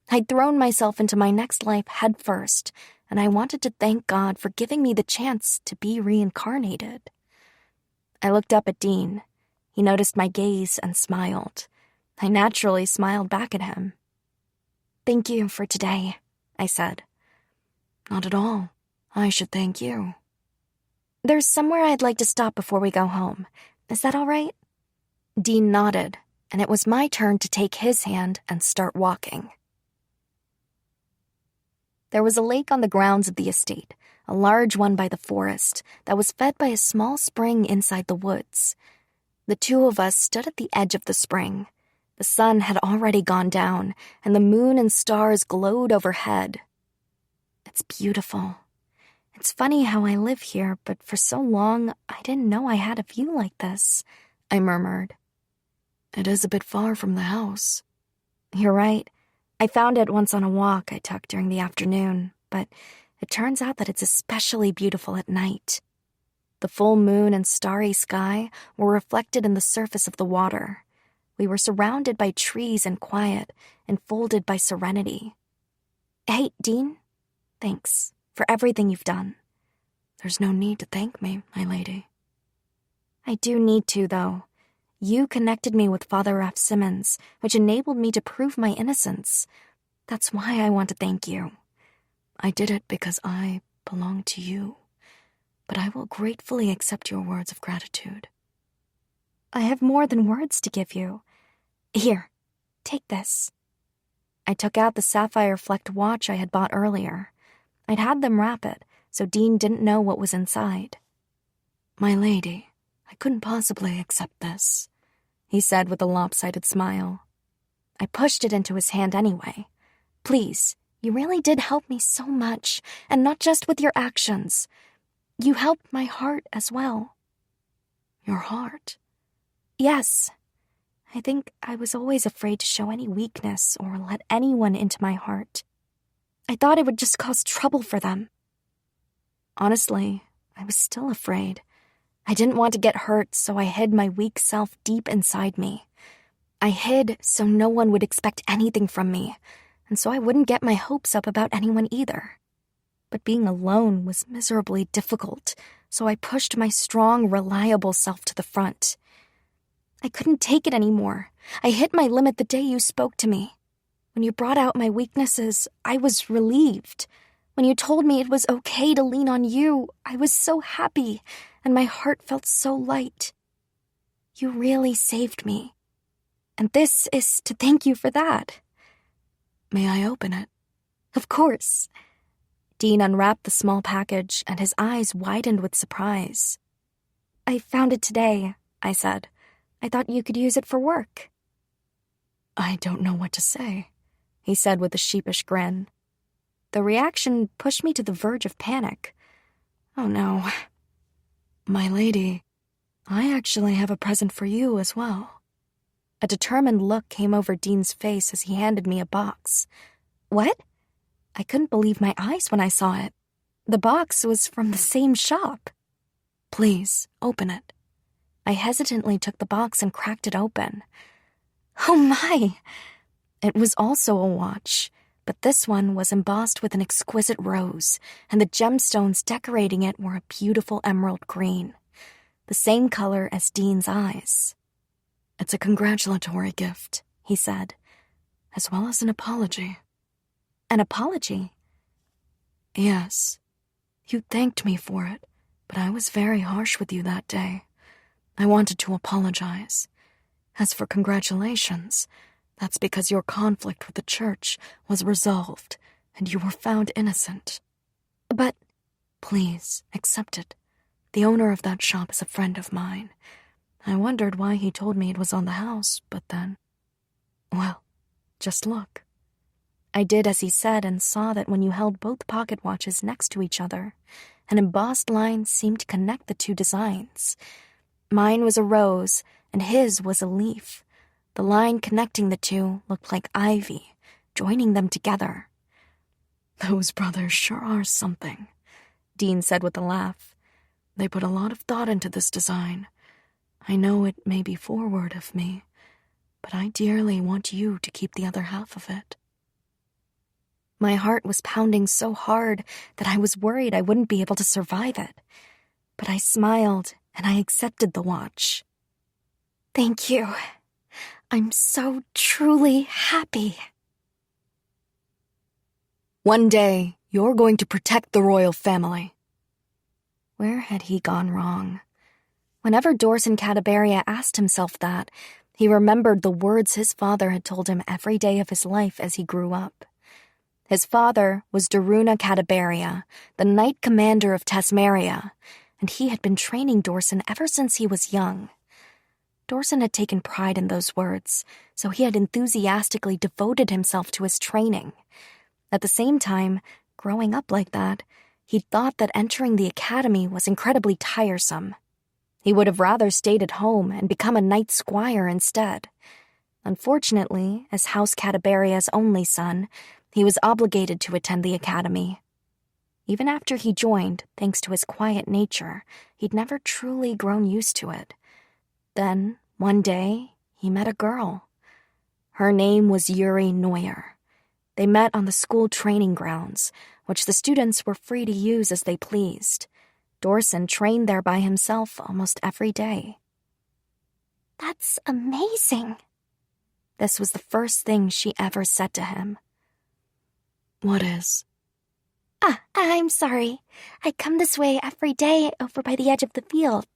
S1: I'd thrown myself into my next life head first, and I wanted to thank God for giving me the chance to be reincarnated. I looked up at Dean. He noticed my gaze and smiled. I naturally smiled back at him. "Thank you for today," I said.
S2: "Not at all. I should thank you."
S1: "There's somewhere I'd like to stop before we go home. Is that all right?" Dean nodded, and it was my turn to take his hand and start walking. There was a lake on the grounds of the estate, a large one by the forest, that was fed by a small spring inside the woods. The two of us stood at the edge of the spring. The sun had already gone down, and the moon and stars glowed overhead. It's beautiful. It's funny how I live here, but for so long, I didn't know I had a view like this, I murmured.
S2: It is a bit far from the house.
S1: You're right. I found it once on a walk I took during the afternoon, but it turns out that it's especially beautiful at night. The full moon and starry sky were reflected in the surface of the water. We were surrounded by trees and quiet, enfolded by serenity. Hey, Dean, thanks for everything you've done.
S2: There's no need to thank me, my lady.
S1: I do need to, though. You connected me with Father F. Simmons, which enabled me to prove my innocence. That's why I want to thank you.
S2: I did it because I belong to you, but I will gratefully accept your words of gratitude.
S1: I have more than words to give you. Here, take this. I took out the sapphire-flecked watch I had bought earlier. I'd had them wrap it, so Dean didn't know what was inside.
S2: My lady, I couldn't possibly accept this, he said with a lopsided smile.
S1: I pushed it into his hand anyway. Please, you really did help me so much, and not just with your actions. You helped my heart as well.
S2: Your heart?
S1: Yes. I think I was always afraid to show any weakness or let anyone into my heart. I thought it would just cause trouble for them. Honestly, I was still afraid. I didn't want to get hurt, so I hid my weak self deep inside me. I hid so no one would expect anything from me, and so I wouldn't get my hopes up about anyone either. But being alone was miserably difficult, so I pushed my strong, reliable self to the front. I couldn't take it anymore. I hit my limit the day you spoke to me. When you brought out my weaknesses, I was relieved. When you told me it was okay to lean on you, I was so happy, and my heart felt so light. You really saved me. And this is to thank you for that.
S2: May I open it?
S1: Of course. Dean unwrapped the small package, and his eyes widened with surprise. I found it today, I said. I thought you could use it for work.
S2: I don't know what to say, he said with a sheepish grin.
S1: The reaction pushed me to the verge of panic. Oh no.
S2: My lady, I actually have a present for you as well.
S1: A determined look came over Dean's face as he handed me a box. What? I couldn't believe my eyes when I saw it. The box was from the same shop.
S2: Please, open it.
S1: I hesitantly took the box and cracked it open. Oh my! It was also a watch, but this one was embossed with an exquisite rose, and the gemstones decorating it were a beautiful emerald green, the same color as Dean's eyes.
S2: It's a congratulatory gift, he said, as well as an apology.
S1: An apology?
S2: Yes. You thanked me for it, but I was very harsh with you that day. I wanted to apologize. As for congratulations, that's because your conflict with the church was resolved and you were found innocent.
S1: But...
S2: Please, accept it. The owner of that shop is a friend of mine. I wondered why he told me it was on the house, but then... Well, just look.
S1: I did as he said and saw that when you held both pocket watches next to each other, an embossed line seemed to connect the two designs. Mine was a rose, and his was a leaf. The line connecting the two looked like ivy, joining them together.
S2: Those brothers sure are something, Dean said with a laugh. They put a lot of thought into this design. I know it may be forward of me, but I dearly want you to keep the other half of it.
S1: My heart was pounding so hard that I was worried I wouldn't be able to survive it. But I smiled, and I accepted the watch. Thank you. I'm so truly happy.
S2: One day, you're going to protect the royal family.
S1: Where had he gone wrong? Whenever Dorson Cadaberia asked himself that, he remembered the words his father had told him every day of his life as he grew up. His father was Daruna Cadaberia, the Knight Commander of Tasmeria, and he had been training Dorson ever since he was young. Dorson had taken pride in those words, so he had enthusiastically devoted himself to his training. At the same time, growing up like that, he'd thought that entering the academy was incredibly tiresome. He would have rather stayed at home and become a knight squire instead. Unfortunately, as House Cadaberia's only son, he was obligated to attend the academy. Even after he joined, thanks to his quiet nature, he'd never truly grown used to it. Then, one day, he met a girl. Her name was Yuri Neuer. They met on the school training grounds, which the students were free to use as they pleased. Dorson trained there by himself almost every day.
S3: That's amazing.
S1: This was the first thing she ever said to him.
S2: What is?
S3: I'm sorry. I come this way every day over by the edge of the field.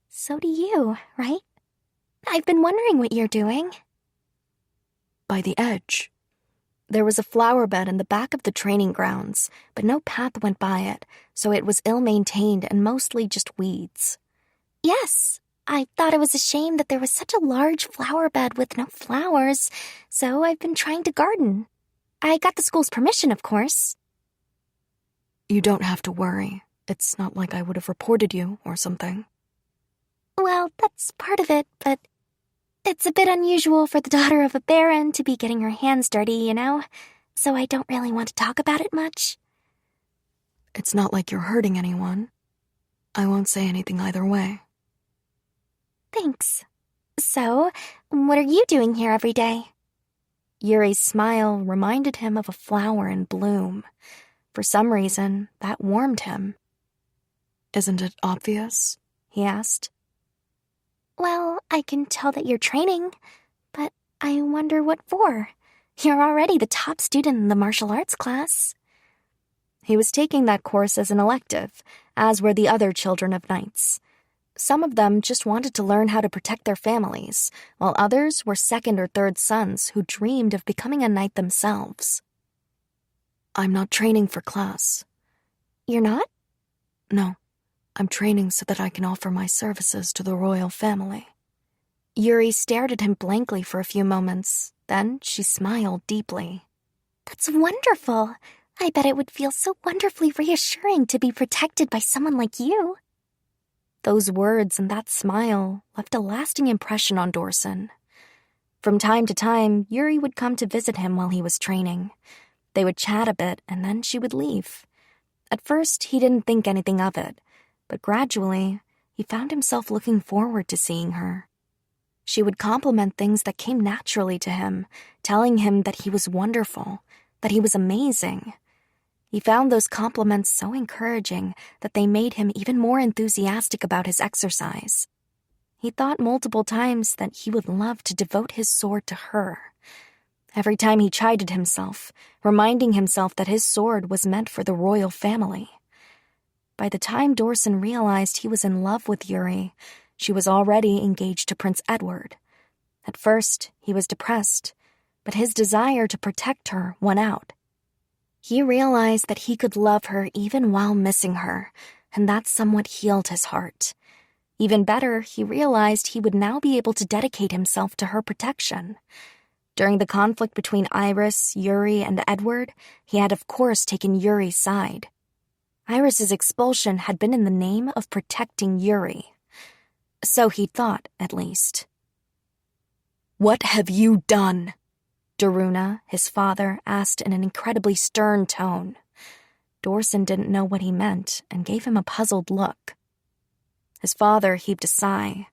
S3: So do you, right? I've been wondering what you're doing.
S2: By the edge?
S1: There was a flower bed in the back of the training grounds, but no path went by it, so it was ill-maintained and mostly just weeds.
S3: Yes, I thought it was a shame that there was such a large flower bed with no flowers, so I've been trying to garden. I got the school's permission, of course.
S2: You don't have to worry. It's not like I would have reported you or something.
S3: Well, that's part of it, but it's a bit unusual for the daughter of a baron to be getting her hands dirty, you know? So I don't really want to talk about it much.
S2: It's not like you're hurting anyone. I won't say anything either way.
S3: Thanks. So, what are you doing here every day?
S1: Yuri's smile reminded him of a flower in bloom. For some reason, that warmed him.
S2: Isn't it obvious?
S1: He asked.
S3: Well, I can tell that you're training, but I wonder what for. You're already the top student in the martial arts class.
S1: He was taking that course as an elective, as were the other children of knights. Some of them just wanted to learn how to protect their families, while others were second or third sons who dreamed of becoming a knight themselves.
S2: I'm not training for class.
S3: You're not?
S2: No, I'm training so that I can offer my services to the royal family.
S1: Yuri stared at him blankly for a few moments. Then she smiled deeply.
S3: That's wonderful. I bet it would feel so wonderfully reassuring to be protected by someone like you.
S1: Those words and that smile left a lasting impression on Dorson. From time to time, Yuri would come to visit him while he was training. They would chat a bit, and then she would leave. At first, he didn't think anything of it, but gradually, he found himself looking forward to seeing her. She would compliment things that came naturally to him, telling him that he was wonderful, that he was amazing. He found those compliments so encouraging that they made him even more enthusiastic about his exercise. He thought multiple times that he would love to devote his sword to her. Every time he chided himself, reminding himself that his sword was meant for the royal family. By the time Dorson realized he was in love with Yuri, she was already engaged to Prince Edward. At first, he was depressed, but his desire to protect her won out. He realized that he could love her even while missing her, and that somewhat healed his heart. Even better, he realized he would now be able to dedicate himself to her protection. During the conflict between Iris, Yuri, and Edward, he had of course taken Yuri's side. Iris's expulsion had been in the name of protecting Yuri. So he thought, at least.
S2: "What have you done?"
S1: Daruna, his father, asked in an incredibly stern tone. Dorson didn't know what he meant and gave him a puzzled look. His father heaved a sigh.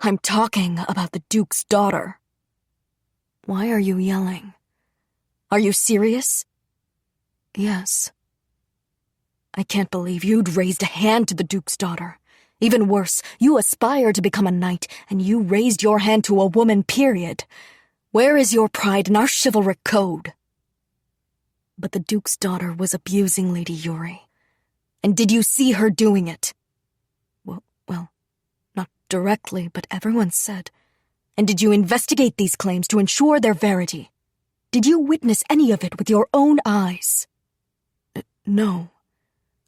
S2: "I'm talking about the Duke's daughter." "Why are you yelling? Are you serious?" "Yes." "I can't believe you'd raised a hand to the Duke's daughter. Even worse, you aspire to become a knight, and you raised your hand to a woman, period. Where is your pride in our chivalric code?" "But the Duke's daughter was abusing Lady Yuri. And did you see her doing it?" Well, not directly, but everyone said. "And did you investigate these claims to ensure their verity? Did you witness any of it with your own eyes?" "No.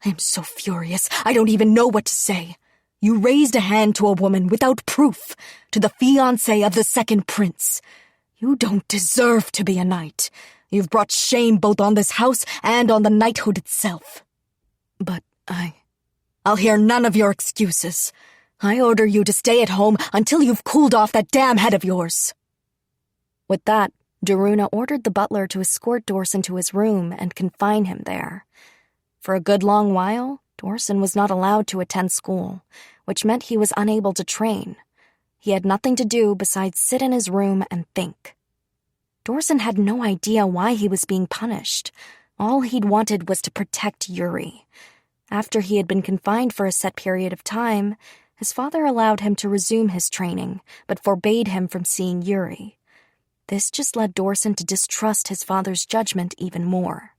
S2: I am so furious, I don't even know what to say. You raised a hand to a woman without proof, to the fiancé of the second prince. You don't deserve to be a knight. You've brought shame both on this house and on the knighthood itself. But I'll hear none of your excuses. I order you to stay at home until you've cooled off that damn head of yours."
S1: With that, Daruna ordered the butler to escort Dorson to his room and confine him there. For a good long while, Dorson was not allowed to attend school, which meant he was unable to train. He had nothing to do besides sit in his room and think. Dorson had no idea why he was being punished. All he'd wanted was to protect Yuri. After he had been confined for a set period of time, his father allowed him to resume his training, but forbade him from seeing Yuri. This just led Dorson to distrust his father's judgment even more.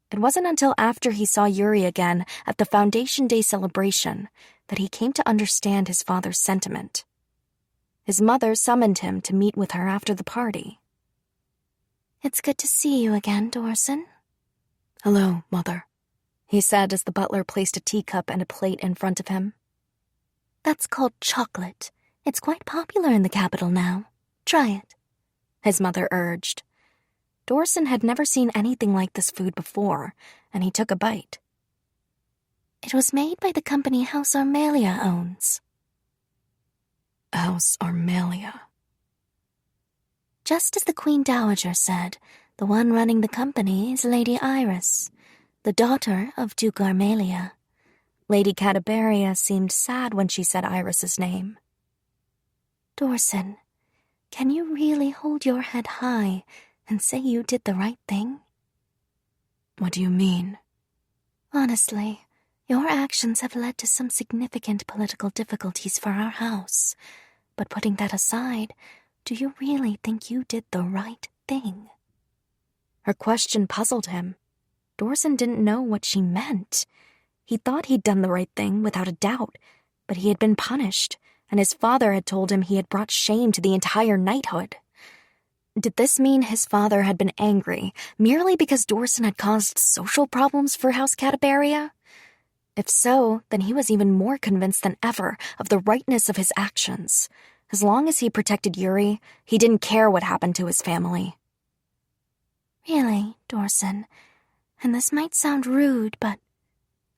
S1: It wasn't until after he saw Yuri again at the Foundation Day celebration that he came to understand his father's sentiment. His mother summoned him to meet with her after the party.
S3: "It's good to see you again, Dorson."
S2: "Hello, Mother,"
S1: he said as the butler placed a teacup and a plate in front of him.
S3: "That's called chocolate. It's quite popular in the capital now. Try it,"
S1: his mother urged. Dorson had never seen anything like this food before, and he took a bite.
S3: "It was made by the company House Armalia owns."
S2: "House Armalia."
S3: "Just as the Queen Dowager said, the one running the company is Lady Iris, the daughter of Duke Armalia."
S1: Lady Catabaria seemed sad when she said Iris's name.
S3: "Dorson, can you really hold your head high and say you did the right thing?"
S2: "What do you mean?"
S3: "Honestly, your actions have led to some significant political difficulties for our house. But putting that aside, do you really think you did the right thing?"
S1: Her question puzzled him. Dorson didn't know what she meant. He thought he'd done the right thing without a doubt, but he had been punished, and his father had told him he had brought shame to the entire knighthood. Did this mean his father had been angry merely because Dorson had caused social problems for House Catabaria? If so, then he was even more convinced than ever of the rightness of his actions. As long as he protected Yuri, he didn't care what happened to his family.
S3: "Really, Dorson, and this might sound rude, but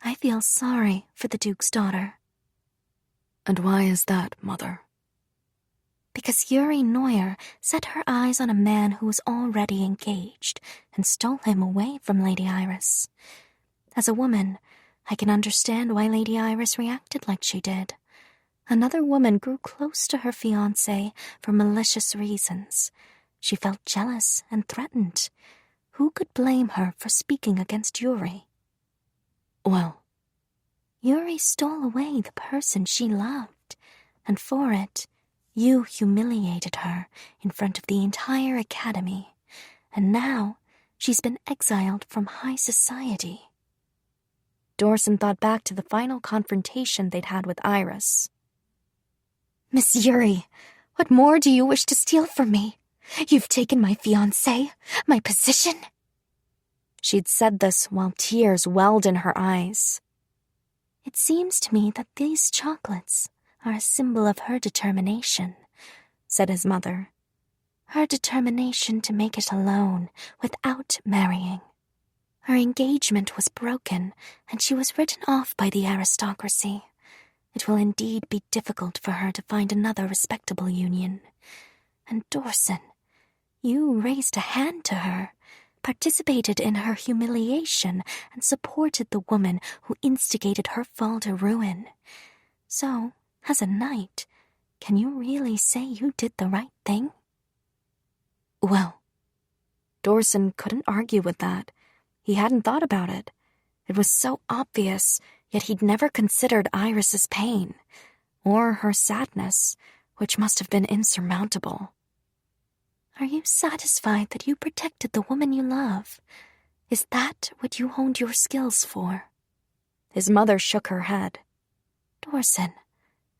S3: I feel sorry for the Duke's daughter."
S2: "And why is that, Mother?"
S3: "Because Yuri Neuer set her eyes on a man who was already engaged and stole him away from Lady Iris. As a woman, I can understand why Lady Iris reacted like she did. Another woman grew close to her fiancé for malicious reasons. She felt jealous and threatened. Who could blame her for speaking against Yuri?"
S2: "Well,
S3: Yuri stole away the person she loved, and for it, you humiliated her in front of the entire academy, and now she's been exiled from high society."
S1: Dorson thought back to the final confrontation they'd had with Iris.
S3: "Miss Yuri, what more do you wish to steal from me? You've taken my fiancé, my position."
S1: She'd said this while tears welled in her eyes.
S3: "It seems to me that these chocolates are a symbol of her determination," said his mother. "Her determination to make it alone, without marrying. Her engagement was broken, and she was written off by the aristocracy. It will indeed be difficult for her to find another respectable union. And Dorson, you raised a hand to her, participated in her humiliation, and supported the woman who instigated her fall to ruin. So, as a knight, can you really say you did the right thing?"
S1: Well, Dorson couldn't argue with that. He hadn't thought about it. It was so obvious, yet he'd never considered Iris's pain, or her sadness, which must have been insurmountable.
S3: "Are you satisfied that you protected the woman you love? Is that what you honed your skills for?"
S1: His mother shook her head.
S3: "Dorson,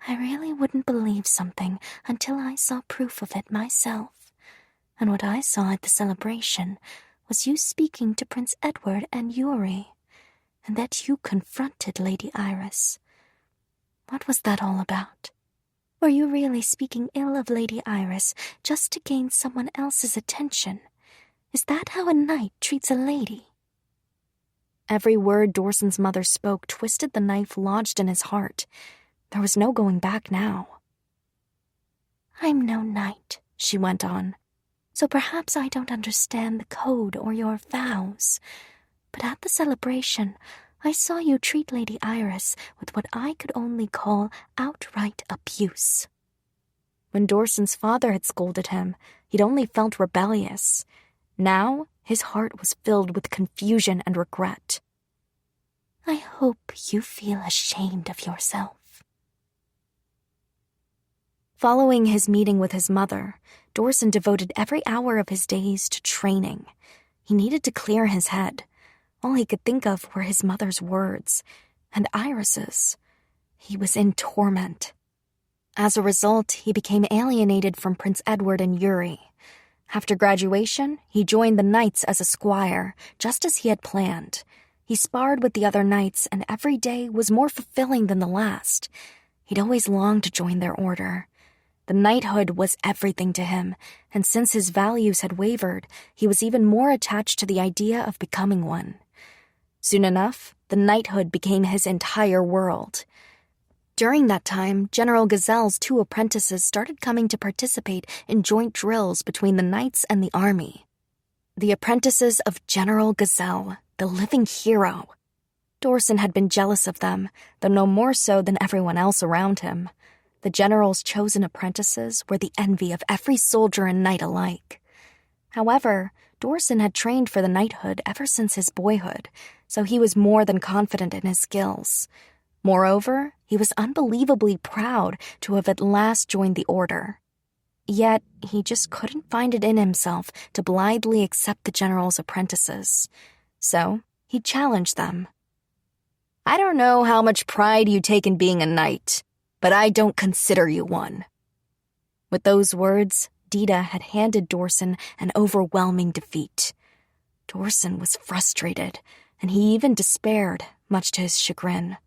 S3: I really wouldn't believe something until I saw proof of it myself. And what I saw at the celebration was you speaking to Prince Edward and Yuri, and that you confronted Lady Iris.
S2: What was that all about?
S3: Were you really speaking ill of Lady Iris just to gain someone else's attention? Is that how a knight treats a lady?
S1: Every word Dorson's mother spoke twisted the knife lodged in his heart. There was no going back now.
S3: I'm no knight, she went on, so perhaps I don't understand the code or your vows. But at the celebration, I saw you treat Lady Iris with what I could only call outright abuse.
S1: When Dorson's father had scolded him, he'd only felt rebellious. Now, his heart was filled with confusion and regret.
S3: I hope you feel ashamed of yourself.
S1: Following his meeting with his mother, Dorson devoted every hour of his days to training. He needed to clear his head. All he could think of were his mother's words, and Iris's. He was in torment. As a result, he became alienated from Prince Edward and Yuri. After graduation, he joined the knights as a squire, just as he had planned. He sparred with the other knights, and every day was more fulfilling than the last. He'd always longed to join their order. The knighthood was everything to him, and since his values had wavered, he was even more attached to the idea of becoming one. Soon enough, the knighthood became his entire world. During that time, General Gazelle's 2 apprentices started coming to participate in joint drills between the knights and the army. The apprentices of General Gazelle, the living hero. Dorson had been jealous of them, though no more so than everyone else around him. The general's chosen apprentices were the envy of every soldier and knight alike. However, Dorson had trained for the knighthood ever since his boyhood, so he was more than confident in his skills. Moreover, he was unbelievably proud to have at last joined the order. Yet, he just couldn't find it in himself to blithely accept the general's apprentices. So, he challenged them. "I don't know how much pride you take in being a knight, but I don't consider you one." With those words, Dita had handed Dorson an overwhelming defeat. Dorson was frustrated, and he even despaired, much to his chagrin.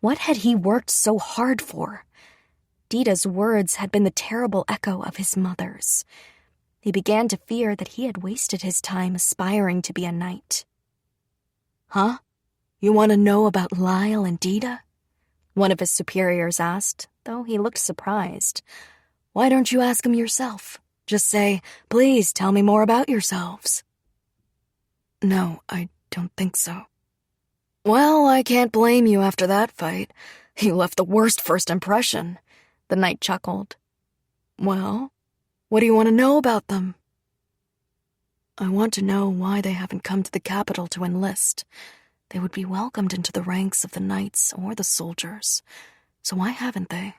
S1: What had he worked so hard for? Dita's words had been the terrible echo of his mother's. He began to fear that he had wasted his time aspiring to be a knight. "Huh? You want to know about Lyle and Dita?" one of his superiors asked, though he looked surprised. "Why don't you ask him yourself? Just say, 'Please tell me more about yourselves.'" "No, I don't think so." "Well, I can't blame you after that fight. You left the worst first impression," the knight chuckled. "Well, what do you want to know about them?" "I want to know why they haven't come to the capital to enlist. They would be welcomed into the ranks of the knights or the soldiers. So why haven't they?"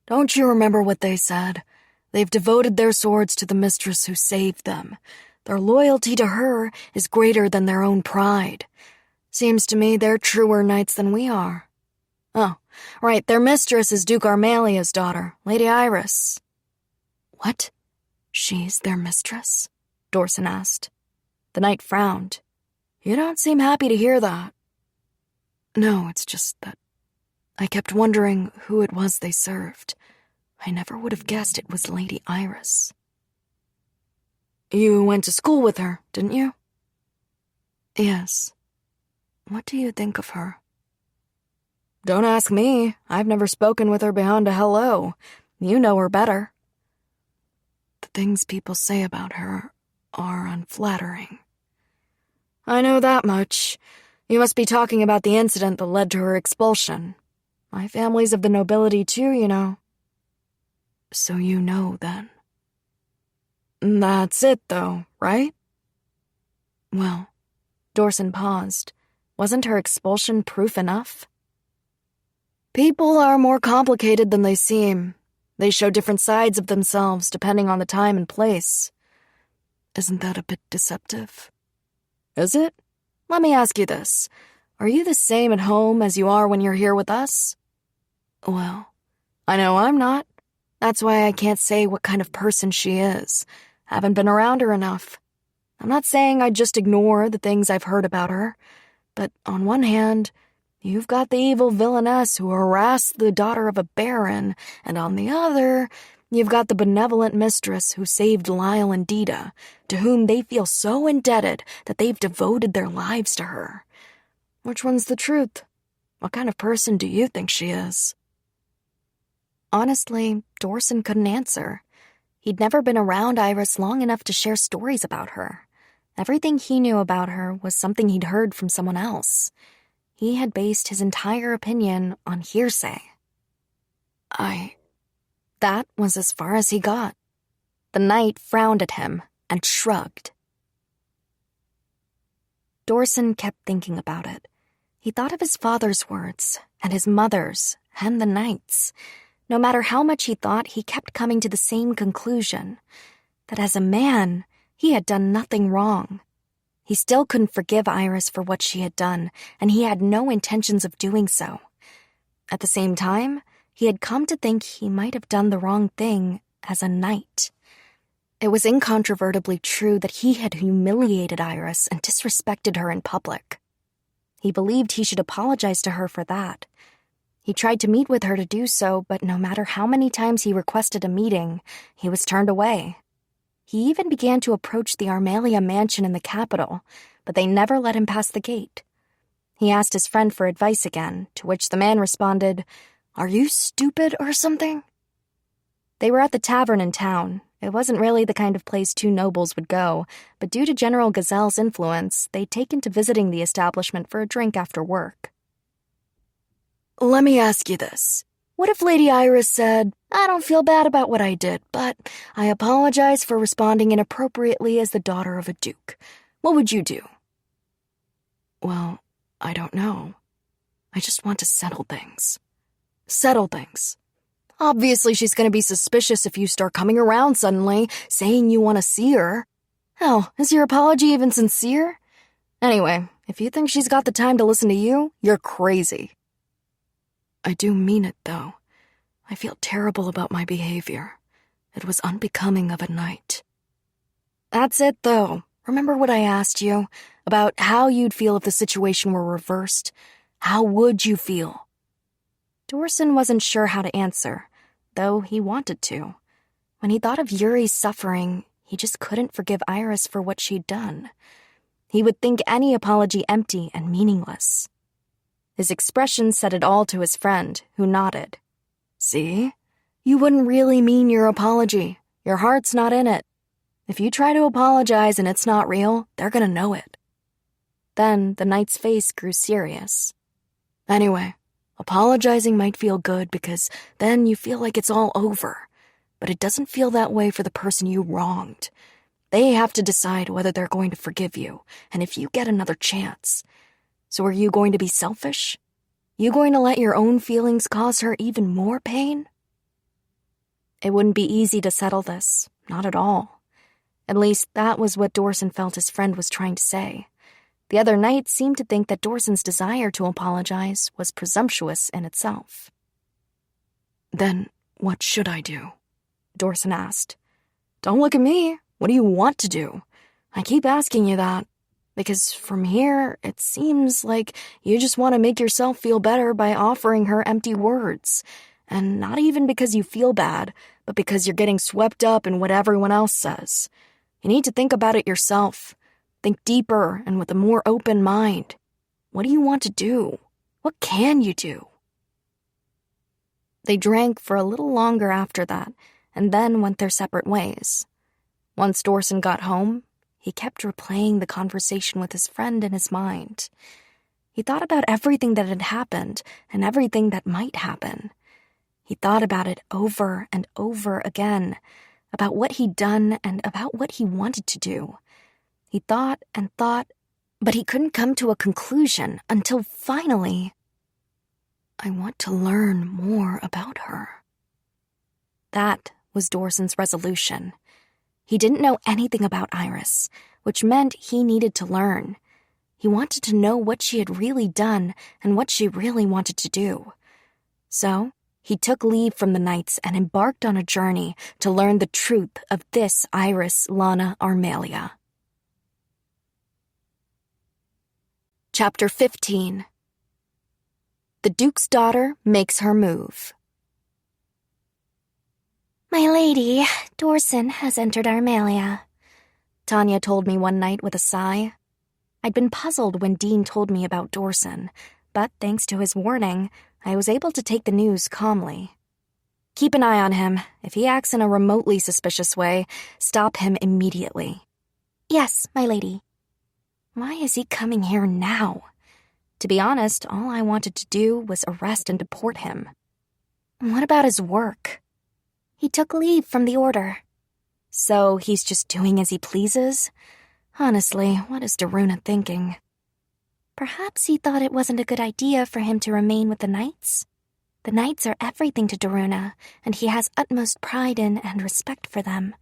S1: "Don't you remember what they said? They've devoted their swords to the mistress who saved them. Their loyalty to her is greater than their own pride. Seems to me they're truer knights than we are." "Oh, right, their mistress is Duke Armalia's daughter, Lady Iris." "What? She's their mistress?" Dorson asked. The knight frowned. "You don't seem happy to hear that." "No, it's just that I kept wondering who it was they served. I never would have guessed it was Lady Iris." "You went to school with her, didn't you?" "Yes. What do you think of her?" "Don't ask me. I've never spoken with her beyond a hello. You know her better." "The things people say about her are unflattering." "I know that much. You must be talking about the incident that led to her expulsion. My family's of the nobility too, you know." "So you know, then?" "That's it, though, right?" "Well," Dorson paused. Wasn't her expulsion proof enough? "People are more complicated than they seem. They show different sides of themselves depending on the time and place." "Isn't that a bit deceptive?" "Is it? Let me ask you this. Are you the same at home as you are when you're here with us?" "Well, I know I'm not. That's why I can't say what kind of person she is. Haven't been around her enough. I'm not saying I'd just ignore the things I've heard about her, but on one hand,
S2: You've got the evil villainess who harassed the daughter of a baron, and on the other, you've got the benevolent mistress who saved Lyle and Dita, to whom they feel so indebted that they've devoted their lives to her. Which one's the truth? What kind of person do you think she is?
S1: Honestly, Dorson couldn't answer. He'd never been around Iris long enough to share stories about her. Everything he knew about her was something he'd heard from someone else. He had based his entire opinion on hearsay. That was as far as he got. The knight frowned at him and shrugged. Dorson kept thinking about it. He thought of his father's words, and his mother's, and the knight's. No matter how much he thought, he kept coming to the same conclusion, that as a man, he had done nothing wrong. He still couldn't forgive Iris for what she had done, and he had no intentions of doing so. At the same time, he had come to think he might have done the wrong thing as a knight. It was incontrovertibly true that he had humiliated Iris and disrespected her in public. He believed he should apologize to her for that. He tried to meet with her to do so, but no matter how many times he requested a meeting, he was turned away. He even began to approach the Armalia mansion in the capital, but they never let him pass the gate. He asked his friend for advice again, to which the man responded, "Are you stupid or something?" They were at the tavern in town. It wasn't really the kind of place two nobles would go, but due to General Gazelle's influence, they'd taken to visiting the establishment for a drink after work.
S2: Let me ask you this. What if Lady Iris said, "I don't feel bad about what I did, but I apologize for responding inappropriately as the daughter of a duke"? What would you do? Well, I don't know. I just want to settle things. Settle things. Obviously, she's going to be suspicious if you start coming around suddenly, saying you want to see her. Hell, is your apology even sincere? Anyway, if you think she's got the time to listen to you, you're crazy. I do mean it, though. I feel terrible about my behavior. It was unbecoming of a knight. That's it, though. Remember what I asked you? About how you'd feel if the situation were reversed? How would you feel?
S1: Dorson wasn't sure how to answer, though he wanted to. When he thought of Yuri's suffering, he just couldn't forgive Iris for what she'd done. He would think any apology empty and meaningless. His expression said it all to his friend, who nodded. See? You wouldn't really mean your apology. Your heart's not in it. If you try to apologize and it's not real, they're gonna know it. Then the knight's face grew serious. Anyway, apologizing might feel good because then you feel like it's all over. But it doesn't feel that way for the person you wronged. They have to decide whether they're going to forgive you, and if you get another chance. So are you going to be selfish? You going to let your own feelings cause her even more pain? It wouldn't be easy to settle this, not at all. At least that was what Dorson felt his friend was trying to say. The other knight seemed to think that Dorson's desire to apologize was presumptuous in itself. Then what should I do? Dorson asked. Don't look at me. What do you want to do? I keep asking you that. Because from here, it seems like you just want to make yourself feel better by offering her empty words. And not even because you feel bad, but because you're getting swept up in what everyone else says. You need to think about it yourself. Think deeper and with a more open mind. What do you want to do? What can you do? They drank for a little longer after that, and then went their separate ways. Once Dorson got home, he kept replaying the conversation with his friend in his mind. He thought about everything that had happened and everything that might happen. He thought about it over and over again, about what he'd done and about what he wanted to do. He thought and thought, but he couldn't come to a conclusion until finally, I want to learn more about her. That was Dorson's resolution. He didn't know anything about Iris, which meant he needed to learn. He wanted to know what she had really done and what she really wanted to do. So, he took leave from the knights and embarked on a journey to learn the truth of this Iris Lana Armalia. Chapter 15. The Duke's daughter makes her move.
S3: My lady, Dorson has entered Armalia,
S1: Tanya told me one night with a sigh. I'd been puzzled when Dean told me about Dorson, but thanks to his warning, I was able to take the news calmly. Keep an eye on him. If he acts in a remotely suspicious way, stop him immediately.
S3: Yes, my lady.
S1: Why is he coming here now? To be honest, all I wanted to do was arrest and deport him. What about his work?
S3: He took leave from the order.
S1: So he's just doing as he pleases? Honestly, what is Daruna thinking?
S3: Perhaps he thought it wasn't a good idea for him to remain with the Knights. The Knights are everything to Daruna, and he has utmost pride in and respect for them.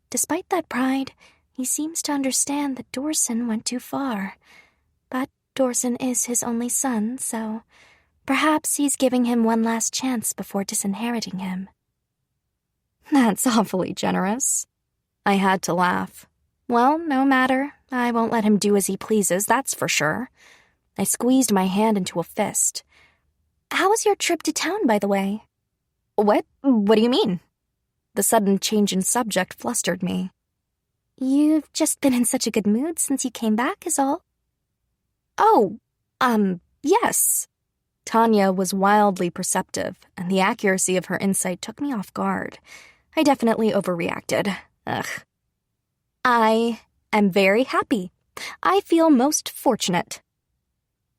S3: Despite that pride, he seems to understand that Dorson went too far. But Dorson is his only son, so perhaps he's giving him one last chance before disinheriting him.
S1: That's awfully generous. I had to laugh. Well, no matter. I won't let him do as he pleases, that's for sure. I squeezed my hand into a fist.
S3: How was your trip to town, by the way?
S1: What? What do you mean? The sudden change in subject flustered me.
S3: You've just been in such a good mood since you came back, is all.
S1: Oh, yes. Tanya was wildly perceptive, and the accuracy of her insight took me off guard. I definitely overreacted. Ugh. I am very happy. I feel most fortunate.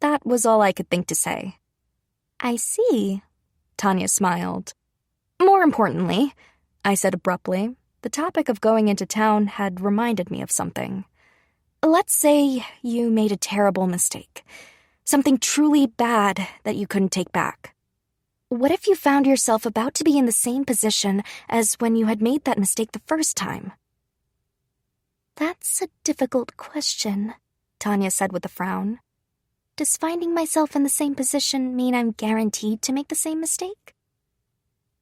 S1: That was all I could think to say.
S3: I see.
S1: Tanya smiled. More importantly, I said abruptly, the topic of going into town had reminded me of something. Let's say you made a terrible mistake. Something truly bad that you couldn't take back. What if you found yourself about to be in the same position as when you had made that mistake the first time?
S3: That's a difficult question,
S1: Tanya said with a frown.
S3: Does finding myself in the same position mean I'm guaranteed to make the same mistake?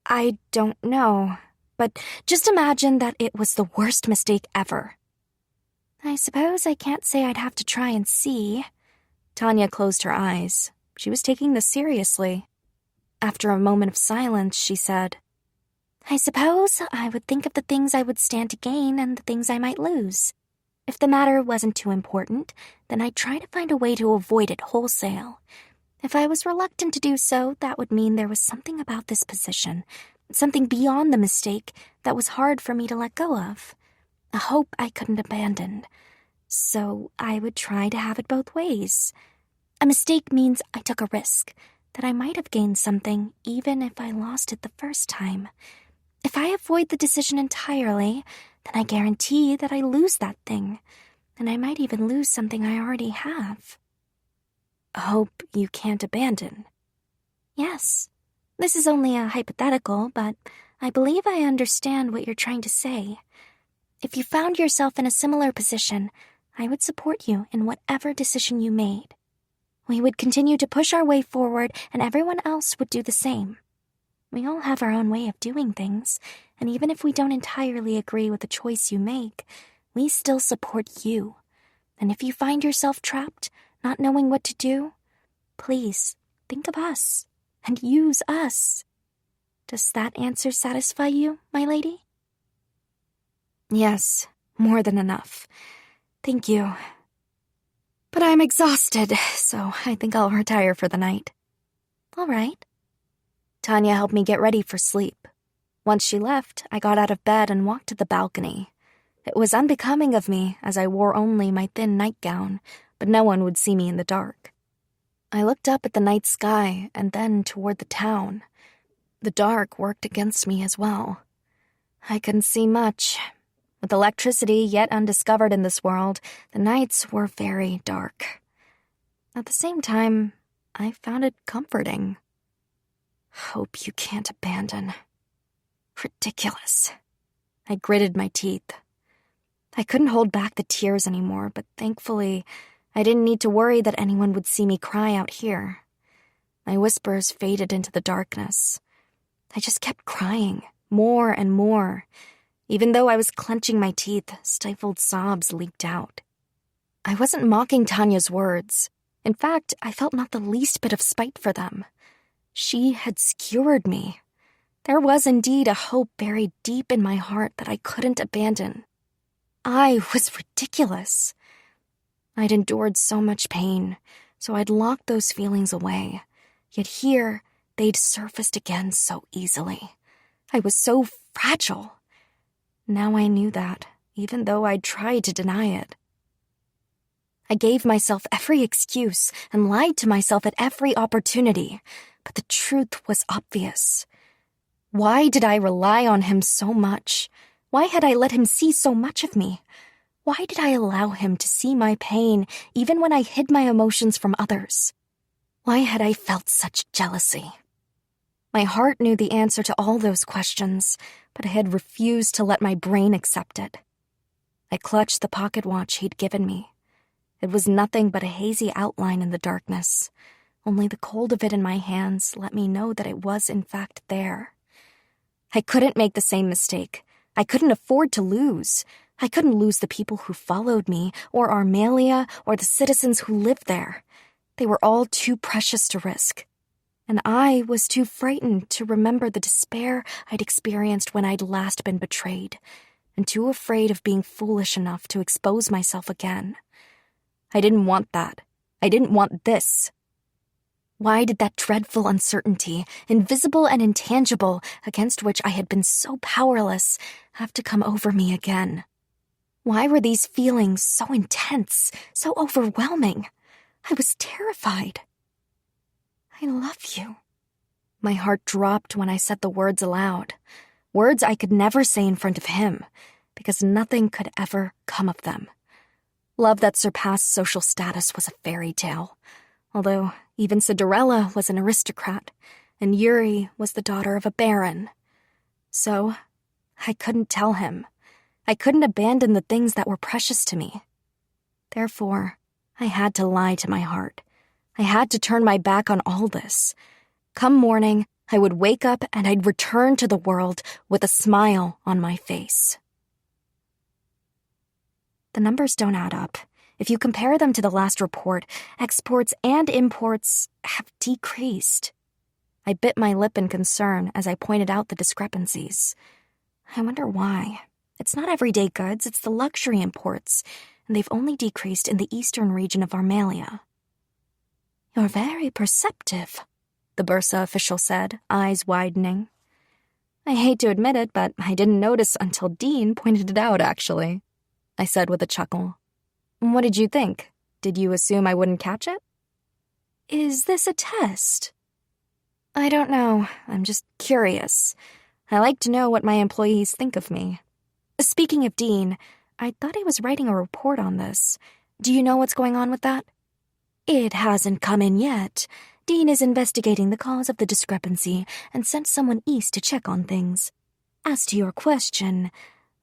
S1: I don't know, but just imagine that it was the worst mistake ever.
S3: I suppose I can't say I'd have to try and see.
S1: Tanya closed her eyes. She was taking this seriously. After a moment of silence, she said,
S3: I suppose I would think of the things I would stand to gain and the things I might lose. If the matter wasn't too important, then I'd try to find a way to avoid it wholesale. If I was reluctant to do so, that would mean there was something about this position, something beyond the mistake that was hard for me to let go of, a hope I couldn't abandon. So I would try to have it both ways. A mistake means I took a risk, that I might have gained something even if I lost it the first time. If I avoid the decision entirely, then I guarantee that I lose that thing, and I might even lose something I already have.
S1: A hope you can't abandon.
S3: Yes. This is only a hypothetical, but I believe I understand what you're trying to say. If you found yourself in a similar position, I would support you in whatever decision you made. We would continue to push our way forward, and everyone else would do the same. We all have our own way of doing things, and even if we don't entirely agree with the choice you make, we still support you. And if you find yourself trapped, not knowing what to do, please think of us and use us. Does that answer satisfy you, my lady?
S1: Yes, more than enough. Thank you. But I'm exhausted, so I think I'll retire for the night.
S3: All right.
S1: Tanya helped me get ready for sleep. Once she left, I got out of bed and walked to the balcony. It was unbecoming of me, as I wore only my thin nightgown, but no one would see me in the dark. I looked up at the night sky and then toward the town. The dark worked against me as well. I couldn't see much. With electricity yet undiscovered in this world, the nights were very dark. At the same time, I found it comforting. Hope you can't abandon. Ridiculous. I gritted my teeth. I couldn't hold back the tears anymore, but thankfully, I didn't need to worry that anyone would see me cry out here. My whispers faded into the darkness. I just kept crying, more and more. Even though I was clenching my teeth, stifled sobs leaked out. I wasn't mocking Tanya's words. In fact, I felt not the least bit of spite for them. She had skewered me. There was indeed a hope buried deep in my heart that I couldn't abandon. I was ridiculous. I'd endured so much pain, so I'd locked those feelings away. Yet here, they'd surfaced again so easily. I was so fragile. Now I knew that, even though I'd tried to deny it. I gave myself every excuse and lied to myself at every opportunity, but the truth was obvious. Why did I rely on him so much? Why had I let him see so much of me? Why did I allow him to see my pain even when I hid my emotions from others? Why had I felt such jealousy? My heart knew the answer to all those questions, but I had refused to let my brain accept it. I clutched the pocket watch he'd given me. It was nothing but a hazy outline in the darkness. Only the cold of it in my hands let me know that it was in fact there. I couldn't make the same mistake. I couldn't afford to lose. I couldn't lose the people who followed me, or Armalia, or the citizens who lived there. They were all too precious to risk. And I was too frightened to remember the despair I'd experienced when I'd last been betrayed, and too afraid of being foolish enough to expose myself again. I didn't want that. I didn't want this. Why did that dreadful uncertainty, invisible and intangible, against which I had been so powerless, have to come over me again? Why were these feelings so intense, so overwhelming? I was terrified. I love you. My heart dropped when I said the words aloud, words I could never say in front of him, because nothing could ever come of them. Love that surpassed social status was a fairy tale, although even Cinderella was an aristocrat, and Yuri was the daughter of a baron. So, I couldn't tell him. I couldn't abandon the things that were precious to me. Therefore, I had to lie to my heart. I had to turn my back on all this. Come morning, I would wake up and I'd return to the world with a smile on my face. The numbers don't add up. If you compare them to the last report, exports and imports have decreased. I bit my lip in concern as I pointed out the discrepancies. I wonder why. It's not everyday goods, it's the luxury imports, and they've only decreased in the eastern region of Armalia. You're very perceptive, the Bursa official said, eyes widening. I hate to admit it, but I didn't notice until Dean pointed it out, actually, I said with a chuckle. What did you think? Did you assume I wouldn't catch it? Is this a test? I don't know. I'm just curious. I like to know what my employees think of me. Speaking of Dean, I thought he was writing a report on this. Do you know what's going on with that? It hasn't come in yet. Dean is investigating the cause of the discrepancy and sent someone east to check on things. As to your question,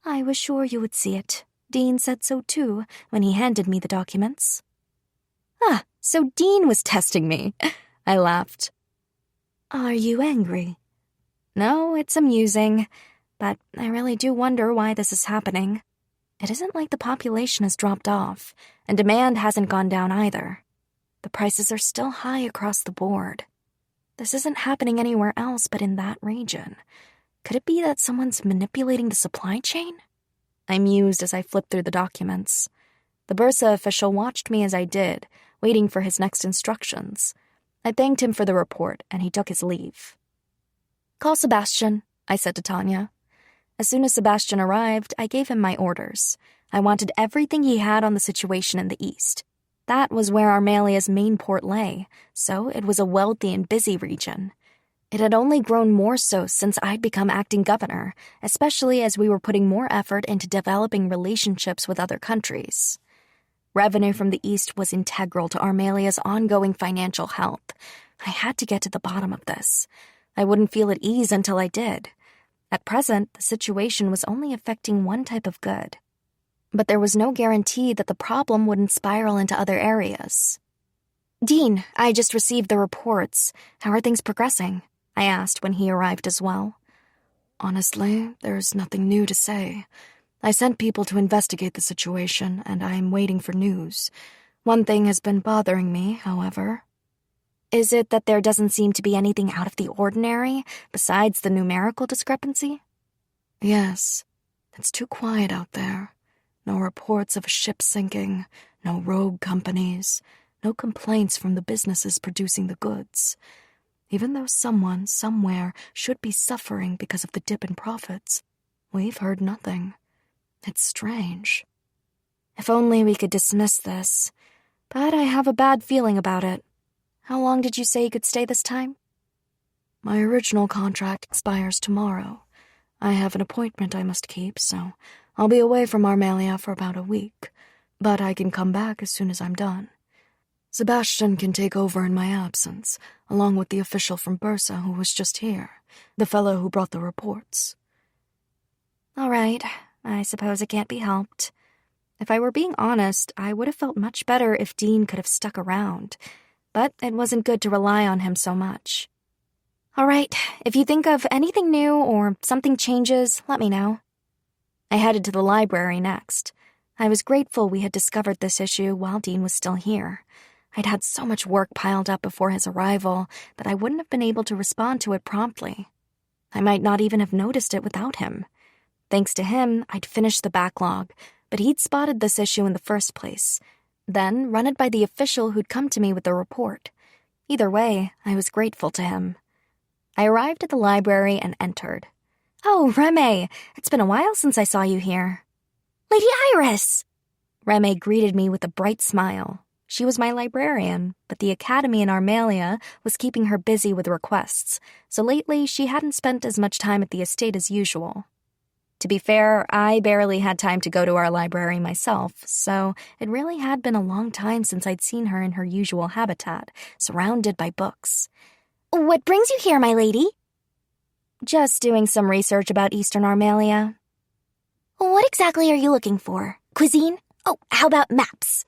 S1: I was sure you would see it. Dean said so too when he handed me the documents. Ah, so Dean was testing me. I laughed. Are you angry? No, it's amusing. But I really do wonder why this is happening. It isn't like the population has dropped off, and demand hasn't gone down either. The prices are still high across the board. This isn't happening anywhere else but in that region. Could it be that someone's manipulating the supply chain? I mused as I flipped through the documents. The Bursa official watched me as I did, waiting for his next instructions. I thanked him for the report, and he took his leave. Call Sebastian, I said to Tanya. As soon as Sebastian arrived, I gave him my orders. I wanted everything he had on the situation in the east. That was where Armalia's main port lay, so it was a wealthy and busy region. It had only grown more so since I'd become acting governor, especially as we were putting more effort into developing relationships with other countries. Revenue from the east was integral to Armalia's ongoing financial health. I had to get to the bottom of this. I wouldn't feel at ease until I did. At present, the situation was only affecting one type of good. But there was no guarantee that the problem wouldn't spiral into other areas. Dean, I just received the reports. How are things progressing? I asked when he arrived as well. Honestly, there's nothing new to say. I sent people to investigate the situation, and I'm waiting for news. One thing has been bothering me, however. Is it that there doesn't seem to be anything out of the ordinary besides the numerical discrepancy?
S2: Yes. It's too quiet out there. No reports of a ship sinking, no rogue companies, no complaints from the businesses producing the goods. Even though someone, somewhere, should be suffering because of the dip in profits, we've heard nothing. It's strange.
S1: If only we could dismiss this, but I have a bad feeling about it. How long did you say you could stay this time?
S2: My original contract expires tomorrow. I have an appointment I must keep, so I'll be away from Armelia for about a week, but I can come back as soon as I'm done. Sebastian can take over in my absence, along with the official from Bursa who was just here, the fellow who brought the reports.
S1: All right, I suppose it can't be helped. If I were being honest, I would have felt much better if Dean could have stuck around, but it wasn't good to rely on him so much. All right, if you think of anything new or something changes, let me know. I headed to the library next. I was grateful we had discovered this issue while Dean was still here. I'd had so much work piled up before his arrival that I wouldn't have been able to respond to it promptly. I might not even have noticed it without him. Thanks to him, I'd finished the backlog, but he'd spotted this issue in the first place, then run it by the official who'd come to me with the report. Either way, I was grateful to him. I arrived at the library and entered. Oh, Reme, it's been a while since I saw you here.
S3: Lady Iris!
S1: Reme greeted me with a bright smile. She was my librarian, but the academy in Armelia was keeping her busy with requests, so lately she hadn't spent as much time at the estate as usual. To be fair, I barely had time to go to our library myself, so it really had been a long time since I'd seen her in her usual habitat, surrounded by books.
S3: What brings you here, my lady?
S1: Just doing some research about Eastern Armelia.
S3: What exactly are you looking for? Cuisine? Oh, how about maps?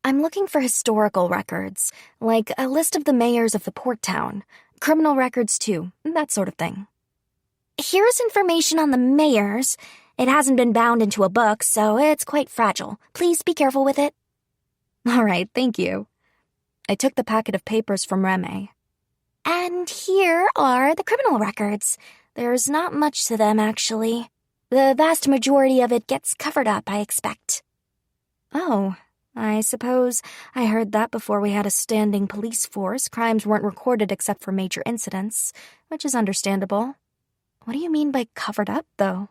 S1: I'm looking for historical records, like a list of the mayors of the port town, criminal records too, that sort of thing.
S3: Here's information on the mayors. It hasn't been bound into a book, so it's quite fragile. Please be careful with it.
S1: All right, thank you. I took the packet of papers from Reme.
S3: And here are the criminal records. There's not much to them, actually. The vast majority of it gets covered up, I expect.
S1: Oh, I suppose I heard that before we had a standing police force, crimes weren't recorded except for major incidents, which is understandable. What do you mean by covered up, though?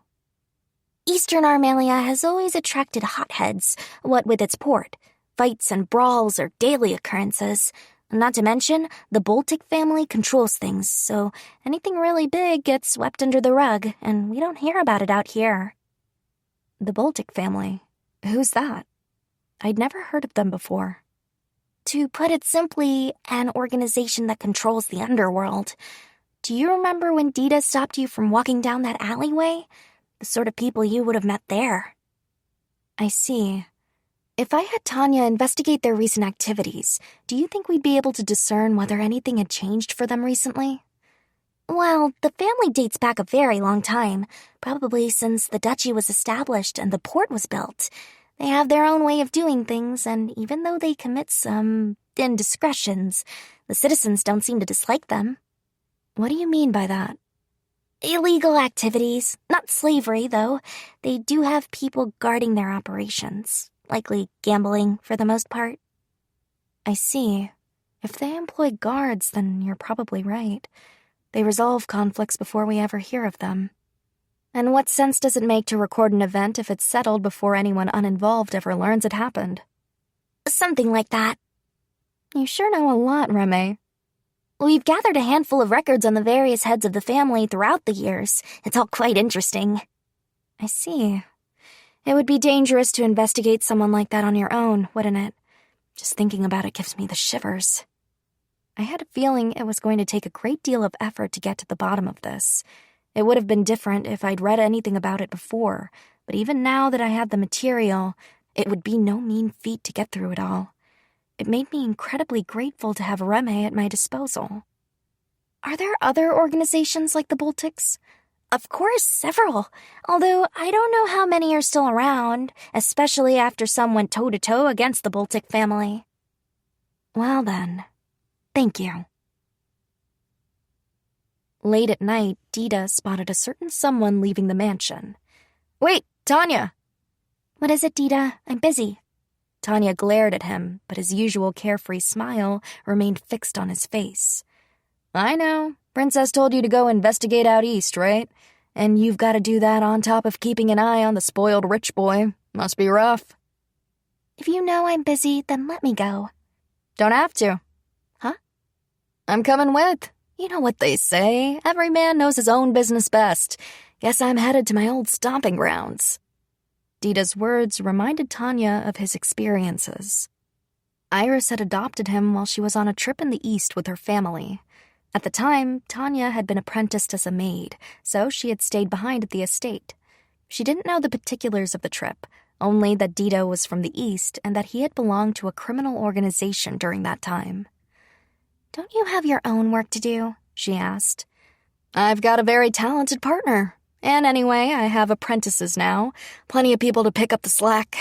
S3: Eastern Armelia has always attracted hotheads, what with its port. Fights and brawls are daily occurrences. Not to mention, the Vol.3 family controls things, so anything really big gets swept under the rug, and we don't hear about it out here.
S1: The Vol.3 family? Who's that? I'd never heard of them before.
S3: To put it simply, an organization that controls the underworld. Do you remember when Dita stopped you from walking down that alleyway? The sort of people you would have met there.
S1: I see. If I had Tanya investigate their recent activities, do you think we'd be able to discern whether anything had changed for them recently?
S3: Well, the family dates back a very long time, probably since the duchy was established and the port was built. They have their own way of doing things, and even though they commit some indiscretions, the citizens don't seem to dislike them.
S1: What do you mean by that?
S3: Illegal activities. Not slavery, though. They do have people guarding their operations. Likely gambling, for the most part.
S1: I see. If they employ guards, then you're probably right. They resolve conflicts before we ever hear of them. And what sense does it make to record an event if it's settled before anyone uninvolved ever learns it happened?
S3: Something like that.
S1: You sure know a lot, Reme.
S3: We've gathered a handful of records on the various heads of the family throughout the years. It's all quite interesting.
S1: I see. It would be dangerous to investigate someone like that on your own, wouldn't it? Just thinking about it gives me the shivers. I had a feeling it was going to take a great deal of effort to get to the bottom of this. It would have been different if I'd read anything about it before, but even now that I had the material, it would be no mean feat to get through it all. It made me incredibly grateful to have Reme at my disposal. Are there other organizations like the Vol.3?
S3: Of course, several. Although I don't know how many are still around, especially after some went toe-to-toe against the Vol.3 family.
S1: Well then,
S3: Thank you.
S1: Late at night, Dita spotted a certain someone leaving the mansion. "Wait, Tanya!"
S3: What is it, Dita? I'm busy.
S1: Tanya glared at him, but his usual carefree smile remained fixed on his face. "I know. Princess told you to go investigate out east, right? And you've got to do that on top of keeping an eye on the spoiled rich boy. Must be rough."
S3: If you know I'm busy, then let me go.
S1: "Don't have to."
S3: Huh?
S1: "I'm coming with. You know what they say. Every man knows his own business best. Guess I'm headed to my old stomping grounds." Dita's words reminded Tanya of his experiences. Iris had adopted him while she was on a trip in the East with her family. At the time, Tanya had been apprenticed as a maid, so she had stayed behind at the estate. She didn't know the particulars of the trip, only that Dita was from the East and that he had belonged to a criminal organization during that time.
S3: Don't you have your own work to do? She asked.
S1: "I've got a very talented partner. And anyway, I have apprentices now. Plenty of people to pick up the slack."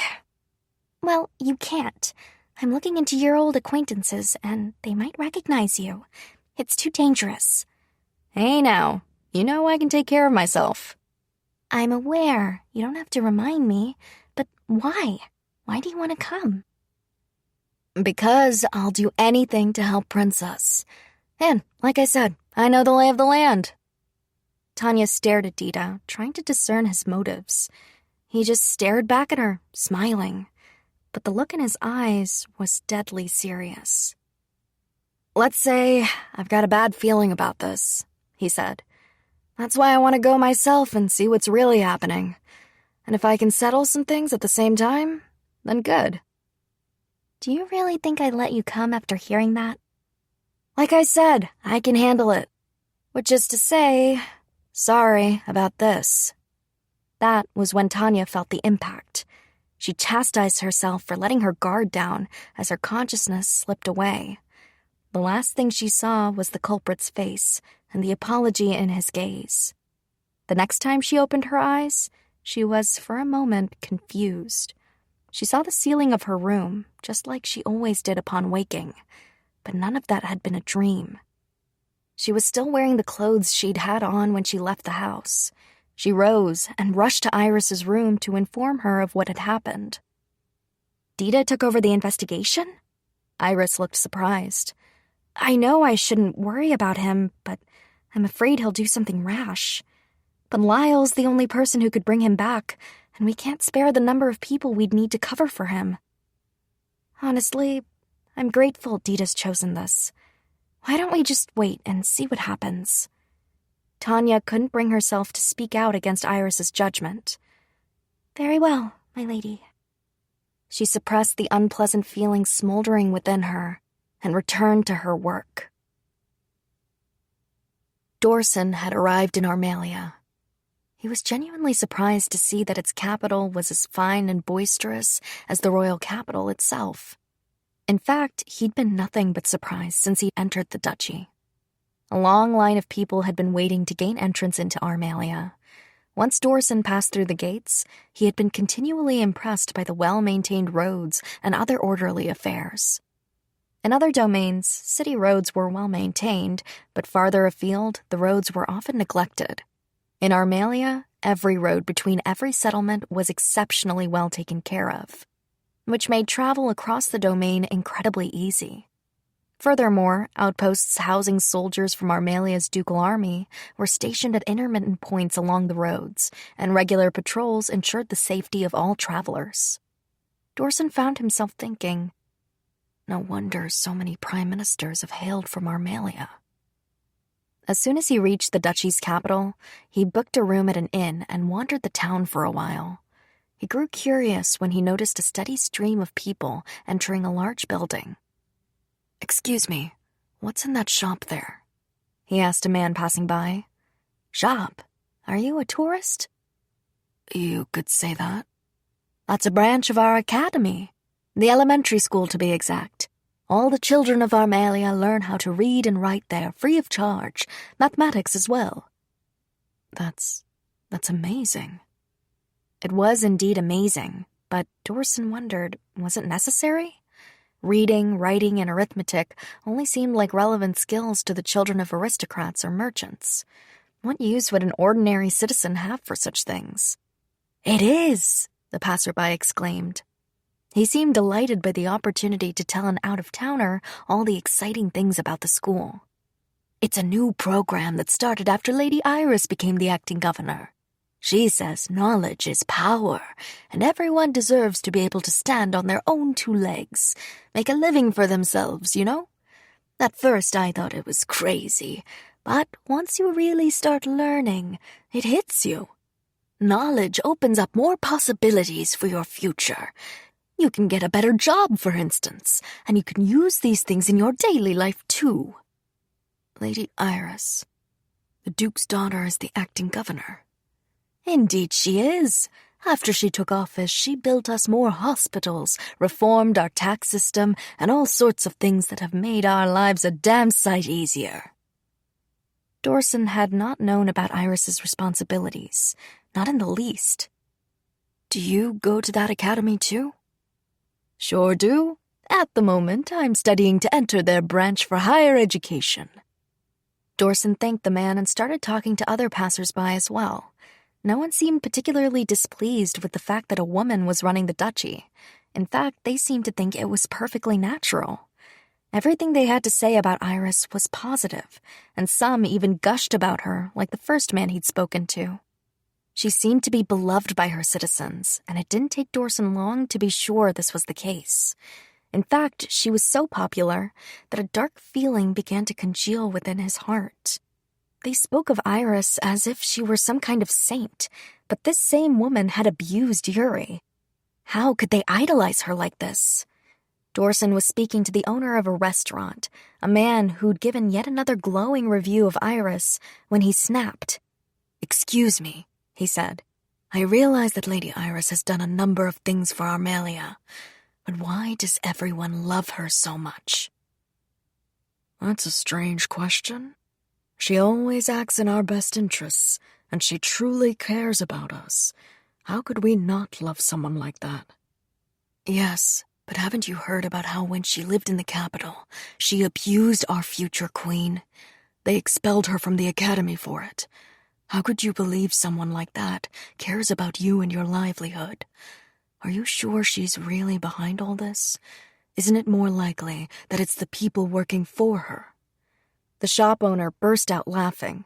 S3: Well, you can't. I'm looking into your old acquaintances, and they might recognize you. It's too dangerous.
S1: "Hey now, you know I can take care of myself."
S3: I'm aware. You don't have to remind me. But why? Why do you want to come?
S1: "Because I'll do anything to help Princess. And, like I said, I know the lay of the land." Tanya stared at Dita, trying to discern his motives. He just stared back at her, smiling. But the look in his eyes was deadly serious. "Let's say I've got a bad feeling about this," he said. "That's why I want to go myself and see what's really happening. And if I can settle some things at the same time, then good."
S3: Do you really think I'd let you come after hearing that?
S1: "Like I said, I can handle it. Which is to say, sorry about this." That was when Tanya felt the impact. She chastised herself for letting her guard down as her consciousness slipped away. The last thing she saw was the culprit's face and the apology in his gaze. The next time she opened her eyes, she was, for a moment, confused. She saw the ceiling of her room, just like she always did upon waking, but none of that had been a dream. She was still wearing the clothes she'd had on when she left the house. She rose and rushed to Iris's room to inform her of what had happened. "Dita took over the investigation?" Iris looked surprised. "I know I shouldn't worry about him, but I'm afraid he'll do something rash. But Lyle's the only person who could bring him back, and we can't spare the number of people we'd need to cover for him. Honestly, I'm grateful Dita's chosen this. Why don't we just wait and see what happens?" Tanya couldn't bring herself to speak out against Iris's judgment.
S3: Very well, my lady.
S1: She suppressed the unpleasant feeling smoldering within her and returned to her work. Dorson had arrived in Armalia. He was genuinely surprised to see that its capital was as fine and boisterous as the royal capital itself. In fact, he'd been nothing but surprised since he entered the duchy. A long line of people had been waiting to gain entrance into Armalia. Once Dorson passed through the gates, he had been continually impressed by the well-maintained roads and other orderly affairs. In other domains, city roads were well-maintained, but farther afield, the roads were often neglected. In Armalia, every road between every settlement was exceptionally well taken care of, which made travel across the domain incredibly easy. Furthermore, outposts housing soldiers from Armalia's ducal army were stationed at intermittent points along the roads, and regular patrols ensured the safety of all travelers. Dorson found himself thinking, no wonder so many prime ministers have hailed from Armalia. As soon as he reached the duchy's capital, he booked a room at an inn and wandered the town for a while. He grew curious when he noticed a steady stream of people entering a large building. "Excuse me, what's in that shop there?" he asked a man passing by. "Shop? Are you a tourist?" "You could say that." "That's a branch of our academy, the elementary school to be exact. All the children of Armalia learn how to read and write there free of charge, mathematics as well." That's amazing. It was indeed amazing, but Dorson wondered, was it necessary? Reading, writing, and arithmetic only seemed like relevant skills to the children of aristocrats or merchants. What use would an ordinary citizen have for such things? "It is!" the passerby exclaimed. He seemed delighted by the opportunity to tell an out-of-towner all the exciting things about the school. "It's a new program that started after Lady Iris became the acting governor. She says knowledge is power, and everyone deserves to be able to stand on their own two legs, make a living for themselves, you know? At first I thought it was crazy, but once you really start learning, it hits you. Knowledge opens up more possibilities for your future. You can get a better job, for instance, and you can use these things in your daily life, too."
S2: Lady Iris, the Duke's daughter, is the acting governor.
S1: "Indeed she is. After she took office, she built us more hospitals, reformed our tax system, and all sorts of things that have made our lives a damn sight easier." Dorson had not known about Iris's responsibilities, not in the least.
S2: "Do you go to that academy too?"
S1: "Sure do. At the moment, I'm studying to enter their branch for higher education." Dorson thanked the man and started talking to other passers-by as well. No one seemed particularly displeased with the fact that a woman was running the duchy. In fact, they seemed to think it was perfectly natural. Everything they had to say about Iris was positive, and some even gushed about her like the first man he'd spoken to. She seemed to be beloved by her citizens, and it didn't take Dorson long to be sure this was the case. In fact, she was so popular that a dark feeling began to congeal within his heart. They spoke of Iris as if she were some kind of saint, but this same woman had abused Yuri. How could they idolize her like this? Dorson was speaking to the owner of a restaurant, a man who'd given yet another glowing review of Iris, when he snapped.
S2: "Excuse me," he said. "I realize that Lady Iris has done a number of things for Armelia, but why does everyone love her so much?"
S4: "That's a strange question. She always acts in our best interests, and she truly cares about us. How could we not love someone like that?"
S2: "Yes, but haven't you heard about how when she lived in the capital, she abused our future queen? They expelled her from the academy for it. How could you believe someone like that cares about you and your livelihood? Are you sure she's really behind all this? Isn't it more likely that it's the people working for her?"
S1: The shop owner burst out laughing.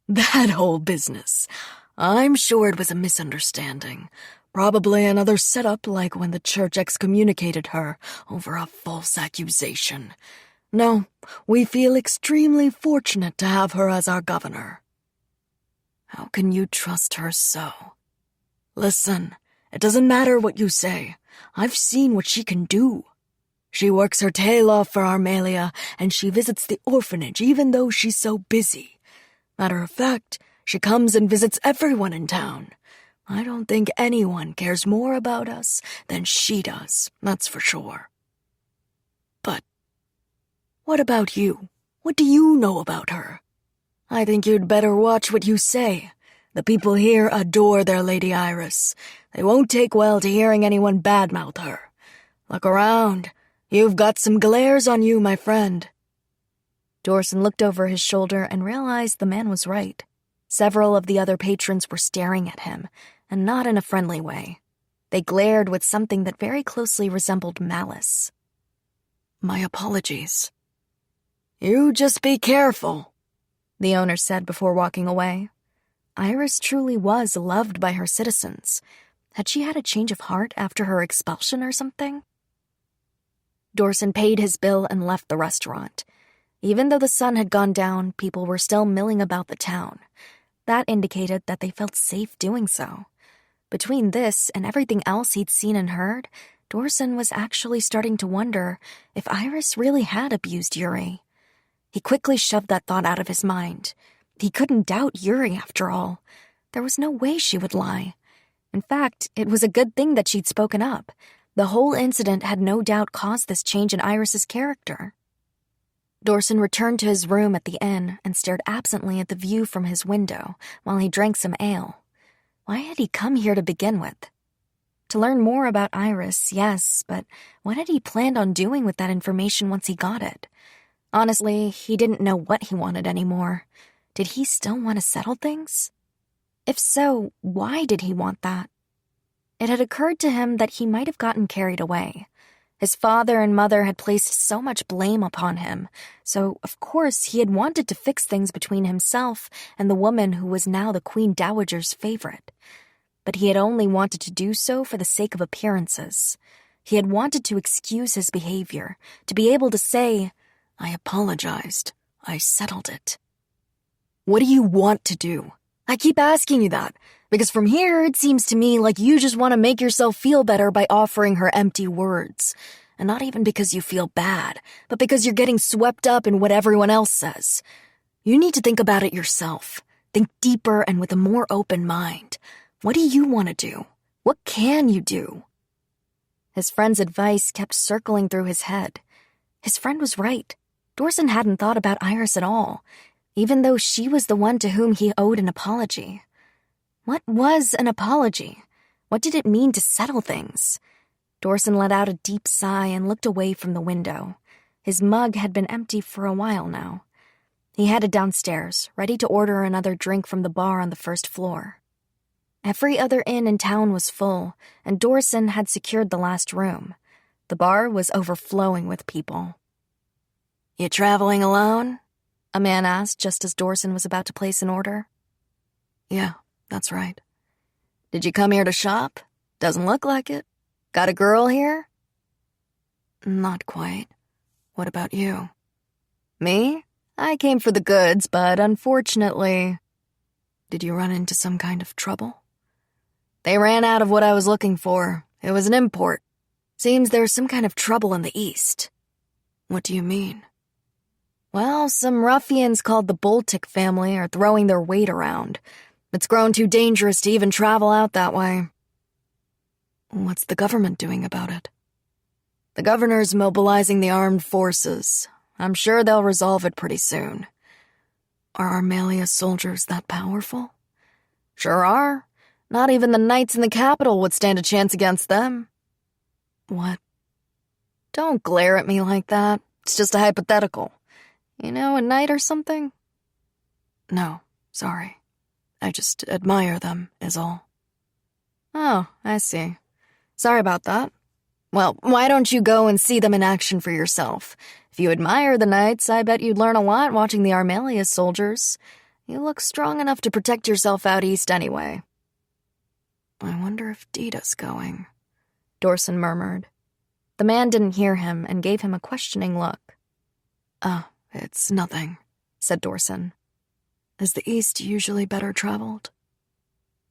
S4: "That whole business. I'm sure it was a misunderstanding. Probably another setup like when the church excommunicated her over a false accusation. No, we feel extremely fortunate to have her as our governor."
S2: "How can you trust her so?"
S4: "Listen, it doesn't matter what you say. I've seen what she can do. She works her tail off for Armelia, and she visits the orphanage even though she's so busy. Matter of fact, she comes and visits everyone in town. I don't think anyone cares more about us than she does, that's for sure." "But what about you? What do you know about her?" "I think you'd better watch what you say. The people here adore their Lady Iris. They won't take well to hearing anyone badmouth her. Look around. You've got some glares on you, my friend."
S1: Dorson looked over his shoulder and realized the man was right. Several of the other patrons were staring at him, and not in a friendly way. They glared with something that very closely resembled malice.
S2: "My apologies."
S4: "You just be careful,"
S1: the owner said before walking away. Iris truly was loved by her citizens. Had she had a change of heart after her expulsion or something? Dorson paid his bill and left the restaurant. Even though the sun had gone down, people were still milling about the town. That indicated that they felt safe doing so. Between this and everything else he'd seen and heard, Dorson was actually starting to wonder if Iris really had abused Yuri. He quickly shoved that thought out of his mind. He couldn't doubt Yuri, after all. There was no way she would lie. In fact, it was a good thing that she'd spoken up. The whole incident had no doubt caused this change in Iris's character. Dorson returned to his room at the inn and stared absently at the view from his window while he drank some ale. Why had he come here to begin with? To learn more about Iris, yes, but what had he planned on doing with that information once he got it? Honestly, he didn't know what he wanted anymore. Did he still want to settle things? If so, why did he want that? It had occurred to him that he might have gotten carried away. His father and mother had placed so much blame upon him, so of course he had wanted to fix things between himself and the woman who was now the Queen Dowager's favorite. But he had only wanted to do so for the sake of appearances. He had wanted to excuse his behavior, to be able to say, "I apologized. I settled it." What do you want to do? I keep asking you that, because from here it seems to me like you just want to make yourself feel better by offering her empty words. And not even because you feel bad, but because you're getting swept up in what everyone else says. You need to think about it yourself. Think deeper and with a more open mind. What do you want to do? What can you do? His friend's advice kept circling through his head. His friend was right. Dorson hadn't thought about Iris at all, even though she was the one to whom he owed an apology. What was an apology? What did it mean to settle things? Dorson let out a deep sigh and looked away from the window. His mug had been empty for a while now. He headed downstairs, ready to order another drink from the bar on the first floor. Every other inn in town was full, and Dorson had secured the last room. The bar was overflowing with people. "You traveling alone?" a man asked just as Dorson was about to place an order. "Yeah, that's right." "Did you come here to shop? Doesn't look like it. Got a girl here?" "Not quite. What about you?" "Me? I came for the goods, but unfortunately..." "Did you run into some kind of trouble?" "They ran out of what I was looking for. It was an import. Seems there's some kind of trouble in the East." "What do you mean?" "Well, some ruffians called the Boltic family are throwing their weight around. It's grown too dangerous to even travel out that way." "What's the government doing about it?" "The governor's mobilizing the armed forces. I'm sure they'll resolve it pretty soon." "Are Armalia's soldiers that powerful?" "Sure are. Not even the knights in the capital would stand a chance against them." "What?" "Don't glare at me like that. It's just a hypothetical. You know, a knight or something?" "No, sorry. I just admire them, is all." "Oh, I see. Sorry about that. Well, why don't you go and see them in action for yourself? If you admire the knights, I bet you'd learn a lot watching the Armalia's soldiers. You look strong enough to protect yourself out east anyway." "I wonder if Dita's going," Dorson murmured. The man didn't hear him and gave him a questioning look. It's nothing," said Dorson. "Is the East usually better traveled?"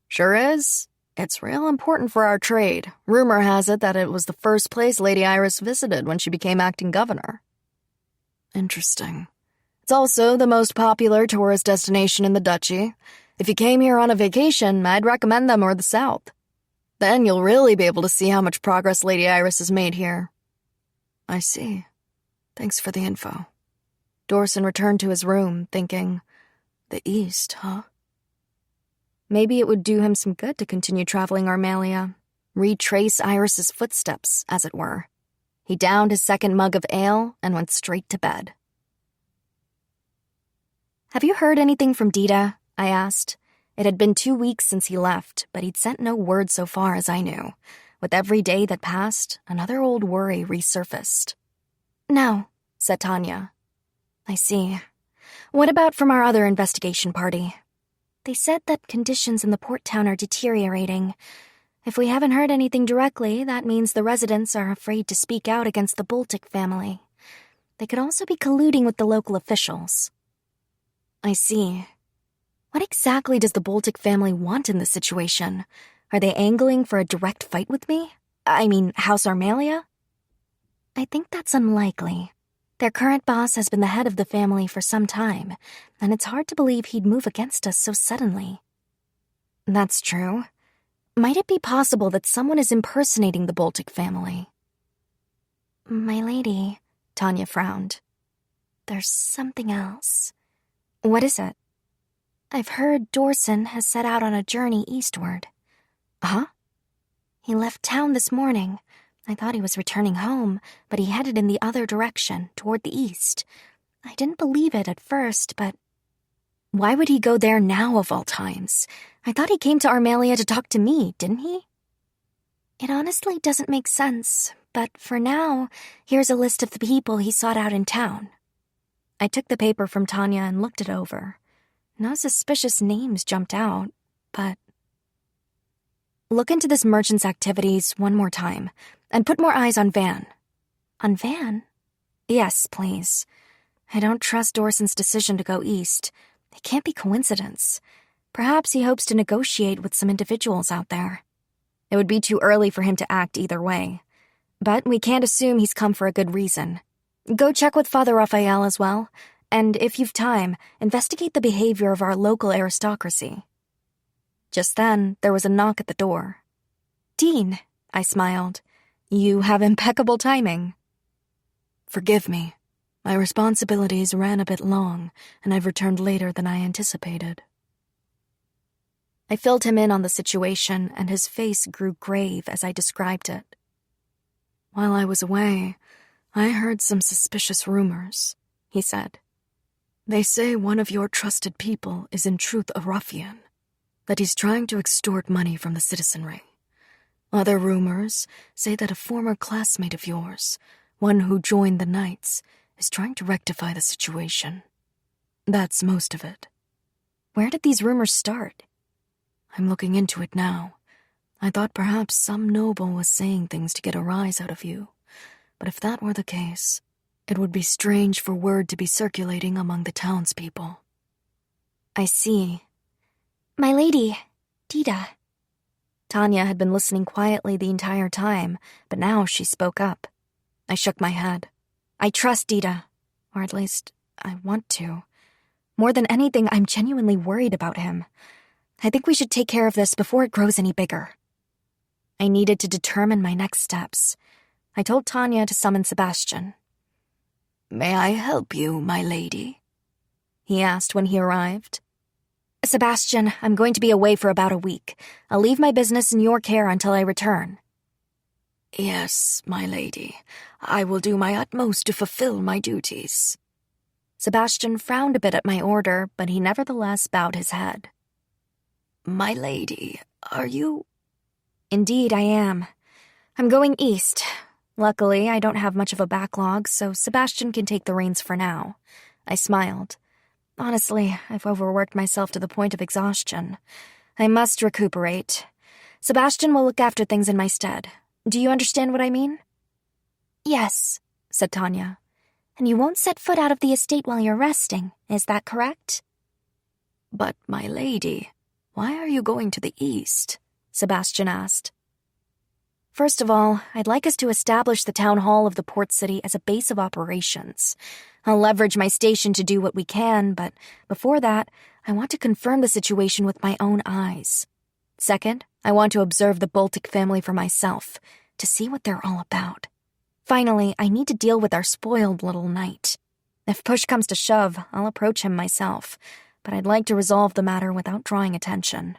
S1: "Sure is. It's real important for our trade. Rumor has it that it was the first place Lady Iris visited when she became acting governor." "Interesting." "It's also the most popular tourist destination in the duchy. If you came here on a vacation, I'd recommend them or the south. Then you'll really be able to see how much progress Lady Iris has made here." "I see. Thanks for the info." Dorson returned to his room, thinking, the East, huh? Maybe it would do him some good to continue traveling Armalia, retrace Iris's footsteps, as it were. He downed his second mug of ale and went straight to bed. "Have you heard anything from Dita?" I asked. It had been 2 weeks since he left, but he'd sent no word so far as I knew. With every day that passed, another old worry resurfaced. "No," said Tanya. "I see. What about from our other investigation party?" "They said that conditions in the port town are deteriorating. If we haven't heard anything directly, that means the residents are afraid to speak out against the Boltic family. They could also be colluding with the local officials." "I see. What exactly does the Boltic family want in this situation? Are they angling for a direct fight with me? I mean, House Armalia?" "I think that's unlikely. Their current boss has been the head of the family for some time, and it's hard to believe he'd move against us so suddenly." "That's true. Might it be possible that someone is impersonating the Boltic family?" "My lady," Tanya frowned. "There's something else." "What is it?" "I've heard Dorson has set out on a journey eastward." "Huh?"
S3: He left town this morning. I thought he was returning home, but he headed in the other direction, toward the east. I didn't believe it at first, but...
S1: Why would he go there now of all times? I thought he came to Armalia to talk to me, didn't he?
S3: It honestly doesn't make sense, but for now, here's a list of the people he sought out in town.
S1: I took the paper from Tanya and looked it over. No suspicious names jumped out, but... Look into this merchant's activities one more time, and put more eyes on Van.
S3: On Van?
S1: Yes, please. I don't trust Dorson's decision to go east. It can't be coincidence. Perhaps he hopes to negotiate with some individuals out there. It would be too early for him to act either way. But we can't assume he's come for a good reason. Go check with Father Raphael as well, and if you've time, investigate the behavior of our local aristocracy. Just then, there was a knock at the door.
S3: Dean,
S1: I smiled. You have impeccable timing.
S2: Forgive me. My responsibilities ran a bit long, and I've returned later than I anticipated.
S1: I filled him in on the situation, and his face grew grave as I described it.
S2: While I was away, I heard some suspicious rumors, he said. They say one of your trusted people is in truth a ruffian, that he's trying to extort money from the citizenry. Other rumors say that a former classmate of yours, one who joined the Knights, is trying to rectify the situation. That's most of it.
S1: Where did these rumors start?
S2: I'm looking into it now. I thought perhaps some noble was saying things to get a rise out of you, but if that were the case, it would be strange for word to be circulating among the townspeople.
S1: I see.
S3: My lady, Dita.
S1: Tanya had been listening quietly the entire time, but now she spoke up. I shook my head. I trust Dita, or at least I want to. More than anything, I'm genuinely worried about him. I think we should take care of this before it grows any bigger. I needed to determine my next steps. I told Tanya to summon Sebastian.
S4: May I help you, my lady?
S1: He asked when he arrived. Sebastian, I'm going to be away for about a week. I'll leave my business in your care until I return.
S4: Yes, my lady. I will do my utmost to fulfill my duties.
S1: Sebastian frowned a bit at my order, but he nevertheless bowed his head.
S4: My lady, are you...
S1: Indeed, I am. I'm going east. Luckily, I don't have much of a backlog, so Sebastian can take the reins for now. I smiled. Honestly, I've overworked myself to the point of exhaustion. I must recuperate. Sebastian will look after things in my stead. Do you understand what I mean?
S3: Yes,
S1: said Tanya.
S3: And you won't set foot out of the estate while you're resting, is that correct?
S4: But, my lady, why are you going to the east?
S1: Sebastian asked. First of all, I'd like us to establish the town hall of the port city as a base of operations. I'll leverage my station to do what we can, but before that, I want to confirm the situation with my own eyes. Second, I want to observe the Boltic family for myself, to see what they're all about. Finally, I need to deal with our spoiled little knight. If push comes to shove, I'll approach him myself, but I'd like to resolve the matter without drawing attention.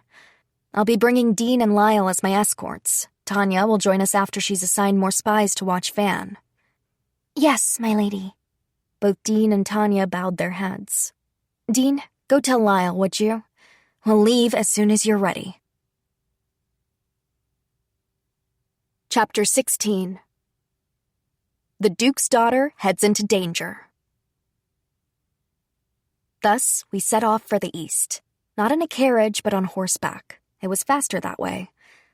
S1: I'll be bringing Dean and Lyle as my escorts. Tanya will join us after she's assigned more spies to watch Van.
S3: Yes, my lady.
S1: Both Dean and Tanya bowed their heads. Dean, go tell Lyle, would you? We'll leave as soon as you're ready. Chapter 16. The Duke's daughter heads into danger. Thus, we set off for the east. Not in a carriage, but on horseback. It was faster that way.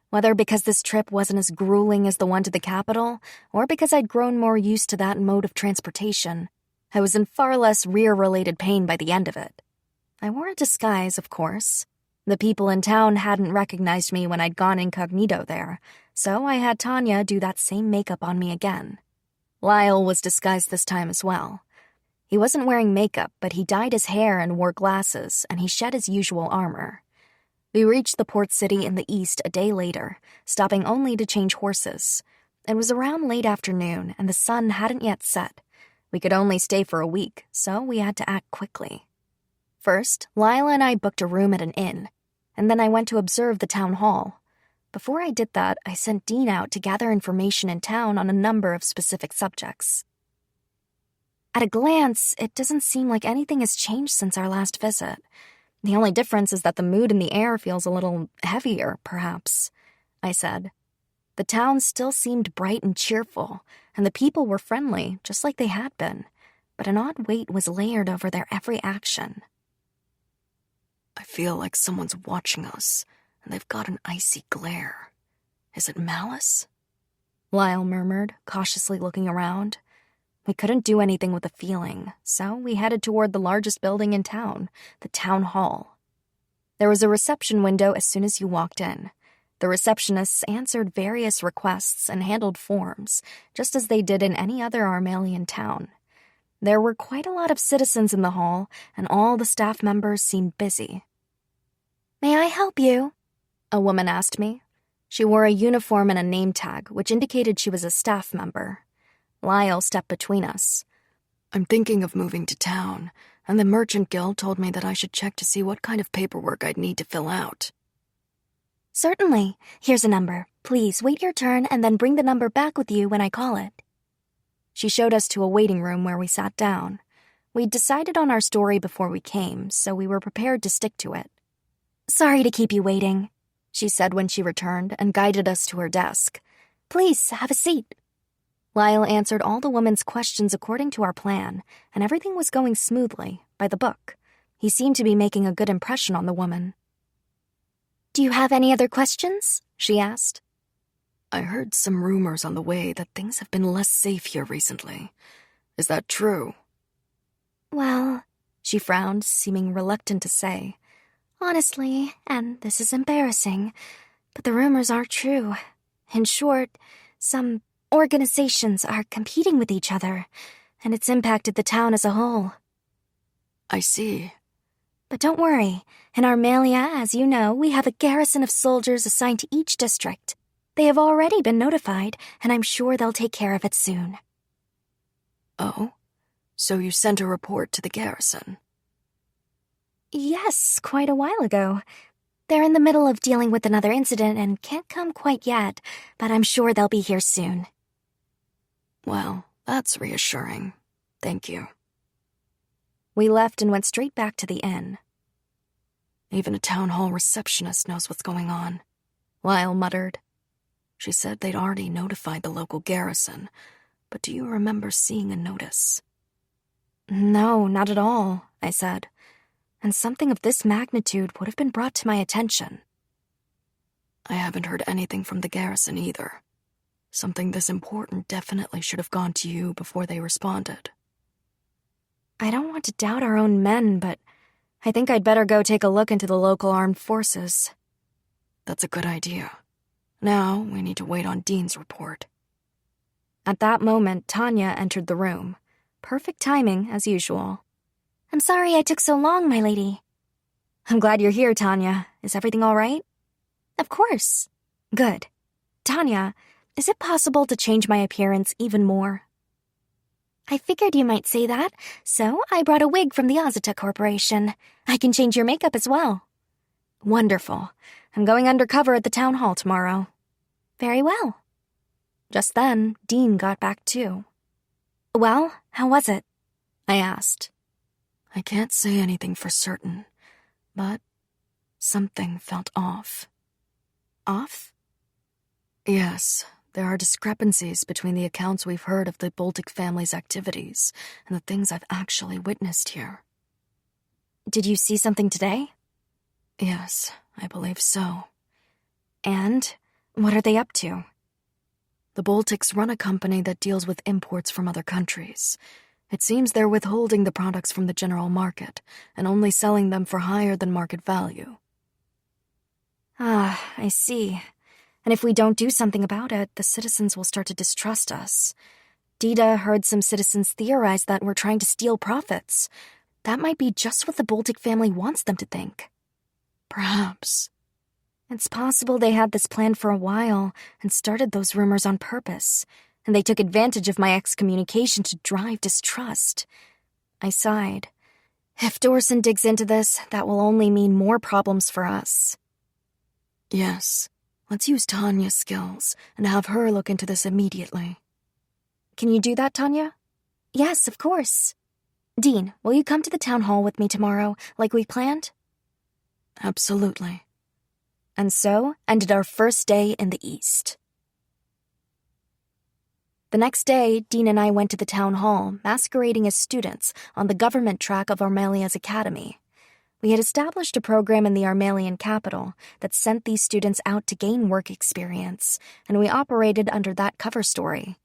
S1: Whether because this trip wasn't as grueling as the one to the capital, or because I'd grown more used to that mode of transportation, I was in far less rear-related pain by the end of it. I wore a disguise, of course. The people in town hadn't recognized me when I'd gone incognito there, so I had Tanya do that same makeup on me again. Lyle was disguised this time as well. He wasn't wearing makeup, but he dyed his hair and wore glasses, and he shed his usual armor. We reached the port city in the east a day later, stopping only to change horses. It was around late afternoon, and the sun hadn't yet set. We could only stay for a week, so we had to act quickly. First, Lila and I booked a room at an inn, and then I went to observe the town hall. Before I did that, I sent Dean out to gather information in town on a number of specific subjects. At a glance, it doesn't seem like anything has changed since our last visit. The only difference is that the mood in the air feels a little heavier, perhaps, I said. The town still seemed bright and cheerful, and the people were friendly, just like they had been, but an odd weight was layered over their every action.
S2: I feel like someone's watching us, and they've got an icy glare. Is it malice?
S1: Lyle murmured, cautiously looking around. We couldn't do anything with the feeling, so we headed toward the largest building in town, the town hall. There was a reception window as soon as you walked in. The receptionists answered various requests and handled forms, just as they did in any other Armalian town. There were quite a lot of citizens in the hall, and all the staff members seemed busy.
S3: "May I help you?"
S1: a woman asked me. She wore a uniform and a name tag, which indicated she was a staff member. Lyle stepped between us.
S2: I'm thinking of moving to town, and the Merchant Guild told me that I should check to see what kind of paperwork I'd need to fill out.
S3: "Certainly. Here's a number. Please wait your turn and then bring the number back with you when I call it."
S1: She showed us to a waiting room where we sat down. We'd decided on our story before we came, so we were prepared to stick to it.
S3: "Sorry to keep you waiting,"
S1: she said when she returned and guided us to her desk.
S3: "Please, have a seat."
S1: Lyle answered all the woman's questions according to our plan, and everything was going smoothly, by the book. He seemed to be making a good impression on the woman.
S3: "Do you have any other questions?"
S1: she asked.
S2: I heard some rumors on the way that things have been less safe here recently. Is that true?
S3: "Well,"
S1: she frowned, seeming reluctant to say.
S3: "Honestly, and this is embarrassing, but the rumors are true. In short, some organizations are competing with each other, and it's impacted the town as a whole."
S2: I see.
S3: "But don't worry. In Armalia, as you know, we have a garrison of soldiers assigned to each district. They have already been notified, and I'm sure they'll take care of it soon."
S2: Oh? So you sent a report to the garrison?
S3: "Yes, quite a while ago. They're in the middle of dealing with another incident and can't come quite yet, but I'm sure they'll be here soon."
S2: Well, that's reassuring. Thank you.
S1: We left and went straight back to the inn.
S2: Even a town hall receptionist knows what's going on,
S1: Lyle muttered.
S2: She said they'd already notified the local garrison, but do you remember seeing a notice?
S1: No, not at all, I said. And something of this magnitude would have been brought to my attention.
S2: I haven't heard anything from the garrison either. Something this important definitely should have gone to you before they responded.
S1: I don't want to doubt our own men, but I think I'd better go take a look into the local armed forces.
S2: That's a good idea. Now we need to wait on Dean's report.
S1: At that moment, Tanya entered the room. Perfect timing, as usual.
S3: "I'm sorry I took so long, my lady."
S1: "I'm glad you're here, Tanya. Is everything all right?"
S3: "Of course."
S1: "Good. Tanya, is it possible to change my appearance even more?"
S3: "I figured you might say that, so I brought a wig from the Azata Corporation. I can change your makeup as well."
S1: "Wonderful. I'm going undercover at the town hall tomorrow."
S3: "Very well."
S1: Just then, Dean got back too.
S3: "Well, how was it?"
S1: I asked.
S2: I can't say anything for certain, but something felt off.
S1: Off?
S2: Yes, there are discrepancies between the accounts we've heard of the Baltic family's activities and the things I've actually witnessed here.
S1: Did you see something today?
S2: Yes, I believe so.
S1: And what are they up to?
S2: The Baltics run a company that deals with imports from other countries. It seems they're withholding the products from the general market and only selling them for higher than market value.
S1: Ah, I see. And if we don't do something about it, the citizens will start to distrust us. Dita heard some citizens theorize that we're trying to steal profits. That might be just what the Baltic family wants them to think.
S2: Perhaps.
S1: It's possible they had this plan for a while and started those rumors on purpose, and they took advantage of my excommunication to drive distrust. I sighed. If Dorson digs into this, that will only mean more problems for us.
S2: Yes. Let's use Tanya's skills and have her look into this immediately.
S1: Can you do that, Tanya?
S3: Yes, of course. Dean, will you come to the town hall with me tomorrow, like we planned?
S2: Absolutely.
S1: And so ended our first day in the East. The next day, Dean and I went to the town hall, masquerading as students on the government track of Armelia's academy. We had established a program in the Armelian capital that sent these students out to gain work experience, and we operated under that cover story.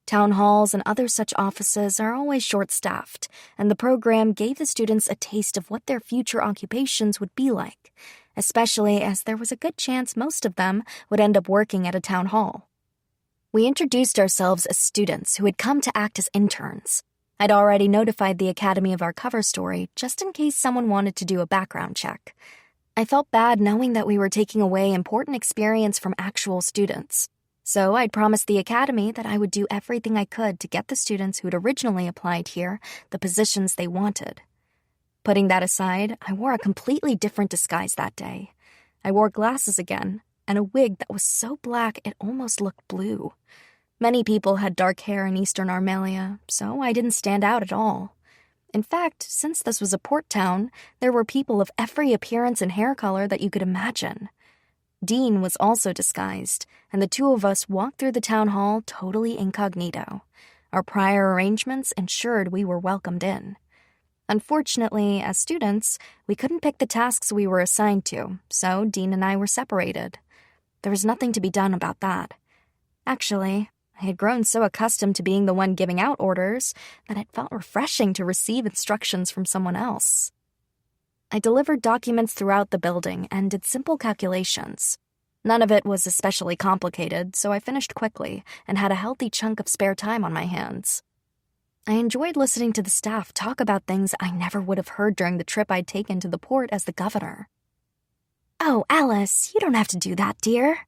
S1: Town halls and other such offices are always short-staffed, and the program gave the students a taste of what their future occupations would be like, especially as there was a good chance most of them would end up working at a town hall. We introduced ourselves as students who had come to act as interns. I'd already notified the academy of our cover story just in case someone wanted to do a background check. I felt bad knowing that we were taking away important experience from actual students. So I'd promised the academy that I would do everything I could to get the students who'd originally applied here the positions they wanted. Putting that aside, I wore a completely different disguise that day. I wore glasses again, and a wig that was so black it almost looked blue. Many people had dark hair in Eastern Armelia, so I didn't stand out at all. In fact, since this was a port town, there were people of every appearance and hair color that you could imagine. Dean was also disguised, and the two of us walked through the town hall totally incognito. Our prior arrangements ensured we were welcomed in. Unfortunately, as students, we couldn't pick the tasks we were assigned to, so Dean and I were separated. There was nothing to be done about that. Actually, I had grown so accustomed to being the one giving out orders that it felt refreshing to receive instructions from someone else. I delivered documents throughout the building and did simple calculations. None of it was especially complicated, so I finished quickly and had a healthy chunk of spare time on my hands. I enjoyed listening to the staff talk about things I never would have heard during the trip I'd taken to the port as the governor.
S3: Oh, Alice, you don't have to do that, dear.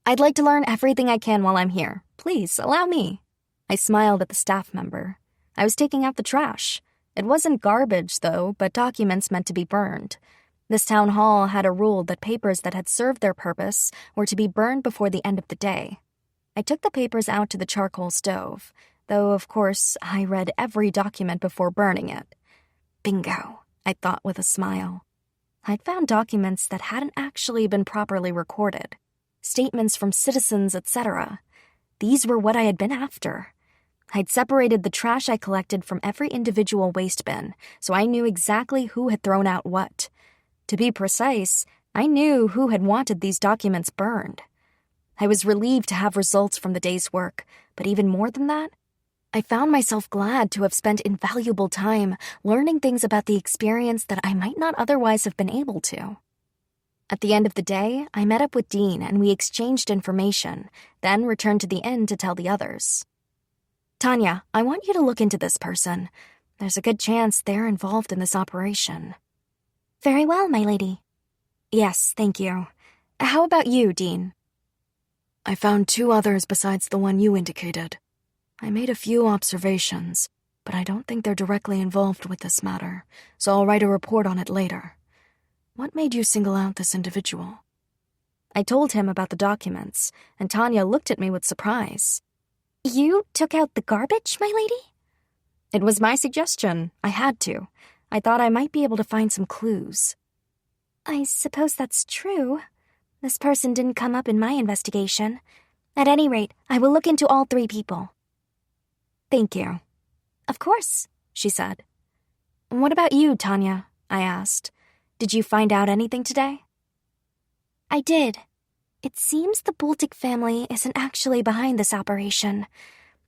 S1: I'd like to learn everything I can while I'm here. Please, allow me. I smiled at the staff member. I was taking out the trash. It wasn't garbage, though, but documents meant to be burned. This town hall had a rule that papers that had served their purpose were to be burned before the end of the day. I took the papers out to the charcoal stove, though, of course, I read every document before burning it. Bingo, I thought with a smile. I'd found documents that hadn't actually been properly recorded. Statements from citizens, etc. These were what I had been after. I'd separated the trash I collected from every individual waste bin, so I knew exactly who had thrown out what. To be precise, I knew who had wanted these documents burned. I was relieved to have results from the day's work, but even more than that, I found myself glad to have spent invaluable time learning things about the experience that I might not otherwise have been able to. At the end of the day, I met up with Dean and we exchanged information, then returned to the inn to tell the others. Tanya, I want you to look into this person. There's a good chance they're involved in this operation.
S3: Very well, my lady.
S1: Yes, thank you. How about you, Dean?
S2: I found 2 others besides the one you indicated. I made a few observations, but I don't think they're directly involved with this matter, so I'll write a report on it later. What made you single out this individual?
S1: I told him about the documents, and Tanya looked at me with surprise.
S3: You took out the garbage, my lady?
S1: It was my suggestion. I had to. I thought I might be able to find some clues.
S3: I suppose that's true. This person didn't come up in my investigation. At any rate, I will look into all 3 people.
S1: Thank you.
S3: Of course, she said.
S1: What about you, Tanya? I asked. Did you find out anything today?
S3: I did. It seems the Vol.3 family isn't actually behind this operation.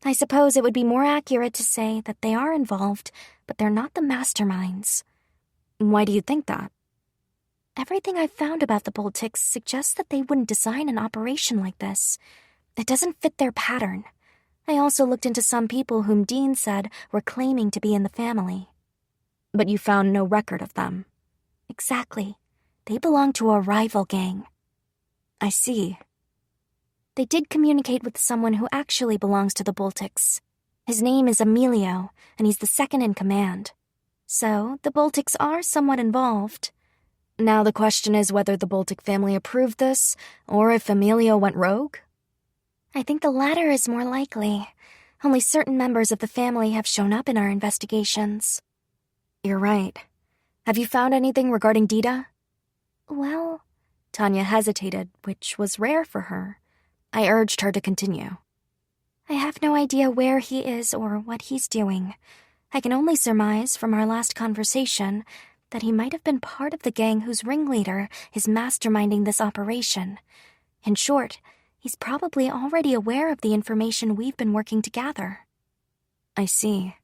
S3: I suppose it would be more accurate to say that they are involved, but they're not the masterminds.
S1: Why do you think that?
S3: Everything I've found about the Vol.3 suggests that they wouldn't design an operation like this. It doesn't fit their pattern. I also looked into some people whom Dean said were claiming to be in the family.
S1: But you found no record of them.
S3: Exactly. They belong to a rival gang.
S1: I see.
S3: They did communicate with someone who actually belongs to the Vol.3. His name is Emilio, and he's the second in command. So, the Vol.3 are somewhat involved.
S1: Now the question is whether the Baltic family approved this, or if Emilio went rogue?
S3: I think the latter is more likely. Only certain members of the family have shown up in our investigations.
S1: You're right. Have you found anything regarding Dita?
S3: Well...
S1: Tanya hesitated, which was rare for her. I urged her to continue.
S3: I have no idea where he is or what he's doing. I can only surmise from our last conversation that he might have been part of the gang whose ringleader is masterminding this operation. In short, he's probably already aware of the information we've been working to gather.
S1: I see.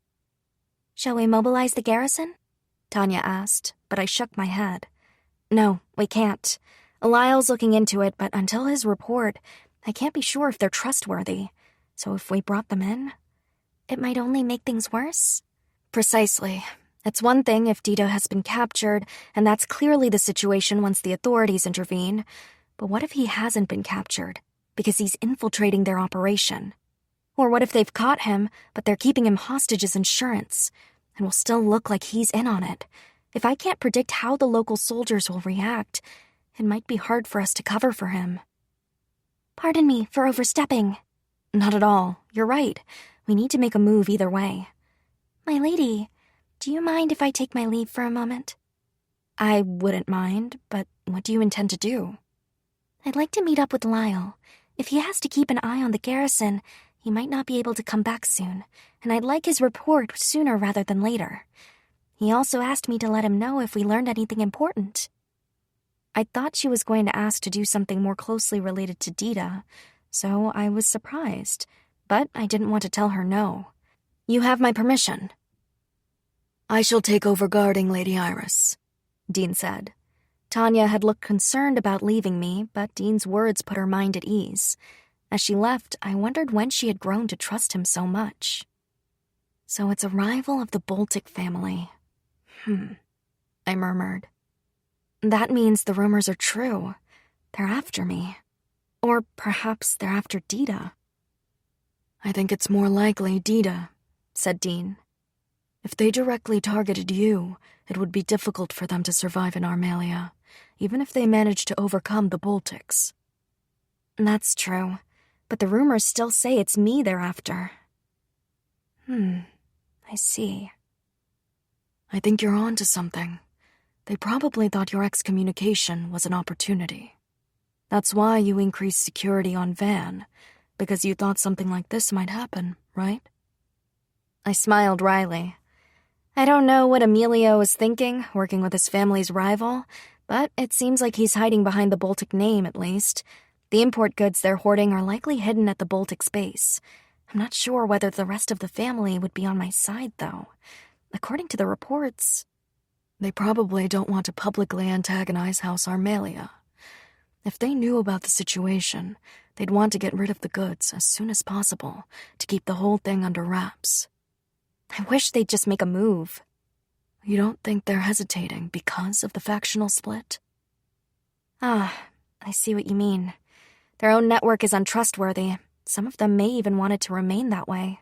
S3: Shall we mobilize the garrison?
S1: Tanya asked, but I shook my head. No, we can't. Lyle's looking into it, but until his report, I can't be sure if they're trustworthy. So if we brought them in...
S3: It might only make things worse?
S1: Precisely. It's one thing if Dita has been captured, and that's clearly the situation once the authorities intervene. But what if he hasn't been captured, because he's infiltrating their operation? Or what if they've caught him, but they're keeping him hostage as insurance, and will still look like he's in on it? If I can't predict how the local soldiers will react, it might be hard for us to cover for him.
S3: Pardon me for overstepping.
S1: Not at all. You're right. We need to make a move either way.
S3: My lady, do you mind if I take my leave for a moment?
S1: I wouldn't mind, but what do you intend to do?
S3: I'd like to meet up with Lyle. If he has to keep an eye on the garrison, he might not be able to come back soon, and I'd like his report sooner rather than later. He also asked me to let him know if we learned anything important.
S1: I thought she was going to ask to do something more closely related to Dita, so I was surprised, but I didn't want to tell her no. You have my permission.
S4: I shall take over guarding Lady Iris,
S1: Dean said. Tanya had looked concerned about leaving me, but Dean's words put her mind at ease. As she left, I wondered when she had grown to trust him so much. So it's a rival of the Baltic family. I murmured. That means the rumors are true. They're after me. Or perhaps they're after Dita.
S4: I think it's more likely Dita, said Dean. If they directly targeted you, it would be difficult for them to survive in Armalia, even if they managed to overcome the Baltics.
S1: That's true, but the rumors still say it's me they're after. I see.
S4: I think you're on to something. They probably thought your excommunication was an opportunity. That's why you increased security on Van, because you thought something like this might happen, right?
S1: I smiled wryly. I don't know what Emilio is thinking, working with his family's rival, but it seems like he's hiding behind the Baltic name, at least. The import goods they're hoarding are likely hidden at the Baltic's base. I'm not sure whether the rest of the family would be on my side, though. According to the reports...
S4: They probably don't want to publicly antagonize House Armalia. If they knew about the situation, they'd want to get rid of the goods as soon as possible to keep the whole thing under wraps.
S1: I wish they'd just make a move.
S4: You don't think they're hesitating because of the factional split?
S1: I see what you mean. Their own network is untrustworthy. Some of them may even want it to remain that way.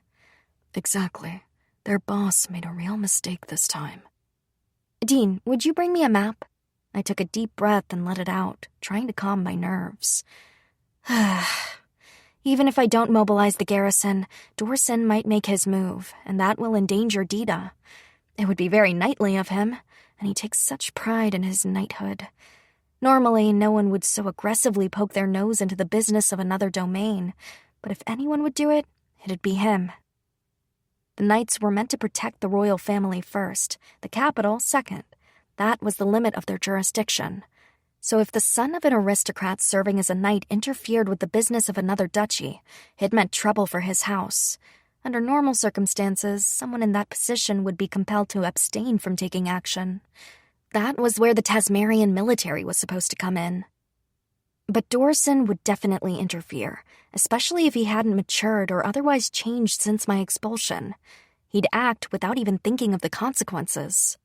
S4: Exactly. Their boss made a real mistake this time.
S1: Dean, would you bring me a map? I took a deep breath and let it out, trying to calm my nerves. Even if I don't mobilize the garrison, Dorson might make his move, and that will endanger Dita. It would be very knightly of him, and he takes such pride in his knighthood. Normally, no one would so aggressively poke their nose into the business of another domain, but if anyone would do it, it'd be him. The knights were meant to protect the royal family first, the capital second. That was the limit of their jurisdiction. So if the son of an aristocrat serving as a knight interfered with the business of another duchy, it meant trouble for his house. Under normal circumstances, someone in that position would be compelled to abstain from taking action. That was where the Tasmarian military was supposed to come in. But Dorson would definitely interfere, especially if he hadn't matured or otherwise changed since my expulsion. He'd act without even thinking of the consequences.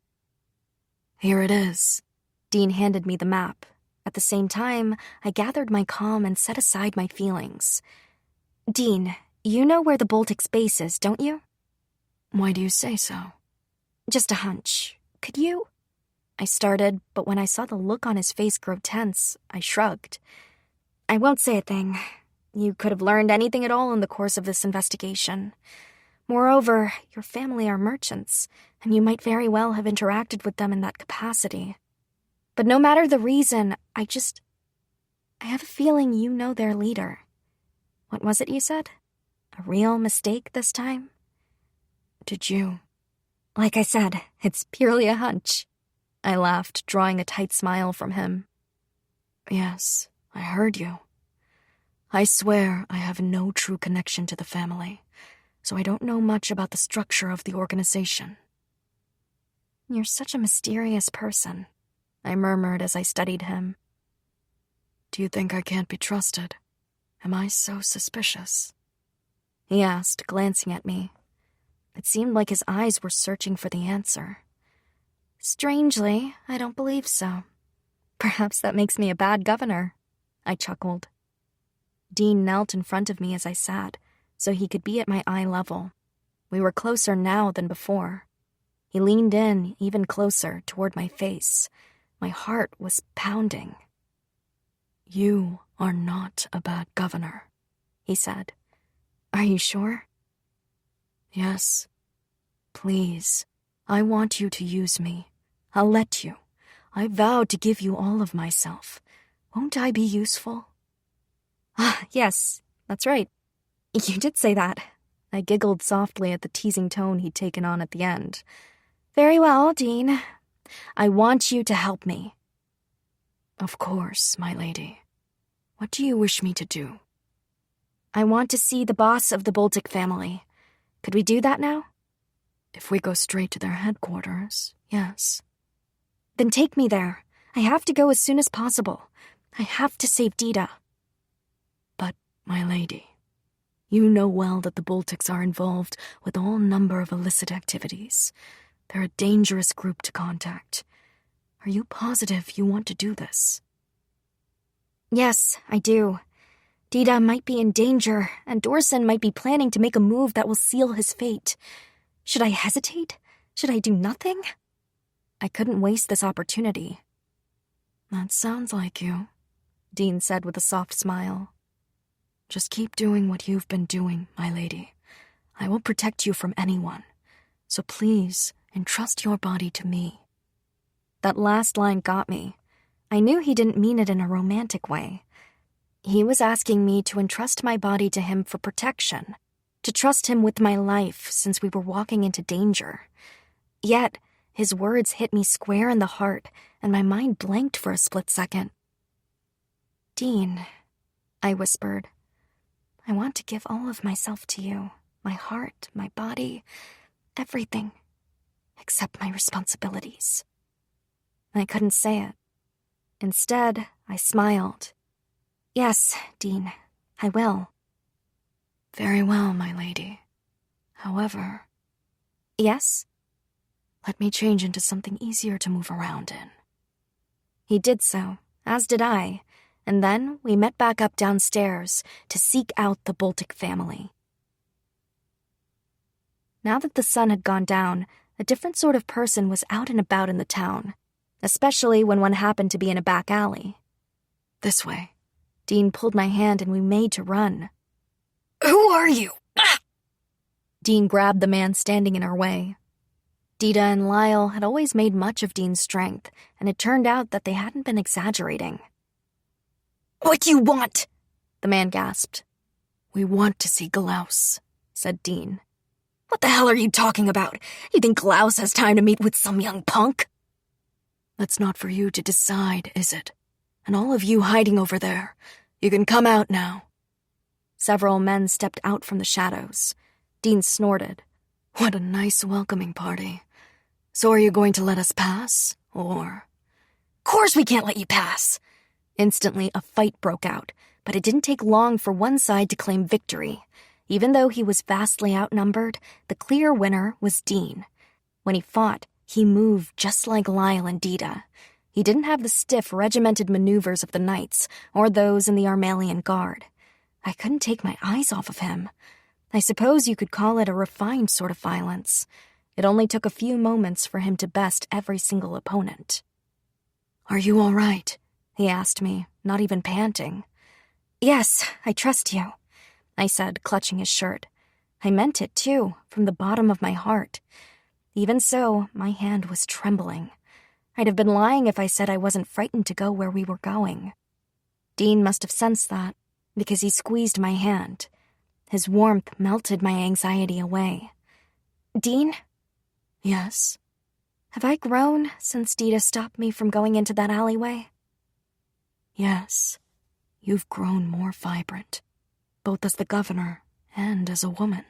S4: Here it is.
S1: Dean handed me the map. At the same time, I gathered my calm and set aside my feelings. Dean, you know where the Baltic's base is, don't you?
S4: Why do you say so?
S1: Just a hunch. Could you? I started, but when I saw the look on his face grow tense, I shrugged. I won't say a thing. You could have learned anything at all in the course of this investigation. Moreover, your family are merchants, and you might very well have interacted with them in that capacity. But no matter the reason, I have a feeling you know their leader. What was it you said? A real mistake this time?
S4: Did you?
S1: Like I said, it's purely a hunch. I laughed, drawing a tight smile from him.
S4: Yes, I heard you. I swear I have no true connection to the family, so I don't know much about the structure of the organization.
S1: You're such a mysterious person, I murmured as I studied him.
S4: Do you think I can't be trusted? Am I so suspicious?
S1: He asked, glancing at me. It seemed like his eyes were searching for the answer. Strangely, I don't believe so. Perhaps that makes me a bad governor, I chuckled. Dean knelt in front of me as I sat, so he could be at my eye level. We were closer now than before. He leaned in even closer toward my face. My heart was pounding.
S4: You are not a bad governor,
S1: he said. Are you sure?
S4: Yes. Please, I want you to use me. I'll let you. I vowed to give you all of myself. Won't I be useful?
S1: Ah, yes, that's right. You did say that. I giggled softly at the teasing tone he'd taken on at the end. Very well, Dean. I want you to help me.
S4: Of course, my lady. What do you wish me to do?
S1: I want to see the boss of the Boltic family. Could we do that now?
S4: If we go straight to their headquarters, yes.
S1: Then take me there. I have to go as soon as possible. I have to save Dita.
S4: But, my lady, you know well that the Boltics are involved with all number of illicit activities. They're a dangerous group to contact. Are you positive you want to do this?
S1: Yes, I do. Dita might be in danger, and Dorson might be planning to make a move that will seal his fate. Should I hesitate? Should I do nothing? I couldn't waste this opportunity.
S4: That sounds like you,
S1: Dean said with a soft smile.
S4: Just keep doing what you've been doing, my lady. I will protect you from anyone. So please, entrust your body to me.
S1: That last line got me. I knew he didn't mean it in a romantic way. He was asking me to entrust my body to him for protection, to trust him with my life since we were walking into danger. Yet, his words hit me square in the heart, and my mind blanked for a split second. Dean, I whispered, I want to give all of myself to you, my heart, my body, everything, except my responsibilities. I couldn't say it. Instead, I smiled. Yes, Dean, I will.
S4: Very well, my lady. However...
S1: Yes?
S4: Let me change into something easier to move around in.
S1: He did so, as did I, and then we met back up downstairs to seek out the Boltic family. Now that the sun had gone down, a different sort of person was out and about in the town, especially when one happened to be in a back alley.
S4: This way.
S1: Dean pulled my hand and we made to run.
S4: Who are you? Ah!
S1: Dean grabbed the man standing in our way. Dita and Lyle had always made much of Dean's strength, and it turned out that they hadn't been exaggerating.
S4: What do you want?
S1: The man gasped.
S4: We want to see Glaus, said Dean.
S2: What the hell are you talking about? You think Glaus has time to meet with some young punk?
S4: That's not for you to decide, is it? And all of you hiding over there, you can come out now.
S1: Several men stepped out from the shadows. Dean snorted.
S4: What a nice welcoming party. So are you going to let us pass, or...
S2: Course we can't let you pass.
S1: Instantly, a fight broke out, but it didn't take long for one side to claim victory. Even though he was vastly outnumbered, the clear winner was Dean. When he fought, he moved just like Lyle and Dita. He didn't have the stiff, regimented maneuvers of the knights, or those in the Armalian Guard. I couldn't take my eyes off of him. I suppose you could call it a refined sort of violence. It only took a few moments for him to best every single opponent.
S2: "Are you all right?"
S1: he asked me, not even panting. "Yes, I trust you," I said, clutching his shirt. I meant it, too, from the bottom of my heart. Even so, my hand was trembling. I'd have been lying if I said I wasn't frightened to go where we were going. Dean must have sensed that, because he squeezed my hand. His warmth melted my anxiety away. "Dean?"
S2: "Yes?"
S1: "Have I grown since Dita stopped me from going into that alleyway?"
S2: "Yes. You've grown more vibrant, both as the governor and as a woman."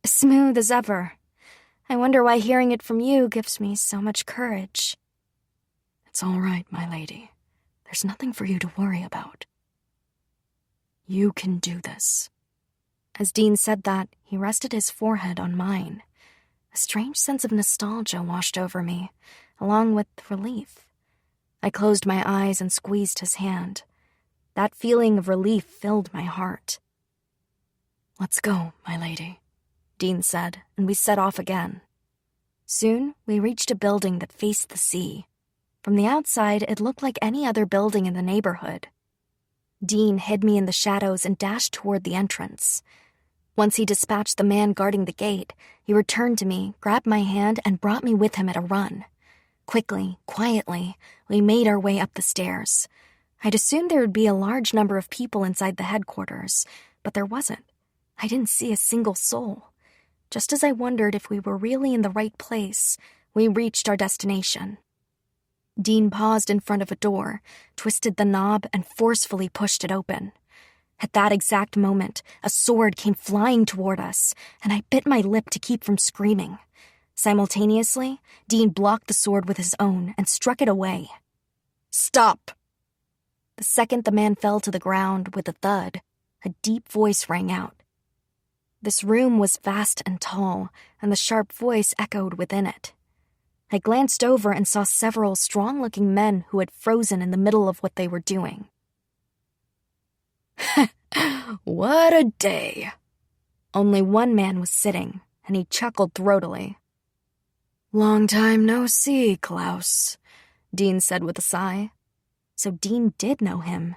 S1: "Smooth as ever. I wonder why hearing it from you gives me so much courage."
S2: "It's all right, my lady. There's nothing for you to worry about. You can do this."
S1: As Dean said that, he rested his forehead on mine. A strange sense of nostalgia washed over me, along with relief. I closed my eyes and squeezed his hand. That feeling of relief filled my heart.
S2: "Let's go, my lady,"
S1: Dean said, and we set off again. Soon, we reached a building that faced the sea. From the outside, it looked like any other building in the neighborhood. Dean hid me in the shadows and dashed toward the entrance. Once he dispatched the man guarding the gate, he returned to me, grabbed my hand, and brought me with him at a run. Quickly, quietly, we made our way up the stairs. I'd assumed there would be a large number of people inside the headquarters, but there wasn't. I didn't see a single soul. Just as I wondered if we were really in the right place, we reached our destination. Dean paused in front of a door, twisted the knob, and forcefully pushed it open. At that exact moment, a sword came flying toward us, and I bit my lip to keep from screaming. Simultaneously, Dean blocked the sword with his own and struck it away. "Stop!" The second the man fell to the ground with a thud, a deep voice rang out. This room was vast and tall, and the sharp voice echoed within it. I glanced over and saw several strong-looking men who had frozen in the middle of what they were doing.
S2: "What a day."
S1: Only one man was sitting, and he chuckled throatily.
S2: "Long time no see, Klaus,"
S1: Dean said with a sigh. So Dean did know him,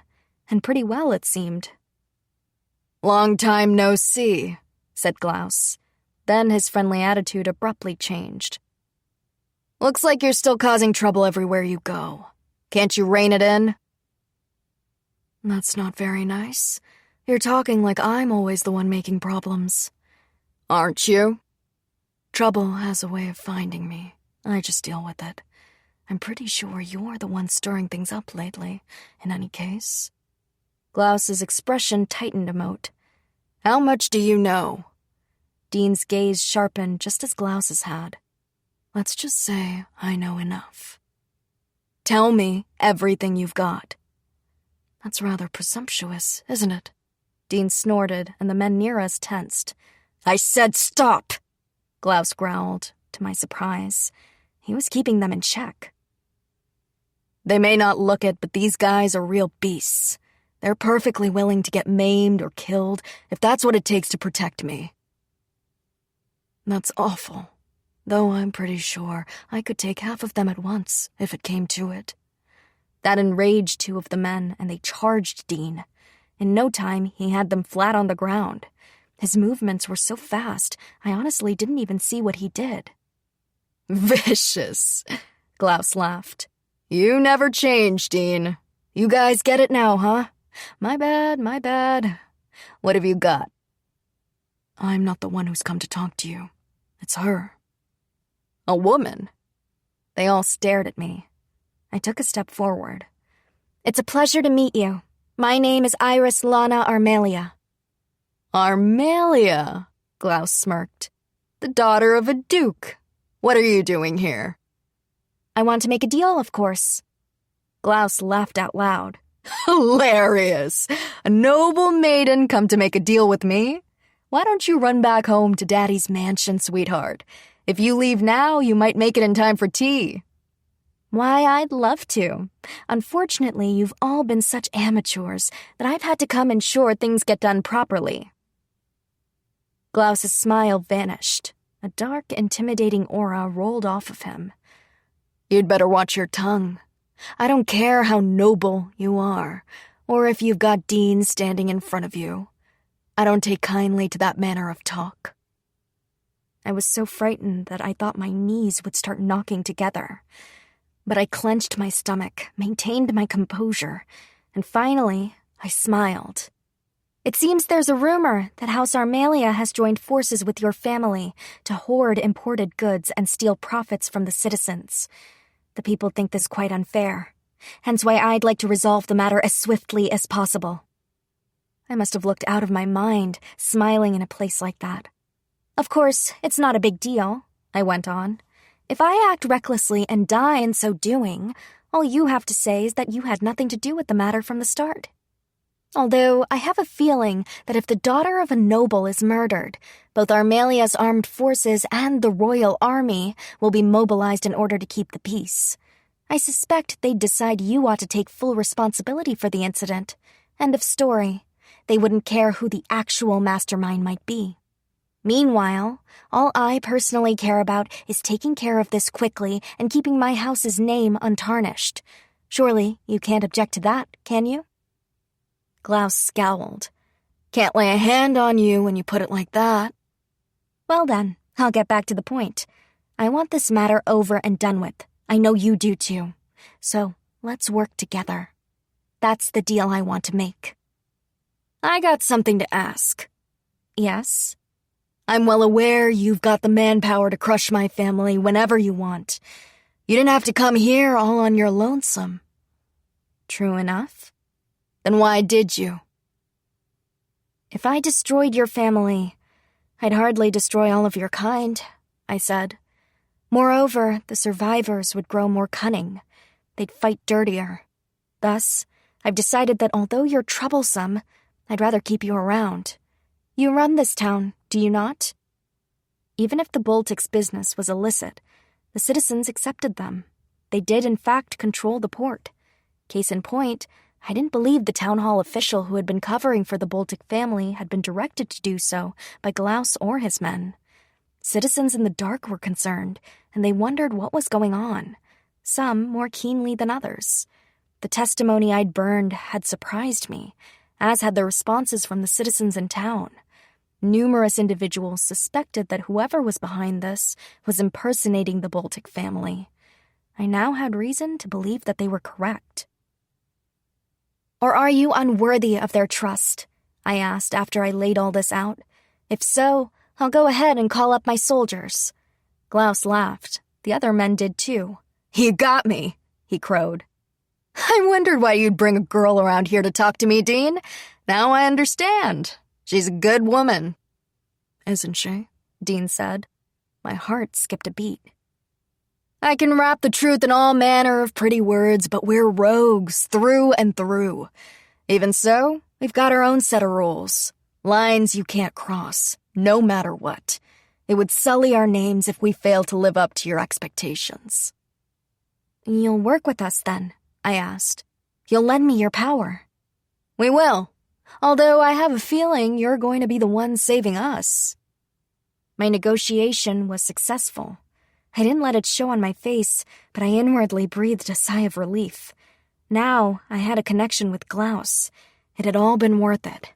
S1: and pretty well, it seemed.
S2: "Long time no see,"
S1: said Klaus. Then his friendly attitude abruptly changed.
S2: "Looks like you're still causing trouble everywhere you go. Can't you rein it in?" "That's not very nice. You're talking like I'm always the one making problems." "Aren't you?" "Trouble has a way of finding me. I just deal with it. I'm pretty sure you're the one stirring things up lately, in any case."
S1: Klaus's expression tightened a mote.
S2: "How much do you know?"
S1: Dean's gaze sharpened just as Klaus's had.
S2: "Let's just say I know enough." "Tell me everything you've got." "That's rather presumptuous, isn't it?"
S1: Dean snorted, and the men near us tensed.
S2: "I said stop!"
S1: Klaus growled, to my surprise. He was keeping them in check.
S2: "They may not look it, but these guys are real beasts. They're perfectly willing to get maimed or killed if that's what it takes to protect me." "That's awful. Though I'm pretty sure I could take half of them at once, if it came to it."
S1: That enraged two of the men, and they charged Dean. In no time, he had them flat on the ground. His movements were so fast, I honestly didn't even see what he did.
S2: "Vicious," Klaus laughed. "You never change, Dean. You guys get it now, huh? My bad, my bad. What have you got?" "I'm not the one who's come to talk to you. It's her." "A woman?"
S1: They all stared at me. I took a step forward. "It's a pleasure to meet you. My name is Iris Lana Armelia."
S2: "Armelia," Klaus smirked. "The daughter of a duke. What are you doing here?"
S1: "I want to make a deal, of course." Klaus laughed out loud.
S2: "Hilarious! A noble maiden come to make a deal with me? Why don't you run back home to Daddy's mansion, sweetheart? If you leave now, you might make it in time for tea."
S1: "Why, I'd love to. Unfortunately, you've all been such amateurs that I've had to come ensure things get done properly." Klaus's smile vanished. A dark, intimidating aura rolled off of him.
S2: You'd better watch your tongue. I don't care how noble you are, or if you've got Dean standing in front of you. I don't take kindly to that manner of talk.
S1: I was so frightened that I thought my knees would start knocking together. But I clenched my stomach, maintained my composure, and finally, I smiled. It seems there's a rumor that House Armalia has joined forces with your family to hoard imported goods and steal profits from the citizens. The people think this quite unfair, hence why I'd like to resolve the matter as swiftly as possible. I must have looked out of my mind, smiling in a place like that. Of course, it's not a big deal, I went on. If I act recklessly and die in so doing, all you have to say is that you had nothing to do with the matter from the start. Although I have a feeling that if the daughter of a noble is murdered, both Armalia's armed forces and the royal army will be mobilized in order to keep the peace. I suspect they'd decide you ought to take full responsibility for the incident. End of story. They wouldn't care who the actual mastermind might be. Meanwhile, all I personally care about is taking care of this quickly and keeping my house's name untarnished. Surely you can't object to that, can you?
S2: Glaus scowled. Can't lay a hand on you when you put it like that.
S1: Well then, I'll get back to the point. I want this matter over and done with. I know you do too. So, let's work together. That's the deal I want to make.
S2: I got something to ask.
S1: Yes?
S2: I'm well aware you've got the manpower to crush my family whenever you want. You didn't have to come here all on your lonesome.
S1: True enough.
S2: Then why did you?
S1: If I destroyed your family, I'd hardly destroy all of your kind, I said. Moreover, the survivors would grow more cunning. They'd fight dirtier. Thus, I've decided that although you're troublesome, I'd rather keep you around. You run this town, do you not? Even if the Vol.3's business was illicit, the citizens accepted them. They did, in fact, control the port. Case in point, I didn't believe the town hall official who had been covering for the Vol.3 family had been directed to do so by Glaus or his men. Citizens in the dark were concerned, and they wondered what was going on, some more keenly than others. The testimony I'd burned had surprised me, as had the responses from the citizens in town. Numerous individuals suspected that whoever was behind this was impersonating the Vol.3 family. I now had reason to believe that they were correct. Or are you unworthy of their trust? I asked after I laid all this out. If so, I'll go ahead and call up my soldiers. Glaus laughed. The other men did too.
S2: You got me, he crowed. I wondered why you'd bring a girl around here to talk to me, Dean. Now I understand. She's a good woman.
S1: Isn't she? Dean said. My heart skipped a beat.
S2: I can wrap the truth in all manner of pretty words, but we're rogues through and through. Even so, we've got our own set of rules. Lines you can't cross, no matter what. It would sully our names if we failed to live up to your expectations.
S1: You'll work with us then, I asked. You'll lend me your power.
S2: We will, although I have a feeling you're going to be the one saving us.
S1: My negotiation was successful. I didn't let it show on my face, but I inwardly breathed a sigh of relief. Now I had a connection with Glaus. It had all been worth it.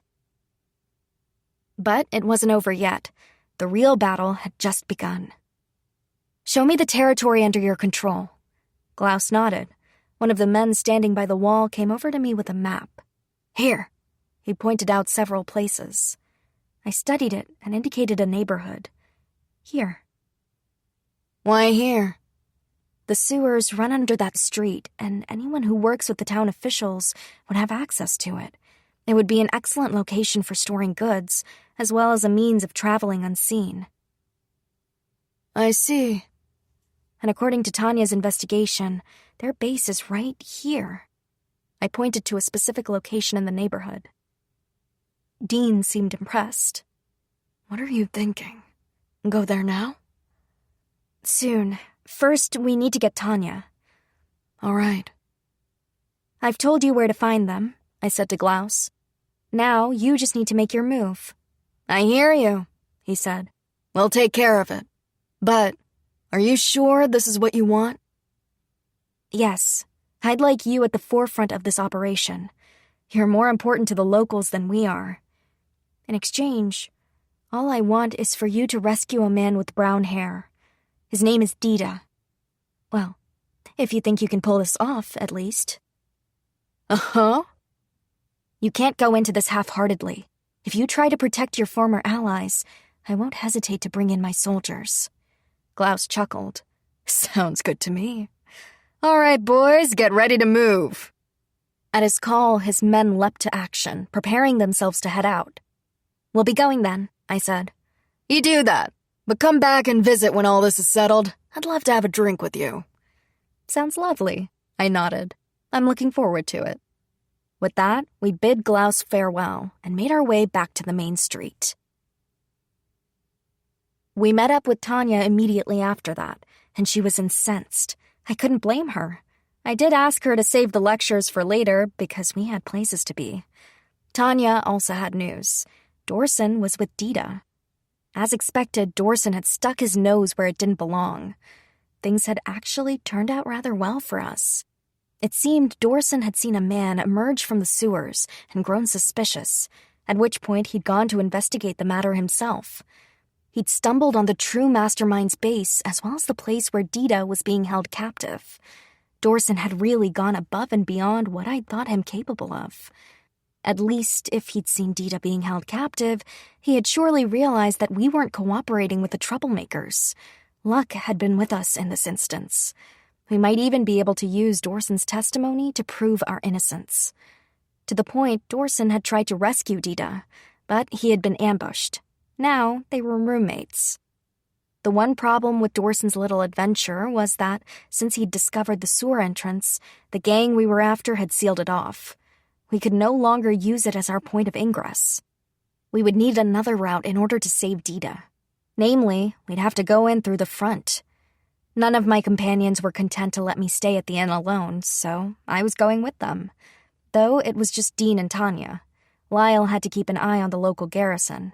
S1: But it wasn't over yet. The real battle had just begun. Show me the territory under your control. Glaus nodded. One of the men standing by the wall came over to me with a map. Here. He pointed out several places. I studied it and indicated a neighborhood. Here.
S2: Why here?
S1: The sewers run under that street, and anyone who works with the town officials would have access to it. It would be an excellent location for storing goods, as well as a means of traveling unseen.
S2: I see.
S1: And according to Tanya's investigation, their base is right here. I pointed to a specific location in the neighborhood. Dean seemed impressed.
S2: What are you thinking? Go there now?
S1: Soon. First, we need to get Tanya.
S2: All right.
S1: I've told you where to find them, I said to Glaus. Now, you just need to make your move.
S2: I hear you, he said. We'll take care of it. But are you sure this is what you want?
S1: Yes, I'd like you at the forefront of this operation. You're more important to the locals than we are. In exchange, all I want is for you to rescue a man with brown hair. His name is Dita. Well, if you think you can pull this off, at least.
S2: Uh-huh.
S1: You can't go into this half-heartedly. If you try to protect your former allies, I won't hesitate to bring in my soldiers. Glaus chuckled.
S2: Sounds good to me. All right, boys, get ready to move.
S1: At his call, his men leapt to action, preparing themselves to head out. We'll be going then, I said.
S2: You do that, but come back and visit when all this is settled. I'd love to have a drink with you.
S1: Sounds lovely, I nodded. I'm looking forward to it. With that, we bid Glaus farewell and made our way back to the main street. We met up with Tanya immediately after that, and she was incensed. I couldn't blame her. I did ask her to save the lectures for later because we had places to be. Tanya also had news. Dorson was with Dita. As expected, Dorson had stuck his nose where it didn't belong. Things had actually turned out rather well for us. It seemed Dorson had seen a man emerge from the sewers and grown suspicious, at which point he'd gone to investigate the matter himself. He'd stumbled on the true mastermind's base as well as the place where Dita was being held captive. Dorson had really gone above and beyond what I'd thought him capable of. At least, if he'd seen Dita being held captive, he had surely realized that we weren't cooperating with the troublemakers. Luck had been with us in this instance. We might even be able to use Dorson's testimony to prove our innocence. To the point, Dorson had tried to rescue Dita, but he had been ambushed. Now, they were roommates. The one problem with Dorson's little adventure was that, since he'd discovered the sewer entrance, the gang we were after had sealed it off. We could no longer use it as our point of ingress. We would need another route in order to save Dita. Namely, we'd have to go in through the front. None of my companions were content to let me stay at the inn alone, so I was going with them. Though it was just Dean and Tanya. Lyle had to keep an eye on the local garrison.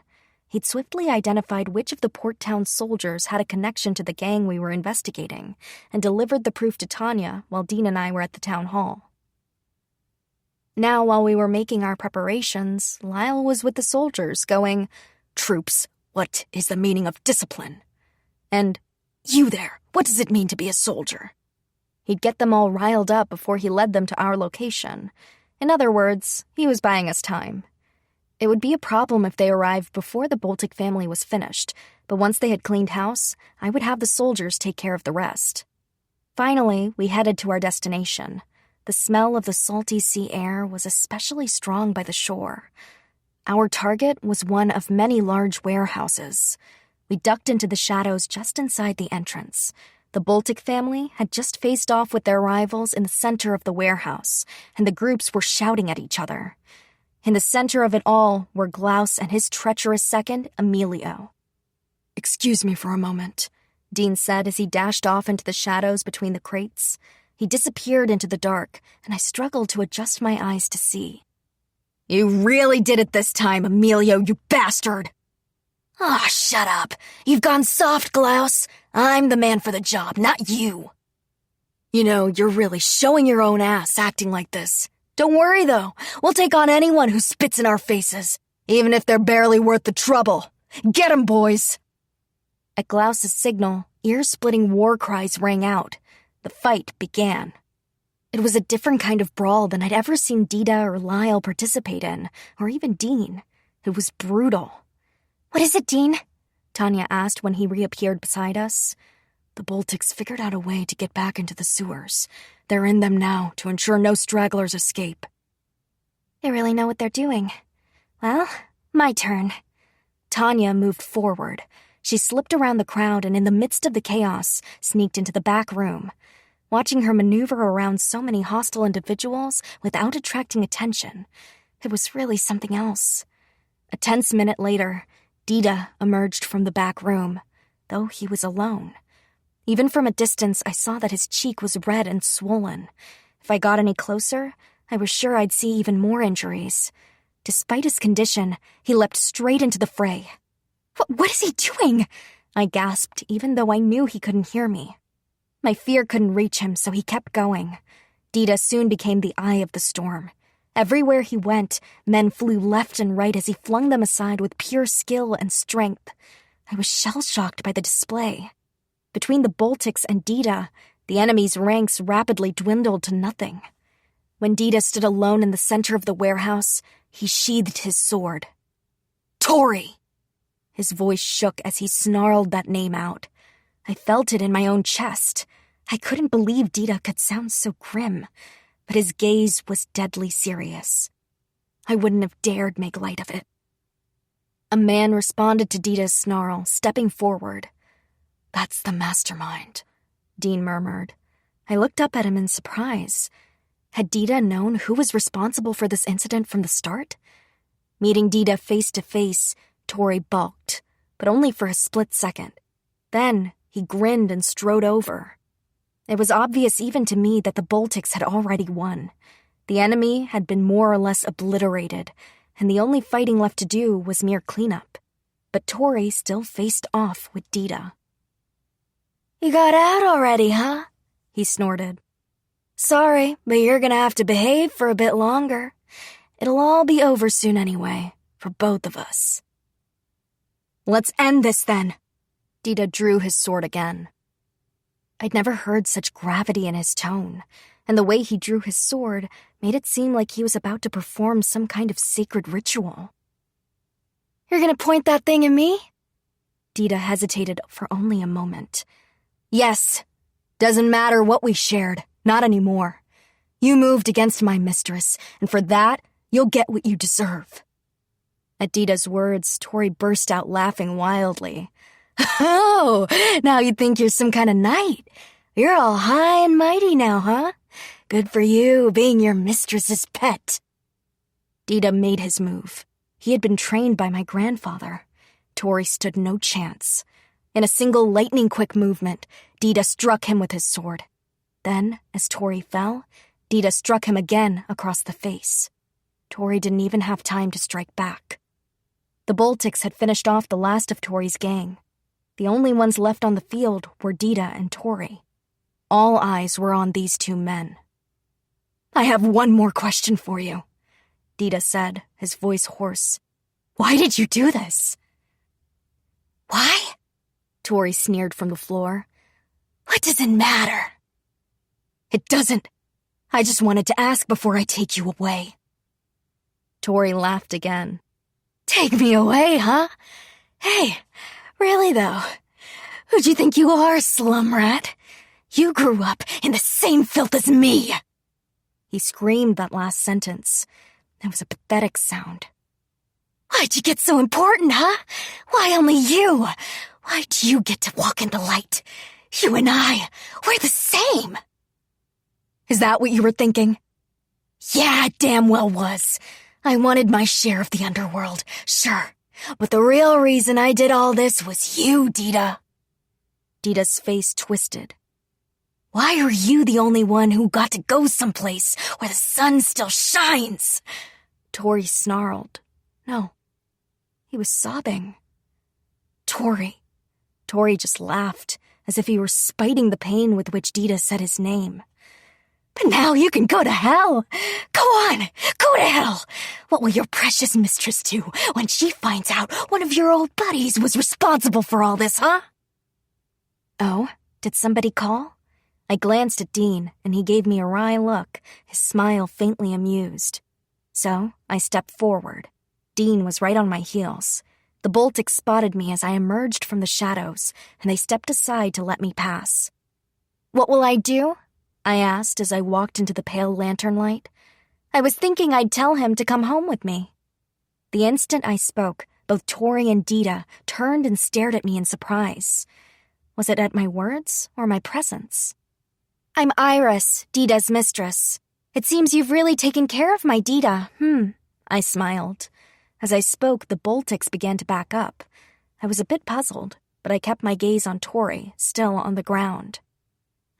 S1: He'd swiftly identified which of the port town soldiers had a connection to the gang we were investigating, and delivered the proof to Tanya while Dean and I were at the town hall. Now, while we were making our preparations, Lyle was with the soldiers, going,
S2: "Troops, what is the meaning of discipline?"
S1: And,
S2: "You there, what does it mean to be a soldier?"
S1: He'd get them all riled up before he led them to our location. In other words, he was buying us time. It would be a problem if they arrived before the Boltic family was finished, but once they had cleaned house, I would have the soldiers take care of the rest. Finally, we headed to our destination. The smell of the salty sea air was especially strong by the shore. Our target was one of many large warehouses. We ducked into the shadows just inside the entrance. The Boltic family had just faced off with their rivals in the center of the warehouse, and the groups were shouting at each other. In the center of it all were Glaus and his treacherous second, Emilio.
S2: "Excuse me for a moment,"
S1: Dean said as he dashed off into the shadows between the crates. He disappeared into the dark, and I struggled to adjust my eyes to see.
S2: "You really did it this time, Emilio, you bastard!"
S4: "Ah, shut up. You've gone soft, Glaus. I'm the man for the job, not you."
S2: "You know, you're really showing your own ass acting like this. Don't worry, though. We'll take on anyone who spits in our faces, even if they're barely worth the trouble. Get 'em, boys!"
S1: At Glaus's signal, ear-splitting war cries rang out. The fight began. It was a different kind of brawl than I'd ever seen Dita or Lyle participate in, or even Dean. It was brutal.
S3: "What is it, Dean?"
S1: Tanya asked when he reappeared beside us.
S2: "The Boltics figured out a way to get back into the sewers. They're in them now to ensure no stragglers escape."
S3: "They really know what they're doing. Well, my turn."
S1: Tanya moved forward. She slipped around the crowd and in the midst of the chaos, sneaked into the back room. Watching her maneuver around so many hostile individuals without attracting attention, it was really something else. A tense minute later, Dita emerged from the back room, though he was alone. Even from a distance, I saw that his cheek was red and swollen. If I got any closer, I was sure I'd see even more injuries. Despite his condition, he leapt straight into the fray.
S3: What is he doing?"
S1: I gasped, even though I knew he couldn't hear me. My fear couldn't reach him, so he kept going. Dita soon became the eye of the storm. Everywhere he went, men flew left and right as he flung them aside with pure skill and strength. I was shell-shocked by the display. Between the Boltics and Dita, the enemy's ranks rapidly dwindled to nothing. When Dita stood alone in the center of the warehouse, he sheathed his sword. "Tori!" His voice shook as he snarled that name out. I felt it in my own chest. I couldn't believe Dita could sound so grim, but his gaze was deadly serious. I wouldn't have dared make light of it. A man responded to Dita's snarl, stepping forward.
S2: "That's the mastermind,"
S1: Dean murmured. I looked up at him in surprise. Had Dita known who was responsible for this incident from the start? Meeting Dita face to face, Tori balked, but only for a split second. Then he grinned and strode over. It was obvious even to me that the Boltics had already won. The enemy had been more or less obliterated, and the only fighting left to do was mere cleanup. But Tori still faced off with Dita.
S2: "You got out already, huh?" he snorted. "Sorry, but you're gonna have to behave for a bit longer. It'll all be over soon anyway, for both of us."
S1: "Let's end this then." Dita drew his sword again. I'd never heard such gravity in his tone, and the way he drew his sword made it seem like he was about to perform some kind of sacred ritual.
S2: "You're gonna point that thing at me?"
S1: Dita hesitated for only a moment. "Yes. Doesn't matter what we shared. Not anymore. You moved against my mistress, and for that, you'll get what you deserve." At Dita's words, Tori burst out laughing wildly.
S2: "Oh, now you think you're some kind of knight. You're all high and mighty now, huh? Good for you, being your mistress's pet."
S1: Dita made his move. He had been trained by my grandfather. Tori stood no chance. In a single lightning-quick movement, Dita struck him with his sword. Then, as Tori fell, Dita struck him again across the face. Tori didn't even have time to strike back. The Boltics had finished off the last of Tori's gang. The only ones left on the field were Dita and Tori. All eyes were on these two men. "I have one more question for you," Dita said, his voice hoarse. "Why did you do this?"
S2: "Why?"
S1: Tori sneered from the floor.
S2: "What does it matter?"
S1: "It doesn't. I just wanted to ask before I take you away." Tori laughed again.
S2: "Take me away, huh? Hey, really though, who'd you think you are, slum rat? You grew up in the same filth as me."
S1: He screamed that last sentence. It was a pathetic sound.
S2: "Why'd you get so important, huh? Why only you? Why'd you get to walk in the light? You and I, we're the same."
S1: "Is that what you were thinking?"
S2: "Yeah, it damn well was. I wanted my share of the underworld, sure. But the real reason I did all this was you, Dita."
S1: Dita's face twisted.
S2: "Why are you the only one who got to go someplace where the sun still shines?"
S1: Tori snarled. No. He was sobbing. "Tori." Tori just laughed, as if he were spiting the pain with which Dita said his name.
S2: "But now you can go to hell. Go on, go to hell. What will your precious mistress do when she finds out one of your old buddies was responsible for all this, huh?"
S1: "Oh, did somebody call?" I glanced at Dean, and he gave me a wry look, his smile faintly amused. So I stepped forward. Dean was right on my heels. The Boltics spotted me as I emerged from the shadows, and they stepped aside to let me pass. "What will I do?" I asked as I walked into the pale lantern light. I was thinking I'd tell him to come home with me. The instant I spoke, both Tori and Dita turned and stared at me in surprise. Was it at my words or my presence? "I'm Iris, Dita's mistress. It seems you've really taken care of my Dita, I smiled. As I spoke, the Boltics began to back up. I was a bit puzzled, but I kept my gaze on Tori, still on the ground.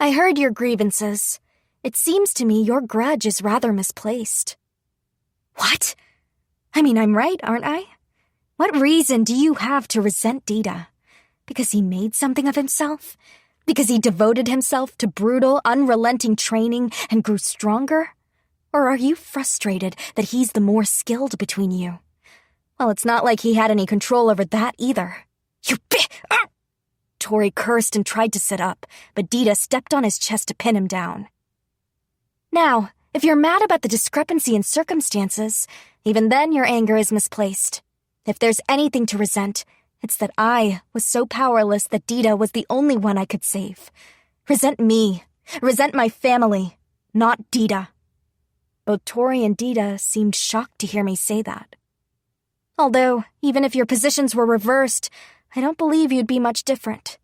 S1: "I heard your grievances. It seems to me your grudge is rather misplaced." "What? I mean, I'm right, aren't I? What reason do you have to resent Dita?
S3: Because he made something of himself? Because he devoted himself to brutal, unrelenting training and grew stronger? Or are you frustrated that he's the more skilled between you? Well, it's not like he had any control over that either. Tori cursed and tried to sit up, but Dita stepped on his chest to pin him down. Now, if you're mad about the discrepancy in circumstances, even then your anger is misplaced. If there's anything to resent, it's that I was so powerless that Dita was the only one I could save. Resent me. Resent my family. Not Dita. Both Tori and Dita seemed shocked to hear me say that. Although, even if your positions were reversed, I don't believe you'd be much different.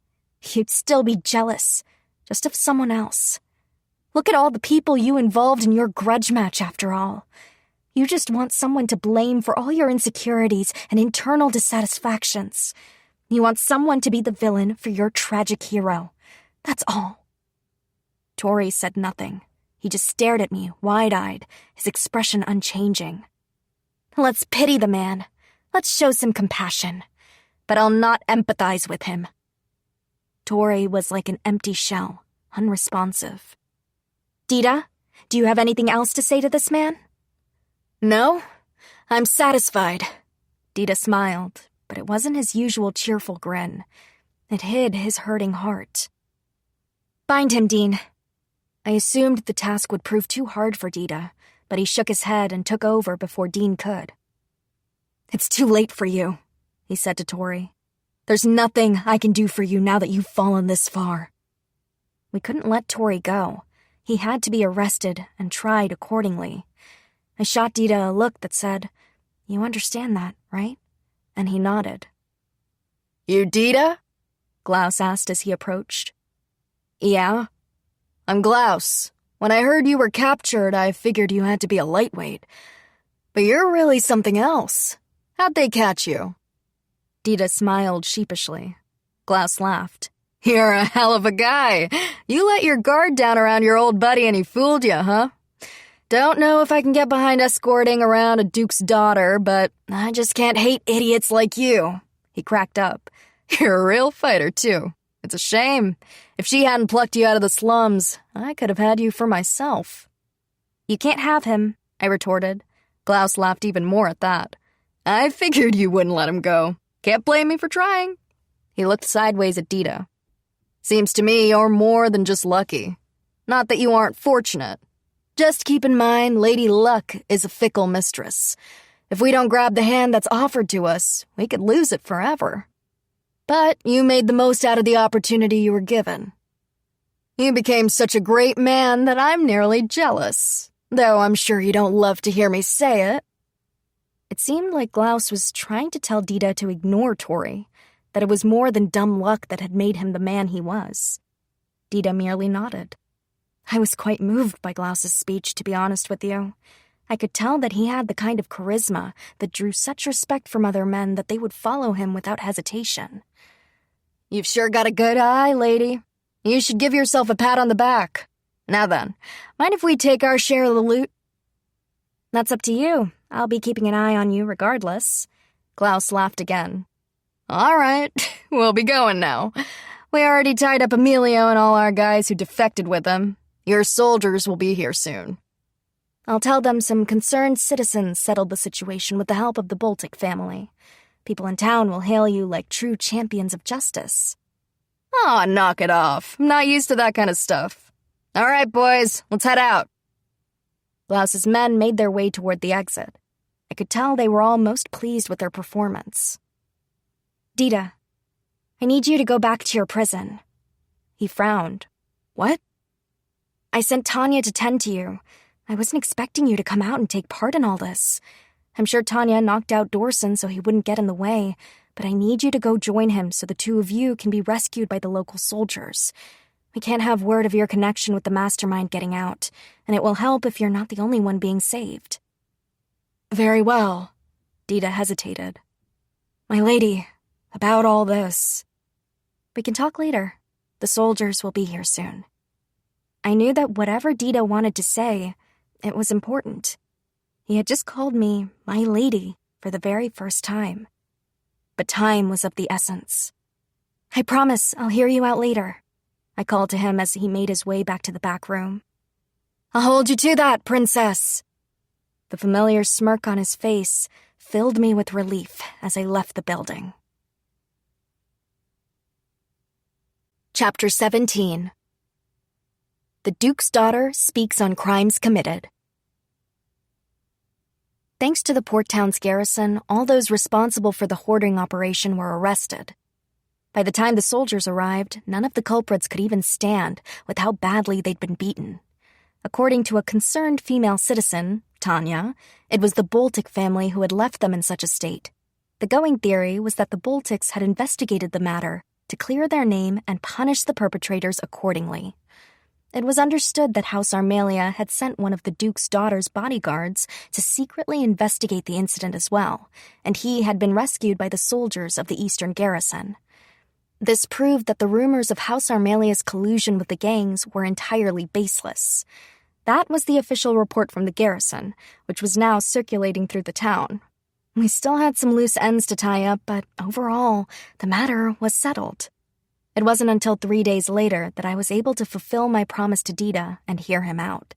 S3: You'd still be jealous, just of someone else. Look at all the people you involved in your grudge match, after all. You just want someone to blame for all your insecurities and internal dissatisfactions. You want someone to be the villain for your tragic hero. That's all. Tori said nothing. He just stared at me, wide-eyed, his expression unchanging. Let's pity the man. Let's show some compassion. But I'll not empathize with him. Tori was like an empty shell, unresponsive. Dita, do you have anything else to say to this man?
S2: No, I'm satisfied.
S1: Dita smiled, but it wasn't his usual cheerful grin. It hid his hurting heart. Bind him, Dean. I assumed the task would prove too hard for Dita, but he shook his head and took over before Dean could. It's too late for you, he said to Tori. There's nothing I can do for you now that you've fallen this far. We couldn't let Tori go. He had to be arrested and tried accordingly. I shot Dita a look that said, You understand that, right? And he nodded.
S2: You Dita?
S1: Glaus asked as he approached.
S2: Yeah. I'm Glaus. When I heard you were captured, I figured you had to be a lightweight. But you're really something else. How'd they catch you?
S1: Dita smiled sheepishly. Glaus laughed.
S2: You're a hell of a guy. You let your guard down around your old buddy and he fooled you, huh? Don't know if I can get behind escorting around a duke's daughter, but I just can't hate idiots like you. He cracked up. You're a real fighter, too. It's a shame. If she hadn't plucked you out of the slums, I could have had you for myself.
S1: You can't have him, I retorted.
S2: Glaus laughed even more at that. I figured you wouldn't let him go. Can't blame me for trying. He looked sideways at Dita. Seems to me you're more than just lucky. Not that you aren't fortunate. Just keep in mind, Lady Luck is a fickle mistress. If we don't grab the hand that's offered to us, we could lose it forever. But you made the most out of the opportunity you were given. You became such a great man that I'm nearly jealous, though I'm sure you don't love to hear me say it.
S1: It seemed like Glaus was trying to tell Dita to ignore Tori, that it was more than dumb luck that had made him the man he was. Dita merely nodded. I was quite moved by Glaus's speech, to be honest with you. I could tell that he had the kind of charisma that drew such respect from other men that they would follow him without hesitation.
S2: You've sure got a good eye, lady. You should give yourself a pat on the back. Now then, mind if we take our share of the loot?
S1: That's up to you. I'll be keeping an eye on you regardless.
S2: Glaus laughed again. All right, we'll be going now. We already tied up Emilio and all our guys who defected with him. Your soldiers will be here soon.
S1: I'll tell them some concerned citizens settled the situation with the help of the Boltic family. People in town will hail you like true champions of justice.
S2: Aw, knock it off. I'm not used to that kind of stuff. All right, boys, let's head out.
S1: Glaus's men made their way toward the exit. I could tell they were all most pleased with their performance. Dita, I need you to go back to your prison. He frowned.
S2: What?
S1: I sent Tanya to tend to you. I wasn't expecting you to come out and take part in all this. I'm sure Tanya knocked out Dorson so he wouldn't get in the way, but I need you to go join him so the two of you can be rescued by the local soldiers. We can't have word of your connection with the mastermind getting out, and it will help if you're not the only one being saved.
S2: Very well.
S1: Dita hesitated. My lady, about all this. We can talk later. The soldiers will be here soon. I knew that whatever Dita wanted to say, it was important. He had just called me my lady for the very first time. But time was of the essence. I promise I'll hear you out later, I called to him as he made his way back to the back room. I'll hold you to that, princess. The familiar smirk on his face filled me with relief as I left the building. Chapter 17. The Duke's daughter speaks on crimes committed. Thanks to the port town's garrison, all those responsible for the hoarding operation were arrested. By the time the soldiers arrived, none of the culprits could even stand with how badly they'd been beaten. According to a concerned female citizen, Tanya, it was the Boltic family who had left them in such a state. The going theory was that the Boltics had investigated the matter to clear their name and punish the perpetrators accordingly. It was understood that House Armalia had sent one of the Duke's daughter's bodyguards to secretly investigate the incident as well, and he had been rescued by the soldiers of the Eastern Garrison. This proved that the rumors of House Armalia's collusion with the gangs were entirely baseless. That was the official report from the garrison, which was now circulating through the town. We still had some loose ends to tie up, but overall, the matter was settled. It wasn't until 3 days later that I was able to fulfill my promise to Dita and hear him out.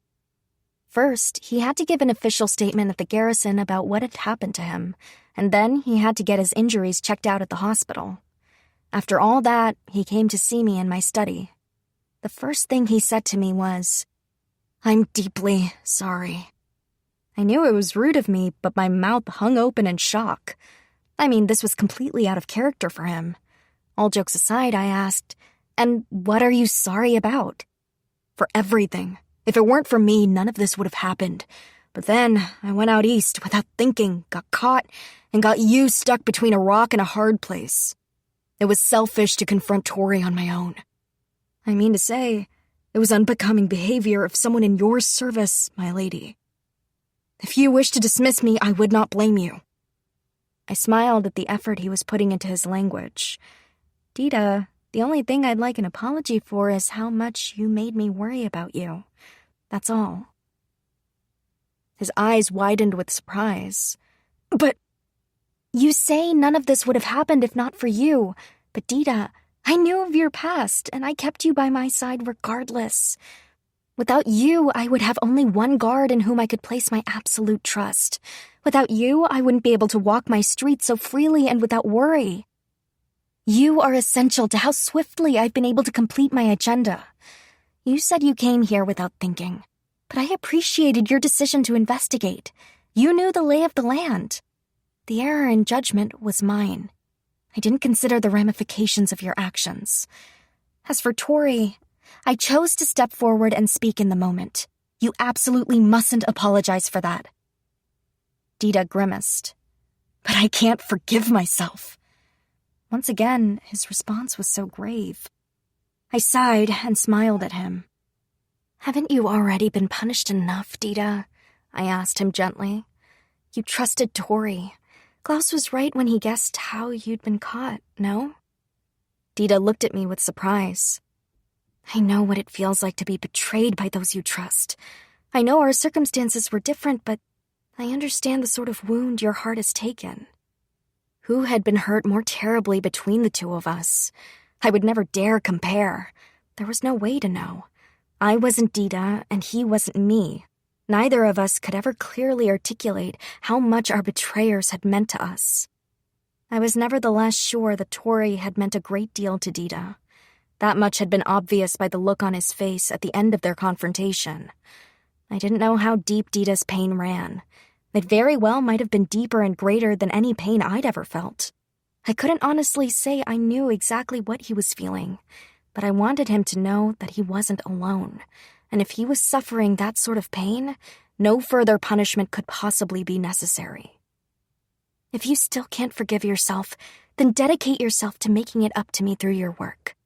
S1: First, he had to give an official statement at the garrison about what had happened to him, and then he had to get his injuries checked out at the hospital. After all that, he came to see me in my study. The first thing he said to me was, "I'm deeply sorry." I knew it was rude of me, but my mouth hung open in shock. I mean, this was completely out of character for him. All jokes aside, I asked, "And what are you sorry about?" "For everything. If it weren't for me, none of this would have happened. But then I went out east without thinking, got caught, and got you stuck between a rock and a hard place. It was selfish to confront Tori on my own. I mean to say, it was unbecoming behavior of someone in your service, my lady. If you wish to dismiss me, I would not blame you." I smiled at the effort he was putting into his language. "Dita, the only thing I'd like an apology for is how much you made me worry about you. That's all." His eyes widened with surprise. "But you say none of this would have happened if not for you. But Dita, I knew of your past, and I kept you by my side regardless. Without you, I would have only one guard in whom I could place my absolute trust. Without you, I wouldn't be able to walk my streets so freely and without worry. You are essential to how swiftly I've been able to complete my agenda. You said you came here without thinking, but I appreciated your decision to investigate. You knew the lay of the land. The error in judgment was mine. I didn't consider the ramifications of your actions. As for Tori, I chose to step forward and speak in the moment. You absolutely mustn't apologize for that." Dita grimaced. "But I can't forgive myself." Once again, his response was so grave. I sighed and smiled at him. "Haven't you already been punished enough, Dita?" I asked him gently. "You trusted Tori. Klaus was right when he guessed how you'd been caught, no?" Dita looked at me with surprise. "I know what it feels like to be betrayed by those you trust. I know our circumstances were different, but I understand the sort of wound your heart has taken. Who had been hurt more terribly between the two of us? I would never dare compare. There was no way to know. I wasn't Dita, and he wasn't me. Neither of us could ever clearly articulate how much our betrayers had meant to us. I was nevertheless sure that Tori had meant a great deal to Dita. That much had been obvious by the look on his face at the end of their confrontation. I didn't know how deep Dita's pain ran. It very well might have been deeper and greater than any pain I'd ever felt. I couldn't honestly say I knew exactly what he was feeling, but I wanted him to know that he wasn't alone. And if he was suffering that sort of pain, no further punishment could possibly be necessary. If you still can't forgive yourself, then dedicate yourself to making it up to me through your work.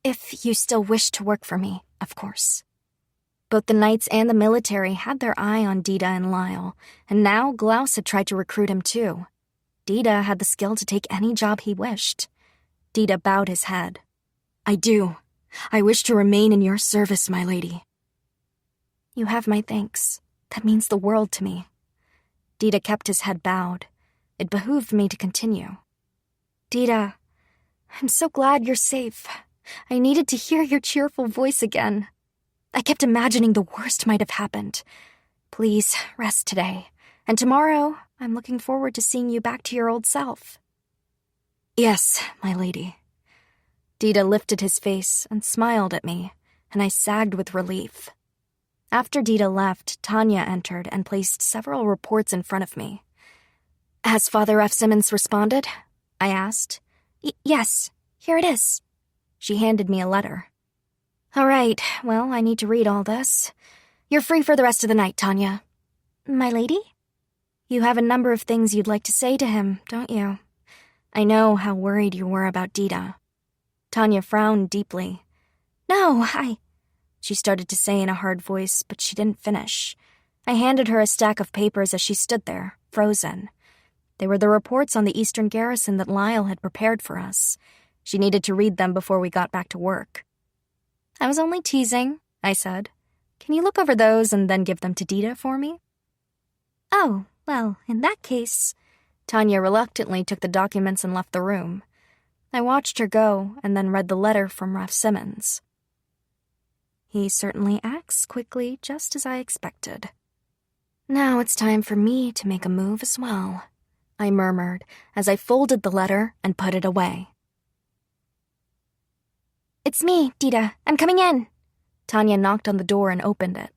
S1: If you still wish to work for me, of course." Both the knights and the military had their eye on Dita and Lyle, and now Glaus had tried to recruit him too. Dita had the skill to take any job he wished. Dita bowed his head. "I do. I wish to remain in your service, my lady." "You have my thanks. That means the world to me." Dita kept his head bowed. It behooved me to continue. "Dita, I'm so glad you're safe. I needed to hear your cheerful voice again. I kept imagining the worst might have happened. Please, rest today. And tomorrow, I'm looking forward to seeing you back to your old self.
S2: Yes, my lady.
S1: Dita lifted his face and smiled at me, and I sagged with relief. After Dita left, Tanya entered and placed several reports in front of me. Has Father F. Simmons responded? I asked.
S3: Yes, here it is.
S1: She handed me a letter. All right, well, I need to read all this. You're free for the rest of the night, Tanya.
S3: My lady?
S1: You have a number of things you'd like to say to him, don't you? I know how worried you were about Dita. Tanya frowned deeply.
S3: No,
S1: She started to say in a hard voice, but she didn't finish. I handed her a stack of papers as she stood there, frozen. They were the reports on the Eastern Garrison that Lyle had prepared for us. She needed to read them before we got back to work. I was only teasing, I said. Can you look over those and then give them to Dita for me?
S3: Oh, well, in that case...
S1: Tanya reluctantly took the documents and left the room. I watched her go and then read the letter from Ralph Simmons. He certainly acts quickly, just as I expected. Now it's time for me to make a move as well, I murmured as I folded the letter and put it away.
S3: It's me, Dita. I'm coming in.
S1: Tanya knocked on the door and opened it.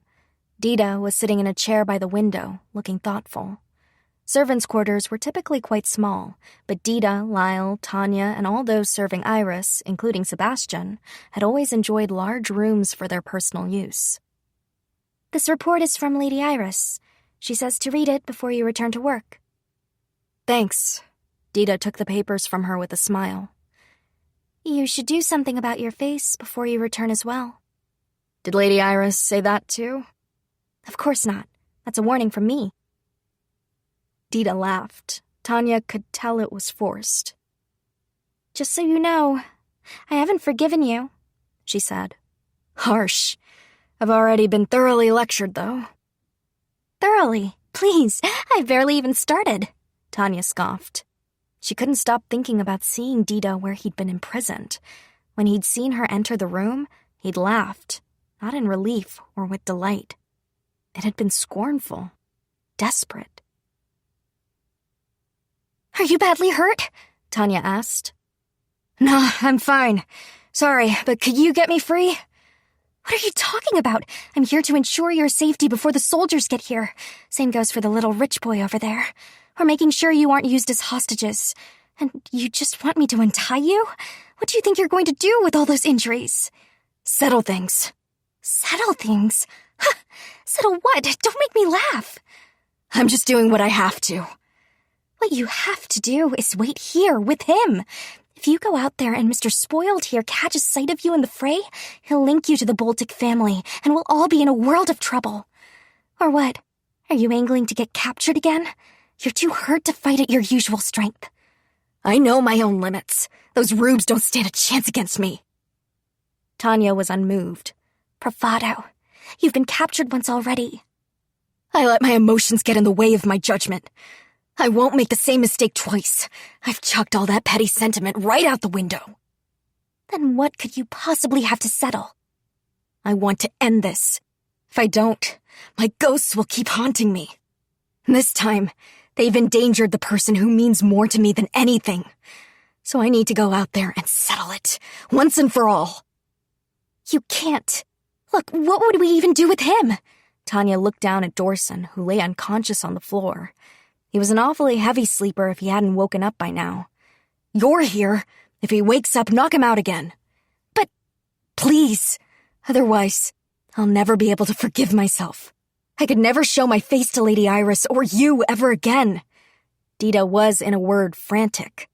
S1: Dita was sitting in a chair by the window, looking thoughtful. Servants' quarters were typically quite small, but Dita, Lyle, Tanya, and all those serving Iris, including Sebastian, had always enjoyed large rooms for their personal use.
S3: This report is from Lady Iris. She says to read it before you return to work.
S1: Thanks. Dita took the papers from her with a smile.
S3: You should do something about your face before you return as well.
S1: Did Lady Iris say that too?
S3: Of course not. That's a warning from me.
S1: Dita laughed. Tanya could tell it was forced.
S3: Just so you know, I haven't forgiven you,
S1: she said. Harsh. I've already been thoroughly lectured, though.
S3: Thoroughly? Please, I've barely even started,
S1: Tanya scoffed. She couldn't stop thinking about seeing Dita where he'd been imprisoned. When he'd seen her enter the room, he'd laughed, not in relief or with delight. It had been scornful, desperate.
S3: Are you badly hurt?
S1: Tanya asked. No, I'm fine. Sorry, but could you get me free?
S3: What are you talking about? I'm here to ensure your safety before the soldiers get here. Same goes for the little rich boy over there. We're making sure you aren't used as hostages. And you just want me to untie you? What do you think you're going to do with all those injuries?
S1: Settle things.
S3: Settle things? Huh. Settle what? Don't make me laugh.
S1: I'm just doing what I have to.
S3: What you have to do is wait here with him. If you go out there and Mr. Spoiled here catches sight of you in the fray, he'll link you to the Boltic family, and we'll all be in a world of trouble. Or what? Are you angling to get captured again? You're too hurt to fight at your usual strength.
S1: I know my own limits. Those rubes don't stand a chance against me. Tanya was unmoved.
S3: Bravado. You've been captured once already.
S1: I let my emotions get in the way of my judgment. I won't make the same mistake twice. I've chucked all that petty sentiment right out the window.
S3: Then what could you possibly have to settle?
S1: I want to end this. If I don't, my ghosts will keep haunting me. This time, they've endangered the person who means more to me than anything. So I need to go out there and settle it, once and for all.
S3: You can't. Look, what would we even do with him?
S1: Tanya looked down at Dorson, who lay unconscious on the floor. He was an awfully heavy sleeper if he hadn't woken up by now. You're here. If he wakes up, knock him out again.
S3: But...
S1: Please. Otherwise, I'll never be able to forgive myself. I could never show my face to Lady Iris or you ever again. Dita was, in a word, frantic.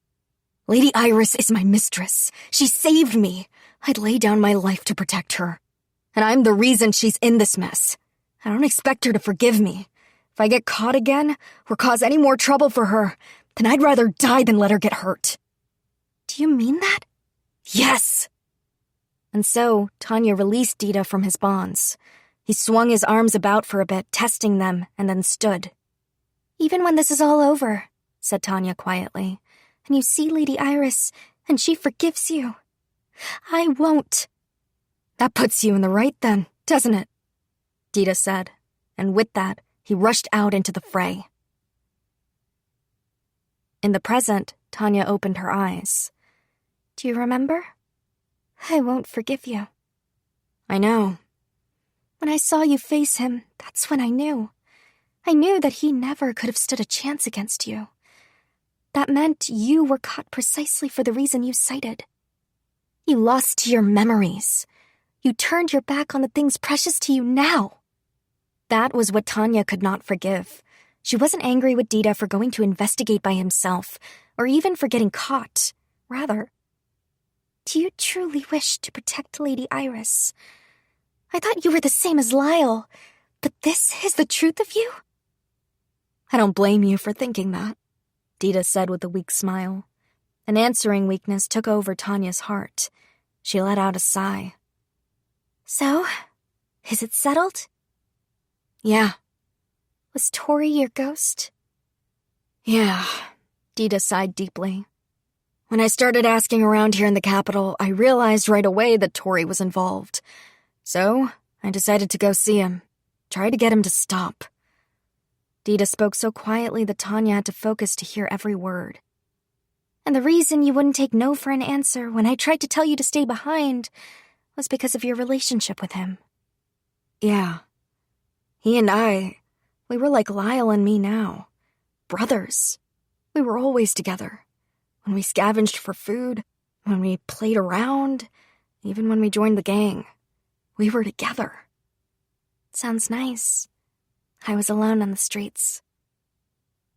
S1: Lady Iris is my mistress. She saved me. I'd lay down my life to protect her. And I'm the reason she's in this mess. I don't expect her to forgive me. If I get caught again, or cause any more trouble for her, then I'd rather die than let her get hurt.
S3: Do you mean that?
S1: Yes! And so, Tanya released Dita from his bonds. He swung his arms about for a bit, testing them, and then stood.
S3: Even when this is all over, said Tanya quietly, and you see Lady Iris, and she forgives you. I won't.
S1: That puts you in the right then, doesn't it? Dita said, and with that, he rushed out into the fray. In the present, Tanya opened her eyes.
S3: Do you remember? I won't forgive you.
S1: I know.
S3: When I saw you face him, that's when I knew. I knew that he never could have stood a chance against you. That meant you were caught precisely for the reason you cited. You lost your memories. You turned your back on the things precious to you now.
S1: That was what Tanya could not forgive. She wasn't angry with Dita for going to investigate by himself, or even for getting caught. Rather,
S3: do you truly wish to protect Lady Iris? I thought you were the same as Lyle, but this is the truth of you?
S1: I don't blame you for thinking that, Dita said with a weak smile. An answering weakness took over Tanya's heart. She let out a sigh.
S3: So, is it settled?
S1: Yeah.
S3: Was Tori your ghost?
S1: Yeah, Dita sighed deeply. When I started asking around here in the capital, I realized right away that Tori was involved. So, I decided to go see him, try to get him to stop. Dita spoke so quietly that Tanya had to focus to hear every word.
S3: And the reason you wouldn't take no for an answer when I tried to tell you to stay behind was because of your relationship with him.
S1: Yeah. He and we were like Lyle and me now. Brothers. We were always together. When we scavenged for food, when we played around, even when we joined the gang. We were together.
S3: Sounds nice. I was alone on the streets.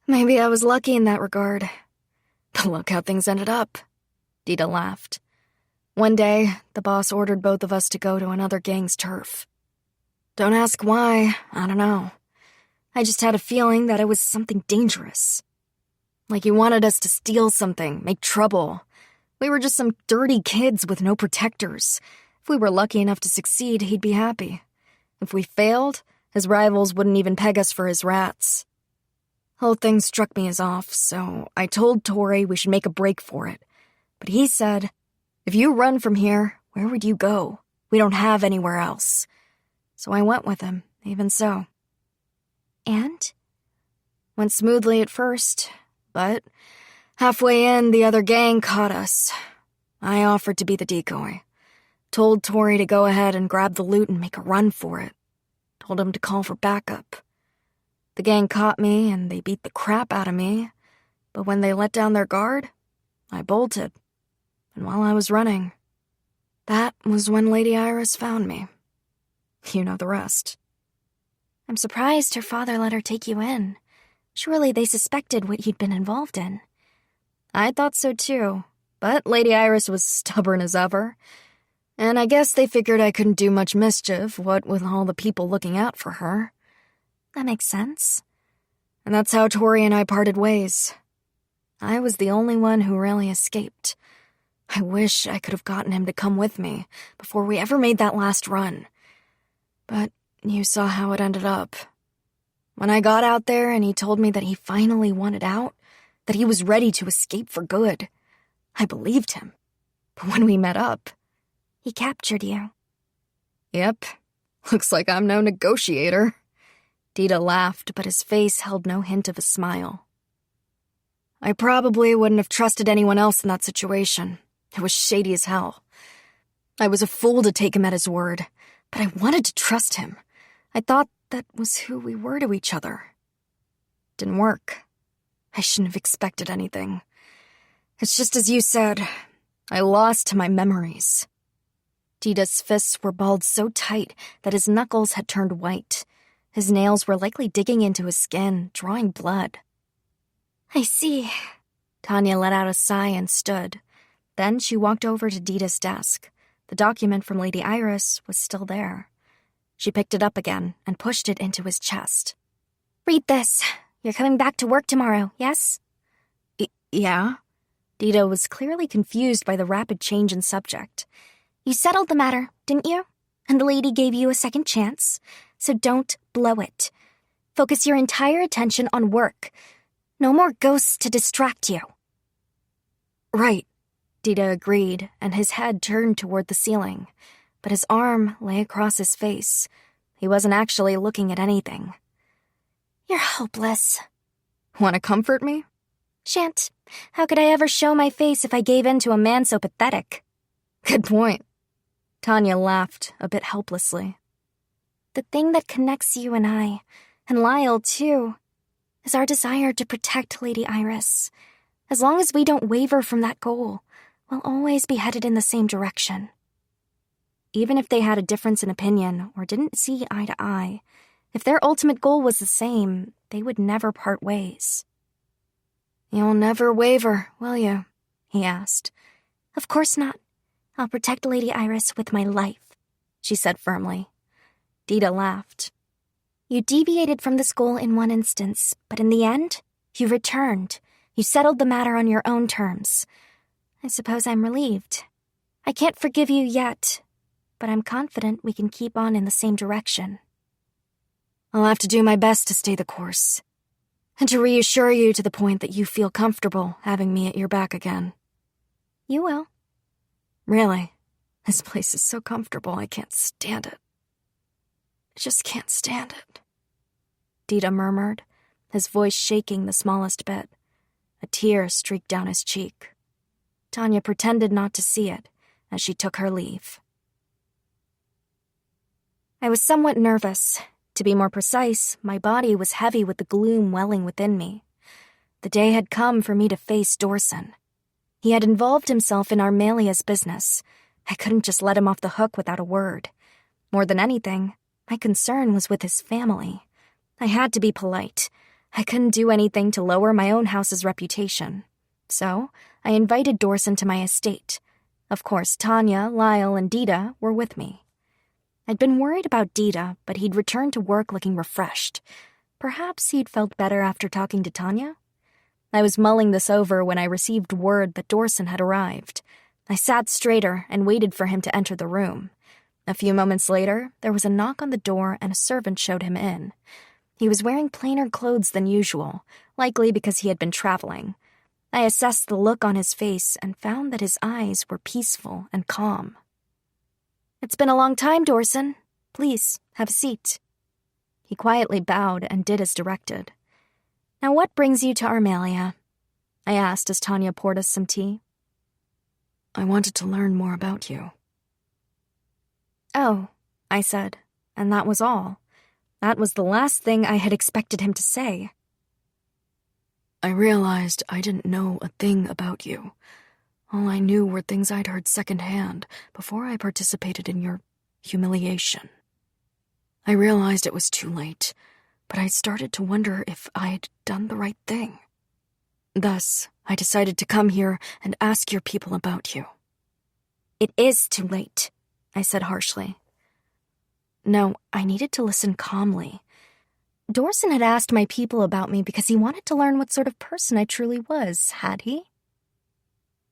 S1: Maybe I was lucky in that regard. But look how things ended up. Dita laughed. One day, the boss ordered both of us to go to another gang's turf. Don't ask why, I don't know. I just had a feeling that it was something dangerous. Like he wanted us to steal something, make trouble. We were just some dirty kids with no protectors. If we were lucky enough to succeed, he'd be happy. If we failed, his rivals wouldn't even peg us for his rats. Whole thing struck me as off, so I told Tori we should make a break for it. But he said, if you run from here, where would you go? We don't have anywhere else. So I went with him, even so.
S3: And?
S1: Went smoothly at first, but halfway in, the other gang caught us. I offered to be the decoy. Told Tori to go ahead and grab the loot and make a run for it. Told him to call for backup. The gang caught me and they beat the crap out of me, but when they let down their guard, I bolted. And while I was running, that was when Lady Iris found me. You know the rest.
S3: I'm surprised her father let her take you in. Surely they suspected what you'd been involved in.
S1: I thought so too, but Lady Iris was stubborn as ever. And I guess they figured I couldn't do much mischief, what with all the people looking out for her.
S3: That makes sense.
S1: And that's how Tori and I parted ways. I was the only one who really escaped. I wish I could have gotten him to come with me before we ever made that last run. But you saw how it ended up. When I got out there and he told me that he finally wanted out, that he was ready to escape for good, I believed him. But when we met up...
S3: He captured you.
S1: Yep. Looks like I'm no negotiator. Dita laughed, but his face held no hint of a smile. I probably wouldn't have trusted anyone else in that situation. It was shady as hell. I was a fool to take him at his word, but I wanted to trust him. I thought that was who we were to each other. Didn't work. I shouldn't have expected anything. It's just as you said, I lost my memories. Dita's fists were balled so tight that his knuckles had turned white. His nails were likely digging into his skin, drawing blood.
S3: I see.
S1: Tanya let out a sigh and stood. Then she walked over to Dita's desk. The document from Lady Iris was still there. She picked it up again and pushed it into his chest.
S3: Read this. You're coming back to work tomorrow, yes?
S1: Yeah? Dita was clearly confused by the rapid change in subject.
S3: You settled the matter, didn't you? And the lady gave you a second chance. So don't blow it. Focus your entire attention on work. No more ghosts to distract you.
S1: Right. Dita agreed, and his head turned toward the ceiling, but his arm lay across his face. He wasn't actually looking at anything.
S3: You're hopeless.
S1: Want to comfort me?
S3: Shan't. How could I ever show my face if I gave in to a man so pathetic?
S1: Good point. Tanya laughed a bit helplessly.
S3: The thing that connects you and I, and Lyle too, is our desire to protect Lady Iris. As long as we don't waver from that goal, we'll always be headed in the same direction.
S1: Even if they had a difference in opinion or didn't see eye to eye, if their ultimate goal was the same, they would never part ways.
S2: You'll never waver, will you? He asked.
S3: Of course not. I'll protect Lady Iris with my life, she said firmly.
S1: Dita laughed.
S3: You deviated from this goal in one instance, but in the end, you returned. You settled the matter on your own terms. I suppose I'm relieved. I can't forgive you yet, but I'm confident we can keep on in the same direction.
S2: I'll have to do my best to stay the course, and to reassure you to the point that you feel comfortable having me at your back again.
S3: You will.
S2: Really? This place is so comfortable, I can't stand it. I just can't stand it.
S1: Dita murmured, his voice shaking the smallest bit. A tear streaked down his cheek. Tanya pretended not to see it as she took her leave. I was somewhat nervous. To be more precise, my body was heavy with the gloom welling within me. The day had come for me to face Dorson. He had involved himself in Armelia's business. I couldn't just let him off the hook without a word. More than anything, my concern was with his family. I had to be polite. I couldn't do anything to lower my own house's reputation. So, I invited Dorson to my estate. Of course, Tanya, Lyle, and Dita were with me. I'd been worried about Dita, but he'd returned to work looking refreshed. Perhaps he'd felt better after talking to Tanya? I was mulling this over when I received word that Dorson had arrived. I sat straighter and waited for him to enter the room. A few moments later, there was a knock on the door and a servant showed him in. He was wearing plainer clothes than usual, likely because he had been traveling. I assessed the look on his face and found that his eyes were peaceful and calm. "It's been a long time, Dorson. Please, have a seat." He quietly bowed and did as directed. "Now what brings you to Armelia?" I asked as Tanya poured us some tea.
S2: I wanted to learn more about you.
S1: "Oh," I said, and that was all. That was the last thing I had expected him to say.
S2: I realized I didn't know a thing about you. All I knew were things I'd heard secondhand before I participated in your humiliation. I realized it was too late, but I started to wonder if I'd done the right thing. Thus, I decided to come here and ask your people about you.
S1: "It is too late," I said harshly. No, I needed to listen calmly. Dorson had asked my people about me because he wanted to learn what sort of person I truly was, had he?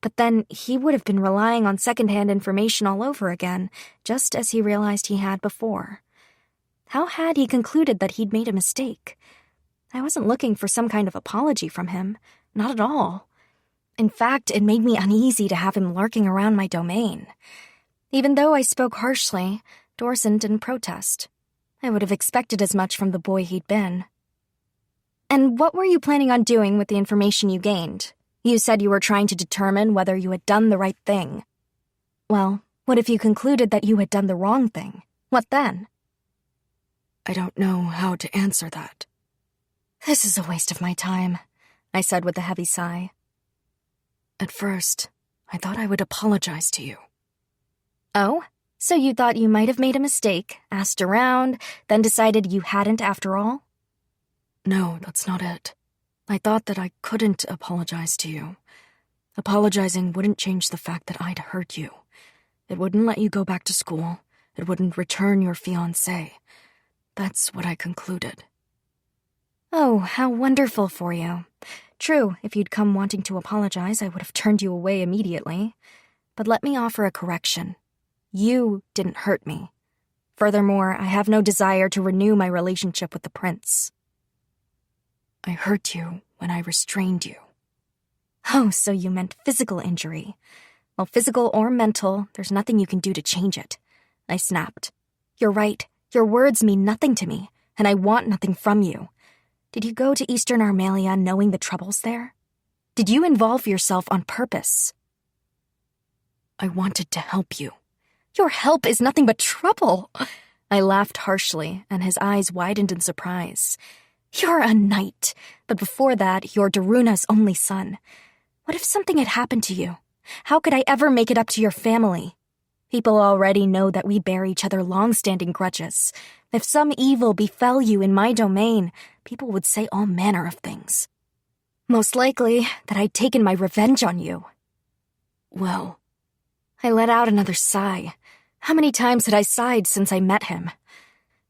S1: But then he would have been relying on secondhand information all over again, just as he realized he had before. How had he concluded that he'd made a mistake? I wasn't looking for some kind of apology from him, not at all. In fact, it made me uneasy to have him lurking around my domain. Even though I spoke harshly, Dorson didn't protest. I would have expected as much from the boy he'd been. "And what were you planning on doing with the information you gained? You said you were trying to determine whether you had done the right thing. Well, what if you concluded that you had done the wrong thing? What then?"
S2: I don't know how to answer that.
S1: "This is a waste of my time," I said with a heavy sigh.
S2: At first, I thought I would apologize to you.
S1: "Oh? So you thought you might have made a mistake, asked around, then decided you hadn't after all?"
S2: No, that's not it. I thought that I couldn't apologize to you. Apologizing wouldn't change the fact that I'd hurt you. It wouldn't let you go back to school. It wouldn't return your fiancé. That's what I concluded.
S1: "Oh, how wonderful for you. True, if you'd come wanting to apologize, I would have turned you away immediately. But let me offer a correction. You didn't hurt me. Furthermore, I have no desire to renew my relationship with the prince."
S2: I hurt you when I restrained you.
S1: "Oh, so you meant physical injury. Well, physical or mental, there's nothing you can do to change it. I snapped. You're right. Your words mean nothing to me, and I want nothing from you. Did you go to Eastern Armalia knowing the troubles there? Did you involve yourself on purpose?
S2: I wanted to help you.
S1: Your help is nothing but trouble. I laughed harshly, and his eyes widened in surprise. You're a knight, but before that, you're Daruna's only son. What if something had happened to you? How could I ever make it up to your family? People already know that we bear each other long-standing grudges. If some evil befell you in my domain, people would say all manner of things. Most likely that I'd taken my revenge on you.
S2: Well,
S1: I let out another sigh. How many times had I sighed since I met him?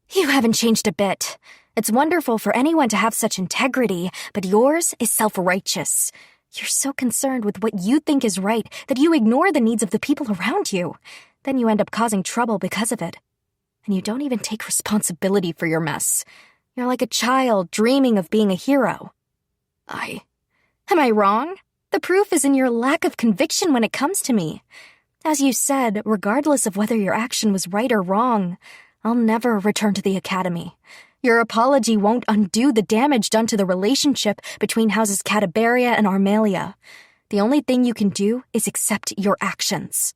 S1: You haven't changed a bit. It's wonderful for anyone to have such integrity, but yours is self-righteous. You're so concerned with what you think is right that you ignore the needs of the people around you. Then you end up causing trouble because of it. And you don't even take responsibility for your mess. You're like a child dreaming of being a hero. Am I wrong? The proof is in your lack of conviction when it comes to me. As you said, regardless of whether your action was right or wrong, I'll never return to the academy. Your apology won't undo the damage done to the relationship between houses Catabaria and Armalia. The only thing you can do is accept your actions.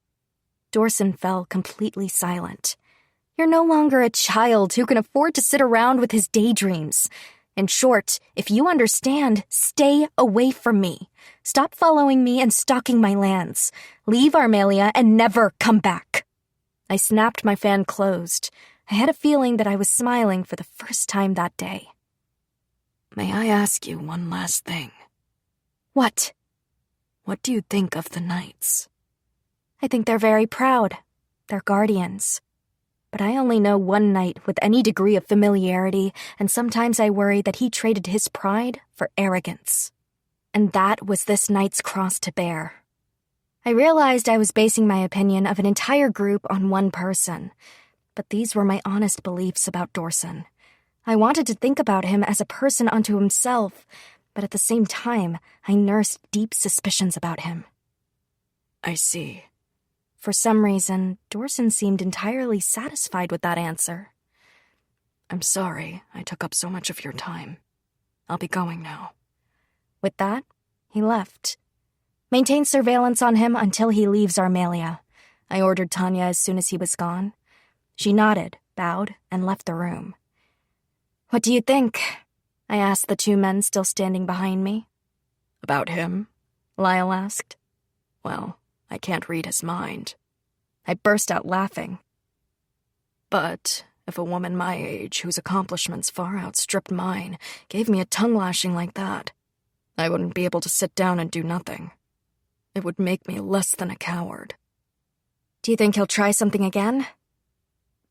S1: Dorson fell completely silent. You're no longer a child who can afford to sit around with his daydreams. In short, if you understand, stay away from me. Stop following me and stalking my lands. Leave Armalia and never come back. I snapped my fan closed. I had a feeling that I was smiling for the first time that day.
S2: May I ask you one last thing?
S1: What?
S2: What do you think of the knights?
S1: I think they're very proud. They're guardians. But I only know one knight with any degree of familiarity, and sometimes I worry that he traded his pride for arrogance. And that was this knight's cross to bear. I realized I was basing my opinion of an entire group on one person, but these were my honest beliefs about Dorson. I wanted to think about him as a person unto himself, but at the same time, I nursed deep suspicions about him.
S2: I see.
S1: For some reason, Dorson seemed entirely satisfied with that answer.
S2: I'm sorry I took up so much of your time. I'll be going now.
S1: With that, he left. Maintain surveillance on him until he leaves Armalia. I ordered Tanya as soon as he was gone. She nodded, bowed, and left the room. What do you think? I asked the two men still standing behind me.
S2: About him?
S1: Lyle asked.
S2: Well, I can't read his mind.
S1: I burst out laughing.
S2: But if a woman my age, whose accomplishments far outstripped mine, gave me a tongue-lashing like that, I wouldn't be able to sit down and do nothing. It would make me less than a coward.
S1: Do you think he'll try something again?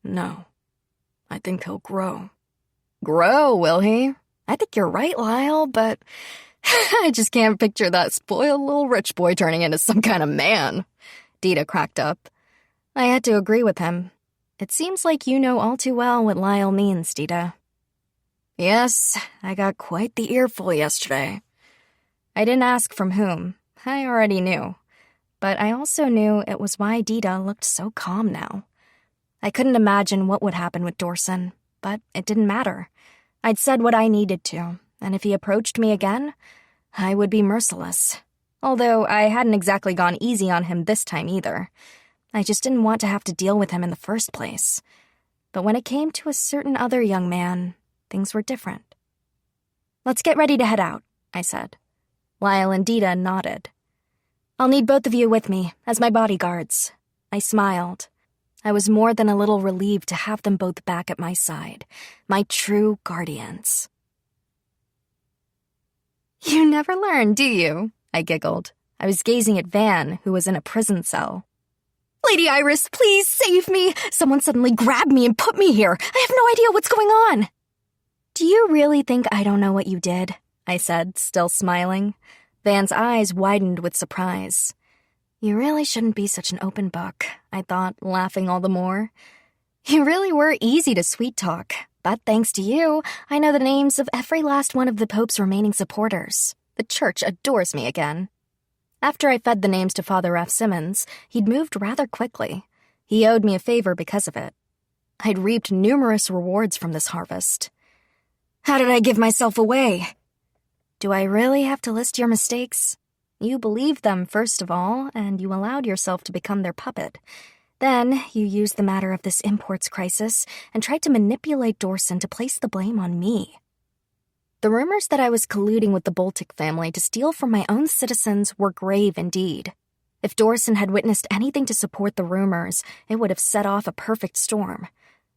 S2: No. I think he'll grow.
S1: Grow, will he? I think you're right, Lyle, but I just can't picture that spoiled little rich boy turning into some kind of man. Dita cracked up. I had to agree with him. It seems like you know all too well what Lyle means, Dita.
S2: Yes, I got quite the earful yesterday.
S1: I didn't ask from whom. I already knew. But I also knew it was why Dita looked so calm now. I couldn't imagine what would happen with Dorson, but it didn't matter. I'd said what I needed to, and if he approached me again, I would be merciless. Although I hadn't exactly gone easy on him this time either. I just didn't want to have to deal with him in the first place. But when it came to a certain other young man, things were different. Let's get ready to head out, I said. Lyle and Dita nodded. I'll need both of you with me, as my bodyguards. I smiled. I was more than a little relieved to have them both back at my side, my true guardians. You never learn, do you? I giggled. I was gazing at Van, who was in a prison cell. Lady Iris, please save me! Someone suddenly grabbed me and put me here. I have no idea what's going on. Do you really think I don't know what you did? I said, still smiling. Van's eyes widened with surprise. You really shouldn't be such an open book, I thought, laughing all the more. You really were easy to sweet-talk, but thanks to you, I know the names of every last one of the Pope's remaining supporters. The church adores me again. After I fed the names to Father F. Simmons, he'd moved rather quickly. He owed me a favor because of it. I'd reaped numerous rewards from this harvest. How did I give myself away? Do I really have to list your mistakes? You believed them, first of all, and you allowed yourself to become their puppet. Then, you used the matter of this imports crisis and tried to manipulate Dorson to place the blame on me. The rumors that I was colluding with the Boltic family to steal from my own citizens were grave indeed. If Dorson had witnessed anything to support the rumors, it would have set off a perfect storm.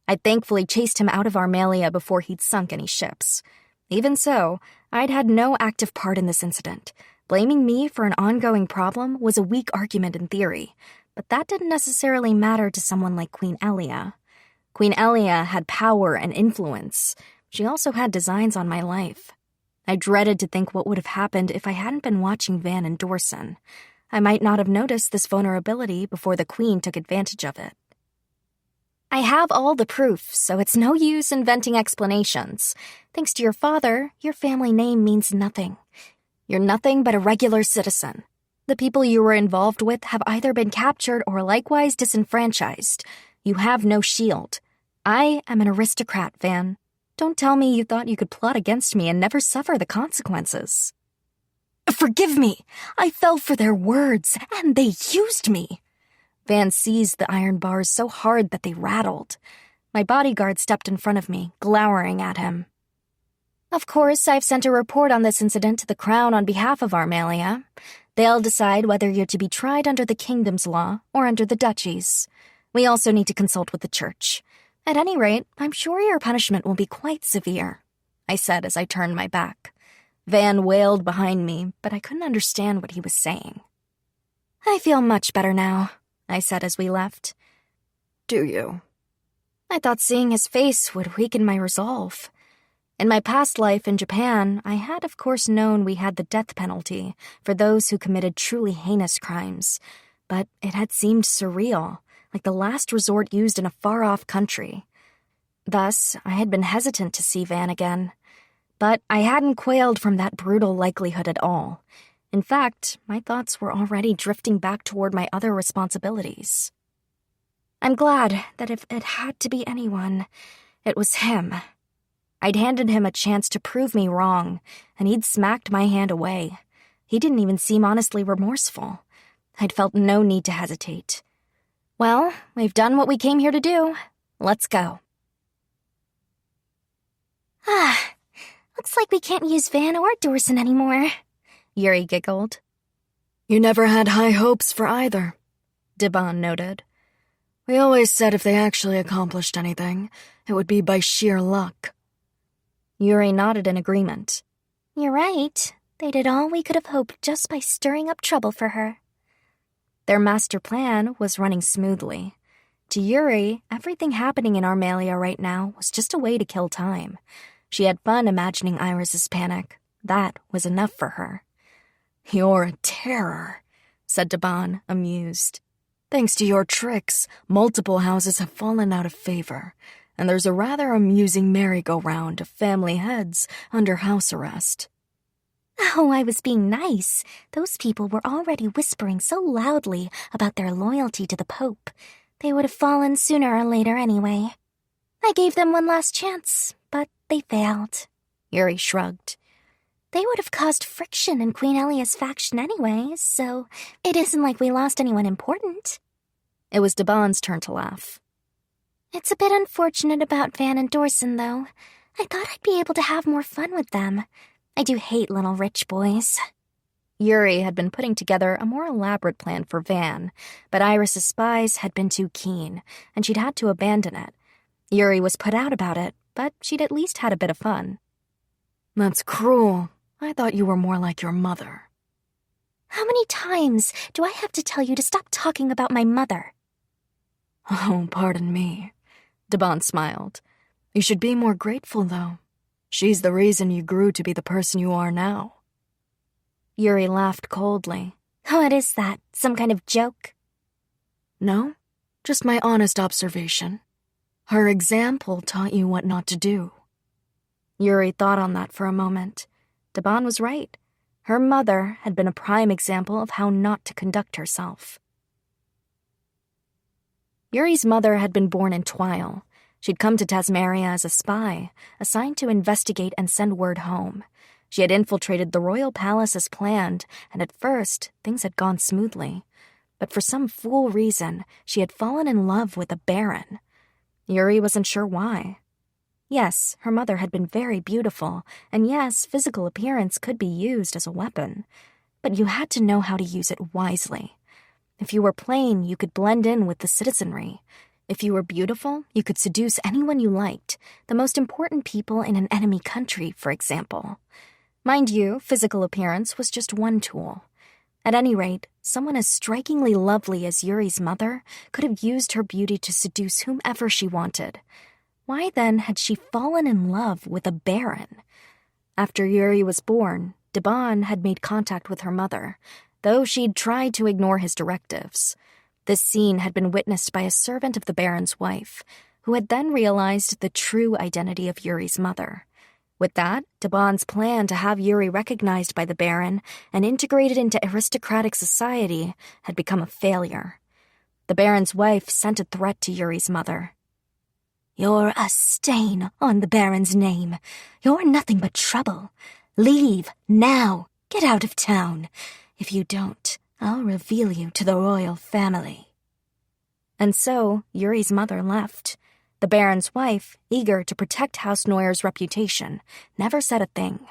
S1: I'd thankfully chased him out of Armalia before he'd sunk any ships. Even so, I'd had no active part in this incident. Blaming me for an ongoing problem was a weak argument in theory, but that didn't necessarily matter to someone like Queen Elia. Queen Elia had power and influence. She also had designs on my life. I dreaded to think what would have happened if I hadn't been watching Van and Dorson. I might not have noticed this vulnerability before the Queen took advantage of it. I have all the proof, so it's no use inventing explanations. Thanks to your father, your family name means nothing. You're nothing but a regular citizen. The people you were involved with have either been captured or likewise disenfranchised. You have no shield. I am an aristocrat, Van. Don't tell me you thought you could plot against me and never suffer the consequences. Forgive me! I fell for their words, and they used me! Van seized the iron bars so hard that they rattled. My bodyguard stepped in front of me, glowering at him. Of course, I've sent a report on this incident to the Crown on behalf of Armalia. They'll decide whether you're to be tried under the kingdom's law or under the duchy's. We also need to consult with the church. At any rate, I'm sure your punishment will be quite severe, I said as I turned my back. Van wailed behind me, but I couldn't understand what he was saying. I feel much better now, I said as we left.
S2: Do you?
S1: I thought seeing his face would weaken my resolve. In my past life in Japan, I had of course known we had the death penalty for those who committed truly heinous crimes, but it had seemed surreal, like the last resort used in a far-off country. Thus, I had been hesitant to see Van again. But I hadn't quailed from that brutal likelihood at all. In fact, my thoughts were already drifting back toward my other responsibilities. I'm glad that if it had to be anyone, it was him. I'd handed him a chance to prove me wrong, and he'd smacked my hand away. He didn't even seem honestly remorseful. I'd felt no need to hesitate. Well, we've done what we came here to do. Let's go.
S3: Looks like we can't use Van or Dorson anymore,
S1: Yuri giggled.
S2: You never had high hopes for either,
S1: Dibon noted.
S2: We always said if they actually accomplished anything, it would be by sheer luck.
S1: Yuri nodded in agreement.
S3: You're right. They did all we could have hoped just by stirring up trouble for her.
S1: Their master plan was running smoothly. To Yuri, everything happening in Armalia right now was just a way to kill time. She had fun imagining Iris's panic. That was enough for her.
S2: You're a terror, said Dibon, amused. Thanks to your tricks, multiple houses have fallen out of favor, and there's a rather amusing merry-go-round of family heads under house arrest.
S3: Oh, I was being nice. Those people were already whispering so loudly about their loyalty to the Pope. They would have fallen sooner or later anyway. I gave them one last chance, but they failed.
S1: Yuri shrugged.
S3: They would have caused friction in Queen Elia's faction anyway, so it isn't like we lost anyone important.
S1: It was Dibon's turn to laugh.
S3: It's a bit unfortunate about Van and Dorson, though. I thought I'd be able to have more fun with them. I do hate little rich boys.
S1: Yuri had been putting together a more elaborate plan for Van, but Iris's spies had been too keen, and she'd had to abandon it. Yuri was put out about it, but she'd at least had a bit of fun.
S2: That's cruel. I thought you were more like your mother.
S3: How many times do I have to tell you to stop talking about my mother?
S2: Oh, pardon me. Dibon smiled. You should be more grateful, though. She's the reason you grew to be the person you are now.
S1: Yuri laughed coldly.
S3: What is that? Some kind of joke?
S2: No, just my honest observation. Her example taught you what not to do.
S1: Yuri thought on that for a moment. Dibon was right. Her mother had been a prime example of how not to conduct herself. Yuri's mother had been born in Twile. She'd come to Tasmaria as a spy, assigned to investigate and send word home. She had infiltrated the royal palace as planned, and at first, things had gone smoothly. But for some fool reason, she had fallen in love with a baron. Yuri wasn't sure why. Yes, her mother had been very beautiful, and yes, physical appearance could be used as a weapon. But you had to know how to use it wisely. If you were plain, you could blend in with the citizenry. If you were beautiful, you could seduce anyone you liked, the most important people in an enemy country, for example. Mind you, physical appearance was just one tool. At any rate, someone as strikingly lovely as Yuri's mother could have used her beauty to seduce whomever she wanted. Why then had she fallen in love with a baron? After Yuri was born, Debon had made contact with her mother, though she'd tried to ignore his directives. This scene had been witnessed by a servant of the baron's wife, who had then realized the true identity of Yuri's mother. With that, Debon's plan to have Yuri recognized by the baron and integrated into aristocratic society had become a failure. The baron's wife sent a threat to Yuri's mother.
S3: "You're a stain on the baron's name. You're nothing but trouble. Leave, now. Get out of town. If you don't, I'll reveal you to the royal family."
S1: And so, Yuri's mother left. The baron's wife, eager to protect House Neuer's reputation, never said a thing.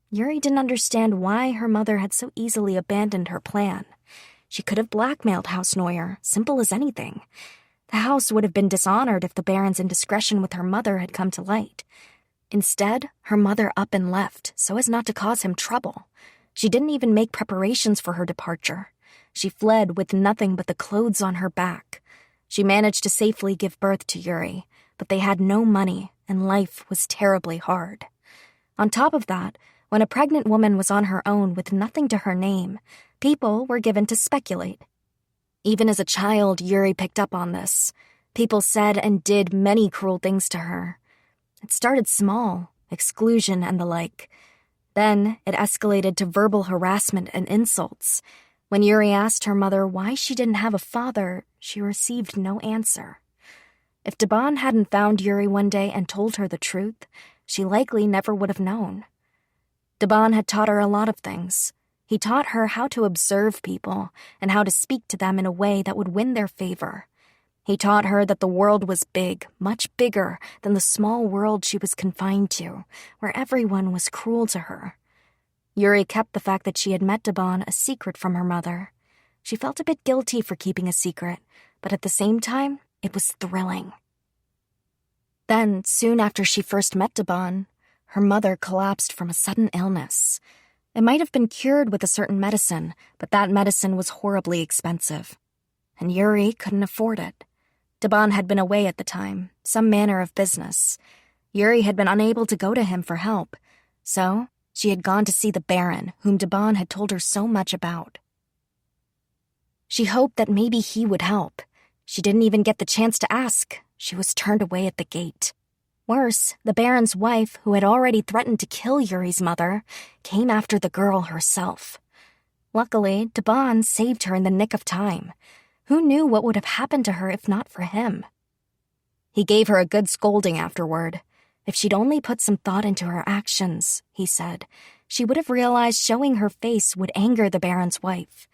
S1: Yuri didn't understand why her mother had so easily abandoned her plan. She could have blackmailed House Neuer, simple as anything. The house would have been dishonored if the baron's indiscretion with her mother had come to light. Instead, her mother up and left, so as not to cause him trouble. She didn't even make preparations for her departure. She fled with nothing but the clothes on her back. She managed to safely give birth to Yuri, but they had no money, and life was terribly hard. On top of that, when a pregnant woman was on her own with nothing to her name, people were given to speculate. Even as a child, Yuri picked up on this. People said and did many cruel things to her. It started small, exclusion and the like. Then it escalated to verbal harassment and insults. When Yuri asked her mother why she didn't have a father, she received no answer. If Debon hadn't found Yuri one day and told her the truth, she likely never would have known. Debon had taught her a lot of things. He taught her how to observe people and how to speak to them in a way that would win their favor. He taught her that the world was big, much bigger than the small world she was confined to, where everyone was cruel to her. Yuri kept the fact that she had met Debon a secret from her mother. She felt a bit guilty for keeping a secret, but at the same time, it was thrilling. Then, soon after she first met Debon, her mother collapsed from a sudden illness. It might have been cured with a certain medicine, but that medicine was horribly expensive. And Yuri couldn't afford it. Debon had been away at the time, some manner of business. Yuri had been unable to go to him for help, so she had gone to see the Baron, whom Debon had told her so much about. She hoped that maybe he would help. She didn't even get the chance to ask. She was turned away at the gate. Worse, the Baron's wife, who had already threatened to kill Yuri's mother, came after the girl herself. Luckily, Debon saved her in the nick of time. Who knew what would have happened to her if not for him? He gave her a good scolding afterward. If she'd only put some thought into her actions, he said, she would have realized showing her face would anger the Baron's wife.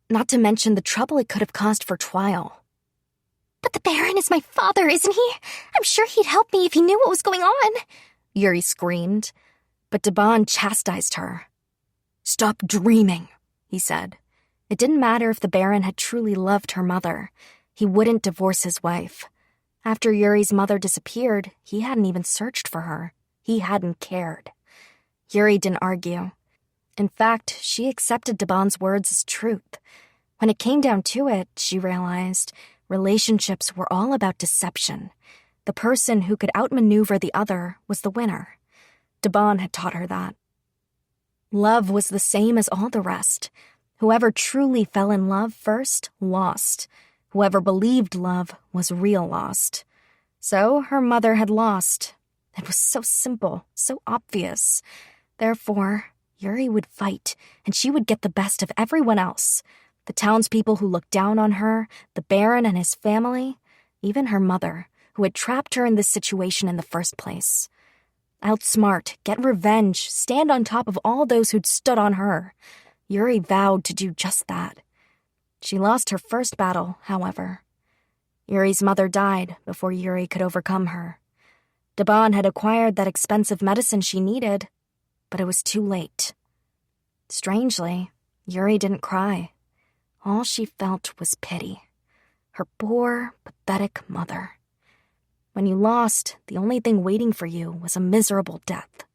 S1: Not to mention the trouble it could have caused for Twile.
S3: "But the Baron is my father, isn't he? I'm sure he'd help me if he knew what was going on,"
S1: Yuri screamed. But Debon chastised her. "Stop dreaming," he said. It didn't matter if the Baron had truly loved her mother. He wouldn't divorce his wife. After Yuri's mother disappeared, he hadn't even searched for her. He hadn't cared. Yuri didn't argue. In fact, she accepted Debon's words as truth. When it came down to it, she realized relationships were all about deception. The person who could outmaneuver the other was the winner. Debon had taught her that. Love was the same as all the rest. Whoever truly fell in love first lost. Whoever believed love was real lost. So her mother had lost. It was so simple, so obvious. Therefore, Yuri would fight, and she would get the best of everyone else. The townspeople who looked down on her, the Baron and his family, even her mother, who had trapped her in this situation in the first place. Outsmart, get revenge, stand on top of all those who'd stood on her. Yuri vowed to do just that. She lost her first battle, however. Yuri's mother died before Yuri could overcome her. Debon had acquired that expensive medicine she needed, but it was too late. Strangely, Yuri didn't cry. All she felt was pity. Her poor, pathetic mother. When you lost, the only thing waiting for you was a miserable death.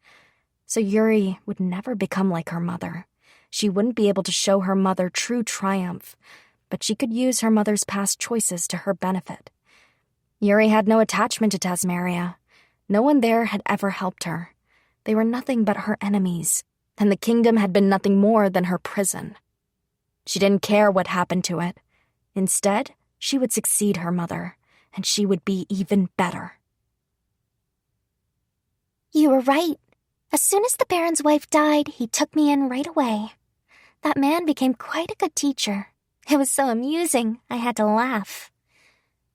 S1: So Yuri would never become like her mother. She wouldn't be able to show her mother true triumph, but she could use her mother's past choices to her benefit. Yuri had no attachment to Tasmaria. No one there had ever helped her. They were nothing but her enemies, and the kingdom had been nothing more than her prison. She didn't care what happened to it. Instead, she would succeed her mother, and she would be even better.
S3: You were right. As soon as the Baron's wife died, he took me in right away. That man became quite a good teacher. It was so amusing, I had to laugh.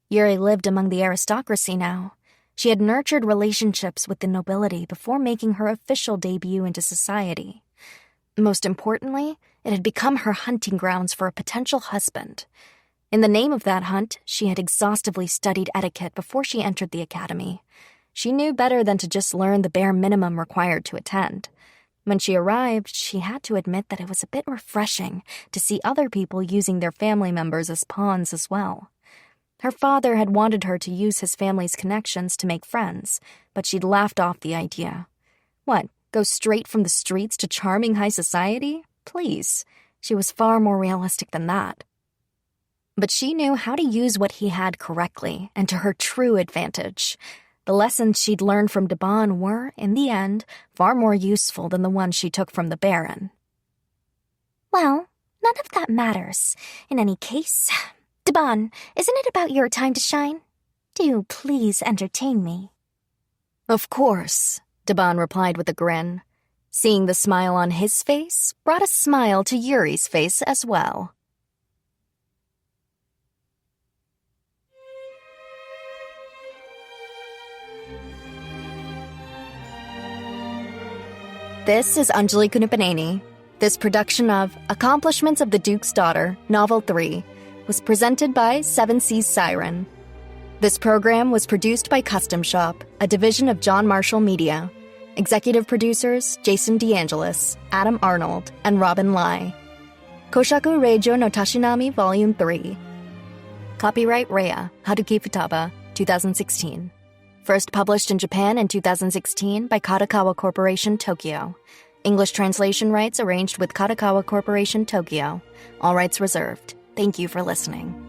S1: Yuri lived among the aristocracy now. She had nurtured relationships with the nobility before making her official debut into society. Most importantly, it had become her hunting grounds for a potential husband. In the name of that hunt, she had exhaustively studied etiquette before she entered the academy. She knew better than to just learn the bare minimum required to attend. When she arrived, she had to admit that it was a bit refreshing to see other people using their family members as pawns as well. Her father had wanted her to use his family's connections to make friends, but she'd laughed off the idea. What, go straight from the streets to charming high society? Please. She was far more realistic than that. But she knew how to use what he had correctly and to her true advantage. The lessons she'd learned from Debon were, in the end, far more useful than the ones she took from the Baron.
S3: Well, none of that matters. In any case, Debon, isn't it about your time to shine? Do please entertain me.
S1: Of course, Debon replied with a grin. Seeing the smile on his face brought a smile to Yuri's face as well. This is Anjali Kunupaneni. This production of Accomplishments of the Duke's Daughter, Novel 3, was presented by Seven Seas Siren. This program was produced by Custom Shop, a division of John Marshall Media. Executive producers Jason DeAngelis, Adam Arnold, and Robin Lai. Koshaku Reijo no Tashinami Volume 3. Copyright Rhea, Haruki Futaba, 2016. First published in Japan in 2016 by Kadokawa Corporation, Tokyo. English translation rights arranged with Kadokawa Corporation, Tokyo. All rights reserved. Thank you for listening.